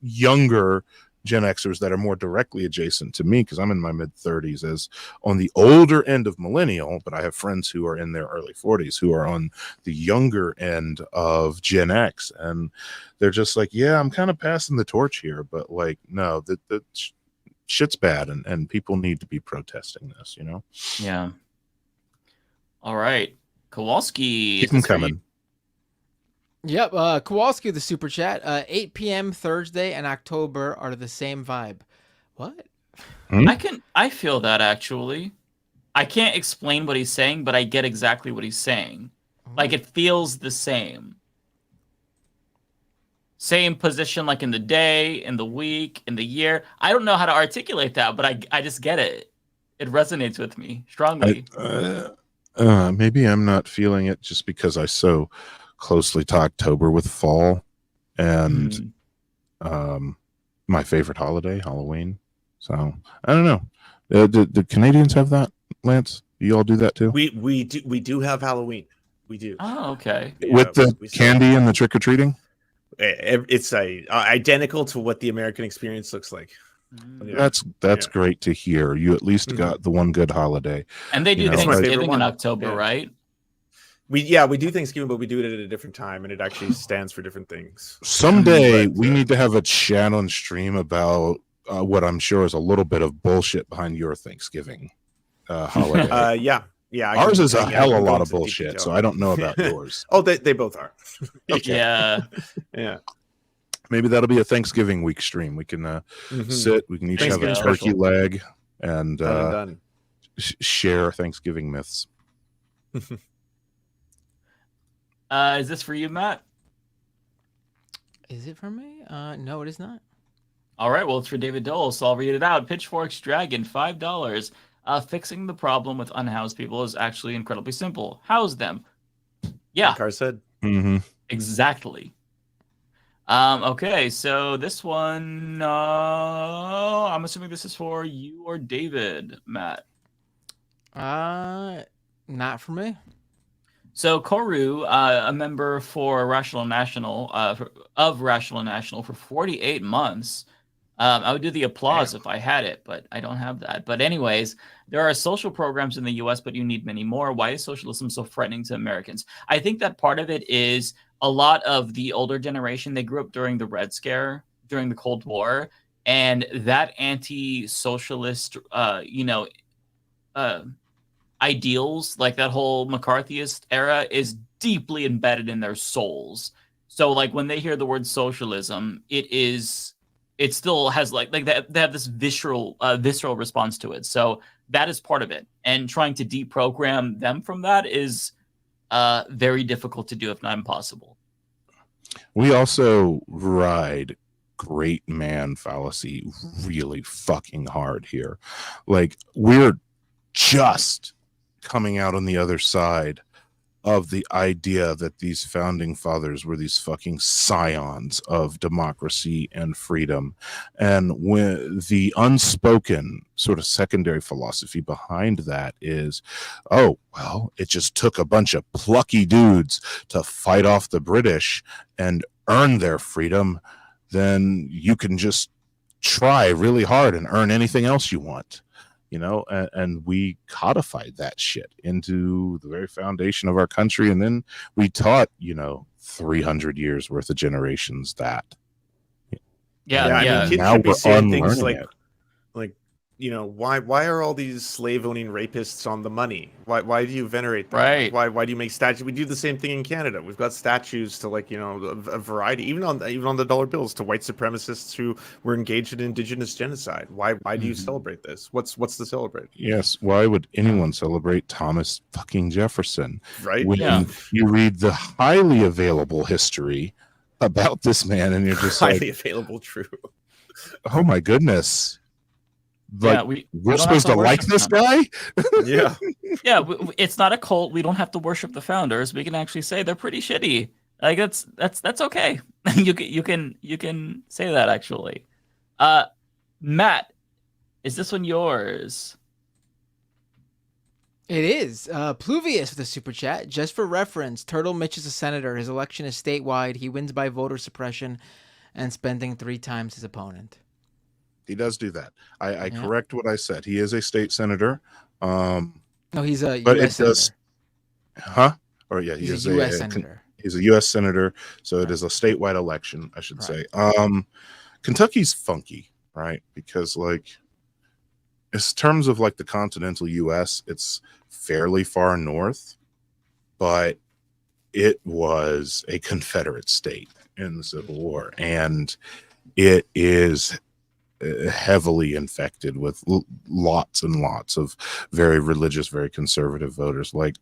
[SPEAKER 1] younger Gen Xers that are more directly adjacent to me, because I'm in my mid-30s, as on the older end of millennial, but I have friends who are in their early 40s who are on the younger end of Gen X, and they're just like, yeah, I'm kind of passing the torch here, but like, no, the shit's bad, and people need to be protesting this,
[SPEAKER 6] Yeah. All right. Kowalski.
[SPEAKER 1] Keep them coming.
[SPEAKER 12] Yep, Kowalski, the super chat. 8 p.m. Thursday and October are the same vibe. What?
[SPEAKER 6] I feel that actually. I can't explain what he's saying, but I get exactly what he's saying. Like it feels the same. Same position, like in the day, in the week, in the year. I don't know how to articulate that, but I just get it. It resonates with me strongly.
[SPEAKER 1] Maybe I'm not feeling it just because I so closely tie October with fall and my favorite holiday, Halloween. So I don't know. Do Canadians have that, Lance? Do you all do that too?
[SPEAKER 13] We do have Halloween. We do.
[SPEAKER 6] Oh, okay.
[SPEAKER 1] With the candy and the trick or treating.
[SPEAKER 13] It's identical to what the American experience looks like.
[SPEAKER 1] That's great to hear. You at least got the one good holiday.
[SPEAKER 6] And they do Thanksgiving in October, right?
[SPEAKER 13] We do Thanksgiving, but we do it at a different time, and it actually stands for different things.
[SPEAKER 1] Someday we need to have a chat on stream about what I'm sure is a little bit of bullshit behind your Thanksgiving holiday.
[SPEAKER 13] Yeah.
[SPEAKER 1] Ours is a hell of a lot of bullshit, so I don't know about yours.
[SPEAKER 13] Oh, they both are.
[SPEAKER 1] Okay.
[SPEAKER 13] Yeah.
[SPEAKER 1] Maybe that'll be a Thanksgiving week stream. We can sit. We can each have a turkey leg and share Thanksgiving myths.
[SPEAKER 6] Is this for you, Matt?
[SPEAKER 12] Is it for me? No, it is not.
[SPEAKER 6] All right, well, it's for David Doel, so I'll read it out. Pitchforks Dragon, $5. Fixing the problem with unhoused people is actually incredibly simple. House them. Yeah.
[SPEAKER 13] Like Car said.
[SPEAKER 6] Exactly. Okay, so this one, I'm assuming this is for you or David, Matt.
[SPEAKER 12] Not for me.
[SPEAKER 6] So Koru, a member for Rational National, of Rational National for 48 months. I would do the applause if I had it, but I don't have that. But anyways, there are social programs in the U.S., but you need many more. Why is socialism so threatening to Americans? I think that part of it is a lot of the older generation, they grew up during the Red Scare, during the Cold War, and that anti-socialist, ideals, like that whole McCarthyist era, is deeply embedded in their souls. So like when they hear the word socialism, it still has like they have this visceral response to it. So that is part of it. And trying to deprogram them from that is very difficult to do, if not impossible.
[SPEAKER 1] We also ride great man fallacy really fucking hard here. Like, we're just coming out on the other side of the idea that these founding fathers were these fucking scions of democracy and freedom. And when the unspoken sort of secondary philosophy behind that is, oh, well, it just took a bunch of plucky dudes to fight off the British and earn their freedom, then you can just try really hard and earn anything else you want. You know, and we codified that shit into the very foundation of our country. And then we taught, 300 years worth of generations that.
[SPEAKER 6] Yeah.
[SPEAKER 13] Kids
[SPEAKER 1] now
[SPEAKER 13] should be
[SPEAKER 1] we're
[SPEAKER 13] saying things
[SPEAKER 1] unlearning it.
[SPEAKER 13] Why are all these slave owning rapists on the money? Why do you venerate them?
[SPEAKER 6] Right.
[SPEAKER 13] Why do you make statues? We do the same thing in Canada. We've got statues to a variety, even on the dollar bills, to white supremacists who were engaged in indigenous genocide. Why do you celebrate this? What's to celebrate?
[SPEAKER 1] Yes. Why would anyone celebrate Thomas fucking Jefferson?
[SPEAKER 13] Right.
[SPEAKER 1] When you read the highly available history about this man, and you're just
[SPEAKER 13] highly available, true.
[SPEAKER 1] Oh my goodness. Like, we're supposed to like this guy?
[SPEAKER 13] Yeah.
[SPEAKER 6] It's not a cult. We don't have to worship the founders. We can actually say they're pretty shitty. Like that's okay. you can say that actually. Matt, is this one yours?
[SPEAKER 12] It is. Pluvius with a super chat. Just for reference, Turtle Mitch is a senator. His election is statewide. He wins by voter suppression and spending 3 times his opponent.
[SPEAKER 1] He does do that. I correct what I said. He is a state senator.
[SPEAKER 12] No, he's a
[SPEAKER 1] but
[SPEAKER 12] U.S. senator.
[SPEAKER 1] Or yeah,
[SPEAKER 12] he's a U.S. senator.
[SPEAKER 1] He's a U.S. senator, so it is a statewide election, I should say. Kentucky's funky, right? Because like, in terms of like the continental U.S., it's fairly far north, but it was a Confederate state in the Civil War, and it is heavily infected with lots and lots of very religious, very conservative voters. Like,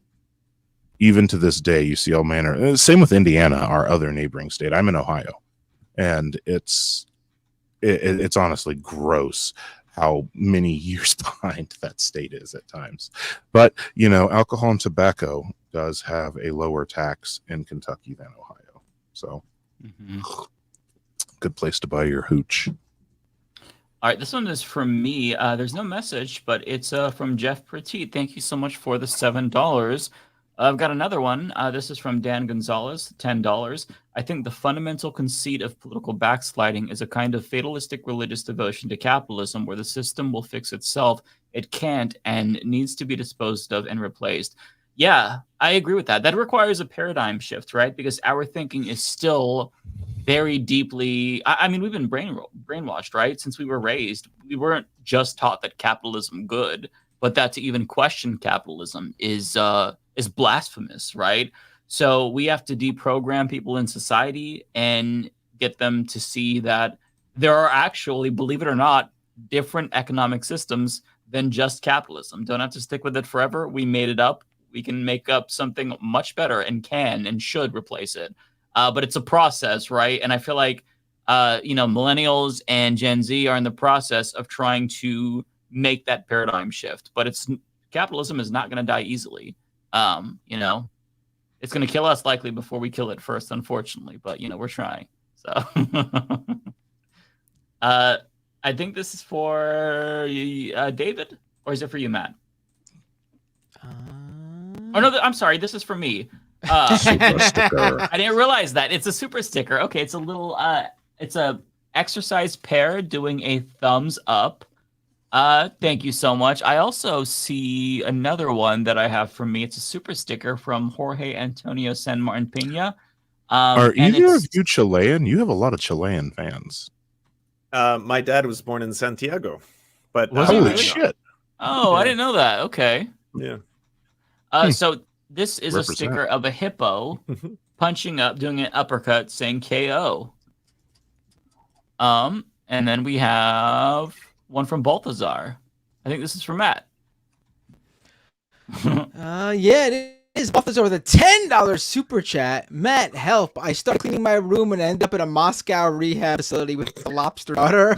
[SPEAKER 1] even to this day, you see all manner. Same with Indiana, our other neighboring state. I'm in Ohio, and it's honestly gross how many years behind that state is at times. But, you know, alcohol and tobacco does have a lower tax in Kentucky than Ohio. So good place to buy your hooch.
[SPEAKER 6] All right, this one is from me. There's no message, but it's from Jeff Petit. Thank you so much for the $7. I've got another one. This is from Dan Gonzalez, $10. I think the fundamental conceit of political backsliding is a kind of fatalistic religious devotion to capitalism where the system will fix itself. It can't and needs to be disposed of and replaced. Yeah, I agree with that. That requires a paradigm shift, right? Because our thinking is still very deeply, I mean, we've been brainwashed, right? Since we were raised, we weren't just taught that capitalism good, but that to even question capitalism is blasphemous, right? So we have to deprogram people in society and get them to see that there are actually, believe it or not, different economic systems than just capitalism. Don't have to stick with it forever. We made it up. We can make up something much better and can and should replace it. But it's a process, right? And I feel like, millennials and Gen Z are in the process of trying to make that paradigm shift. But capitalism is not going to die easily. It's going to kill us likely before we kill it first, unfortunately. But, we're trying. So I think this is for David, or is it for you, Matt? Oh, no, I'm sorry. This is for me. Super sticker. I didn't realize that. It's a super sticker. Okay, it's a little, it's a exercise pair doing a thumbs up. Thank you so much. I also see another one that I have from me. It's a super sticker from Jorge Antonio San Martin Pena.
[SPEAKER 1] Are either of you Chilean? You have a lot of Chilean fans.
[SPEAKER 13] My dad was born in Santiago, but
[SPEAKER 1] holy shit!
[SPEAKER 6] Oh, I didn't know that. Okay.
[SPEAKER 13] Yeah.
[SPEAKER 6] So this is a sticker of a hippo punching up, doing an uppercut, saying KO. And then we have one from Balthazar. I think this is from Matt.
[SPEAKER 12] Yeah, it is Balthazar with a $10 super chat. Matt, help. I started cleaning my room and ended up in a Moscow rehab facility with a lobster daughter.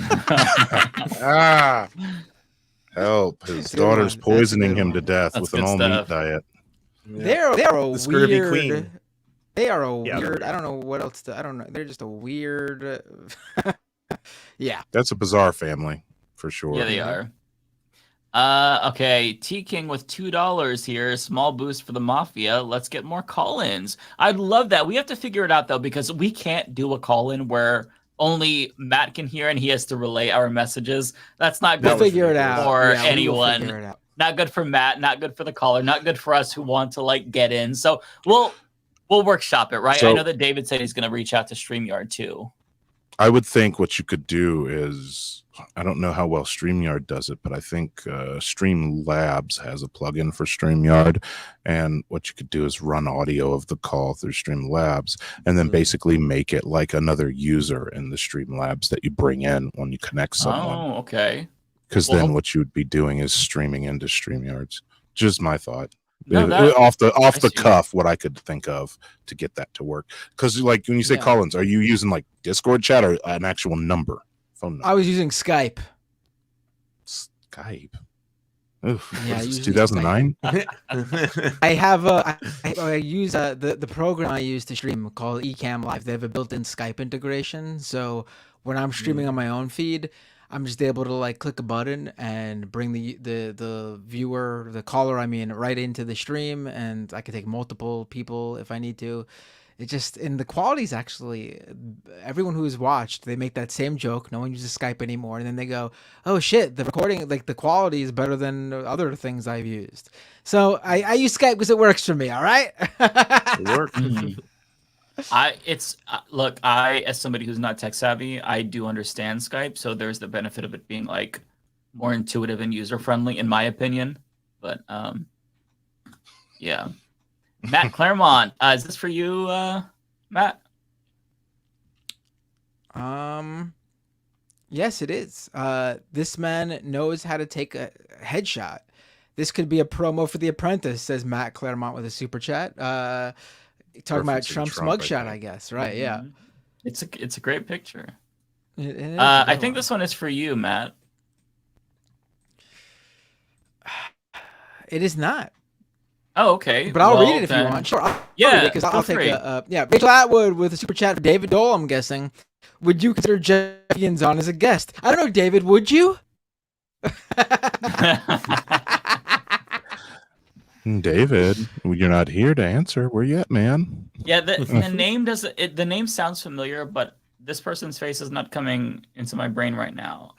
[SPEAKER 1] Help. His daughter's poisoning him to death with an all-meat diet.
[SPEAKER 12] They're a
[SPEAKER 13] scurvy
[SPEAKER 12] weird
[SPEAKER 13] queen.
[SPEAKER 12] They are a weird. I don't know what else to. I don't know. They're just a weird. Yeah.
[SPEAKER 1] That's a bizarre family for sure.
[SPEAKER 6] Yeah, they are. Okay, T King with $2 here. Small boost for the Mafia. Let's get more call-ins. I'd love that. We have to figure it out though, because we can't do a call-in where only Matt can hear and he has to relay our messages. That's not good.
[SPEAKER 12] We'll figure it out
[SPEAKER 6] For
[SPEAKER 12] yeah,
[SPEAKER 6] anyone.
[SPEAKER 12] We'll figure it out.
[SPEAKER 6] Not good for Matt. Not good for the caller. Not good for us who want to get in. So we'll workshop it, right?
[SPEAKER 1] So,
[SPEAKER 6] I know that David said he's going to reach out to StreamYard too.
[SPEAKER 1] I would think what you could do is, I don't know how well StreamYard does it, but I think Streamlabs has a plugin for StreamYard. And what you could do is run audio of the call through Streamlabs and then basically make it like another user in the Streamlabs that you bring in when you connect someone.
[SPEAKER 6] Oh, okay.
[SPEAKER 1] Because then what you would be doing is streaming into StreamYards. Just my thought.
[SPEAKER 6] No,
[SPEAKER 1] off the cuff, what I could think of to get that to work. Because like when you say call-ins, are you using like Discord chat or an actual number? Phone number?
[SPEAKER 12] I was using Skype.
[SPEAKER 1] Skype. Oof.
[SPEAKER 12] Yeah,
[SPEAKER 1] What is this, 2009?
[SPEAKER 12] I have I use the program I use to stream called Ecamm Live. They have a built-in Skype integration, so when I'm streaming on my own feed, I'm just able to click a button and bring the viewer, the caller, right into the stream, and I can take multiple people if I need to. It just, and the quality is actually, everyone who's watched, they make that same joke. No one uses Skype anymore, and then they go, "Oh shit, the recording, the quality is better than other things I've used." So I use Skype because it works for me. All right.
[SPEAKER 1] It works.
[SPEAKER 6] Look, I, as somebody who's not tech savvy, I do understand Skype, so there's the benefit of it being more intuitive and user friendly, in my opinion. But yeah, Matt Claremont, is this for you, Matt?
[SPEAKER 12] Yes, it is. This man knows how to take a headshot. This could be a promo for The Apprentice, says Matt Claremont with a super chat. Talking about Trump's mugshot, I guess, right? Yeah,
[SPEAKER 6] it's a great picture.
[SPEAKER 12] It is
[SPEAKER 6] I think this one is for you, Matt.
[SPEAKER 12] It is not.
[SPEAKER 6] Oh, okay.
[SPEAKER 12] But I'll
[SPEAKER 6] Well,
[SPEAKER 12] read it if you
[SPEAKER 6] then-
[SPEAKER 12] want. Sure. I'll
[SPEAKER 6] Yeah,
[SPEAKER 12] read it because
[SPEAKER 6] feel
[SPEAKER 12] I'll take
[SPEAKER 6] free.
[SPEAKER 12] yeah. Rachel Atwood with a super chat for David Doel, I'm guessing. Would you consider Jeffyans on as a guest? I don't know, David. Would you?
[SPEAKER 1] David, you're not here to answer. Where you at, man?
[SPEAKER 6] Yeah, the name doesn't. The name sounds familiar, but this person's face is not coming into my brain right now.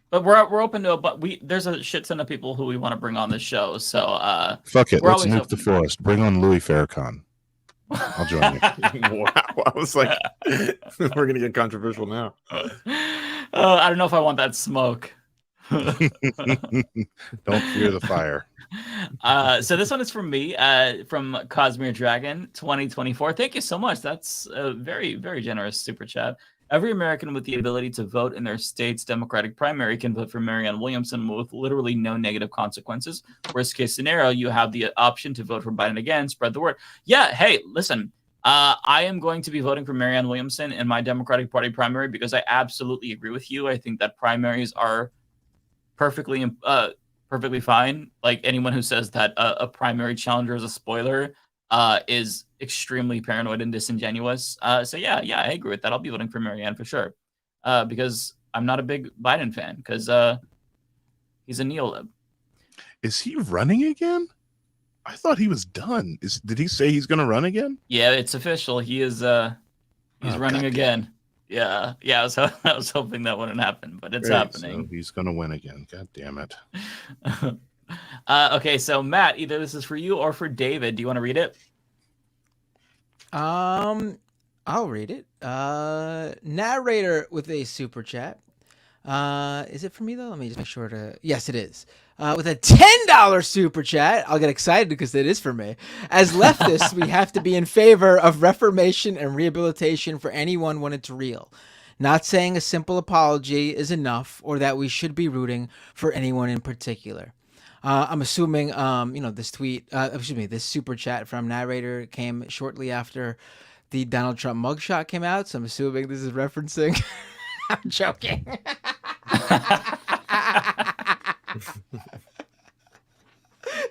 [SPEAKER 6] But we're open to it. But there's a shit ton of people who we want to bring on the show. So
[SPEAKER 1] Fuck it.
[SPEAKER 6] we're
[SPEAKER 1] Let's
[SPEAKER 6] always
[SPEAKER 1] nuke
[SPEAKER 6] open.
[SPEAKER 1] the forest. Bring on Louis Farrakhan. I'll join you.
[SPEAKER 13] Wow, I was like, we're gonna get controversial now.
[SPEAKER 6] I don't know if I want that smoke.
[SPEAKER 1] Don't fear the fire.
[SPEAKER 6] So this one is from me, from Cosmere Dragon 2024. Thank you so much. That's a very, very generous super chat. Every American with the ability to vote in their state's Democratic primary can vote for Marianne Williamson with literally no negative consequences. Worst case scenario, you have the option to vote for Biden again, spread the word. Yeah, hey, listen, I am going to be voting for Marianne Williamson in my Democratic Party primary because I absolutely agree with you. I think that primaries are perfectly fine. Like anyone who says that a primary challenger is a spoiler is extremely paranoid and disingenuous. So yeah, I agree with that. I'll be voting for Marianne for sure, because I'm not a big Biden fan because he's a neolib.
[SPEAKER 1] Is he running again? I thought he was done. Did he say he's going to run again?
[SPEAKER 6] Yeah, it's official. He is. He's running again. Yeah. I was hoping that wouldn't happen, but it's happening.
[SPEAKER 1] So he's going to win again. God damn it.
[SPEAKER 6] Okay, so Matt, either this is for you or for David. Do you want to read it?
[SPEAKER 12] I'll read it. Narrator with a super chat. Is it for me though? Let me just make sure to. Yes, it is. With a $10 super chat. I'll get excited because it is for me. As leftists, we have to be in favor of reformation and rehabilitation for anyone when it's real. Not saying a simple apology is enough or that we should be rooting for anyone in particular. I'm assuming, this this super chat from Narrator came shortly after the Donald Trump mugshot came out. So I'm assuming this is referencing. I'm joking.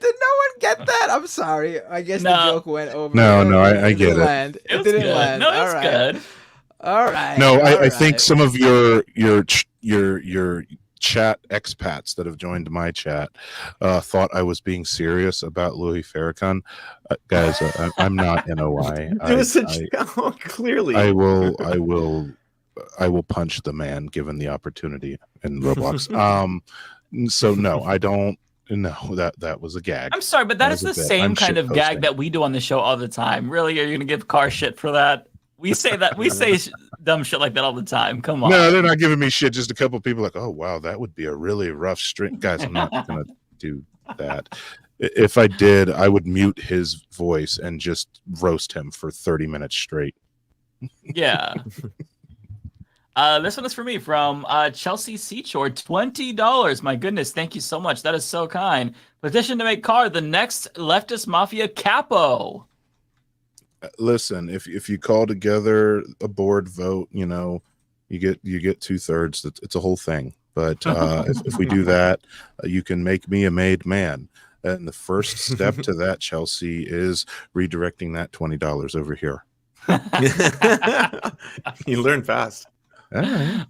[SPEAKER 12] Did no one get that? I'm sorry. I guess the joke went over.
[SPEAKER 1] No, I get it.
[SPEAKER 12] It didn't land.
[SPEAKER 6] No, it's good.
[SPEAKER 12] All right.
[SPEAKER 1] No, I think some of your chat expats that have joined my chat thought I was being serious about Louis Farrakhan. Guys, I'm not NOI.
[SPEAKER 13] Clearly.
[SPEAKER 1] I will punch the man given the opportunity in Roblox. So no, I don't. No, that was a gag.
[SPEAKER 6] I'm sorry, but that is the same kind of gag that we do on the show all the time. Really, are you gonna give Car shit for that? We say that dumb shit like that all the time. Come on.
[SPEAKER 1] No, they're not giving me shit. Just a couple people like, oh wow, that would be a really rough string. Guys, I'm not gonna do that. If I did, I would mute his voice and just roast him for 30 minutes straight.
[SPEAKER 6] Yeah. This one is for me from Chelsea Seashore, $20. My goodness, thank you so much. That is so kind. Petition to make Carr the next Leftist Mafia capo.
[SPEAKER 1] Listen, if you call together a board vote, you get 2/3. It's a whole thing. But if we do that, you can make me a made man. And the first step to that, Chelsea, is redirecting that $20 over here.
[SPEAKER 13] You learn fast.
[SPEAKER 1] Right.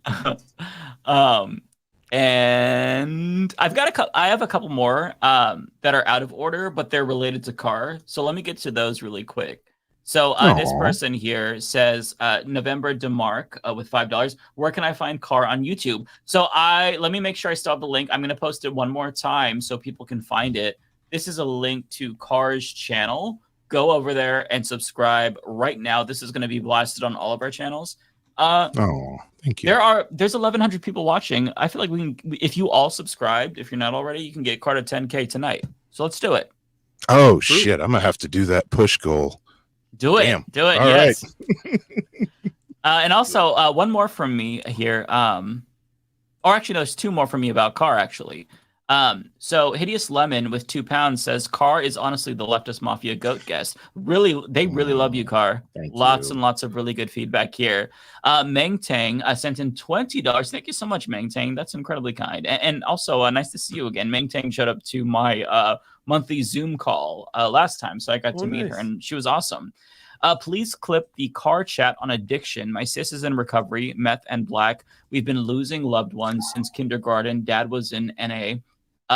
[SPEAKER 6] And I have a couple more that are out of order, but they're related to Carr. So let me get to those really quick. So this person here says, November DeMarc with $5. Where can I find Carr on YouTube? So let me make sure I still have the link. I'm going to post it one more time so people can find it. This is a link to Carr's channel. Go over there and subscribe right now. This is going to be blasted on all of our channels.
[SPEAKER 1] Thank you.
[SPEAKER 6] There's 1,100 people watching. I feel like we can, if you all subscribed, if you're not already, you can get Carr to 10K tonight. So let's do it.
[SPEAKER 1] Oh shit, I'm gonna have to do that push goal.
[SPEAKER 6] Do it.
[SPEAKER 1] Damn.
[SPEAKER 6] Do it.
[SPEAKER 1] All
[SPEAKER 6] yes.
[SPEAKER 1] right.
[SPEAKER 6] And also one more from me here. Or actually, no, there's two more from me about Carr, actually. So Hideous Lemon with £2 says Car is honestly the Leftist Mafia goat guest. Really, they really love you, Car. Lots and lots of really good feedback here. Meng Tang sent in $20. Thank you so much, Meng Tang. That's incredibly kind. And also, nice to see you again. Meng Tang showed up to my monthly Zoom call last time, so I got to meet her, and she was awesome. Please clip the Car chat on addiction. My sis is in recovery, meth and black. We've been losing loved ones since kindergarten. Dad was in NA.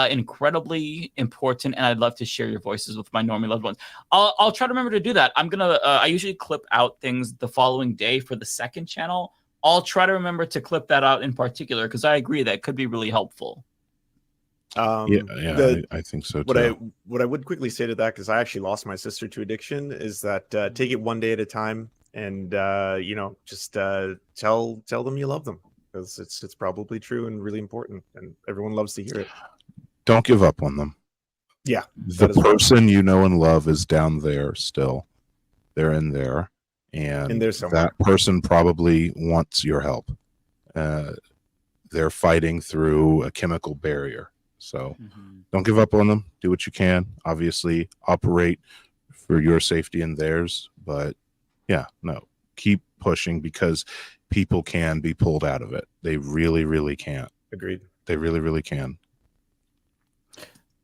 [SPEAKER 6] Incredibly important, and I'd love to share your voices with my normie loved ones. I'll try to remember to do that. I'm gonna I usually clip out things the following day for the second channel. I'll try to remember to clip that out in particular, because I agree that could be really helpful.
[SPEAKER 1] I think so too.
[SPEAKER 13] What I would quickly say to that, because I actually lost my sister to addiction, is that take it one day at a time, and just tell them you love them, because it's probably true and really important, and everyone loves to hear it.
[SPEAKER 1] Don't give up on them.
[SPEAKER 13] Yeah,
[SPEAKER 1] the person you know and love is down there still. They're in there, and that person probably wants your help. They're fighting through a chemical barrier. So don't give up on them. Do what you can. Obviously, operate for your safety and theirs. But keep pushing, because people can be pulled out of it. They really, really can.
[SPEAKER 13] Agreed.
[SPEAKER 1] They really, really can.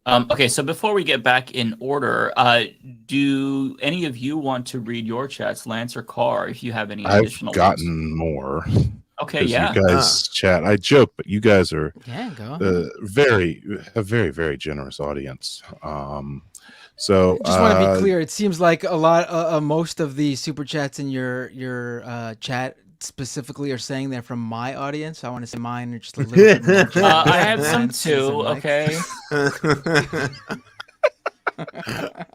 [SPEAKER 6] Okay, so before we get back in order, do any of you want to read your chats, Lance or Carr, if you have any additional
[SPEAKER 1] I've gotten more.
[SPEAKER 6] Okay,
[SPEAKER 1] yeah. You guys chat. I joke, but you guys are
[SPEAKER 12] go.
[SPEAKER 1] very, very generous audience. So
[SPEAKER 12] just want to be clear. It seems like a lot, most of the super chats in your chat specifically are saying they're from my audience. I want to say mine are just a little bit more.
[SPEAKER 6] I have some too. Okay.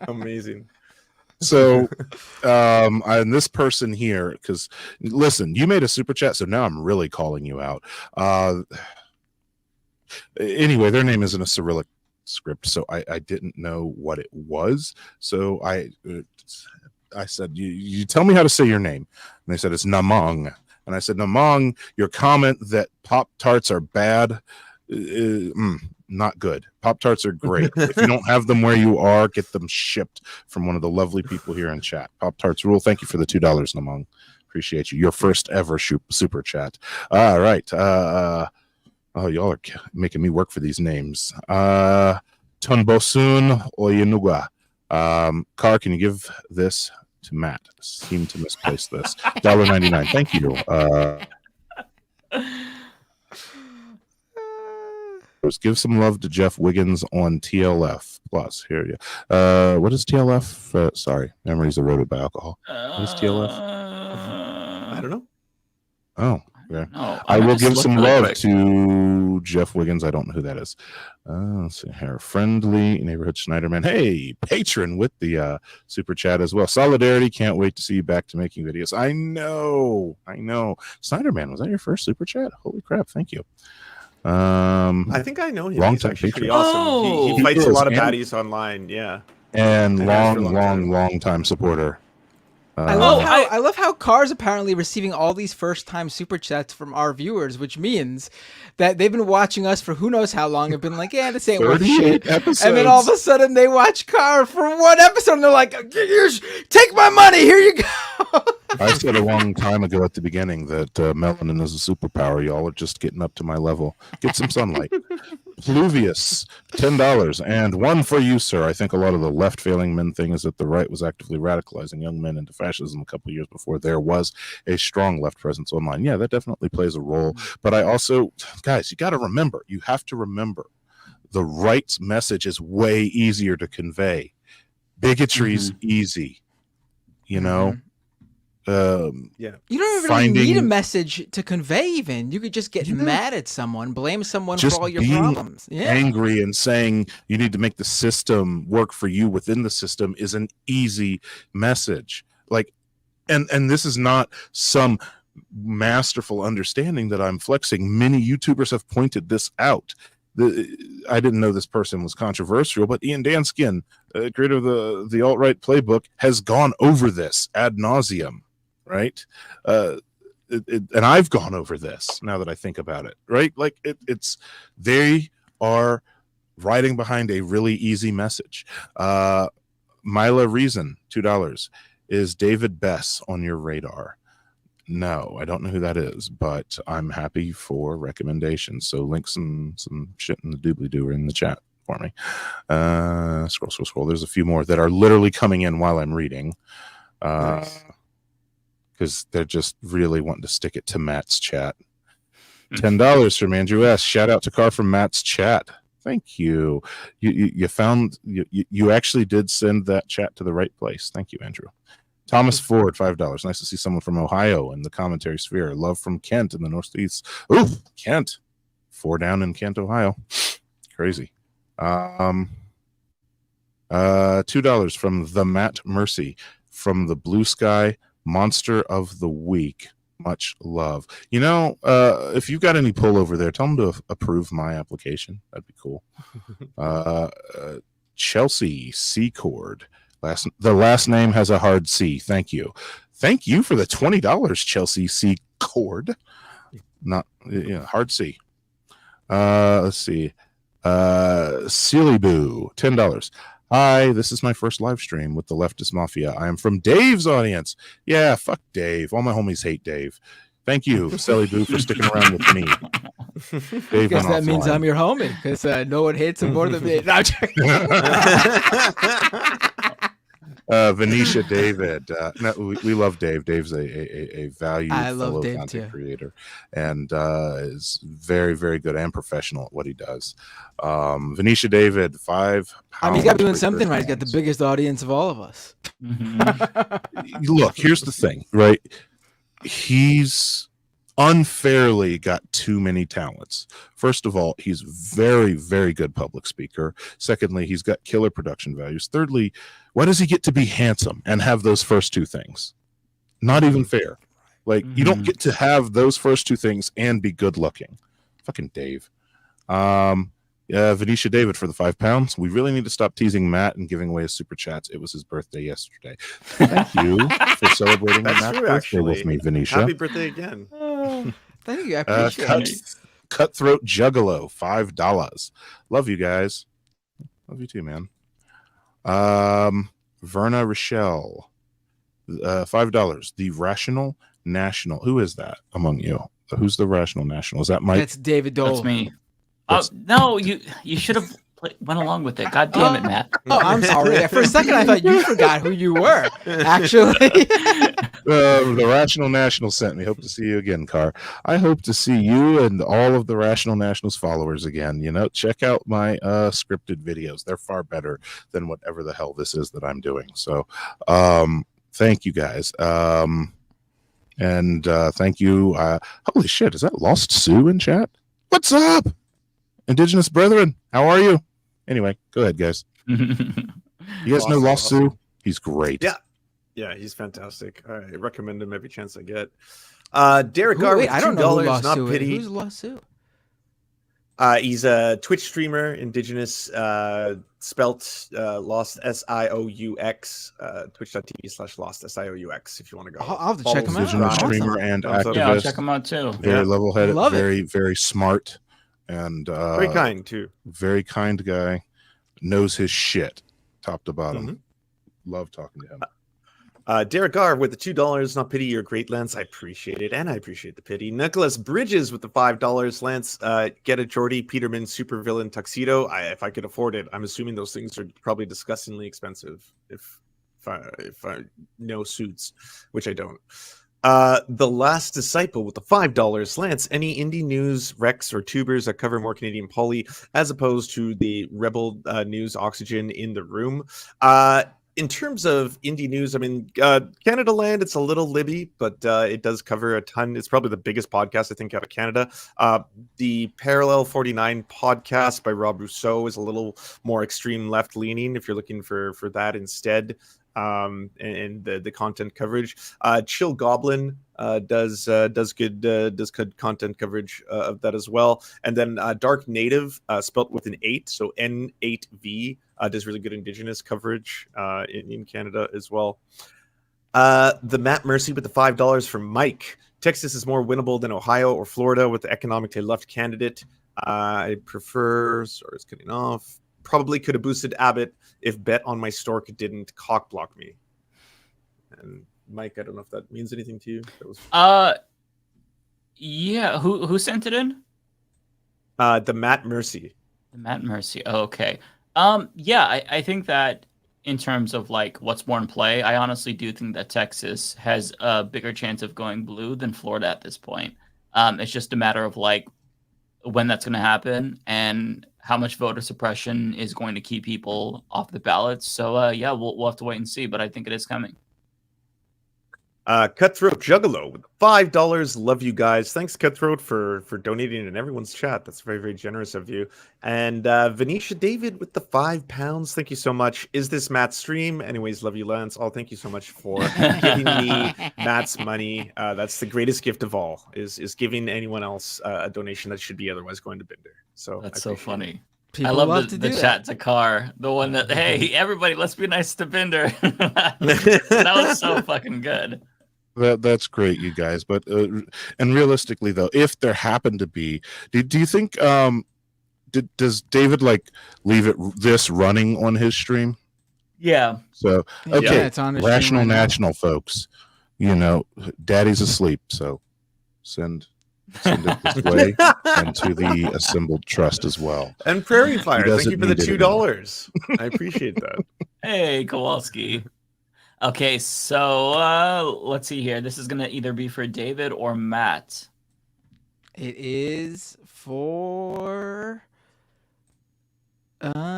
[SPEAKER 13] Amazing.
[SPEAKER 1] So, and this person here, because listen, you made a super chat, so now I'm really calling you out. Anyway, their name is in a Cyrillic script, so I didn't know what it was. So I said, you tell me how to say your name. And they said, it's Namong. And I said, Namong, your comment that Pop-Tarts are bad, not good. Pop-Tarts are great. If you don't have them where you are, get them shipped from one of the lovely people here in chat. Pop-Tarts rule. Thank you for the $2, Namong. Appreciate you. Your first ever super chat. All right. Oh, y'all are making me work for these names. Tunbosun Oyenuga. Car, can you give this to Matt? Seem to misplace this. $1.99. Thank you. Give some love to Jeff Wiggins on TLF Plus. Here you. What is TLF? Sorry, memories eroded by alcohol. What is TLF?
[SPEAKER 13] I don't know.
[SPEAKER 1] Oh, yeah. I will give some love to Jeff Wiggins. I don't know who that is. Let's see here. Friendly neighborhood Schneiderman. Hey, patron with the super chat as well. Solidarity. Can't wait to see you back to making videos. I know. Schneiderman, was that your first super chat? Holy crap! Thank you.
[SPEAKER 13] I think I know him.
[SPEAKER 1] Long
[SPEAKER 13] He's
[SPEAKER 1] time
[SPEAKER 13] actually pretty
[SPEAKER 1] patron.
[SPEAKER 13] awesome. He fights a lot of baddies online. Yeah.
[SPEAKER 1] And long time supporter.
[SPEAKER 12] I love how Carr's apparently receiving all these first-time super chats from our viewers, which means that they've been watching us for who knows how long and been like, yeah, this ain't worth shit.
[SPEAKER 1] Episodes.
[SPEAKER 12] And then all of a sudden they watch Carr for one episode and they're like, take my money, here you go.
[SPEAKER 1] I said a long time ago at the beginning that melanin is a superpower. Y'all are just getting up to my level. Get some sunlight. Pluvius, $10, and one for you, sir. I think a lot of the left failing men thing is that the right was actively radicalizing young men into fascism a couple of years before there was a strong left presence online. Yeah, that definitely plays a role. But I also, guys, you got to remember, you have to remember, the right's message is way easier to convey. Bigotry's easy, you know.
[SPEAKER 12] You don't even really need a message to convey. Even you could just get mad at someone, blame someone for all your problems.
[SPEAKER 1] Angry and saying you need to make the system work for you within the system is an easy message. Like, and this is not some masterful understanding that I'm flexing. Many YouTubers have pointed this out. I didn't know this person was controversial, but Ian Danskin, creator of the alt-right playbook, has gone over this ad nauseum. Right, and I've gone over this now that I think about it. Right, like it's they are writing behind a really easy message. Mila Reason, $2. Is David Bess on your radar? No, I don't know who that is, but I'm happy for recommendations. So link some shit in the doobly-doo in the chat for me. Scroll. There's a few more that are literally coming in while I'm reading. Because they're just really wanting to stick it to Matt's chat. $10 from Andrew S. Shout out to Car from Matt's chat. Thank you. You found you actually did send that chat to the right place. Thank you, Andrew. Thomas Ford, $5. Nice to see someone from Ohio in the commentary sphere. Love from Kent in the Northeast. Ooh, Kent. 4 down in Kent, Ohio. Crazy. $2 from the Matt Mercy from the Blue Sky Monster of the Week. Much love. If you've got any pull over there, tell them to approve my application. That'd be cool. Chelsea Secord. The last name has a hard C. Thank you. Thank you for the $20, Chelsea Secord. Not hard C. Let's see. Silly Boo, $10. Hi, this is my first live stream with the Leftist Mafia. I am from Dave's audience. Yeah, fuck Dave. All my homies hate Dave. Thank you, Silly Boo, for sticking around with me.
[SPEAKER 12] I guess that means I'm your homie, because no one hates him more than me. No,
[SPEAKER 1] Venetia David. We love Dave. Dave's a valued fellow content creator and is very, very good and professional at what he does. Venetia David, £5.
[SPEAKER 12] He's got to be doing something right. He's got the biggest audience of all of us.
[SPEAKER 1] Look, here's the thing, right? He's unfairly got too many talents. First of all, he's very, very good public speaker. Secondly, he's got killer production values. Thirdly, why does he get to be handsome and have those first two things? Not even fair. Like, you don't get to have those first two things and be good looking. Fucking Dave. Venetia David for the £5. We really need to stop teasing Matt and giving away his super chats. It was his birthday yesterday. Thank you for celebrating Matt's birthday with me, Venetia.
[SPEAKER 13] Happy birthday again.
[SPEAKER 12] Thank you. I appreciate it.
[SPEAKER 1] Cutthroat Juggalo, $5. Love you guys. Love you too, man. Verna Rochelle, $5. The Rational National. Who is that among you? Who's the Rational National? Is that Mike?
[SPEAKER 12] That's David Doel.
[SPEAKER 6] That's me. No, you should have went along with it. God damn it, Matt.
[SPEAKER 12] Oh, I'm sorry. For a second, I thought you forgot who you were. Actually,
[SPEAKER 1] the Rational National sent me. Hope to see you again, Car. I hope to see you and all of the Rational Nationals followers again. Check out my scripted videos. They're far better than whatever the hell this is that I'm doing. So, thank you guys. And thank you. Holy shit, is that Lost Sue in chat? What's up, Indigenous brethren? How are you? Anyway, go ahead, guys. You guys know Lost Sue? He's great.
[SPEAKER 13] Yeah, he's fantastic. I recommend him every chance I get. Derek Garwood,
[SPEAKER 12] I don't know who Lost
[SPEAKER 13] not
[SPEAKER 12] Sue is.
[SPEAKER 13] pity.
[SPEAKER 12] Who's Lost Sue?
[SPEAKER 13] He's a Twitch streamer, Indigenous, spelt Lost SIOUX, twitch.tv/Lost SIOUX if you want to go.
[SPEAKER 12] I'll have to check him out.
[SPEAKER 1] Indigenous streamer and activist.
[SPEAKER 6] Yeah, I'll check him out too.
[SPEAKER 1] Very level-headed, very, very smart, and
[SPEAKER 13] very kind too.
[SPEAKER 1] Very kind guy. Knows his shit, top to bottom. Love talking to him.
[SPEAKER 13] Derek Gar with the $2. Not pity your great, Lance. I appreciate it, and I appreciate the pity. Nicholas Bridges with the $5. Lance, get a Jordy Peterman supervillain tuxedo. If I could afford it. I'm assuming those things are probably disgustingly expensive. If I know suits, which I don't. The Last Disciple with the $5. Lance, any indie news, Rex, or tubers that cover more Canadian poly as opposed to the Rebel News Oxygen in the Room? In terms of indie news, I mean, Canada Land, it's a little libby, but it does cover a ton. It's probably the biggest podcast, I think, out of Canada. The Parallel 49 podcast by Rob Rousseau is a little more extreme left-leaning if you're looking for that instead. And the content coverage. Chill Goblin does good content coverage of that as well. And then Dark Native, spelt with an 8, so N8V, does really good Indigenous coverage in Canada as well. The Matt Mercy with the $5 from Mike. Texas is more winnable than Ohio or Florida with the economically left candidate. I prefer. Sorry, it's cutting off. Probably could have boosted Abbott if bet on my stork didn't cock block me. And Mike, I don't know if that means anything to you. That was...
[SPEAKER 6] Yeah. Who sent it in?
[SPEAKER 13] The Matt Mercy.
[SPEAKER 6] The Matt Mercy. Oh, okay. Yeah, I think that in terms of like what's more in play, I honestly do think that Texas has a bigger chance of going blue than Florida at this point. It's just a matter of like when that's going to happen and how much voter suppression is going to keep people off the ballots. So yeah, we'll have to wait and see, but I think it is coming.
[SPEAKER 13] Cutthroat Juggalo with $5. Love you guys. Thanks, Cutthroat, for donating in everyone's chat. That's very, very generous of you. And Venetia David with the £5. Thank you so much. Is this Matt's stream? Anyways, love you, Lance. Oh, thank you so much for giving me Matt's money. That's the greatest gift of all, is giving anyone else a donation that should be otherwise going to Binder. So
[SPEAKER 6] that's so funny.
[SPEAKER 12] People
[SPEAKER 6] I love
[SPEAKER 12] love
[SPEAKER 6] the
[SPEAKER 12] to do
[SPEAKER 6] chat to Car, the one that, hey, everybody, let's be nice to Binder. That was so fucking good.
[SPEAKER 1] That's great, you guys. But and realistically, though, if there happened to be, do you think does David like leave this running on his stream?
[SPEAKER 6] Yeah.
[SPEAKER 1] So okay,
[SPEAKER 12] Yeah, it's on his
[SPEAKER 1] Rational
[SPEAKER 12] stream right now.
[SPEAKER 1] National folks, you know, Daddy's asleep, so send it this way and to the assembled trust as well.
[SPEAKER 13] And Prairie Fire, thank
[SPEAKER 1] doesn't
[SPEAKER 13] you for the
[SPEAKER 1] need it
[SPEAKER 13] $2. I appreciate that.
[SPEAKER 6] Hey, Kowalski. Okay, so let's see here. This is going to either be for David or Matt.
[SPEAKER 12] It is for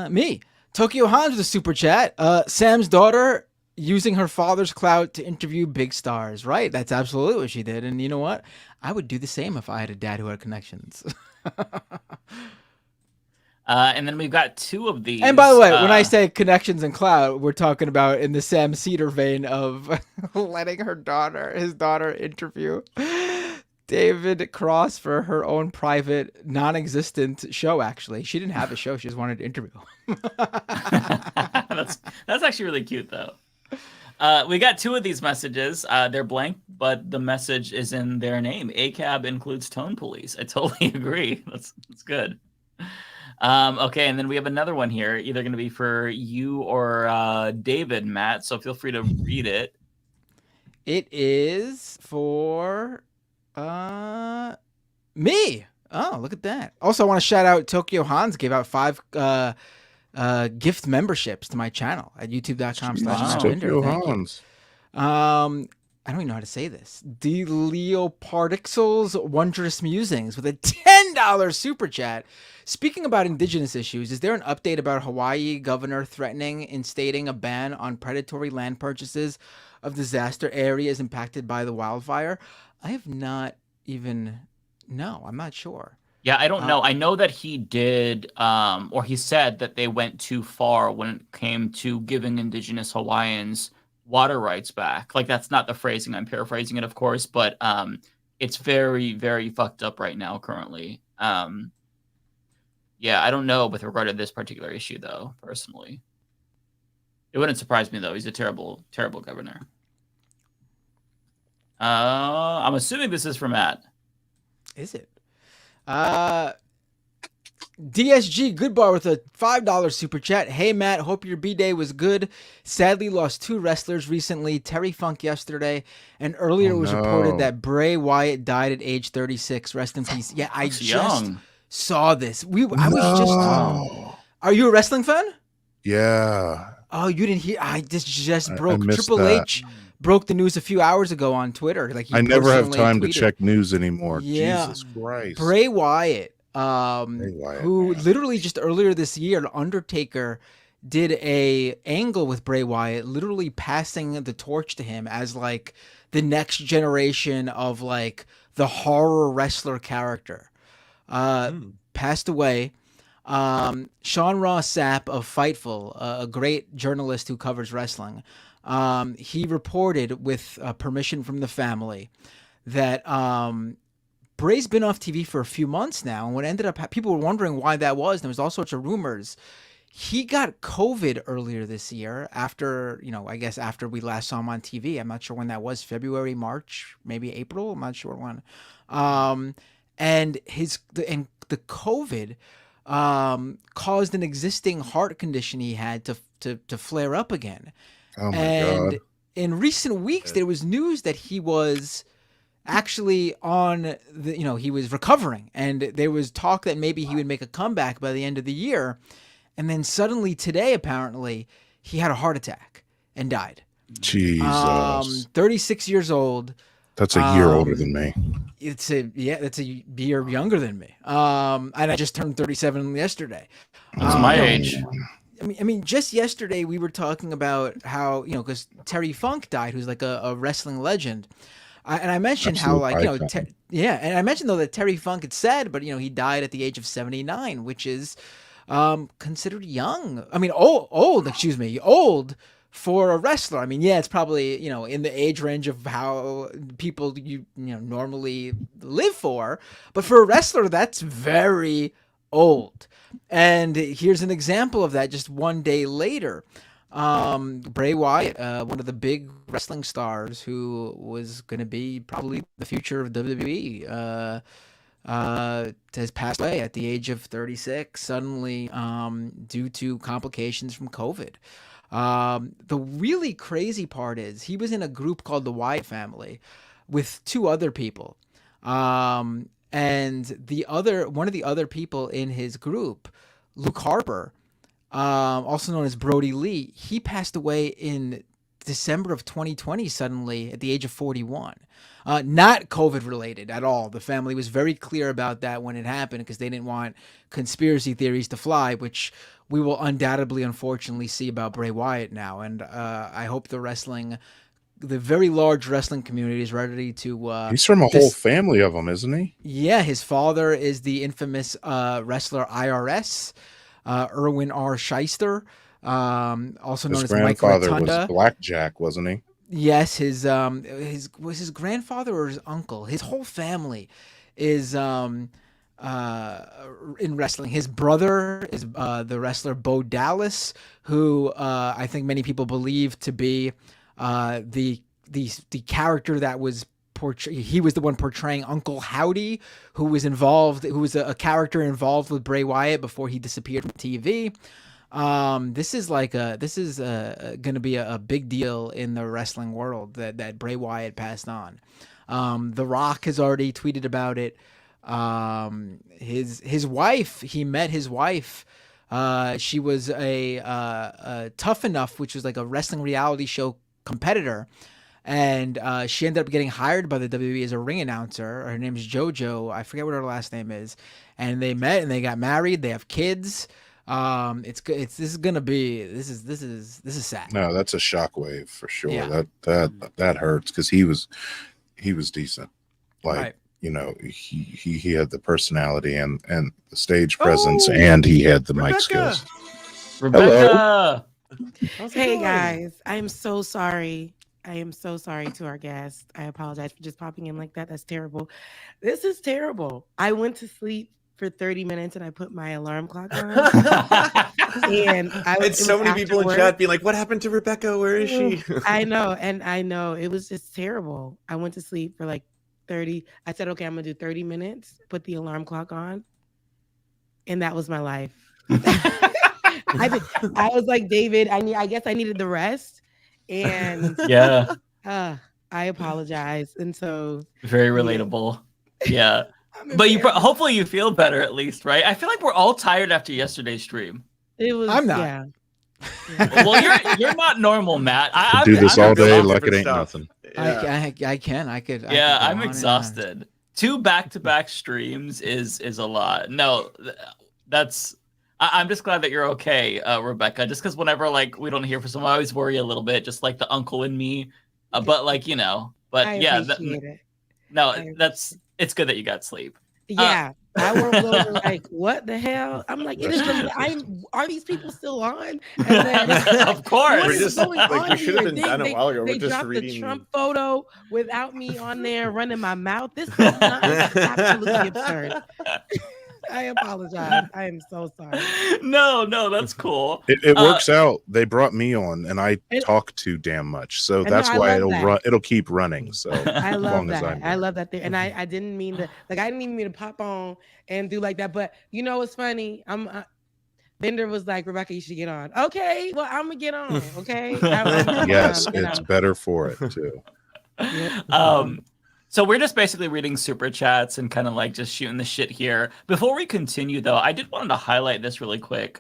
[SPEAKER 12] me. Tokyo Hans with a super chat. Sam's daughter using her father's clout to interview big stars. Right, that's absolutely what she did. And you know what? I would do the same if I had a dad who had connections.
[SPEAKER 6] And then we've got two of these.
[SPEAKER 12] And by the way, when I say connections and clout, we're talking about in the Sam Cedar vein of letting his daughter interview David Cross for her own private, non-existent show. Actually, she didn't have a show; she just wanted to interview.
[SPEAKER 6] That's actually really cute, though. We got two of these messages. They're blank, but the message is in their name. ACAB includes Tone Police. I totally agree. That's good. Okay, and then we have another one here, either going to be for you or David, Matt, so feel free to read it.
[SPEAKER 12] It is for me. Oh, look at that. Also, I want to shout out Tokyo Hans gave out 5 gift memberships to my channel at youtube.com/Tokyo
[SPEAKER 1] Hans.
[SPEAKER 12] I don't even know how to say this. Deleopardixel's Wondrous Musings with a $10 super chat. Speaking about indigenous issues, is there an update about Hawaii governor threatening and stating a ban on predatory land purchases of disaster areas impacted by the wildfire? I have not even... No, I'm not sure.
[SPEAKER 6] Yeah, I don't know. I know that he did, or he said that they went too far when it came to giving indigenous Hawaiians water rights back. Like, that's not the phrasing. I'm paraphrasing it, of course, but it's very, very fucked up right now currently. Yeah, I don't know with regard to this particular issue, though, personally. It wouldn't surprise me, though. He's a terrible, terrible governor. I'm assuming this is from Matt.
[SPEAKER 12] Is it? DSG Goodbar with a $5 super chat. Hey, Matt, hope your B-Day was good. Sadly lost 2 wrestlers recently, Terry Funk yesterday, and earlier it was reported that Bray Wyatt died at age 36. Rest in peace. Yeah, I just saw this. I was just... Are you a wrestling fan?
[SPEAKER 1] Yeah.
[SPEAKER 12] Oh, you didn't hear? I just broke.
[SPEAKER 1] I missed
[SPEAKER 12] Triple
[SPEAKER 1] that.
[SPEAKER 12] H broke the news a few hours ago on Twitter. Like, he
[SPEAKER 1] I never have
[SPEAKER 12] personally
[SPEAKER 1] time to
[SPEAKER 12] tweeted.
[SPEAKER 1] check news anymore.
[SPEAKER 12] Yeah.
[SPEAKER 1] Jesus Christ.
[SPEAKER 12] Bray Wyatt, who literally just earlier this year, Undertaker did a angle with Bray Wyatt, literally passing the torch to him as like the next generation of like the horror wrestler character. Passed away. Sean Ross Sapp of Fightful, a great journalist who covers wrestling, he reported with permission from the family that Bray's been off TV for a few months now, and what ended up, people were wondering why that was, and there was all sorts of rumors. He got COVID earlier this year after, I guess after we last saw him on TV. I'm not sure when that was, February, March, maybe April. I'm not sure when. and the COVID caused an existing heart condition he had to flare up again.
[SPEAKER 1] Oh my
[SPEAKER 12] and
[SPEAKER 1] God.
[SPEAKER 12] in recent weeks, there was news that he was actually he was recovering, and there was talk that maybe he would make a comeback by the end of the year. And then suddenly today, apparently, he had a heart attack and died.
[SPEAKER 1] Jesus.
[SPEAKER 12] 36 years old.
[SPEAKER 1] That's a year older than me.
[SPEAKER 12] That's a year younger than me. And I just turned 37 yesterday.
[SPEAKER 6] That's my age.
[SPEAKER 12] I mean, just yesterday we were talking about how, because Terry Funk died, who's like a wrestling legend. And I mentioned how, like, and I mentioned though that Terry Funk had said, but he died at the age of 79, which is considered young. I mean, old for a wrestler. I mean, yeah, it's probably, in the age range of how people normally live for, but for a wrestler, that's very old. And here's an example of that just one day later. Bray Wyatt, one of the big wrestling stars who was going to be probably the future of WWE, has passed away at the age of 36 suddenly due to complications from COVID. The really crazy part is he was in a group called the Wyatt family with two other people. And one of the other people in his group, Luke Harper, also known as Brody Lee, he passed away in December of 2020 suddenly at the age of 41. Not COVID related at all. The family was very clear about that when it happened because they didn't want conspiracy theories to fly, which we will undoubtedly, unfortunately, see about Bray Wyatt now. And I hope the very large wrestling community is ready to...
[SPEAKER 1] He's from a whole family of them, isn't he?
[SPEAKER 12] Yeah, his father is the infamous wrestler IRS, Erwin R. Shyster, also known as Mike Rotunda.
[SPEAKER 1] His grandfather was Blackjack, wasn't he?
[SPEAKER 12] Yes, was his grandfather or his uncle. His whole family is in wrestling. His brother is the wrestler Bo Dallas, who I think many people believe to be the character that was he was the one portraying Uncle Howdy, who was a character involved with Bray Wyatt before he disappeared from TV. This is going to be a big deal in the wrestling world that Bray Wyatt passed on. The Rock has already tweeted about it. His wife, he met his wife. She was a Tough Enough, which was like a wrestling reality show competitor. And she ended up getting hired by the WWE as a ring announcer. Her name is JoJo. I forget what her last name is. And they met and they got married. They have kids. This is sad.
[SPEAKER 1] No, that's a shockwave for sure.
[SPEAKER 12] Yeah.
[SPEAKER 1] That hurts because he was decent. Like,
[SPEAKER 12] right.
[SPEAKER 1] He had the personality and the stage presence, and he had the mic skills.
[SPEAKER 6] Rebecca.
[SPEAKER 17] Hey guys, I am so sorry. I am so sorry to our guest. I apologize for just popping in like that. That's terrible. This is terrible. I went to sleep for 30 minutes and I put my alarm clock on. And
[SPEAKER 13] so many people in chat being like, what happened to Rebecca? Where is she?
[SPEAKER 17] I know. It was just terrible. I went to sleep for like 30. I said, okay, I'm going to do 30 minutes, put the alarm clock on. And that was my life. I was like, David, I guess I needed the rest. And
[SPEAKER 6] yeah,
[SPEAKER 17] I apologize. And so
[SPEAKER 6] very relatable. Yeah. But hopefully you feel better at least, right? I feel like we're all tired after yesterday's stream.
[SPEAKER 17] It was.
[SPEAKER 12] I'm not.
[SPEAKER 17] Yeah.
[SPEAKER 6] Well, you're not normal, Matt. I
[SPEAKER 1] do this all day like it ain't nothing.
[SPEAKER 12] Yeah. I could.
[SPEAKER 6] Yeah, I'm exhausted. 2 back-to-back streams is a lot. No, that's. I'm just glad that you're okay, Rebecca. Just because whenever we don't hear from someone, I always worry a little bit, just like the uncle in me. But But
[SPEAKER 17] I
[SPEAKER 6] yeah,
[SPEAKER 17] appreciate it.
[SPEAKER 6] No, it's good that you got sleep.
[SPEAKER 17] Yeah, I woke over like, what the hell? I'm like, are these people still on? And then,
[SPEAKER 6] of course,
[SPEAKER 13] we should have been done a while ago.
[SPEAKER 17] They dropped the Trump photo without me on there running my mouth. This is not absolutely absurd. I apologize. I am so sorry.
[SPEAKER 6] No, that's cool.
[SPEAKER 1] It works out. They brought me on, and I talk too damn much, so that's why it'll keep running. So
[SPEAKER 17] I love that.
[SPEAKER 1] I'm
[SPEAKER 17] I love that thing, and I didn't mean to I didn't even mean to pop on and do like that. But you know what's funny? Bender was like, Rebecca, you should get on. Okay, well I'm gonna get on. Okay.
[SPEAKER 1] Yes, it's better for it too.
[SPEAKER 6] So we're just basically reading super chats and kind of like just shooting the shit here. Before we continue, though, I did want to highlight this really quick.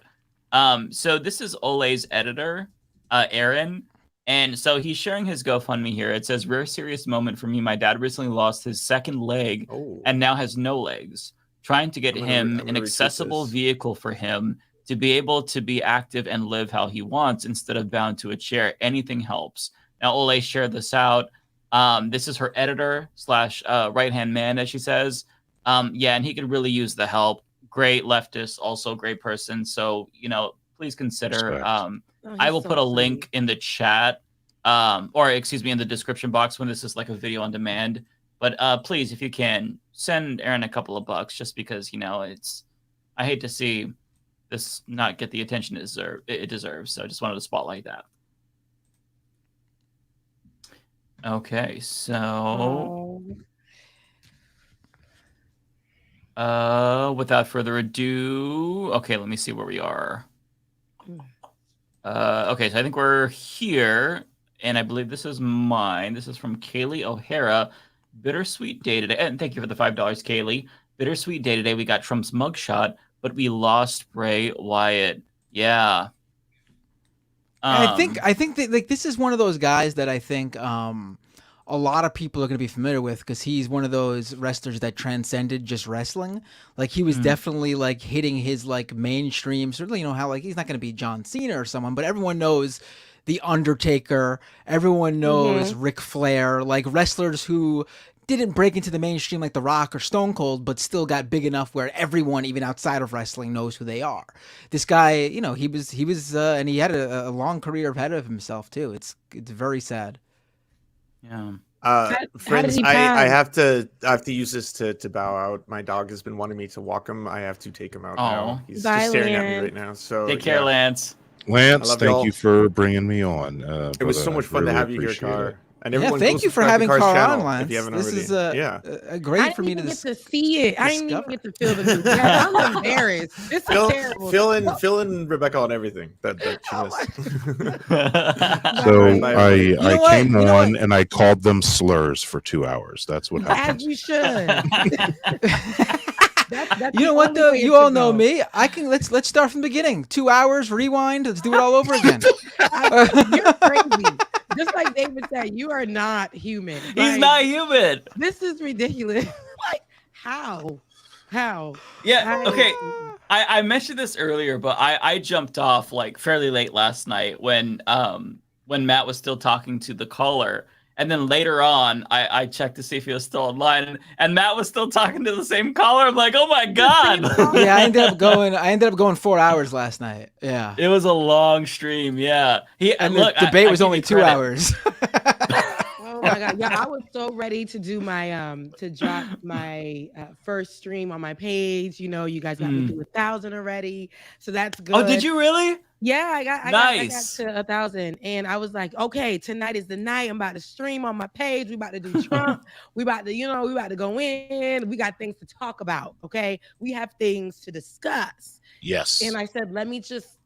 [SPEAKER 6] So this is Ole's editor, Aaron. And so he's sharing his GoFundMe here. It says, rare serious moment for me. My dad recently lost his second leg and now has no legs. Trying to get him an accessible vehicle for him to be able to be active and live how he wants instead of bound to a chair. Anything helps. Now, Ole shared this out. This is her editor / right-hand man, as she says. Yeah, and he could really use the help. Great leftist, also great person. So, please consider. I will put a link in the chat, or excuse me, in the description box when this is like a video on demand. But please, if you can, send Aaron a couple of bucks, just because, I hate to see this not get the attention it deserves. So I just wanted to spotlight that. Okay, so without further ado, okay, let me see where we are. Okay, so I think we're here, and I believe this is mine. This is from Kaylee O'Hara. Bittersweet day today, and thank you for the $5, Kaylee. Bittersweet day today. We got Trump's mugshot, but we lost Bray Wyatt. Yeah.
[SPEAKER 12] I think that like this is one of those guys that I think a lot of people are going to be familiar with, because he's one of those wrestlers that transcended just wrestling. Like he was definitely like hitting his like mainstream. Certainly, how like he's not going to be John Cena or someone, but everyone knows The Undertaker. Everyone knows Ric Flair. Like wrestlers who didn't break into the mainstream like The Rock or Stone Cold, but still got big enough where everyone, even outside of wrestling, knows who they are. This guy, he was, and he had a long career ahead of himself too. It's very sad.
[SPEAKER 6] Yeah.
[SPEAKER 13] Friends, I have to use this to bow out. My dog has been wanting me to walk him. I have to take him out now. He's just staring at me right now. So
[SPEAKER 6] take care, Lance.
[SPEAKER 1] Lance, thank you for bringing me on.
[SPEAKER 13] It was so much fun to have you here, Car. And
[SPEAKER 12] yeah, thank you for having Car on, Lance. This is great for me
[SPEAKER 17] to see it. I didn't even get to feel the news. I'm embarrassed. This is terrible.
[SPEAKER 13] Fill in Rebecca on everything that she missed.
[SPEAKER 1] So I came on and I called them slurs for 2 hours. That's what happened.
[SPEAKER 17] As you should. That's
[SPEAKER 12] you know what though? You all know me. I can let's start from the beginning. 2 hours, rewind. Let's do it all over again.
[SPEAKER 17] You're crazy. Just like David said, you are not human.
[SPEAKER 6] He's not human.
[SPEAKER 17] This is ridiculous. Like how?
[SPEAKER 6] Yeah. Okay. I mentioned this earlier, but I jumped off like fairly late last night when Matt was still talking to the caller. And then later on, I checked to see if he was still online, and Matt was still talking to the same caller. I'm like, oh my god!
[SPEAKER 12] Yeah, I ended up going 4 hours last night. Yeah,
[SPEAKER 6] it was a long stream. Yeah,
[SPEAKER 12] the debate was only 2 hours.
[SPEAKER 17] Oh my god! Yeah, I was so ready to do my to drop my first stream on my page. You guys got me to 1,000 already, so that's good.
[SPEAKER 6] Oh, did you really?
[SPEAKER 17] Yeah, I got to 1,000, and I was like, okay, tonight is the night. I'm about to stream on my page. We about to do Trump. we about to go in. We got things to talk about. Okay, we have things to discuss.
[SPEAKER 1] Yes.
[SPEAKER 17] And I said, let me just.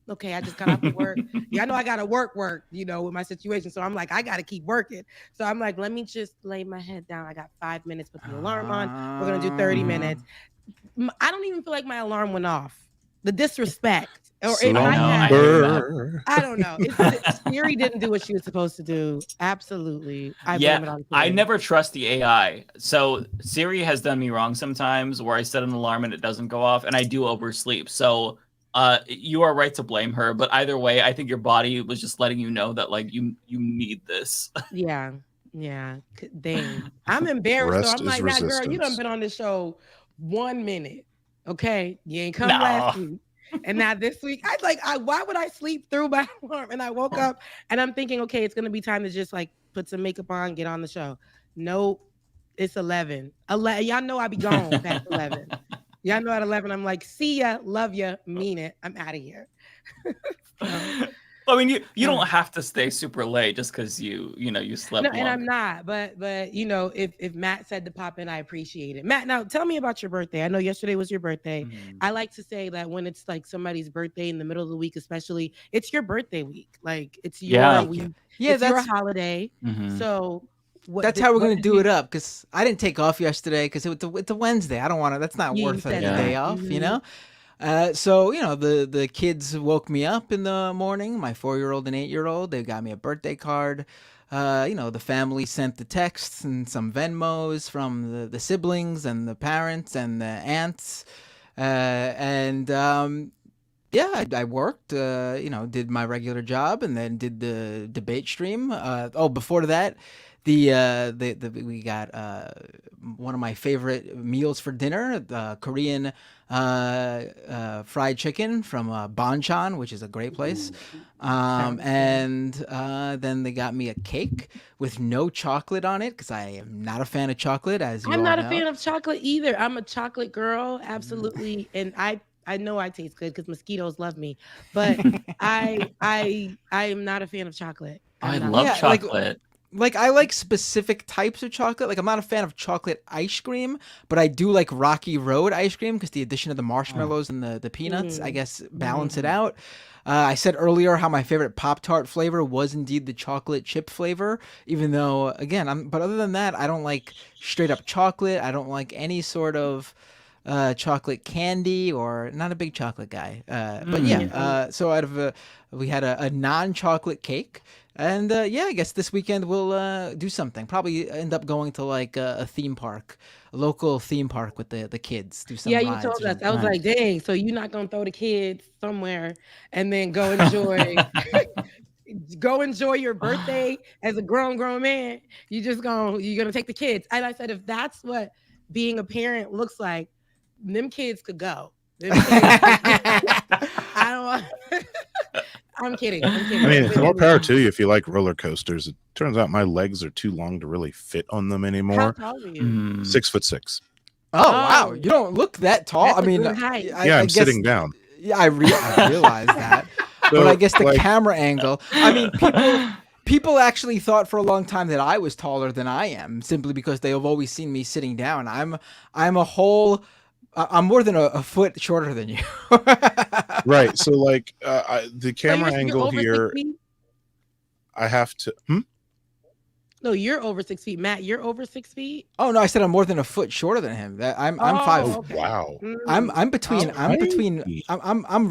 [SPEAKER 17] Okay, I just got off of work. Yeah, I know I gotta work, with my situation. So I'm like, I gotta keep working. So I'm like, let me just lay my head down. I got 5 minutes, put the alarm on. We're gonna do 30 minutes. I don't even feel like my alarm went off. The disrespect. Or it might have. I don't know. Siri didn't do what she was supposed to do. Absolutely.
[SPEAKER 6] I never trust the AI. So Siri has done me wrong sometimes where I set an alarm and it doesn't go off, and I do oversleep. So you are right to blame her, but either way, I think your body was just letting you know that like you need this.
[SPEAKER 17] Yeah. Dang. I'm embarrassed. So I'm like, nah, girl, you done been on this show 1 minute. Okay. You ain't come last week. And now this week, why would I sleep through my alarm? And I woke up and I'm thinking, okay, it's gonna be time to just like put some makeup on, get on the show. Nope, it's 11. Y'all know I be gone past 11. Y'all know at 11, I'm like, see ya, love ya, mean it. I'm out of here.
[SPEAKER 6] I mean, you don't have to stay super late just because you slept
[SPEAKER 17] No,
[SPEAKER 6] long.
[SPEAKER 17] and I'm not, but if Matt said to pop in, I appreciate it. Matt, now tell me about your birthday. I know yesterday was your birthday. I like to say that when it's like somebody's birthday in the middle of the week, especially, it's your birthday week. Like it's your week.
[SPEAKER 12] Yeah,
[SPEAKER 17] it's your holiday. So
[SPEAKER 12] that's how we're gonna do it up, because I didn't take off yesterday because it's a Wednesday. I don't want to. That's not worth a day off, you know. So the kids woke me up in the morning. My 4-year-old and 8-year-old. They got me a birthday card. The family sent the texts and some Venmos from the siblings and the parents and the aunts. I worked, did my regular job and then did the debate stream. Before that, we got one of my favorite meals for dinner, Korean fried chicken from Bonchon, which is a great place. Then they got me a cake with no chocolate on it because I am not a fan of chocolate, as you all know.
[SPEAKER 17] I'm not a fan of chocolate either. I'm a chocolate girl, absolutely, and I know I taste good because mosquitoes love me, but I am not a fan of chocolate.
[SPEAKER 6] I love chocolate.
[SPEAKER 12] Like I like specific types of chocolate. Like I'm not a fan of chocolate ice cream, but I do like Rocky Road ice cream because the addition of the marshmallows and the peanuts, I guess, balance it out. I said earlier how my favorite Pop-Tart flavor was indeed the chocolate chip flavor, even though, again, but other than that, I don't like straight up chocolate. I don't like any sort of chocolate candy, or not a big chocolate guy. So we had a non-chocolate cake. And I guess this weekend we'll do something. Probably end up going to like a theme park, a local theme park with the kids. Do some rides.
[SPEAKER 17] You told us. I was like, dang, so you're not going to throw the kids somewhere and then go enjoy your birthday as a grown man. You're going to take the kids. And I said, if that's what being a parent looks like, them kids could go. I'm kidding.
[SPEAKER 1] I mean, more power to you if you like roller coasters. It turns out my legs are too long to really fit on them anymore.
[SPEAKER 17] How tall are you?
[SPEAKER 1] 6'6".
[SPEAKER 12] Oh wow, you don't look that tall.
[SPEAKER 17] That's
[SPEAKER 12] I mean,
[SPEAKER 1] I'm sitting down.
[SPEAKER 12] Yeah, I realize that.
[SPEAKER 1] So,
[SPEAKER 12] but I guess the camera angle. I mean, people actually thought for a long time that I was taller than I am, simply because they have always seen me sitting down. I'm more than a foot shorter than you.
[SPEAKER 1] Right. So like the camera angle here, I have to.
[SPEAKER 17] No, you're over 6 feet. Matt, you're over 6 feet.
[SPEAKER 12] Oh no, I said I'm more than a foot shorter than him. I'm 5.
[SPEAKER 1] Oh, wow.
[SPEAKER 12] I'm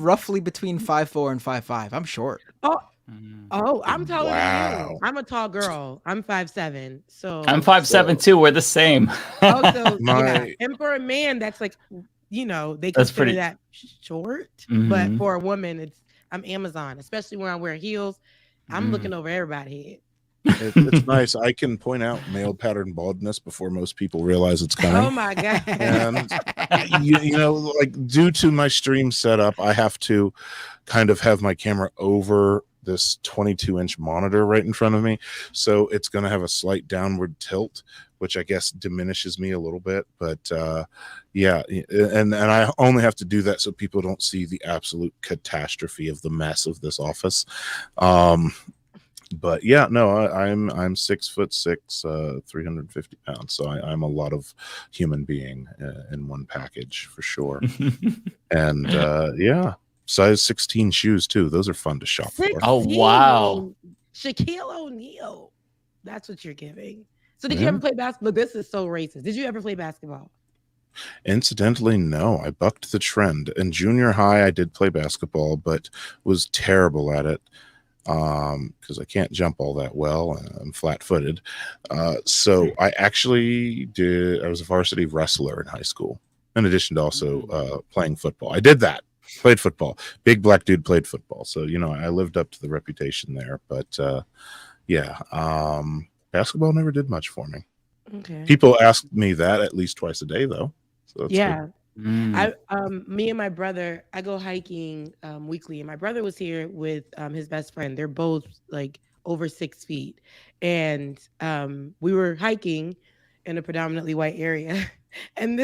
[SPEAKER 12] roughly between 5'4" and 5'5". I'm short.
[SPEAKER 17] I'm taller than you. I'm a tall girl. I'm 5'7". So
[SPEAKER 6] I'm 5'7" too. We're the same.
[SPEAKER 17] And for a man, that's like, they consider that short. But for a woman, I'm Amazon, especially when I wear heels. I'm looking over everybody's head.
[SPEAKER 1] It's nice. I can point out male pattern baldness before most people realize it's coming.
[SPEAKER 17] Oh my god!
[SPEAKER 1] And like due to my stream setup, I have to kind of have my camera over this 22-inch monitor right in front of me, so it's going to have a slight downward tilt, which I guess diminishes me a little bit. But and I only have to do that so people don't see the absolute catastrophe of the mess of this office. But yeah, no, I'm 6'6", 350 pounds. So I'm a lot of human being in one package for sure. And size 16 shoes too. Those are fun to shop for.
[SPEAKER 6] Oh wow,
[SPEAKER 17] Shaquille O'Neal. That's what you're giving. So did you ever play basketball? This is so racist. Did you ever play basketball?
[SPEAKER 1] Incidentally, no. I bucked the trend. In junior high, I did play basketball, but was terrible at it. Because I can't jump all that well. I'm flat-footed. So I actually I was a varsity wrestler in high school, in addition to also playing football. I did that. Played football. Big black dude played football. So, I lived up to the reputation there. But basketball never did much for me.
[SPEAKER 17] Okay.
[SPEAKER 1] People ask me that at least twice a day, though. So that's
[SPEAKER 17] good. Me and my brother, I go hiking weekly, and my brother was here with his best friend. They're both like over 6 feet, and we were hiking, in a predominantly white area. And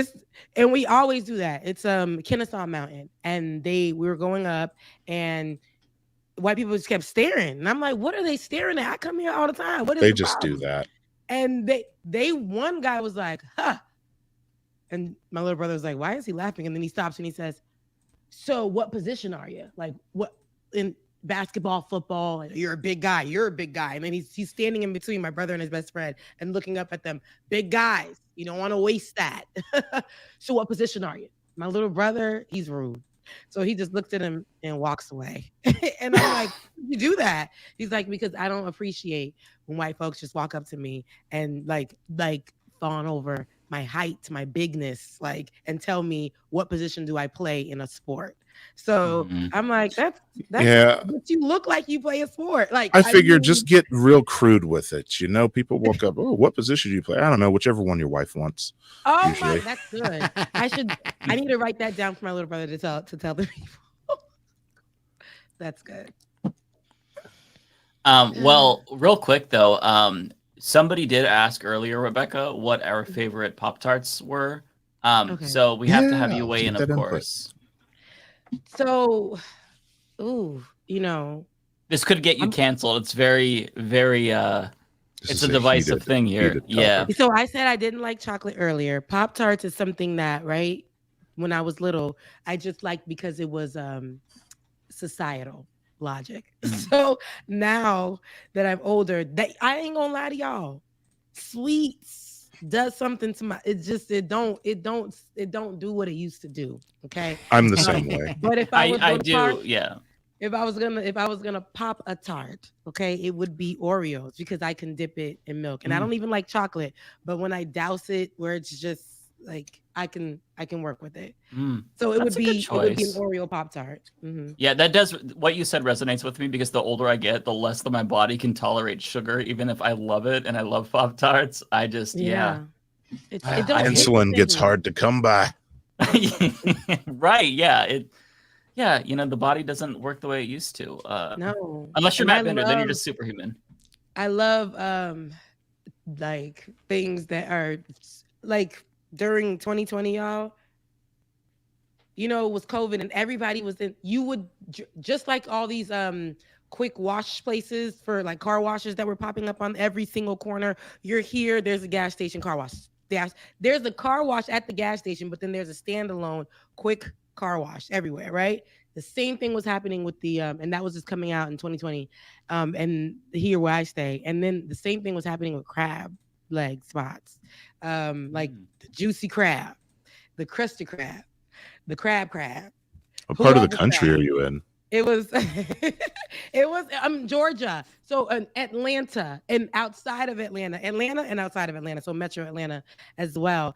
[SPEAKER 17] we always do that. It's Kennesaw Mountain, and we were going up, and white people just kept staring, and I'm like, what are they staring at? I come here all the time. What is
[SPEAKER 1] They
[SPEAKER 17] the
[SPEAKER 1] just
[SPEAKER 17] problem?
[SPEAKER 1] do that.
[SPEAKER 17] And one guy was like, huh. And my little brother was like, why is he laughing? And then he stops and he says, so what position are you? Like, what in basketball, football? You're a big guy. You're a big guy. And then he's standing in between my brother and his best friend and looking up at them. Big guys. You don't want to waste that. So what position are you? My little brother, he's rude. So he just looks at him and walks away. And I'm like, you do that? He's like, because I don't appreciate when white folks just walk up to me and like fawn over my height, my bigness, like, and tell me what position do I play in a sport. So I'm like, that's
[SPEAKER 1] Yeah.
[SPEAKER 17] but you look like you play a sport. Like
[SPEAKER 1] I figure
[SPEAKER 17] mean,
[SPEAKER 1] just get real crude with it. You know, people walk up, oh, what position do you play? I don't know, whichever one your wife wants.
[SPEAKER 17] oh
[SPEAKER 1] usually.
[SPEAKER 17] my, that's good. I need to write that down for my little brother to tell the people. That's good.
[SPEAKER 6] Well, real quick though, somebody did ask earlier, Rebecca, what our favorite Pop-Tarts were.
[SPEAKER 17] Okay.
[SPEAKER 6] So we have to have you weigh
[SPEAKER 1] keep
[SPEAKER 6] in,
[SPEAKER 1] that
[SPEAKER 6] of
[SPEAKER 1] input.
[SPEAKER 6] course.
[SPEAKER 17] So,
[SPEAKER 6] This could get you canceled. It's very, very it's
[SPEAKER 1] is
[SPEAKER 6] a
[SPEAKER 1] a
[SPEAKER 6] divisive
[SPEAKER 1] heated-
[SPEAKER 6] thing here.
[SPEAKER 1] heated
[SPEAKER 6] Yeah.
[SPEAKER 1] topic.
[SPEAKER 17] So I said I didn't like chocolate earlier. Pop-Tarts is something that, right, when I was little, I just liked because it was societal logic. So now that I'm older, I ain't gonna lie to y'all, sweets does something to it don't do what it used to do. Okay.
[SPEAKER 1] I'm the same way.
[SPEAKER 17] But if I was
[SPEAKER 6] I
[SPEAKER 17] gonna
[SPEAKER 6] do,
[SPEAKER 17] pop-
[SPEAKER 6] yeah.
[SPEAKER 17] If I was gonna pop a tart, okay, it would be Oreos because I can dip it in milk, and I don't even like chocolate. But when I douse it, where it's just like I can work with it. So it would be an Oreo Pop Tart.
[SPEAKER 6] Yeah, that does what you said resonates with me because the older I get, the less that my body can tolerate sugar. Even if I love it and I love Pop-Tarts, I just
[SPEAKER 1] Insulin gets hard to come by.
[SPEAKER 6] Right? Yeah. The body doesn't work the way it used to.
[SPEAKER 17] No,
[SPEAKER 6] unless you're
[SPEAKER 17] And
[SPEAKER 6] Matt
[SPEAKER 17] I
[SPEAKER 6] Bender, then you're
[SPEAKER 17] love-
[SPEAKER 6] just superhuman.
[SPEAKER 17] I love like things that are like during 2020, y'all. You know, it was COVID and everybody was in. You would just like all these quick wash places for like car washes that were popping up on every single corner. You're here. There's a gas station car wash. There's a car wash at the gas station, but then there's a standalone quick car wash everywhere, right? The same thing was happening with the and that was just coming out in 2020 and here where I stay. And then the same thing was happening with crab leg spots, like the juicy crab, the crusty crab, the crab.
[SPEAKER 1] What part of the
[SPEAKER 17] Whoever
[SPEAKER 1] country
[SPEAKER 17] crab.
[SPEAKER 1] are you in?
[SPEAKER 17] It was Georgia, so Atlanta and outside of Atlanta and outside of Atlanta, so Metro Atlanta as well.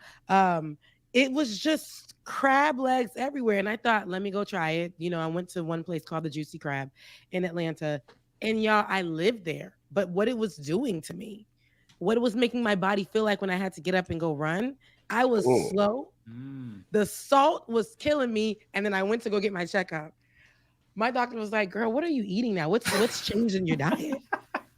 [SPEAKER 17] It was just crab legs everywhere, and I thought, let me go try it. You know, I went to one place called the Juicy Crab in Atlanta, and y'all, I lived there. But what it was doing to me, what it was making my body feel like when I had to get up and go run, I was slow. The salt was killing me, and then I went to go get my checkup. My doctor was like, girl, what are you eating now? What's changing your diet?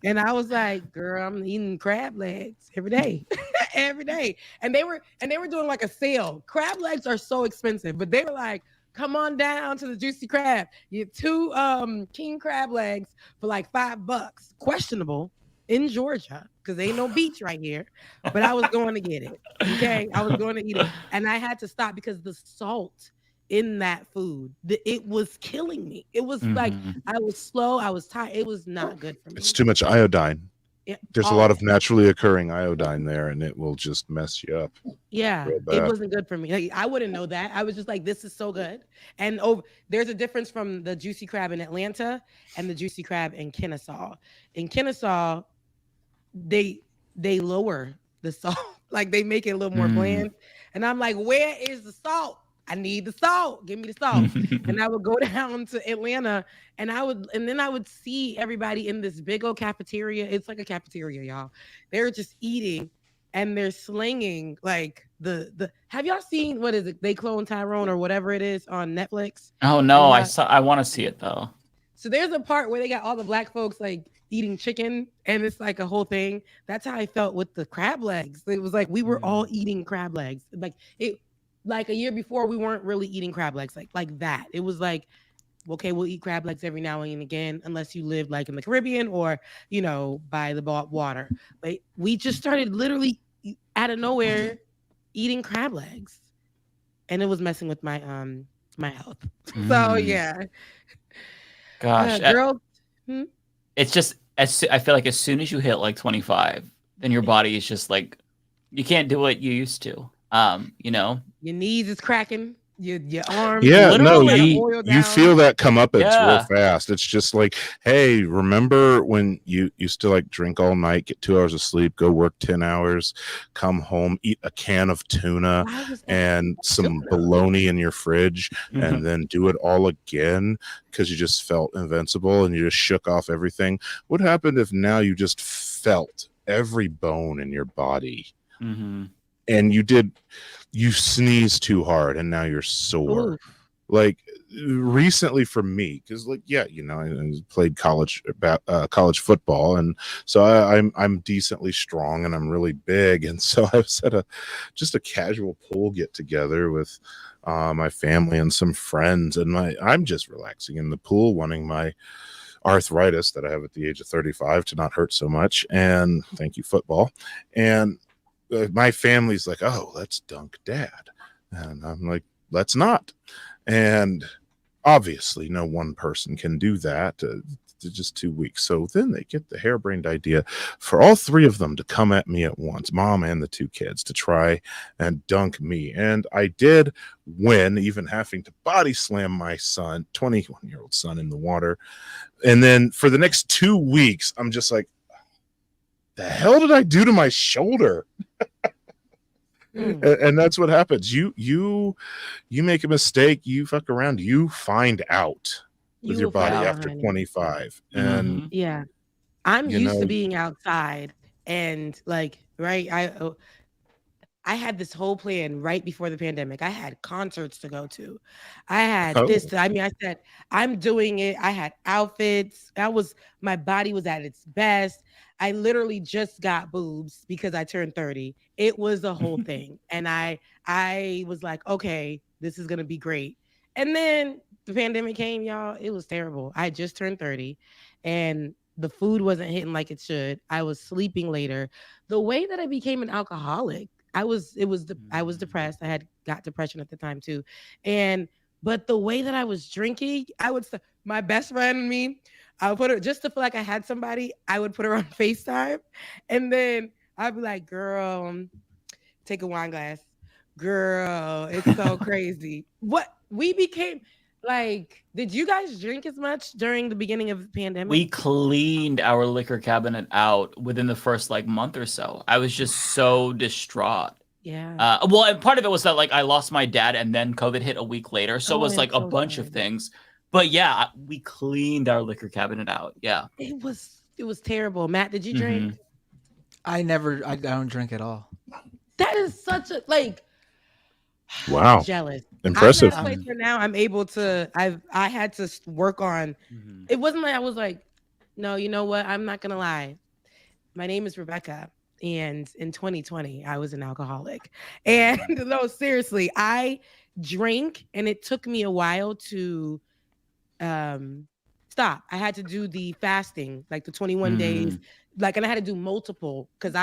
[SPEAKER 17] And I was like, girl, I'm eating crab legs every day. Every day. And they were doing like a sale. Crab legs are so expensive, but they were like, come on down to the Juicy Crab. You have 2 king crab legs for like $5. Questionable in Georgia, because ain't no beach right here. But I was going to get it. Okay. I was going to eat it. And I had to stop because the salt in that food, it was killing me. It was like I was slow, I was tired. It was not good for me.
[SPEAKER 1] It's too much iodine.
[SPEAKER 17] Yeah,
[SPEAKER 1] There's a lot of naturally occurring iodine there, and it will just mess you up.
[SPEAKER 17] Yeah,
[SPEAKER 1] real
[SPEAKER 17] it
[SPEAKER 1] bad.
[SPEAKER 17] wasn't good for me. Like, I wouldn't know that. I was just like, this is so good. And there's a difference from the Juicy Crab in Atlanta and the Juicy Crab in Kennesaw. In Kennesaw, they lower the salt, like they make it a little more bland. And I'm like, where is the salt? I need the salt. Give me the salt. And I would go down to Atlanta and then I would see everybody in this big old cafeteria. It's like a cafeteria, y'all. They're just eating and they're slinging like the have y'all seen, what is it? They Clone Tyrone or whatever it is on Netflix.
[SPEAKER 6] Oh no, I want to see it though.
[SPEAKER 17] So there's a part where they got all the black folks like eating chicken, and it's like a whole thing. That's how I felt with the crab legs. It was like we were all eating crab legs. Like a year before, we weren't really eating crab legs like that. It was like, okay, we'll eat crab legs every now and again, unless you live like in the Caribbean or, by the water. But we just started literally out of nowhere eating crab legs, and it was messing with my my health. So yeah.
[SPEAKER 6] Gosh,
[SPEAKER 17] girl.
[SPEAKER 6] It's just I feel like as soon as you hit like 25, then your body is just like you can't do what you used to. Your
[SPEAKER 17] knees is cracking. Your arms.
[SPEAKER 1] Yeah, no, you feel that come up. It's real fast. It's just like, hey, remember when you used to like drink all night, get 2 hours of sleep, go work 10 hours, come home, eat a can of tuna and some bologna in your fridge, and then do it all again because you just felt invincible and you just shook off everything. What happened if now you just felt every bone in your body? And you sneeze too hard and now you're sore. Ooh. Like recently for me, because like, I played college football, and so I'm decently strong and I'm really big. And so I was at just a casual pool get together with my family and some friends, and I'm just relaxing in the pool, wanting my arthritis that I have at the age of 35 to not hurt so much. And thank you, football. And my family's like, oh, let's dunk dad. And I'm like, let's not. And obviously no one person can do that. Just 2 weeks. So then they get the harebrained idea for all three of them to come at me at once, mom and the two kids, to try and dunk me. And I did win, even having to body slam my son, 21-year-old son, in the water. And then for the next 2 weeks, I'm just like, the hell did I do to my shoulder? And that's what happens. You make a mistake, you fuck around, you find out with your body after 25. And
[SPEAKER 17] I'm used to being outside, and like, right, I had this whole plan right before the pandemic. I had concerts to go to. I had I said, I'm doing it. I had outfits. My body was at its best. I literally just got boobs because I turned 30. It was a whole thing. And I was like, okay, this is going to be great. And then the pandemic came, y'all. It was terrible. I just turned 30 and the food wasn't hitting like it should. I was sleeping later. The way that I became an alcoholic, I was depressed. I had got depression at the time too. But the way that I was drinking, my best friend and me, I would put her, just to feel like I had somebody, I would put her on FaceTime. And then I'd be like, girl, take a wine glass. Girl, it's so crazy. What we became like, did you guys drink as much during the beginning of the pandemic?
[SPEAKER 6] We cleaned our liquor cabinet out within the first like month or so. I was just so distraught.
[SPEAKER 17] Yeah.
[SPEAKER 6] Well, and part of it was that like I lost my dad and then COVID hit a week later. So it was like a bunch of things. But yeah, we cleaned our liquor cabinet out. Yeah.
[SPEAKER 17] It was terrible. Matt, did you drink?
[SPEAKER 12] I don't drink at all.
[SPEAKER 17] That is such a
[SPEAKER 1] wow.
[SPEAKER 17] I'm jealous.
[SPEAKER 1] Impressive.
[SPEAKER 17] I'm at a place where now I'm able to, I had to work on, it wasn't like I was like, no, you know what? I'm not going to lie. My name is Rebecca. And in 2020, I was an alcoholic. And no, seriously, I drank and it took me a while to stop. I had to do the fasting, like the 21 days, and I had to do multiple because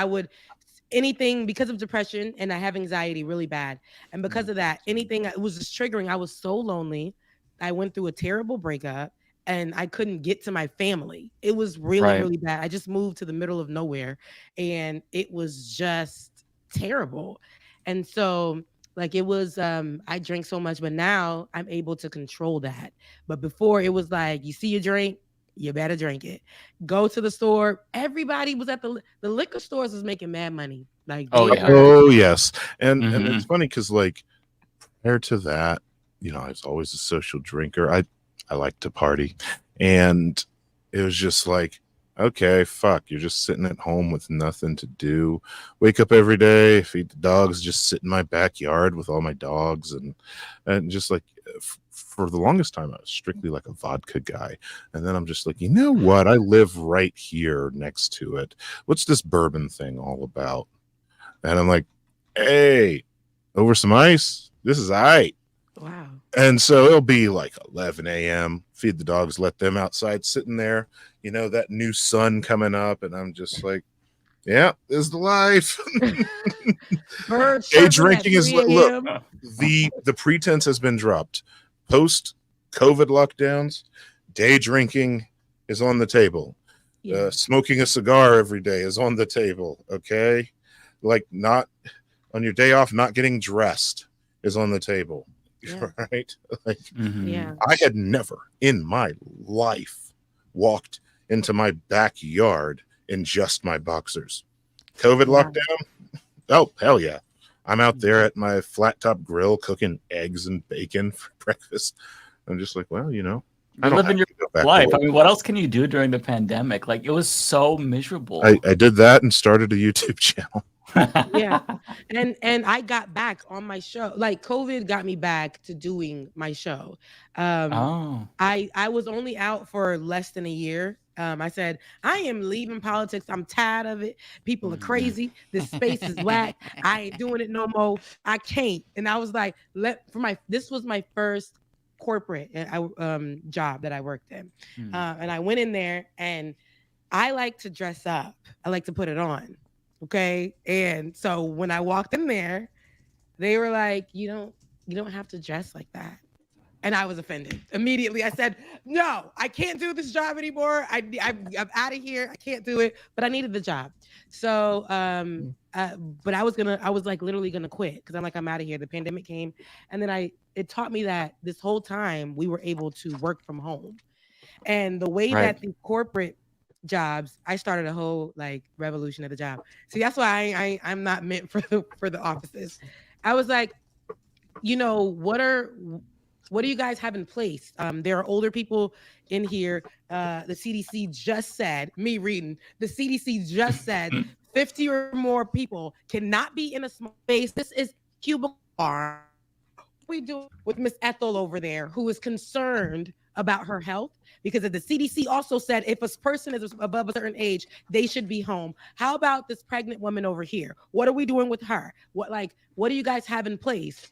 [SPEAKER 17] anything because of depression, and I have anxiety really bad. And because of that, anything, it was just triggering. I was so lonely. I went through a terrible breakup and I couldn't get to my family. It was really, really bad. I just moved to the middle of nowhere and it was just terrible. And so it was, I drank so much, but now I'm able to control that. But before it was like, you see a drink, you better drink it. Go to the store. Everybody was at the liquor stores was making mad money.
[SPEAKER 1] Oh yes. And it's funny because prior to that, I was always a social drinker. I like to party, and it was just like, okay, fuck, you're just sitting at home with nothing to do. Wake up every day, feed the dogs, just sit in my backyard with all my dogs, and just like for the longest time, I was strictly like a vodka guy. And then I'm just like, you know what? I live right here next to it. What's this bourbon thing all about? And I'm like, hey, over some ice? This is all right.
[SPEAKER 17] Wow.
[SPEAKER 1] And so it'll be like 11 a.m., feed the dogs, let them outside, sitting there, you know, that new sun coming up. And I'm just like, yeah, this is the life. Day drinking is, look, the pretense has been dropped. Post COVID lockdowns, day drinking is on the table. Smoking a cigar every day is on the table. Okay. Like, not on your day off, not getting dressed is on the table. Yeah. Right. Like, I had never in my life walked into my backyard in just my boxers. COVID lockdown. Oh, hell yeah. I'm out there at my flat top grill cooking eggs and bacon for breakfast. I'm just like, well, you know, I don't
[SPEAKER 6] live in your life. I mean, what else can you do during the pandemic? Like, it was so miserable.
[SPEAKER 1] I did that and started a YouTube channel.
[SPEAKER 17] Yeah. And I got back on my show. Like, COVID got me back to doing my show. I was only out for less than a year. I said, I am leaving politics. I'm tired of it. People are crazy. This space is whack. I ain't doing it no more. I can't. And I was like, this was my first corporate job that I worked in. And I went in there, and I like to dress up. I like to put it on. Okay. And so when I walked in there, they were like, you don't have to dress like that. And I was offended immediately. I said, no, I can't do this job anymore. I'm out of here. I can't do it, but I needed the job. So, but I was like literally going to quit, because I'm like, I'm out of here. The pandemic came. And then it taught me that this whole time we were able to work from home. And the way that the corporate jobs, I started a whole like revolution at the job. See, that's why I'm not meant for the offices. I was like, you know, what do you guys have in place? There are older people in here. The CDC just said, the CDC just said 50 or more people cannot be in a small space. This is cubicle farm. We do with Miss Ethel over there, who is concerned about her health, because the CDC also said if a person is above a certain age, they should be home. How about this pregnant woman over here? What are we doing with her? What do you guys have in place?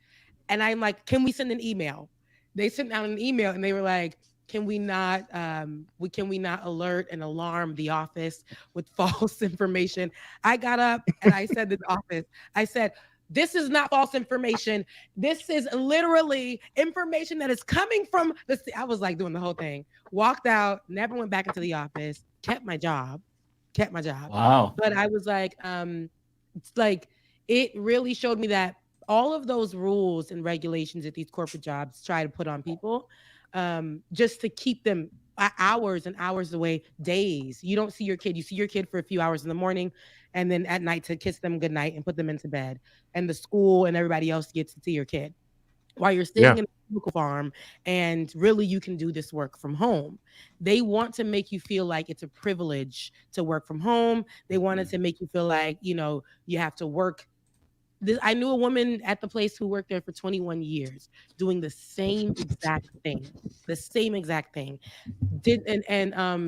[SPEAKER 17] And I'm like, can we send an email? They sent out an email, and they were like, can we not alert and alarm the office with false information? I got up and I said to the office, I said, this is not false information. This is literally information that is coming from the. I was like doing the whole thing. Walked out, never went back into the office. Kept my job.
[SPEAKER 6] Wow.
[SPEAKER 17] But I was like, it really showed me that all of those rules and regulations that these corporate jobs try to put on people, just to keep them hours and hours away, days. You don't see your kid. You see your kid for a few hours in the morning, and then at night to kiss them goodnight and put them into bed. And the school and everybody else gets to see your kid while you're staying in a local farm. And really, you can do this work from home. They want to make you feel like it's a privilege to work from home. They wanted to make you feel like, you know, you have to work. I knew a woman at the place who worked there for 21 years doing the same exact thing,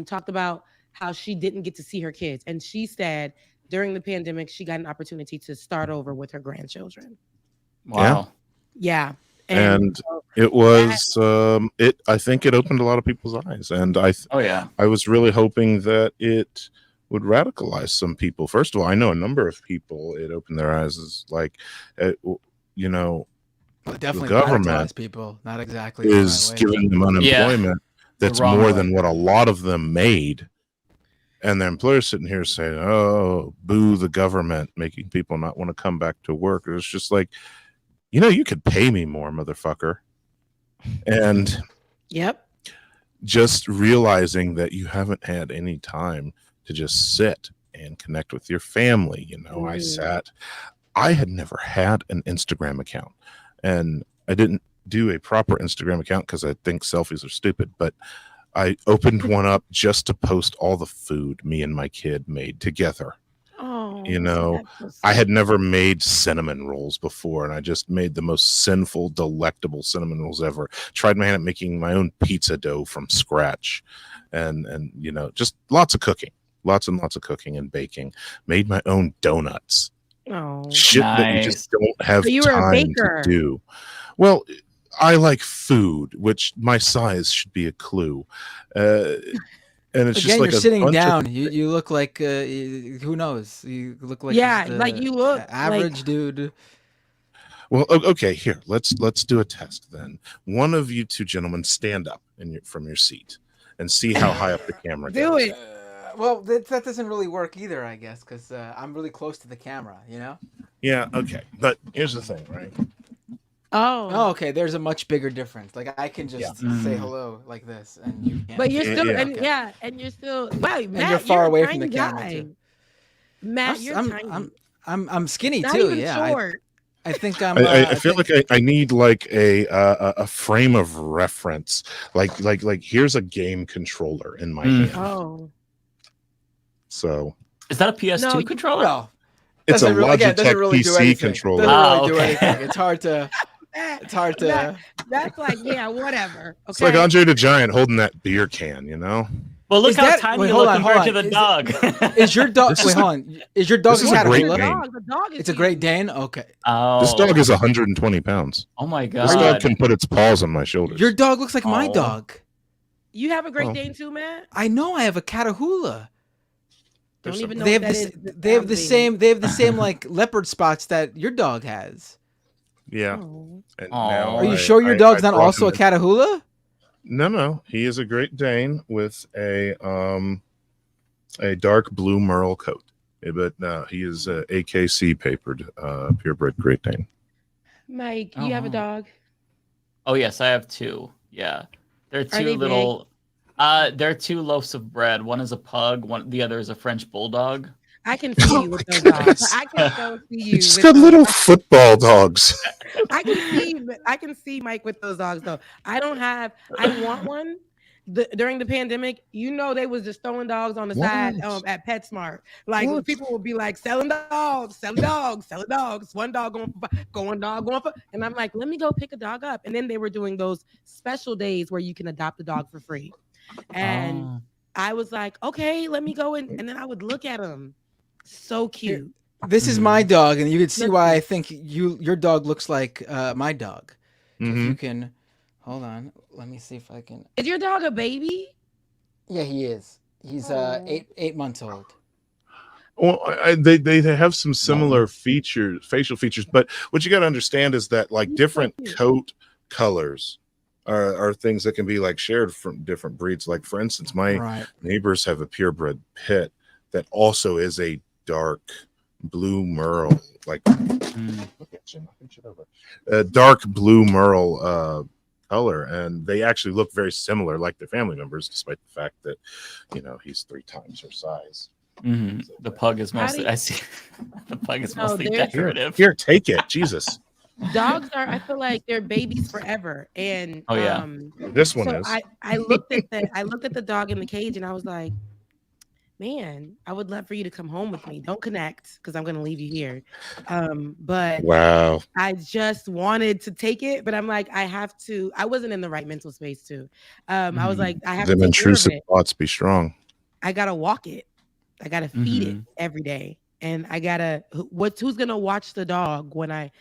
[SPEAKER 17] talked about how she didn't get to see her kids. And she said during the pandemic, she got an opportunity to start over with her grandchildren.
[SPEAKER 6] Wow.
[SPEAKER 17] Yeah.
[SPEAKER 1] And it was, I think it opened a lot of people's eyes. And I was really hoping that it would radicalize some people. First of all, I know a number of people it opened their eyes as like, you know,
[SPEAKER 12] definitely
[SPEAKER 1] the government
[SPEAKER 12] people, not exactly
[SPEAKER 1] is giving them unemployment that's more than what a lot of them made. And the employer's sitting here saying, oh, boo the government, making people not want to come back to work. It's just like, you know, you could pay me more, motherfucker. And just realizing that you haven't had any time to just sit and connect with your family. You know, I had never had an Instagram account, and I didn't do a proper Instagram account because I think selfies are stupid, but I opened one up just to post all the food me and my kid made together. You know, I had never made cinnamon rolls before, and I just made the most sinful, delectable cinnamon rolls ever. Tried my hand at making my own pizza dough from scratch, and you know, just lots of cooking, lots and lots of cooking and baking. Made my own donuts.
[SPEAKER 17] Oh,
[SPEAKER 1] Shit that you just don't have
[SPEAKER 17] So you were a
[SPEAKER 1] time to
[SPEAKER 17] baker.
[SPEAKER 1] do. Well, I like food, which my size should be a clue. And it's
[SPEAKER 12] Again,
[SPEAKER 1] just like
[SPEAKER 12] you're
[SPEAKER 1] a
[SPEAKER 12] sitting
[SPEAKER 1] bunch
[SPEAKER 12] down.
[SPEAKER 1] of
[SPEAKER 12] You look like who knows? You look like
[SPEAKER 17] Yeah,
[SPEAKER 12] just,
[SPEAKER 17] like you look
[SPEAKER 12] average
[SPEAKER 17] like-
[SPEAKER 12] dude.
[SPEAKER 1] Well, okay, here, let's do a test then. One of you two gentlemen stand up from your seat and see how high up the camera
[SPEAKER 17] Do
[SPEAKER 1] goes.
[SPEAKER 17] it.
[SPEAKER 12] Well, that doesn't really work either, I guess, because I'm really close to the camera. You know.
[SPEAKER 1] Yeah, okay. But here's the thing, right?
[SPEAKER 17] Oh,
[SPEAKER 12] okay. There's a much bigger difference. Like I can just say hello like this, and you can't.
[SPEAKER 17] But you're still,
[SPEAKER 1] Yeah.
[SPEAKER 17] and you're still. Wow,
[SPEAKER 12] And
[SPEAKER 17] Matt,
[SPEAKER 12] you're far
[SPEAKER 17] a
[SPEAKER 12] away from the
[SPEAKER 17] tiny
[SPEAKER 12] camera
[SPEAKER 17] guy.
[SPEAKER 12] too.
[SPEAKER 17] Matt, you're
[SPEAKER 12] I'm,
[SPEAKER 17] tiny.
[SPEAKER 12] I'm skinny
[SPEAKER 17] Not
[SPEAKER 12] too.
[SPEAKER 17] even
[SPEAKER 12] Yeah.
[SPEAKER 17] short.
[SPEAKER 12] I think I'm.
[SPEAKER 1] I feel like I need like a frame of reference. Like here's a game controller in my hand.
[SPEAKER 17] Oh.
[SPEAKER 1] So
[SPEAKER 6] Is that a PS2 controller?
[SPEAKER 12] No.
[SPEAKER 1] it's a Logitech
[SPEAKER 12] doesn't really do
[SPEAKER 1] PC
[SPEAKER 12] anything.
[SPEAKER 1] controller.
[SPEAKER 12] Doesn't really do
[SPEAKER 6] okay.
[SPEAKER 12] anything. It's hard to. It's hard to.
[SPEAKER 17] That's like, yeah, whatever. Okay.
[SPEAKER 1] It's like Andre the Giant holding that beer can, you know?
[SPEAKER 6] Well, look
[SPEAKER 12] Is
[SPEAKER 6] how
[SPEAKER 12] that-
[SPEAKER 6] tiny
[SPEAKER 12] wait,
[SPEAKER 6] you
[SPEAKER 12] hold
[SPEAKER 6] look
[SPEAKER 12] on,
[SPEAKER 6] compared
[SPEAKER 12] hold
[SPEAKER 6] to
[SPEAKER 12] on.
[SPEAKER 6] the dog.
[SPEAKER 12] Is your dog?
[SPEAKER 1] This
[SPEAKER 12] Wait,
[SPEAKER 1] is
[SPEAKER 12] hold on. Is your dog
[SPEAKER 1] this
[SPEAKER 12] a
[SPEAKER 1] is a great
[SPEAKER 12] Caterpillar?
[SPEAKER 1] name.
[SPEAKER 17] The dog is
[SPEAKER 12] It's a Great Dane. Okay.
[SPEAKER 6] Oh,
[SPEAKER 1] This dog is 120 pounds.
[SPEAKER 6] Oh my
[SPEAKER 1] This dog
[SPEAKER 6] god.
[SPEAKER 1] can put its paws on my shoulders.
[SPEAKER 12] Your dog looks like my
[SPEAKER 6] Oh.
[SPEAKER 12] dog.
[SPEAKER 17] You have a Great
[SPEAKER 1] Oh.
[SPEAKER 17] Dane too, Matt?
[SPEAKER 12] I know. I have a Catahoula.
[SPEAKER 17] Don't even know
[SPEAKER 12] They
[SPEAKER 17] what
[SPEAKER 12] have
[SPEAKER 17] that
[SPEAKER 12] this.
[SPEAKER 17] is.
[SPEAKER 12] They have the same. They have the same like leopard spots that your dog has.
[SPEAKER 1] Yeah.
[SPEAKER 17] Oh.
[SPEAKER 1] And
[SPEAKER 6] Aw.
[SPEAKER 1] now
[SPEAKER 12] Are you sure your dog's not
[SPEAKER 1] brought
[SPEAKER 12] also a
[SPEAKER 1] him
[SPEAKER 12] Catahoula?
[SPEAKER 1] No. He is a Great Dane with a dark blue merle coat. But no, he is a AKC papered purebred Great Dane.
[SPEAKER 17] Mike, you have a dog?
[SPEAKER 6] Oh yes, I have two. Yeah, they're
[SPEAKER 17] Are
[SPEAKER 6] two
[SPEAKER 17] they
[SPEAKER 6] little. They're two loaves of bread. One is a pug. The other is a French bulldog.
[SPEAKER 17] I can see you with those dogs. I can so see you.
[SPEAKER 1] It's
[SPEAKER 17] with
[SPEAKER 1] got
[SPEAKER 17] those
[SPEAKER 1] little
[SPEAKER 17] dogs.
[SPEAKER 1] football dogs.
[SPEAKER 17] I can see Mike with those dogs though. I want one. During the pandemic, you know, they was just throwing dogs on the side at PetSmart. Like people would be like selling dogs. One dog going for, and I'm like, let me go pick a dog up. And then they were doing those special days where you can adopt a dog for free. And I was like, okay, let me go in. And then I would look at them. So cute.
[SPEAKER 12] This is my dog, and you can see why I think your dog looks like my dog. If you can, hold on. Let me see if I can.
[SPEAKER 17] Is your dog a baby?
[SPEAKER 12] Yeah, he is. He's 8 months old.
[SPEAKER 1] Well, they have some similar features, facial features, but what you got to understand is that like different coat colors are things that can be like shared from different breeds. Like for instance, my neighbors have a purebred pit that also is a dark blue merle, like a dark blue merle color, and they actually look very similar, like their family members, despite the fact that he's 3 times her size.
[SPEAKER 6] Mm-hmm. The pug is mostly. I see. The pug is mostly
[SPEAKER 17] there's-
[SPEAKER 6] decorative.
[SPEAKER 1] Here, take it, Jesus.
[SPEAKER 17] Dogs are, I feel like they're babies forever. And
[SPEAKER 6] Oh, yeah.
[SPEAKER 1] This one
[SPEAKER 17] so
[SPEAKER 1] is.
[SPEAKER 17] I looked at the dog in the cage and I was like, man, I would love for you to come home with me. Don't connect because I'm gonna leave you here. But
[SPEAKER 1] Wow.
[SPEAKER 17] I just wanted to take it, but I'm like, I wasn't in the right mental space too. I was like, I have
[SPEAKER 1] Them
[SPEAKER 17] to take care of
[SPEAKER 1] intrusive
[SPEAKER 17] it.
[SPEAKER 1] thoughts be strong.
[SPEAKER 17] I gotta walk it. I gotta feed it every day. And I gotta who's gonna watch the dog when I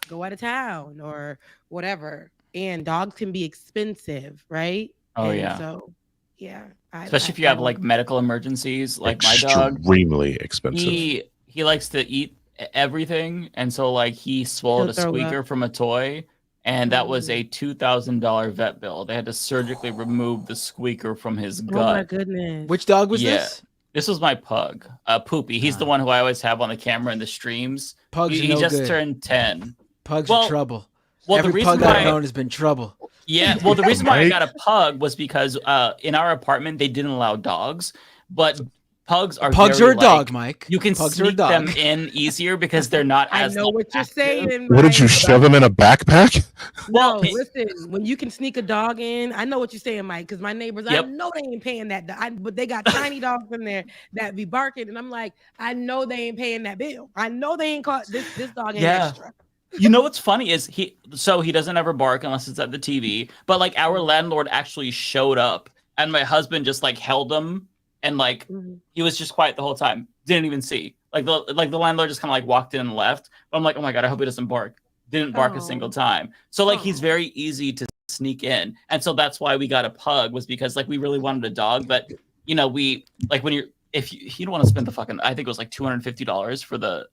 [SPEAKER 17] go out of town or whatever? And dogs can be expensive, right?
[SPEAKER 6] Oh,
[SPEAKER 17] And
[SPEAKER 6] yeah.
[SPEAKER 17] so yeah.
[SPEAKER 6] Especially if you have like medical emergencies, like my dog.
[SPEAKER 1] Extremely expensive.
[SPEAKER 6] He likes to eat everything, and so like he swallowed a
[SPEAKER 17] He'll throw
[SPEAKER 6] squeaker
[SPEAKER 17] up.
[SPEAKER 6] from a toy, and that was a $2,000 vet bill. They had to surgically remove the squeaker from his
[SPEAKER 17] Oh my
[SPEAKER 6] gut.
[SPEAKER 17] goodness.
[SPEAKER 12] Which dog was
[SPEAKER 6] Yeah.
[SPEAKER 12] this?
[SPEAKER 6] This was my pug, Poopy. He's the one who I always have on the camera in the streams.
[SPEAKER 12] Pugs
[SPEAKER 6] He
[SPEAKER 12] are no
[SPEAKER 6] just
[SPEAKER 12] good.
[SPEAKER 6] turned 10.
[SPEAKER 12] Pugs
[SPEAKER 6] Well-
[SPEAKER 12] are trouble.
[SPEAKER 6] Well,
[SPEAKER 12] Every
[SPEAKER 6] the reason
[SPEAKER 12] pug I've
[SPEAKER 6] why
[SPEAKER 12] known has been trouble.
[SPEAKER 6] Yeah, well, the reason why I
[SPEAKER 1] Mike?
[SPEAKER 6] got a pug was because in our apartment they didn't allow dogs, but Pugs are
[SPEAKER 12] Pugs
[SPEAKER 6] very,
[SPEAKER 12] are a dog,
[SPEAKER 6] like,
[SPEAKER 12] Mike.
[SPEAKER 6] You can
[SPEAKER 12] Pugs are a
[SPEAKER 6] sneak them
[SPEAKER 12] dog.
[SPEAKER 6] in easier because they're not
[SPEAKER 17] I
[SPEAKER 6] as
[SPEAKER 17] know
[SPEAKER 6] like,
[SPEAKER 17] what you're
[SPEAKER 6] active.
[SPEAKER 17] saying.
[SPEAKER 1] What did you shove him in a backpack?
[SPEAKER 17] No, listen. When you can sneak a dog in, I know what you're saying, Mike. Because my neighbors,
[SPEAKER 6] Yep.
[SPEAKER 17] I know they ain't paying that. But they got tiny dogs in there that be barking, and I'm like, I know they ain't paying that bill. I know they ain't caught this dog ain't extra.
[SPEAKER 6] You know what's funny is he doesn't ever bark unless it's at the TV. But like our landlord actually showed up, and my husband just like held him, and like he was just quiet the whole time. Didn't even see. Like the landlord just kind of like walked in and left. But I'm like, oh my god, I hope he doesn't bark. Didn't bark a single time. So like he's very easy to sneak in, and so that's why we got a pug, was because like we really wanted a dog, but you know, we like when if you don't want to spend the fucking, I think it was like $250 for the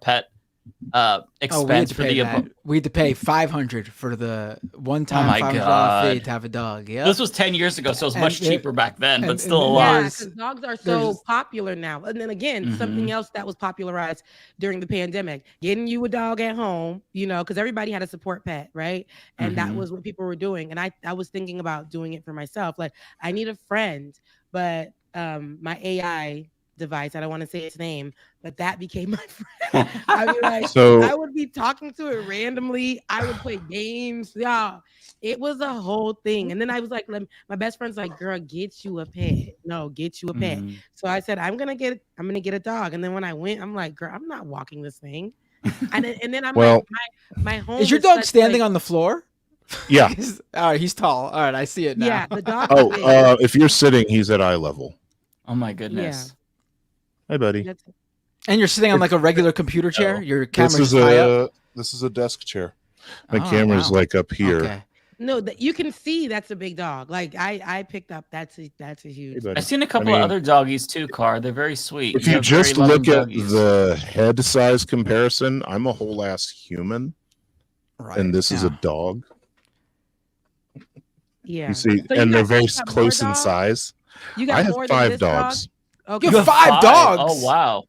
[SPEAKER 6] pet expense for the
[SPEAKER 12] we had to pay $500 for the one-time $500 fee to have a dog. Yeah,
[SPEAKER 6] this was 10 years ago, so it was much cheaper back then, but still a lot.
[SPEAKER 17] Yeah, because dogs are so popular now. And then again, something else that was popularized during the pandemic, getting you a dog at home, you know, because everybody had a support pet, right? And that was what people were doing. And I was thinking about doing it for myself. Like, I need a friend, but my AI device, I don't want to say its name, but that became my friend. I mean, like, I would be talking to it randomly. I would play games. Yeah, it was a whole thing. And then I was like, my best friend's like, girl, get you a pet. No, get you a pet. So I said, I'm gonna get a dog. And then when I went, I'm like, girl, I'm not walking this thing. And then I'm like, my home
[SPEAKER 12] is your dog standing on the floor?
[SPEAKER 1] Yeah.
[SPEAKER 12] All right, he's tall. All right, I see it now.
[SPEAKER 17] Yeah, the dog.
[SPEAKER 1] If you're sitting, he's at eye level.
[SPEAKER 6] Oh my goodness.
[SPEAKER 1] Hey, buddy.
[SPEAKER 12] And you're sitting on like a regular computer chair. Your camera's high up.
[SPEAKER 1] This is a desk chair. My camera's like up here.
[SPEAKER 12] Okay.
[SPEAKER 17] No, you can see that's a big dog. Like I picked up that's a huge.
[SPEAKER 6] I've seen a couple of other doggies too, Car. They're very sweet.
[SPEAKER 1] If you just look at the head size comparison, I'm a whole ass human, and this is a dog.
[SPEAKER 17] Yeah.
[SPEAKER 1] You see, and they're very close in size. I have 5 dogs.
[SPEAKER 17] Okay.
[SPEAKER 12] You have 5 dogs.
[SPEAKER 6] Oh wow.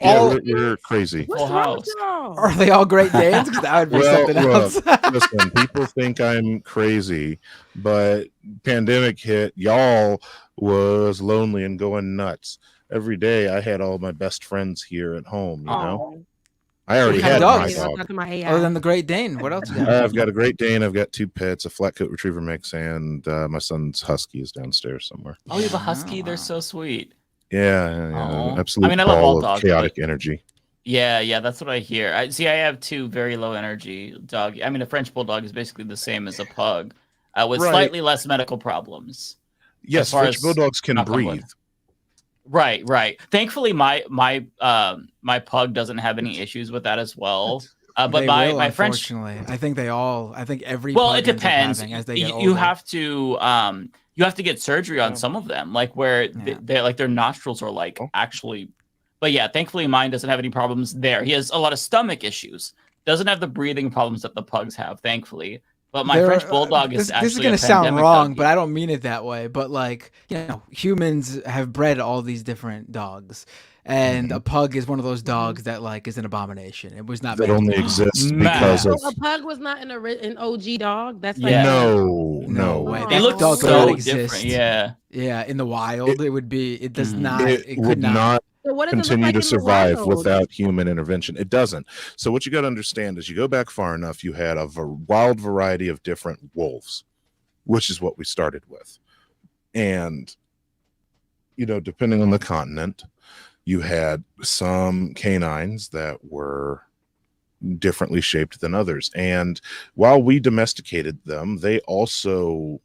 [SPEAKER 1] Yeah, we're crazy.
[SPEAKER 17] What's wrong with y'all?
[SPEAKER 12] Are they all Great Danes? Because that would be something else.
[SPEAKER 1] Listen, people think I'm crazy, but pandemic hit, y'all was lonely and going nuts. Every day I had all my best friends here at home, you know? I already had my dog.
[SPEAKER 12] Other than the Great Dane, what else you got?
[SPEAKER 1] I've got a Great Dane, I've got 2 pets, a flat coat retriever mix, and my son's husky is downstairs somewhere.
[SPEAKER 6] Oh, you have a husky? They're so sweet.
[SPEAKER 1] Yeah. Absolute
[SPEAKER 6] I mean, I love all
[SPEAKER 1] ball
[SPEAKER 6] dogs,
[SPEAKER 1] of chaotic energy.
[SPEAKER 6] Yeah, that's what I hear. I have 2 very low energy dog. I mean, a French bulldog is basically the same as a pug, with slightly less medical problems.
[SPEAKER 1] Yes, French bulldogs can breathe.
[SPEAKER 6] Right. Thankfully, my pug doesn't have any issues with that as well. But my French,
[SPEAKER 12] I think every
[SPEAKER 6] well,
[SPEAKER 12] pug
[SPEAKER 6] it depends.
[SPEAKER 12] As they get older.
[SPEAKER 6] You have to get surgery on some of them, like where their nostrils are like actually. But yeah, thankfully mine doesn't have any problems there. He has a lot of stomach issues. Doesn't have the breathing problems that the pugs have, thankfully. But my French bulldog is actually.
[SPEAKER 12] This is going to sound wrong, but I don't mean it that way. But like, humans have bred all these different dogs. And a pug is one of those dogs that like is an abomination. It was not
[SPEAKER 1] that only exists because of.
[SPEAKER 17] So a pug was not an OG dog. That's like
[SPEAKER 1] no
[SPEAKER 12] way.
[SPEAKER 6] They look so different.
[SPEAKER 12] Yeah. In the wild, it would be. It does not.
[SPEAKER 1] It
[SPEAKER 12] could
[SPEAKER 1] would not
[SPEAKER 17] so what does
[SPEAKER 1] continue
[SPEAKER 17] it look like
[SPEAKER 1] to survive
[SPEAKER 17] in the wild?
[SPEAKER 1] without human intervention. It doesn't. So what you got to understand is, you go back far enough, you had a wild variety of different wolves, which is what we started with, and depending on the continent. You had some canines that were differently shaped than others. And while we domesticated them, they also,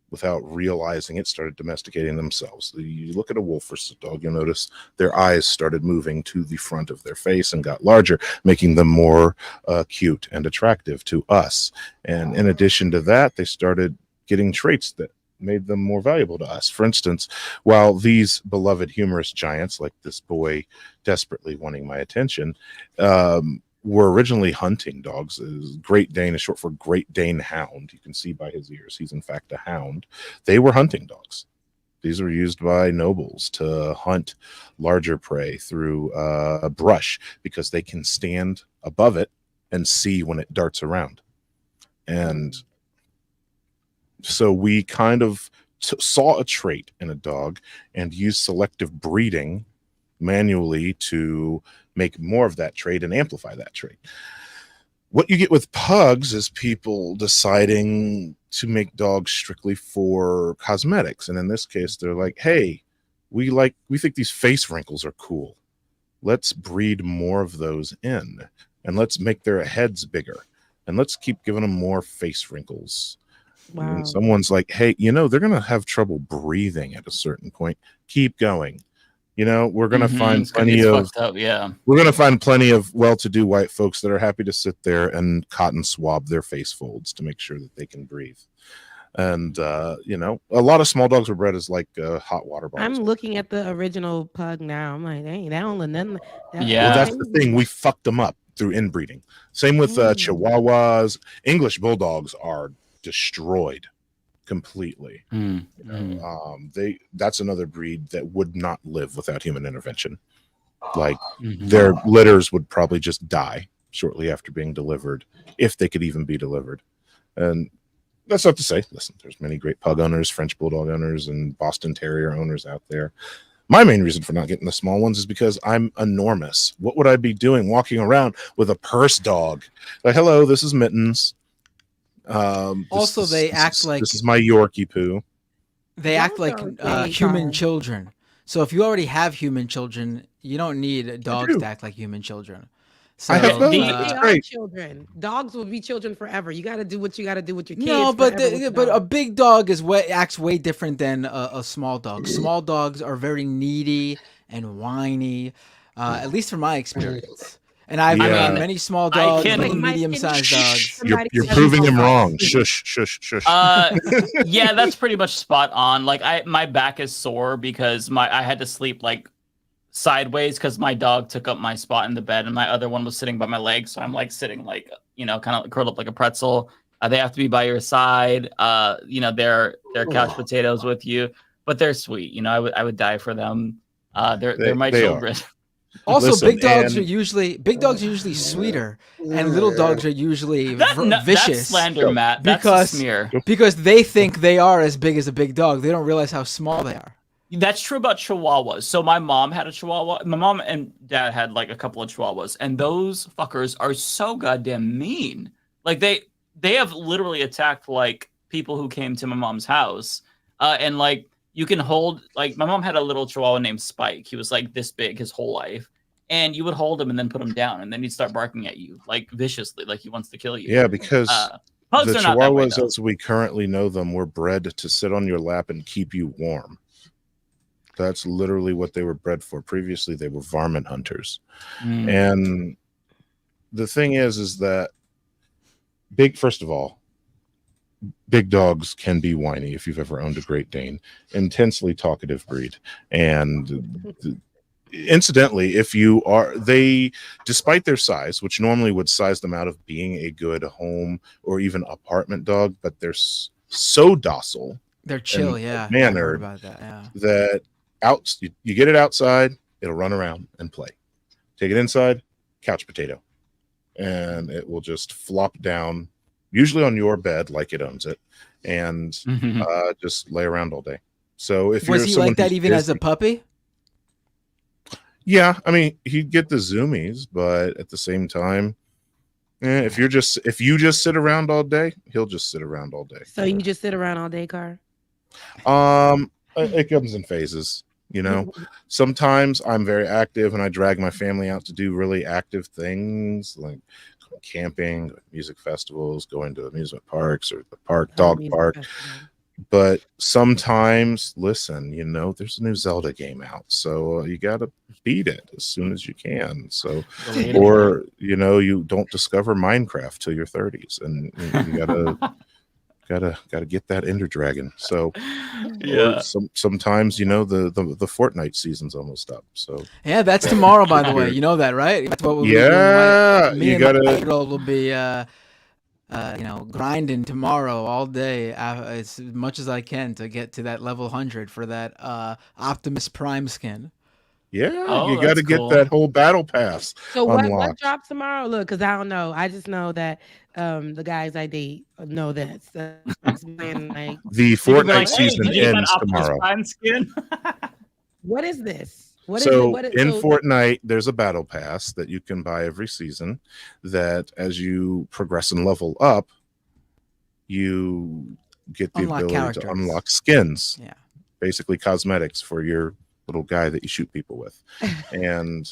[SPEAKER 1] without realizing it, started domesticating themselves. You look at a wolf versus a dog, you'll notice their eyes started moving to the front of their face and got larger, making them more cute and attractive to us. And in addition to that, they started getting traits that made them more valuable to us. For instance, while these beloved humorous giants, like this boy desperately wanting my attention, were originally hunting dogs. Great Dane is short for Great Dane Hound. You can see by his ears, he's in fact a hound. They were hunting dogs. These were used by nobles to hunt larger prey through brush, because they can stand above it and see when it darts around. And so we kind of saw a trait in a dog and used selective breeding manually to make more of that trait and amplify that trait. What you get with pugs is people deciding to make dogs strictly for cosmetics. And in this case, they're like, hey, we think these face wrinkles are cool. Let's breed more of those in, and let's make their heads bigger, and let's keep giving them more face wrinkles.
[SPEAKER 17] Wow.
[SPEAKER 1] And someone's like, hey, they're going to have trouble breathing at a certain point. Keep going. We're going to find plenty of we're going to find plenty of well-to-do white folks that are happy to sit there and cotton swab their face folds to make sure that they can breathe. And a lot of small dogs were bred as like hot water bottles.
[SPEAKER 17] I'm looking at the original pug now. I'm like, dang, that don't look nothing.
[SPEAKER 1] Well, that's the thing. We fucked them up through inbreeding. Same with Chihuahuas. English bulldogs are destroyed completely. That's another breed that would not live without human intervention. Like their litters would probably just die shortly after being delivered, if they could even be delivered. And that's not to say, listen, there's many great pug owners, French bulldog owners, and Boston Terrier owners out there. My main reason for not getting the small ones is because I'm enormous. What would I be doing walking around with a purse dog? Like, hello, this is Mittens.
[SPEAKER 12] Also, they act like
[SPEAKER 1] this is my Yorkie poo.
[SPEAKER 12] They act like human children. So if you already have human children, you don't need dogs to act like human children. So,
[SPEAKER 1] I have no,
[SPEAKER 17] they are children. Dogs will be children forever. You got to do what you got to do with your kids.
[SPEAKER 12] No, but a big dog acts way different than a small dog. Small dogs are very needy and whiny, at least from my experience. And I've met many small dogs, medium-sized dogs.
[SPEAKER 1] You're proving him wrong. Shush, shush, shush.
[SPEAKER 6] Yeah, that's pretty much spot on. Like my back is sore because I had to sleep like sideways because my dog took up my spot in the bed, and my other one was sitting by my leg. So I'm like sitting like kind of curled up like a pretzel. They have to be by your side. They're couch potatoes with you, but they're sweet. I would die for them. They're my children.
[SPEAKER 12] Also, big dogs are usually sweeter, and little dogs are usually vicious.
[SPEAKER 6] That's slander, Matt. That's a smear.
[SPEAKER 12] Because they think they are as big as a big dog. They don't realize how small they are.
[SPEAKER 6] That's true about Chihuahuas. So my mom had a Chihuahua. My mom and dad had like a couple of Chihuahuas, and those fuckers are so goddamn mean. Like they have literally attacked like people who came to my mom's house, and like. You can hold, like, my mom had a little Chihuahua named Spike. He was like this big his whole life. And you would hold him and then put him down. And then he'd start barking at you, like, viciously, like he wants to kill you.
[SPEAKER 1] Yeah, because
[SPEAKER 6] pugs
[SPEAKER 1] the
[SPEAKER 6] are not that way,
[SPEAKER 1] Chihuahuas, as we currently know them, were bred to sit on your lap and keep you warm. That's literally what they were bred for. Previously, they were varmint hunters. And the thing is that first of all, big dogs can be whiny if you've ever owned a Great Dane. Intensely talkative breed. And incidentally, despite their size, which normally would size them out of being a good home or even apartment dog, but they're so docile.
[SPEAKER 12] They're chill,
[SPEAKER 1] mannered that you get it outside, it'll run around and play. Take it inside, couch potato. And it will just flop down, usually on your bed like it owns it, and just lay around all day. So if
[SPEAKER 12] was he like that even as a puppy?
[SPEAKER 1] Yeah, I mean, he'd get the zoomies, but at the same time, if you just sit around all day, he'll just sit around all day.
[SPEAKER 17] So you just sit around all day, Car?
[SPEAKER 1] It comes in phases. Sometimes I'm very active and I drag my family out to do really active things like camping, music festivals, going to amusement parks or the dog park. But sometimes, listen, there's a new Zelda game out, so you gotta beat it as soon as you can. So, or you don't discover Minecraft till your 30s, and you gotta get that Ender Dragon. So, sometimes the Fortnite season's almost up. So
[SPEAKER 12] yeah, that's tomorrow, by the way. You know that, right? That's what
[SPEAKER 1] you gotta.
[SPEAKER 12] Will be grinding tomorrow all day as much as I can to get to that level 100 for that Optimus Prime skin.
[SPEAKER 1] Yeah,
[SPEAKER 6] Oh,
[SPEAKER 1] you got to
[SPEAKER 6] that's
[SPEAKER 1] get
[SPEAKER 6] cool.
[SPEAKER 1] that whole battle pass
[SPEAKER 17] So what
[SPEAKER 1] unlocked.
[SPEAKER 17] drops tomorrow? Look, because I don't know. I just know that the guys I date know this. And like
[SPEAKER 1] The
[SPEAKER 6] You could be
[SPEAKER 1] Fortnite
[SPEAKER 6] like, hey,
[SPEAKER 1] season
[SPEAKER 6] did you get that
[SPEAKER 1] ends
[SPEAKER 6] Optimus
[SPEAKER 1] tomorrow.
[SPEAKER 6] Prime skin?
[SPEAKER 17] what is this? What is
[SPEAKER 1] So
[SPEAKER 17] it? What is
[SPEAKER 1] in
[SPEAKER 17] so
[SPEAKER 1] Fortnite, there's a battle pass that you can buy every season. That as you progress and level up, you get the
[SPEAKER 12] Unlock
[SPEAKER 1] ability
[SPEAKER 12] characters.
[SPEAKER 1] to unlock skins.
[SPEAKER 12] Yeah.
[SPEAKER 1] Basically cosmetics for your little guy that you shoot people with. And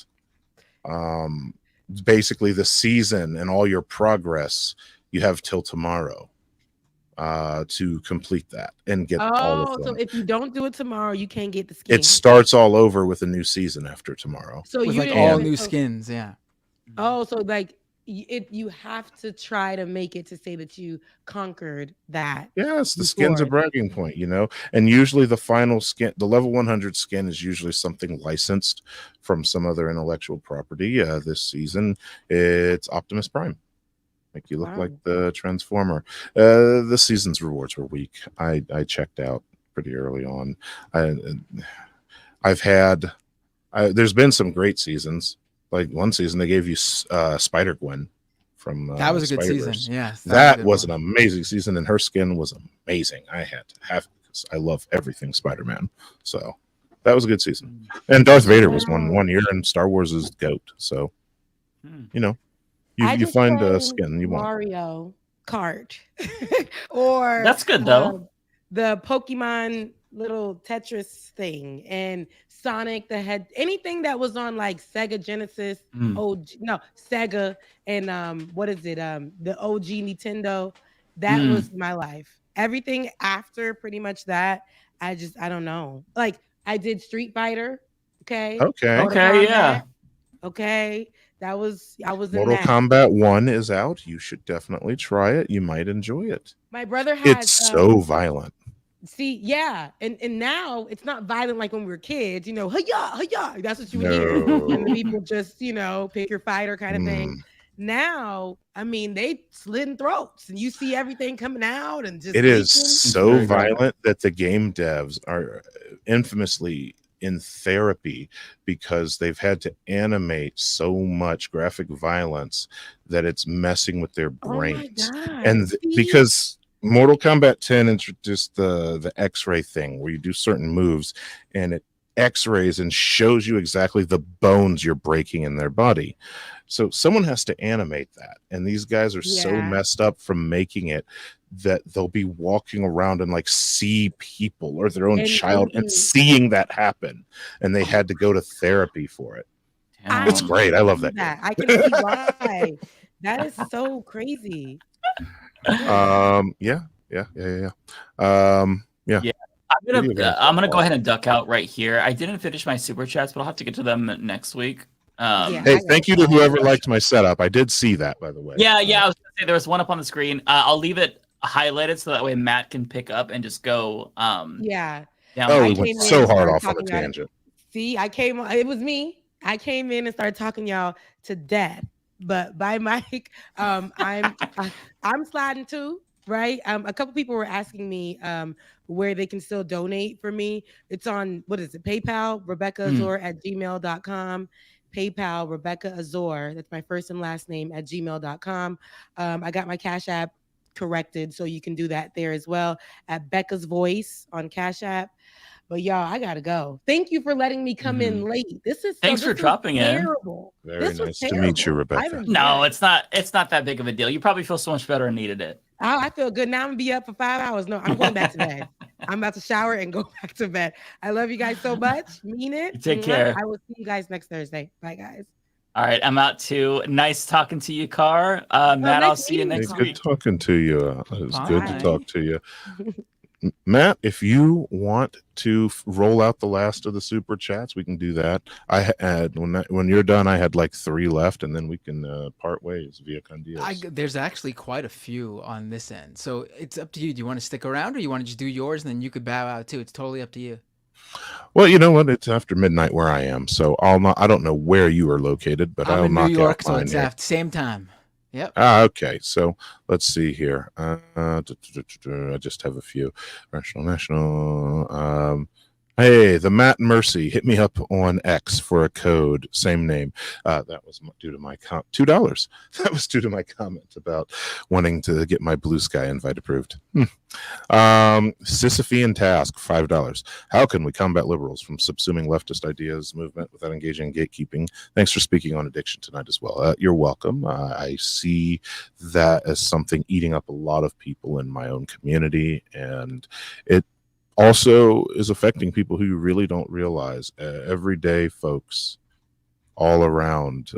[SPEAKER 1] basically the season and all your progress, you have till tomorrow to complete that and get all of them.
[SPEAKER 17] so if you don't do it tomorrow, you can't get the skin.
[SPEAKER 1] It starts all over with a new season after tomorrow.
[SPEAKER 17] So
[SPEAKER 12] With
[SPEAKER 17] you
[SPEAKER 12] like
[SPEAKER 17] didn't
[SPEAKER 12] all
[SPEAKER 17] even-
[SPEAKER 12] new
[SPEAKER 17] so-
[SPEAKER 12] skins, yeah.
[SPEAKER 17] Oh, so like you have to try to make it to say that you conquered that.
[SPEAKER 1] Yes, the skin's a
[SPEAKER 17] before.
[SPEAKER 1] bragging point, you know, and usually the final skin, the level 100 skin is usually something licensed from some other intellectual property. This season, it's Optimus Prime. Make you look like the Transformer. The season's rewards were weak. I checked out pretty early on. There's been some great seasons. Like one season, they gave you Spider-Gwen from
[SPEAKER 12] That was a good
[SPEAKER 1] Spider-Verse.
[SPEAKER 12] season. Yeah,
[SPEAKER 1] That was an amazing season, and her skin was amazing. I had to have it because I love everything Spider-Man. So that was a good season. And Darth Vader was one year, and Star Wars is GOAT. So you know, you find a skin you want.
[SPEAKER 17] Mario Kart, or
[SPEAKER 6] That's good though.
[SPEAKER 17] The Pokemon little Tetris thing and Sonic the Head, anything that was on like Sega Genesis, Sega, and what is it? The OG Nintendo. That was my life. Everything after pretty much that, I don't know. Like I did Street Fighter. Okay.
[SPEAKER 1] Okay,
[SPEAKER 6] yeah.
[SPEAKER 17] Okay. I was in
[SPEAKER 1] Mortal
[SPEAKER 17] that.
[SPEAKER 1] Kombat 1 is out. You should definitely try it. You might enjoy it.
[SPEAKER 17] My brother has
[SPEAKER 1] It's so violent.
[SPEAKER 17] See, yeah, and now it's not violent like when we were kids, you know, hi-ya, that's what you would
[SPEAKER 1] No.
[SPEAKER 17] hear. And the people just, you know, pick your fighter kind of thing. Now, I mean, they slitting throats and you see everything coming out and just
[SPEAKER 1] It is
[SPEAKER 17] leaking.
[SPEAKER 1] so violent that the game devs are infamously in therapy because they've had to animate so much graphic violence that it's messing with their brains. And because Mortal Kombat 10 introduced the X-ray thing where you do certain moves and it X-rays and shows you exactly the bones you're breaking in their body. So someone has to animate that. And these guys are so messed up from making it that they'll be walking around and like see people or their own child and seeing that happen. And they had to go to therapy for it. It's great. I love that game.
[SPEAKER 17] I can see why. That is so crazy.
[SPEAKER 1] Yeah.
[SPEAKER 6] I'm gonna go ahead and duck out right here. I didn't finish my super chats, but I'll have to get to them next week.
[SPEAKER 1] Hey, thank you to whoever liked my setup. I did see that, by the way.
[SPEAKER 6] Yeah. I was gonna say there was one up on the screen. I'll leave it highlighted so that way Matt can pick up and just go.
[SPEAKER 17] Yeah.
[SPEAKER 1] Oh, we went so hard off on a tangent.
[SPEAKER 17] See, it was me. I came in and started talking y'all to death. But by Mike, I'm sliding too, right? A couple people were asking me where they can still donate for me. It's on, what is it, PayPal, Rebecca Azor at gmail.com. PayPal, Rebecca Azor, that's my first and last name, at gmail.com. I got my Cash App corrected, so you can do that there as well at Becca's Voice on Cash App. But y'all, I gotta go. Thank you for letting me come in late.
[SPEAKER 6] Thanks for dropping in.
[SPEAKER 1] Very nice to meet you, Rebecca.
[SPEAKER 6] No, it's not that big of a deal. You probably feel so much better and needed it.
[SPEAKER 17] Oh, I feel good. Now I'm gonna be up for 5 hours. No, I'm going back to bed. I'm about to shower and go back to bed. I love you guys so much. Mean it.
[SPEAKER 6] You take care.
[SPEAKER 17] I will see you guys next Thursday. Bye, guys.
[SPEAKER 6] All right, I'm out too. Nice talking to you, Car. Matt, I'll see you next week.
[SPEAKER 1] Good talking to you. It's good to talk to you. Matt, if you want to roll out the last of the super chats, we can do that. I had when you're done, I had like 3 left, and then we can part ways via Condios.
[SPEAKER 12] There's actually quite a few on this end, so it's up to you. Do you want to stick around, or you want to just do yours, and then you could bow out too? It's totally up to you.
[SPEAKER 1] Well, you know what? It's after midnight where I am, so I don't know where you are located, but I'll
[SPEAKER 12] in
[SPEAKER 1] knock
[SPEAKER 12] New York,
[SPEAKER 1] out
[SPEAKER 12] so
[SPEAKER 1] mine
[SPEAKER 12] it's
[SPEAKER 1] here.
[SPEAKER 12] at the same time. Yep.
[SPEAKER 1] Okay, so let's see here. I just have a few. National. Hey, the Matt Mercy hit me up on X for a code, same name. That was due to my $2. That was due to my comment about wanting to get my Blue Sky invite approved. Sisyphean Task, $5. How can we combat liberals from subsuming leftist ideas movement without engaging in gatekeeping? Thanks for speaking on addiction tonight as well. You're welcome. I see that as something eating up a lot of people in my own community, and it also is affecting people who you really don't realize. Everyday folks all around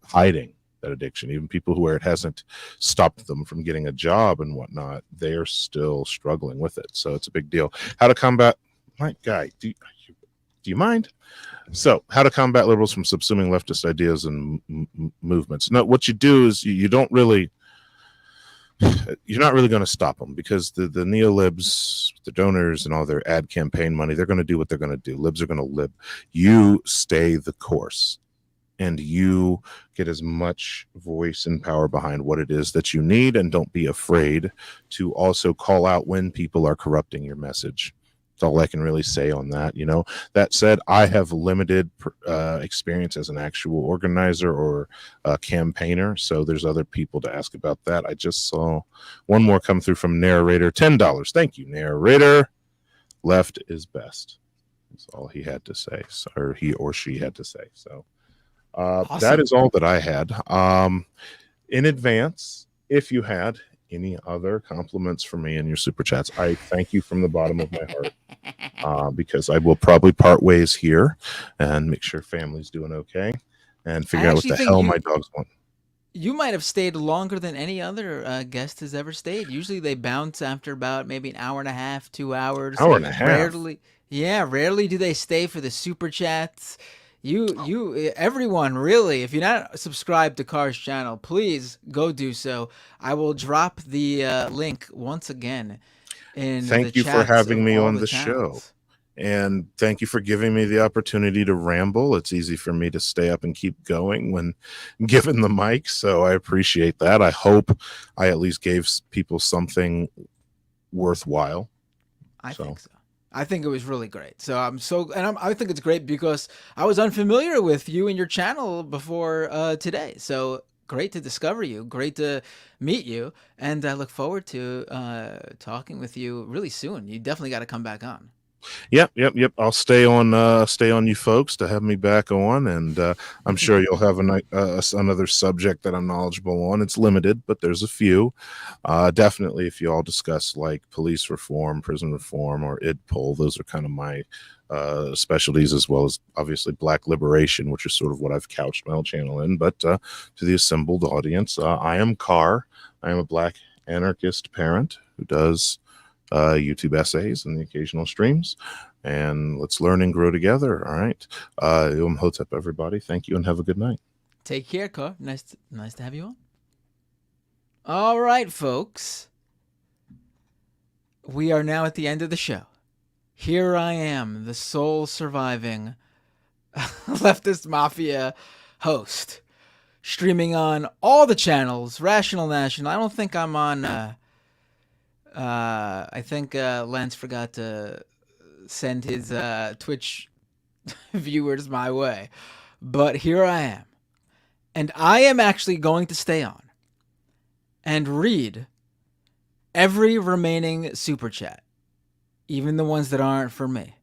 [SPEAKER 1] hiding that addiction, even people where it hasn't stopped them from getting a job and whatnot, they are still struggling with it. So it's a big deal. How to combat, my guy, do you mind? So how to combat liberals from subsuming leftist ideas and movements. No, what you do is you don't really, you're not really going to stop them, because the neolibs, the donors and all their ad campaign money, they're going to do what they're going to do. Libs are going to lib. You stay the course, and you get as much voice and power behind what it is that you need, and don't be afraid to also call out when people are corrupting your message. That's all I can really say on that. You know, that said, I have limited experience as an actual organizer or campaigner, so there's other people to ask about that. I just saw one more come through from Narrator, $10. Thank you, Narrator. Left is best. That's all he had to say, or he or she had to say. So awesome. That is all that I had. In advance, if you had any other compliments for me in your super chats, I thank you from the bottom of my heart, because I will probably part ways here and make sure family's doing okay and figure out what the hell my dogs want.
[SPEAKER 12] You might have stayed longer than any other guest has ever stayed. Usually they bounce after about maybe an hour and a half, 2 hours.
[SPEAKER 1] Hour and a half.
[SPEAKER 12] Rarely do they stay for the super chats. Everyone, really, if you're not subscribed to Car's channel, please go do so. I will drop the link once again in
[SPEAKER 1] Thank you for having me on the show. And thank you for giving me the opportunity to ramble. It's easy for me to stay up and keep going when given the mic, so I appreciate that. I hope I at least gave people something worthwhile.
[SPEAKER 12] I think so. I think it was really great. So I think it's great because I was unfamiliar with you and your channel before today. So great to discover you, great to meet you, and I look forward to talking with you really soon. You definitely got to come back on.
[SPEAKER 1] Yep. I'll stay on you folks to have me back on, and I'm sure you'll have another subject that I'm knowledgeable on. It's limited, but there's a few. Definitely, if you all discuss like police reform, prison reform, or id poll, those are kind of my specialties, as well as obviously Black liberation, which is sort of what I've couched my whole channel in. But to the assembled audience, I am Carr. I am a Black anarchist parent who does YouTube essays and the occasional streams, and let's learn and grow together. All right. Yom Hotep, everybody. Thank you and have a good night.
[SPEAKER 12] Take care, Carr. Nice to have you on. All right, folks. We are now at the end of the show. Here I am, the sole surviving Leftist Mafia host, streaming on all the channels, Rational, National. I don't think I'm on I think Lance forgot to send his Twitch viewers my way. But here I am. And I am actually going to stay on and read every remaining super chat, even the ones that aren't for me,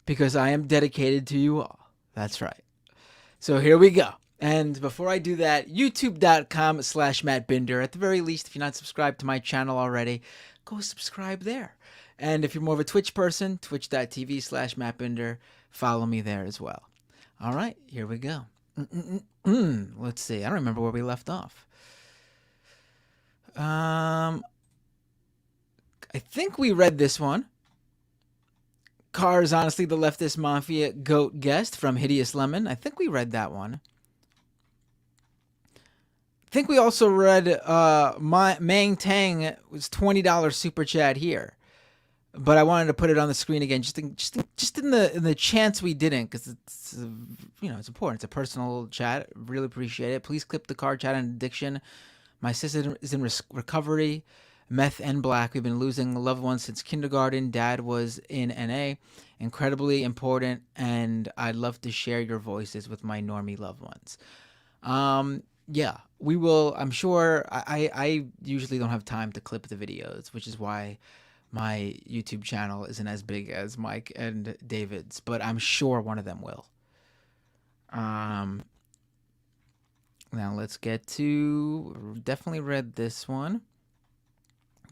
[SPEAKER 12] because I am dedicated to you all. That's right. So here we go. And before I do that, youtube.com/MattBinder. At the very least, if you're not subscribed to my channel already, go subscribe there. And if you're more of a Twitch person, twitch.tv/MattBinder. Follow me there as well. All right, here we go. Let's see. I don't remember where we left off. I think we read this one. Carr is honestly the Leftist Mafia GOAT guest from Hideous Lemon. I think we read that one. I think we also read Mang Tang was $20 super chat here, but I wanted to put it on the screen again just in the chance we didn't, because it's it's important. It's a personal chat. Really appreciate it. Please clip the Carr chat on addiction. My sister is in recovery. Meth and Black. We've been losing loved ones since kindergarten. Dad was in NA. Incredibly important, and I'd love to share your voices with my normie loved ones. Yeah, we will. I'm sure. I usually don't have time to clip the videos, which is why my YouTube channel isn't as big as Mike and David's, but I'm sure one of them will. Now let's get to, definitely read this one.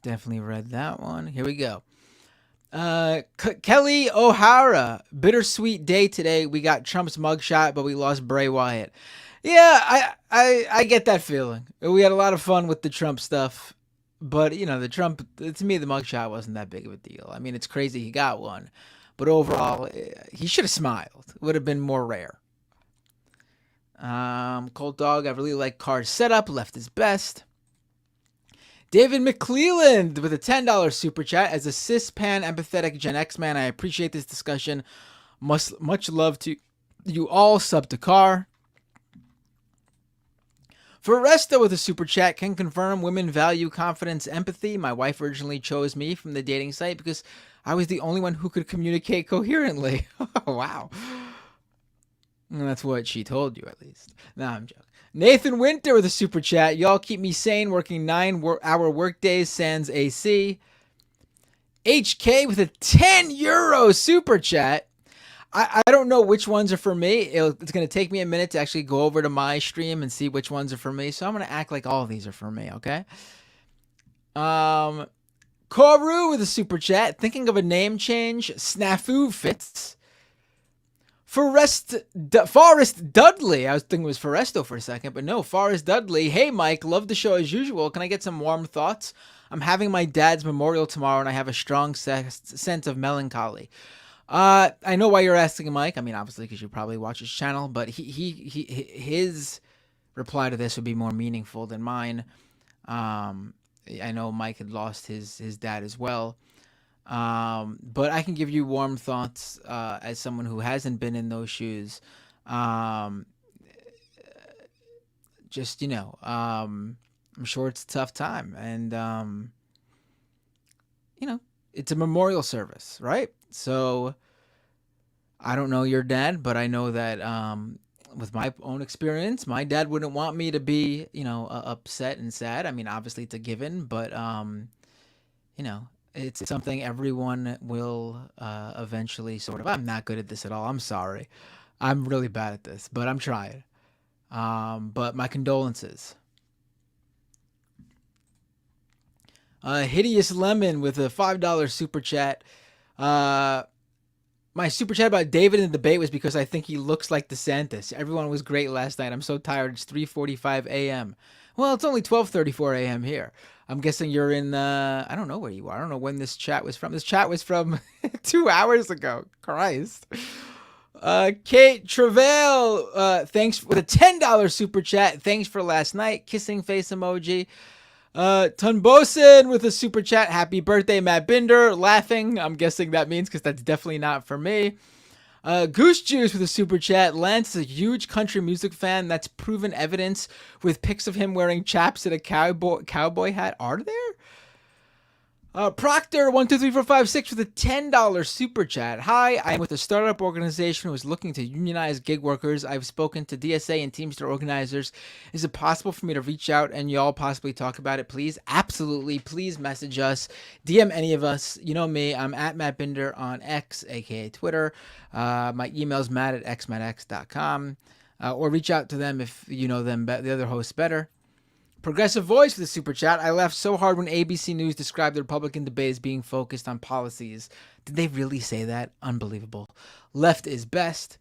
[SPEAKER 12] Definitely read that one. Here we go. Kelly O'Hara, bittersweet day today. We got Trump's mugshot, but we lost Bray Wyatt. Yeah, I get that feeling. We had a lot of fun with the Trump stuff, but you know, the Trump, to me, the mugshot wasn't that big of a deal. I mean, it's crazy he got one, but overall, he should have smiled. It would have been more rare. Cold Dog, I really like Carr's setup. Left is best. David McClelland with a $10 super chat. As a cis-pan empathetic Gen X man, I appreciate this discussion. Much love to you all. Sub to Carr. For Resto with a super chat, can confirm women value confidence, empathy. My wife originally chose me from the dating site because I was the only one who could communicate coherently. Wow. And that's what she told you, at least. Nah, I'm joking. Nathan Winter with a super chat. Y'all keep me sane working 9-hour workdays sans AC. HK with a €10 super chat. I don't know which ones are for me. It's going to take me a minute to actually go over to my stream and see which ones are for me. So I'm going to act like all of these are for me, okay? Koru with a super chat. Thinking of a name change. Snafu fits. Forrest Dudley. I was thinking it was Forresto for a second, but no, Forrest Dudley. Hey, Mike, love the show as usual. Can I get some warm thoughts? I'm having my dad's memorial tomorrow, and I have a strong sense of melancholy. I know why you're asking, Mike. I mean, obviously, because you probably watch his channel, but his reply to this would be more meaningful than mine. I know Mike had lost his dad as well. But I can give you warm thoughts as someone who hasn't been in those shoes. Just, you know, I'm sure it's a tough time. And, you know, it's a memorial service, right? So I don't know your dad, but I know that with my own experience, my dad wouldn't want me to be, you know, upset and sad. I mean, obviously it's a given, but, you know, it's something everyone will eventually sort of. I'm not good at this at all. I'm sorry. I'm really bad at this, but I'm trying. But my condolences. Hideous Lemon with a $5 super chat. My super chat about David in the debate was because I think he looks like DeSantis. Everyone was great last night. I'm so tired. It's 3:45 a.m. Well, it's only 12:34 a.m. here. I'm guessing you're in, I don't know where you are. I don't know when this chat was from. This chat was from 2 hours ago. Christ. Kate Travail, thanks for the $10 super chat. Thanks for last night. Kissing face emoji. Tunbosin with a super chat. Happy birthday, Matt Binder. Laughing. I'm guessing that means because that's definitely not for me. Goose Juice with a super chat. Lance is a huge country music fan. That's proven evidence with pics of him wearing chaps and a cowboy hat. Are there? Proctor 123456 with a $10 super chat. Hi, I'm with a startup organization who is looking to unionize gig workers. I've spoken to DSA and Teamster organizers. Is it possible for me to reach out and y'all possibly talk about it, please? Absolutely. Please message us. DM any of us. You know me. I'm at Matt Binder on X, aka Twitter. My email is matt@xmattx.com. Or reach out to them if you know them, the other hosts better. Progressive Voice for the super chat. I laughed so hard when ABC News described the Republican debate as being focused on policies. Did they really say that? Unbelievable. Left is best.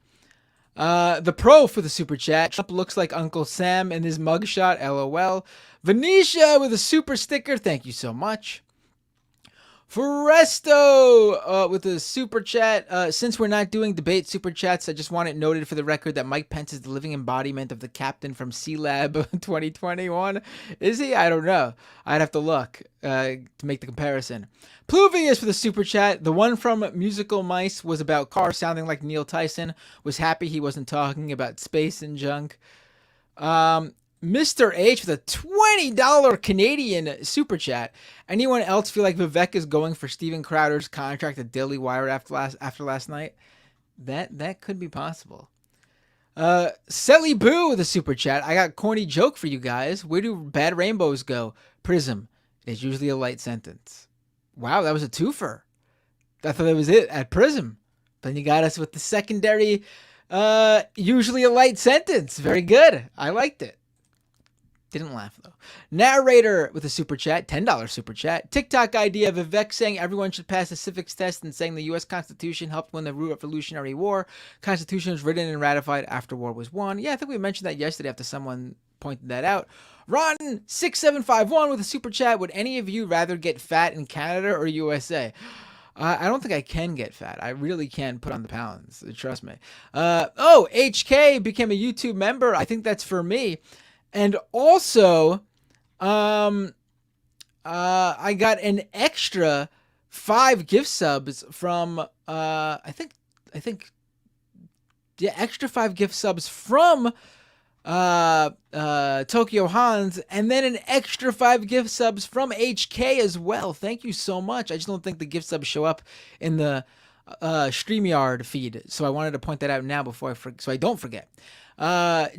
[SPEAKER 12] The Pro for the super chat. Trump looks like Uncle Sam in his mugshot. LOL. Venetia with a super sticker. Thank you so much. Foresto with a super chat. Since we're not doing debate super chats, I just want it noted for the record that Mike Pence is the living embodiment of the captain from C-Lab 2021. Is he? I don't know. I'd have to look to make the comparison. Pluvius for the super chat. The one from Musical Mice was about Carr sounding like Neil Tyson. Was happy he wasn't talking about space and junk. Mr. H with a $20 Canadian super chat. Anyone else feel like Vivek is going for Steven Crowder's contract at Daily Wire after last night? That could be possible. Selly Boo with a super chat. I got a corny joke for you guys. Where do bad rainbows go? Prism. It's usually a light sentence. Wow, that was a twofer. I thought that was it at Prism. Then you got us with the secondary, usually a light sentence. Very good. I liked it. Didn't laugh, though. Narrator with a super chat, $10 super chat. TikTok idea of Vivek saying everyone should pass the civics test and saying the U.S. Constitution helped win the Revolutionary War. Constitution was written and ratified after war was won. Yeah, I think we mentioned that yesterday after someone pointed that out. Ron6751 with a super chat. Would any of you rather get fat in Canada or USA? I don't think I can get fat. I really can put on the pounds. Trust me. HK became a YouTube member. I think that's for me. And also, I got an extra 5 gift subs from, extra 5 gift subs from Tokyo Hans, and then an extra 5 gift subs from HK as well. Thank you so much. I just don't think the gift subs show up in the StreamYard feed, so I wanted to point that out now so I don't forget.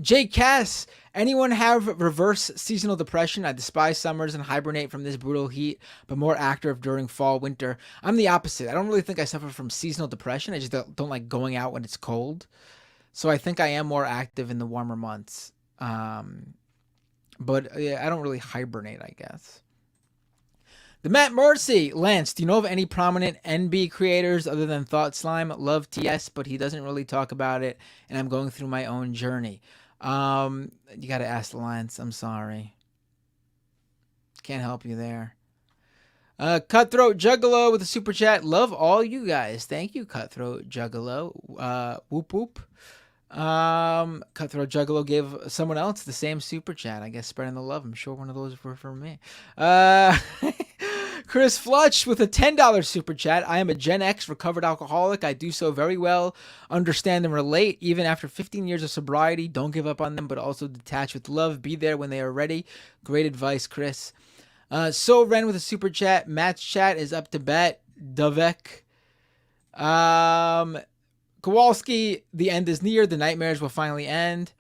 [SPEAKER 12] Jay Cass, anyone have reverse seasonal depression? I despise summers and hibernate from this brutal heat, but more active during fall, winter. I'm the opposite. I don't really think I suffer from seasonal depression. I just don't like going out when it's cold. So I think I am more active in the warmer months. But yeah, I don't really hibernate, I guess. The Matt Mercy, Lance, do you know of any prominent NB creators other than Thought Slime? Love TS, but he doesn't really talk about it, and I'm going through my own journey. You got to ask Lance. I'm sorry. Can't help you there. Cutthroat Juggalo with a super chat. Love all you guys. Thank you, Cutthroat Juggalo. Whoop whoop. Cutthroat Juggalo gave someone else the same super chat. I guess spreading the love. I'm sure one of those were for me. Chris Flutch with a $10 super chat. I am a Gen X recovered alcoholic. I do so very well, understand and relate. Even after 15 years of sobriety, don't give up on them, but also detach with love. Be there when they are ready. Great advice, Chris. So Ren with a super chat. Matt's chat is up to bat. Dovek. Kowalski, the end is near. The nightmares will finally end.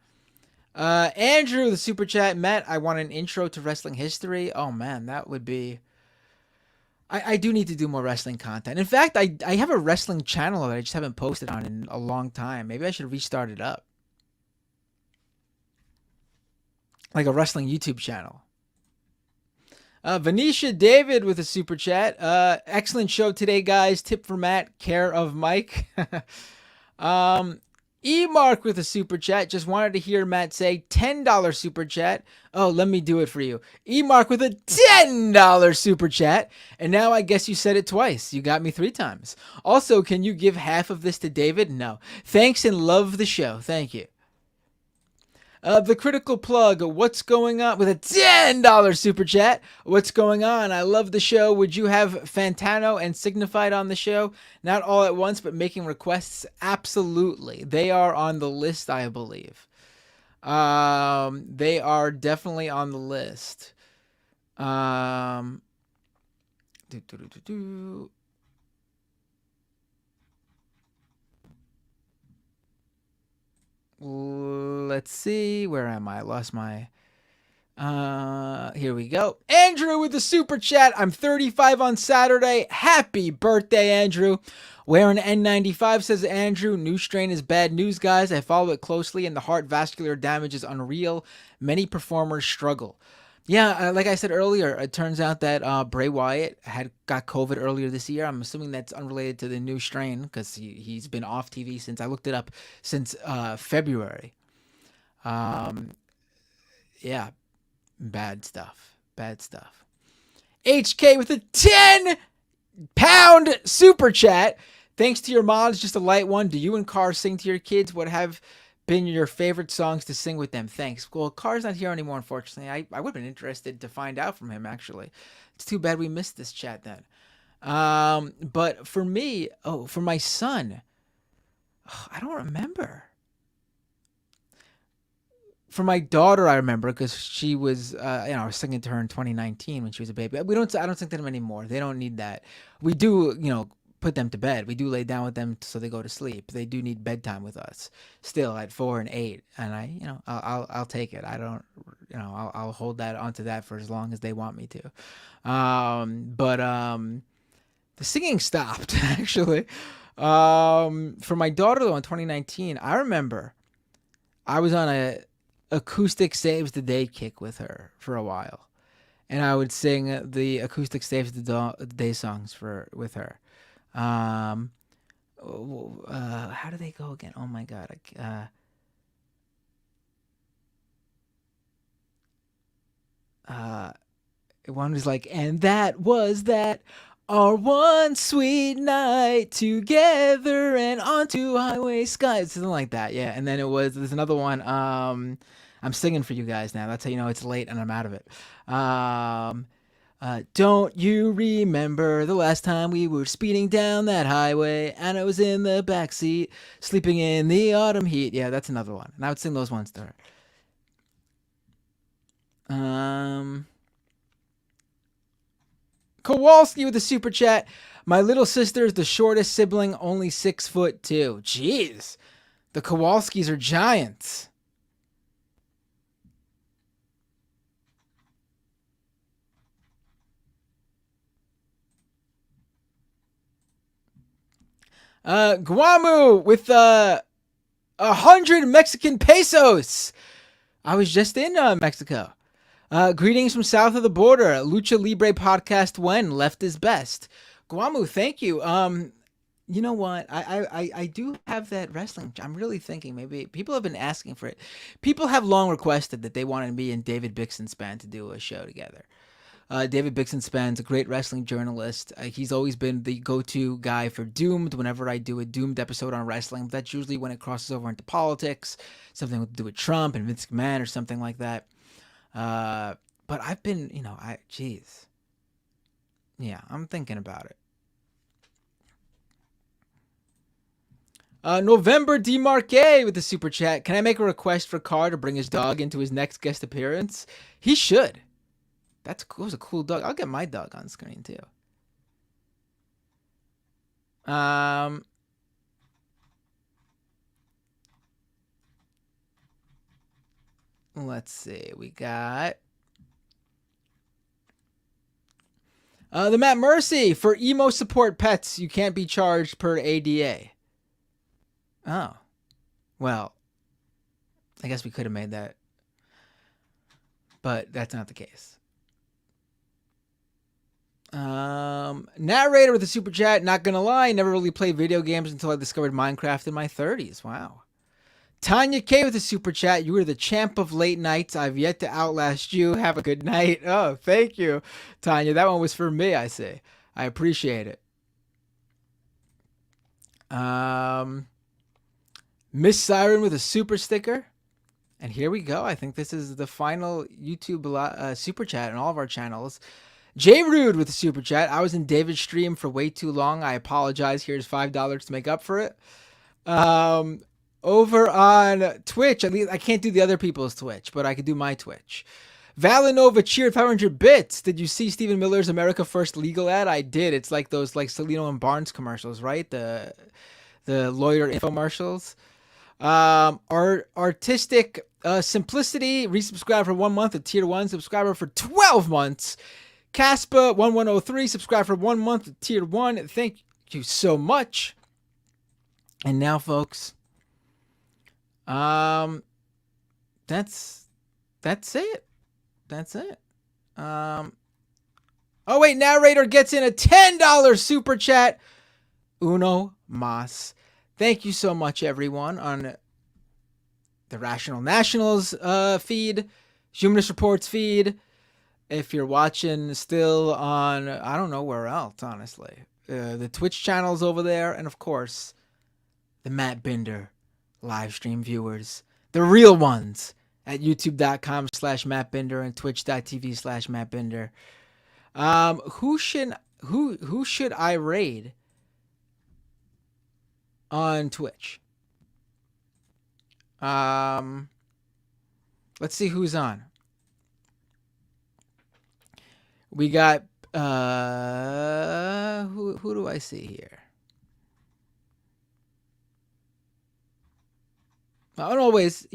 [SPEAKER 12] Andrew, the super chat. Matt, I want an intro to wrestling history. Oh, man, that would be... I do need to do more wrestling content. In fact, I have a wrestling channel that I just haven't posted on in a long time. Maybe I should restart it up. Like a wrestling YouTube channel. Venetia David with a super chat. Excellent show today, guys. Tip for Matt, care of Mike. E-Mark with a super chat. Just wanted to hear Matt say $10 super chat. Oh, let me do it for you. E-Mark with a $10 super chat. And now I guess you said it twice. You got me 3 times. Also, can you give half of this to David? No. Thanks and love the show. Thank you. The Critical Plug, what's going on? With a $10 super chat. What's going on? I love the show. Would you have Fantano and Signified on the show? Not all at once, but making requests? Absolutely. They are on the list, I believe. They are definitely on the list. Let's see. Where am I? I lost my... Here we go. Andrew with the super chat. I'm 35 on Saturday. Happy birthday, Andrew. Wearing N95, says Andrew. New strain is bad news, guys. I follow it closely, and the heart vascular damage is unreal. Many performers struggle. Yeah, like I said earlier, it turns out that Bray Wyatt got COVID earlier this year. I'm assuming that's unrelated to the new strain because he's been off TV since, I looked it up, since February. Yeah, bad stuff. Bad stuff. HK with a 10-pound super chat. Thanks to your mods, just a light one. Do you and Carr sing to your kids? What have been your favorite songs to sing with them? Thanks. Well, Carr's not here anymore, unfortunately. I would have been interested to find out from him, actually. It's too bad we missed this chat then. But for me, for my son, I don't remember. for my daughter, I remember because she was, I was singing to her in 2019 when she was a baby. I don't sing to them anymore. They don't need that. We do, put them to bed. We do lay down with them so they go to sleep. They do need bedtime with us still at 4 and 8. And I'll take it. I don't, I'll hold that onto that for as long as they want me to. But the singing stopped actually. For my daughter though in 2019, I remember I was on a acoustic saves the day kick with her for a while, and I would sing the acoustic saves the day songs with her. How do they go again? Oh my god. One was like, and that was that, our one sweet night together and onto highway skies, something like that. Yeah. And then there's another one. I'm singing for you guys now. That's how you know it's late and I'm out of it. Don't you remember the last time we were speeding down that highway and I was in the backseat sleeping in the autumn heat? Yeah, that's another one. And I would sing those ones to her. Kowalski with a super chat. My little sister is the shortest sibling, only 6'2". Jeez, the Kowalskis are giants. Guamu with 100 Mexican pesos. I was just in Mexico. Greetings from south of the border. Lucha Libre podcast when left is best. Guamu, thank you. You know what? I do have that wrestling. I'm really thinking maybe people have been asking for it. People have long requested that they wanted me and David Bixenspan to do a show together. David Bixenspan's a great wrestling journalist. He's always been the go-to guy for Doomed whenever I do a Doomed episode on wrestling. That's usually when it crosses over into politics, something to do with Trump and Vince McMahon or something like that. But I've been, yeah, I'm thinking about it. November DeMarque with the super chat. Can I make a request for Carr to bring his dog into his next guest appearance? He should. That was a cool dog. I'll get my dog on screen too. Let's see. We got the Matt Mercy for emo support pets. You can't be charged per ADA. Oh, well, I guess we could have made that, but that's not the case. Narrator with a super chat. Not gonna lie, never really played video games until I discovered Minecraft in my 30s. Wow. Tanya K with a super chat. You are the champ of late nights. I've yet to outlast you. Have a good night. Oh, thank you, Tanya. That one was for me, I say. I appreciate it. Miss Siren with a super sticker. And here we go. I think this is the final YouTube super chat on all of our channels. J Rude with a super chat. I was in David's stream for way too long. I apologize. Here's $5 to make up for it. Over on Twitch, at least I can't do the other people's Twitch, but I could do my Twitch. Valinova cheered 500 bits. Did you see Stephen Miller's America First legal ad? I did. It's like those Celino and Barnes commercials, right? The lawyer infomercials. Artistic Simplicity resubscribe for 1 month. A tier 1 subscriber for 12 months. Caspa 1103 subscribe for 1 month. A tier 1. Thank you so much. And now, folks. That's it. That's it. Oh wait, narrator gets in a $10 super chat. Uno mas. Thank you so much, everyone, on the Rational Nationals feed, Humanist Report's feed. If you're watching still on, I don't know where else, honestly. The Twitch channels over there, and of course, the Matt Binder live stream viewers, the real ones, at youtube.com/MattBinder and twitch.tv/MattBinder. Who should I raid on Twitch? Let's see who's on. We got who do I see here? And always,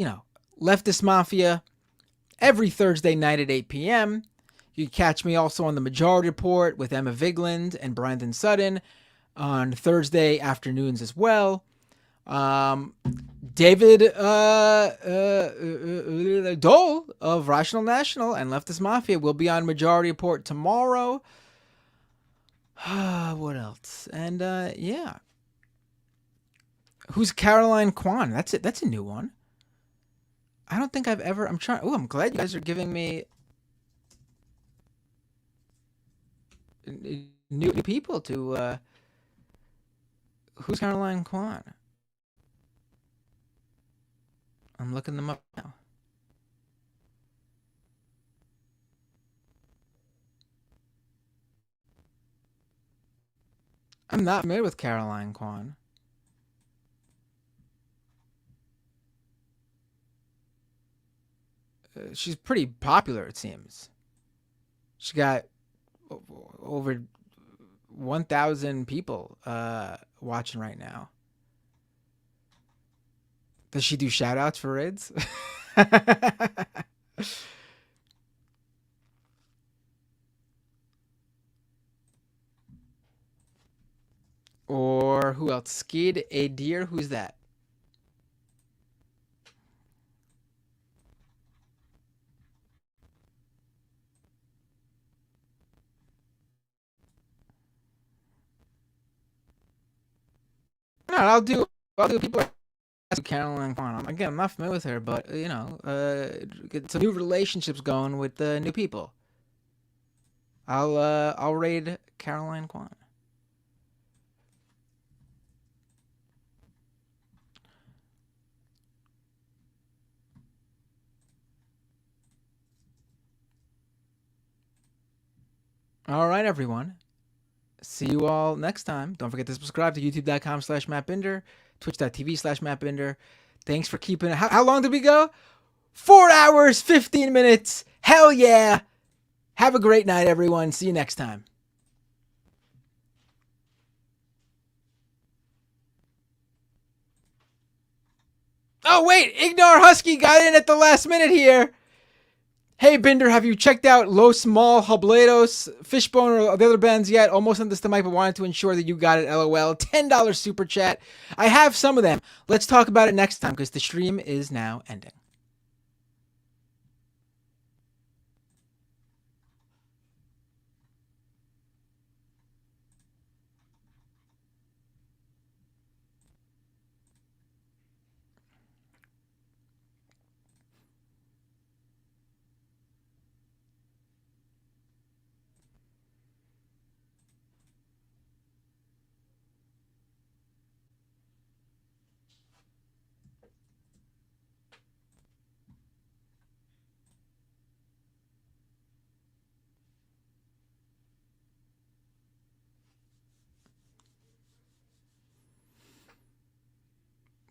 [SPEAKER 12] Leftist Mafia every Thursday night at 8 p.m. You can catch me also on the Majority Report with Emma Vigland and Brandon Sutton on Thursday afternoons as well. David Doel of Rational National and Leftist Mafia will be on Majority Report tomorrow. What else? And yeah. Who's Caroline Kwan? That's it. That's a new one. I don't think I've ever. I'm glad you guys are giving me new people to. Who's Caroline Kwan? I'm looking them up now. I'm not familiar with Caroline Kwan. She's pretty popular, it seems. She got over 1,000 people watching right now. Does she do shout-outs for Rids? Or who else? Skid a Deer? Who's that? No, I'll do people Caroline Kwan. Again, I'm not familiar with her, but get some new relationships going with the new people. I'll raid Caroline Kwan. All right, everyone. See you all next time. Don't forget to subscribe to youtube.com/MattBinder, twitch.tv/MattBinder. Thanks for keeping it. How long did we go? 4 hours, 15 minutes. Hell yeah. Have a great night, everyone. See you next time. Oh, wait. Ignore Husky got in at the last minute here. Hey, Binder, have you checked out Los Mal Hablados, Fishbone, or the other bands yet? Almost on this mic, but wanted to ensure that you got it. LOL. $10 super chat. I have some of them. Let's talk about it next time because the stream is now ending.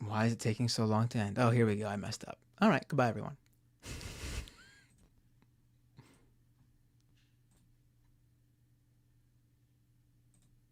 [SPEAKER 12] Why is it taking so long to end? Oh, here we go. I messed up. All right. Goodbye, everyone.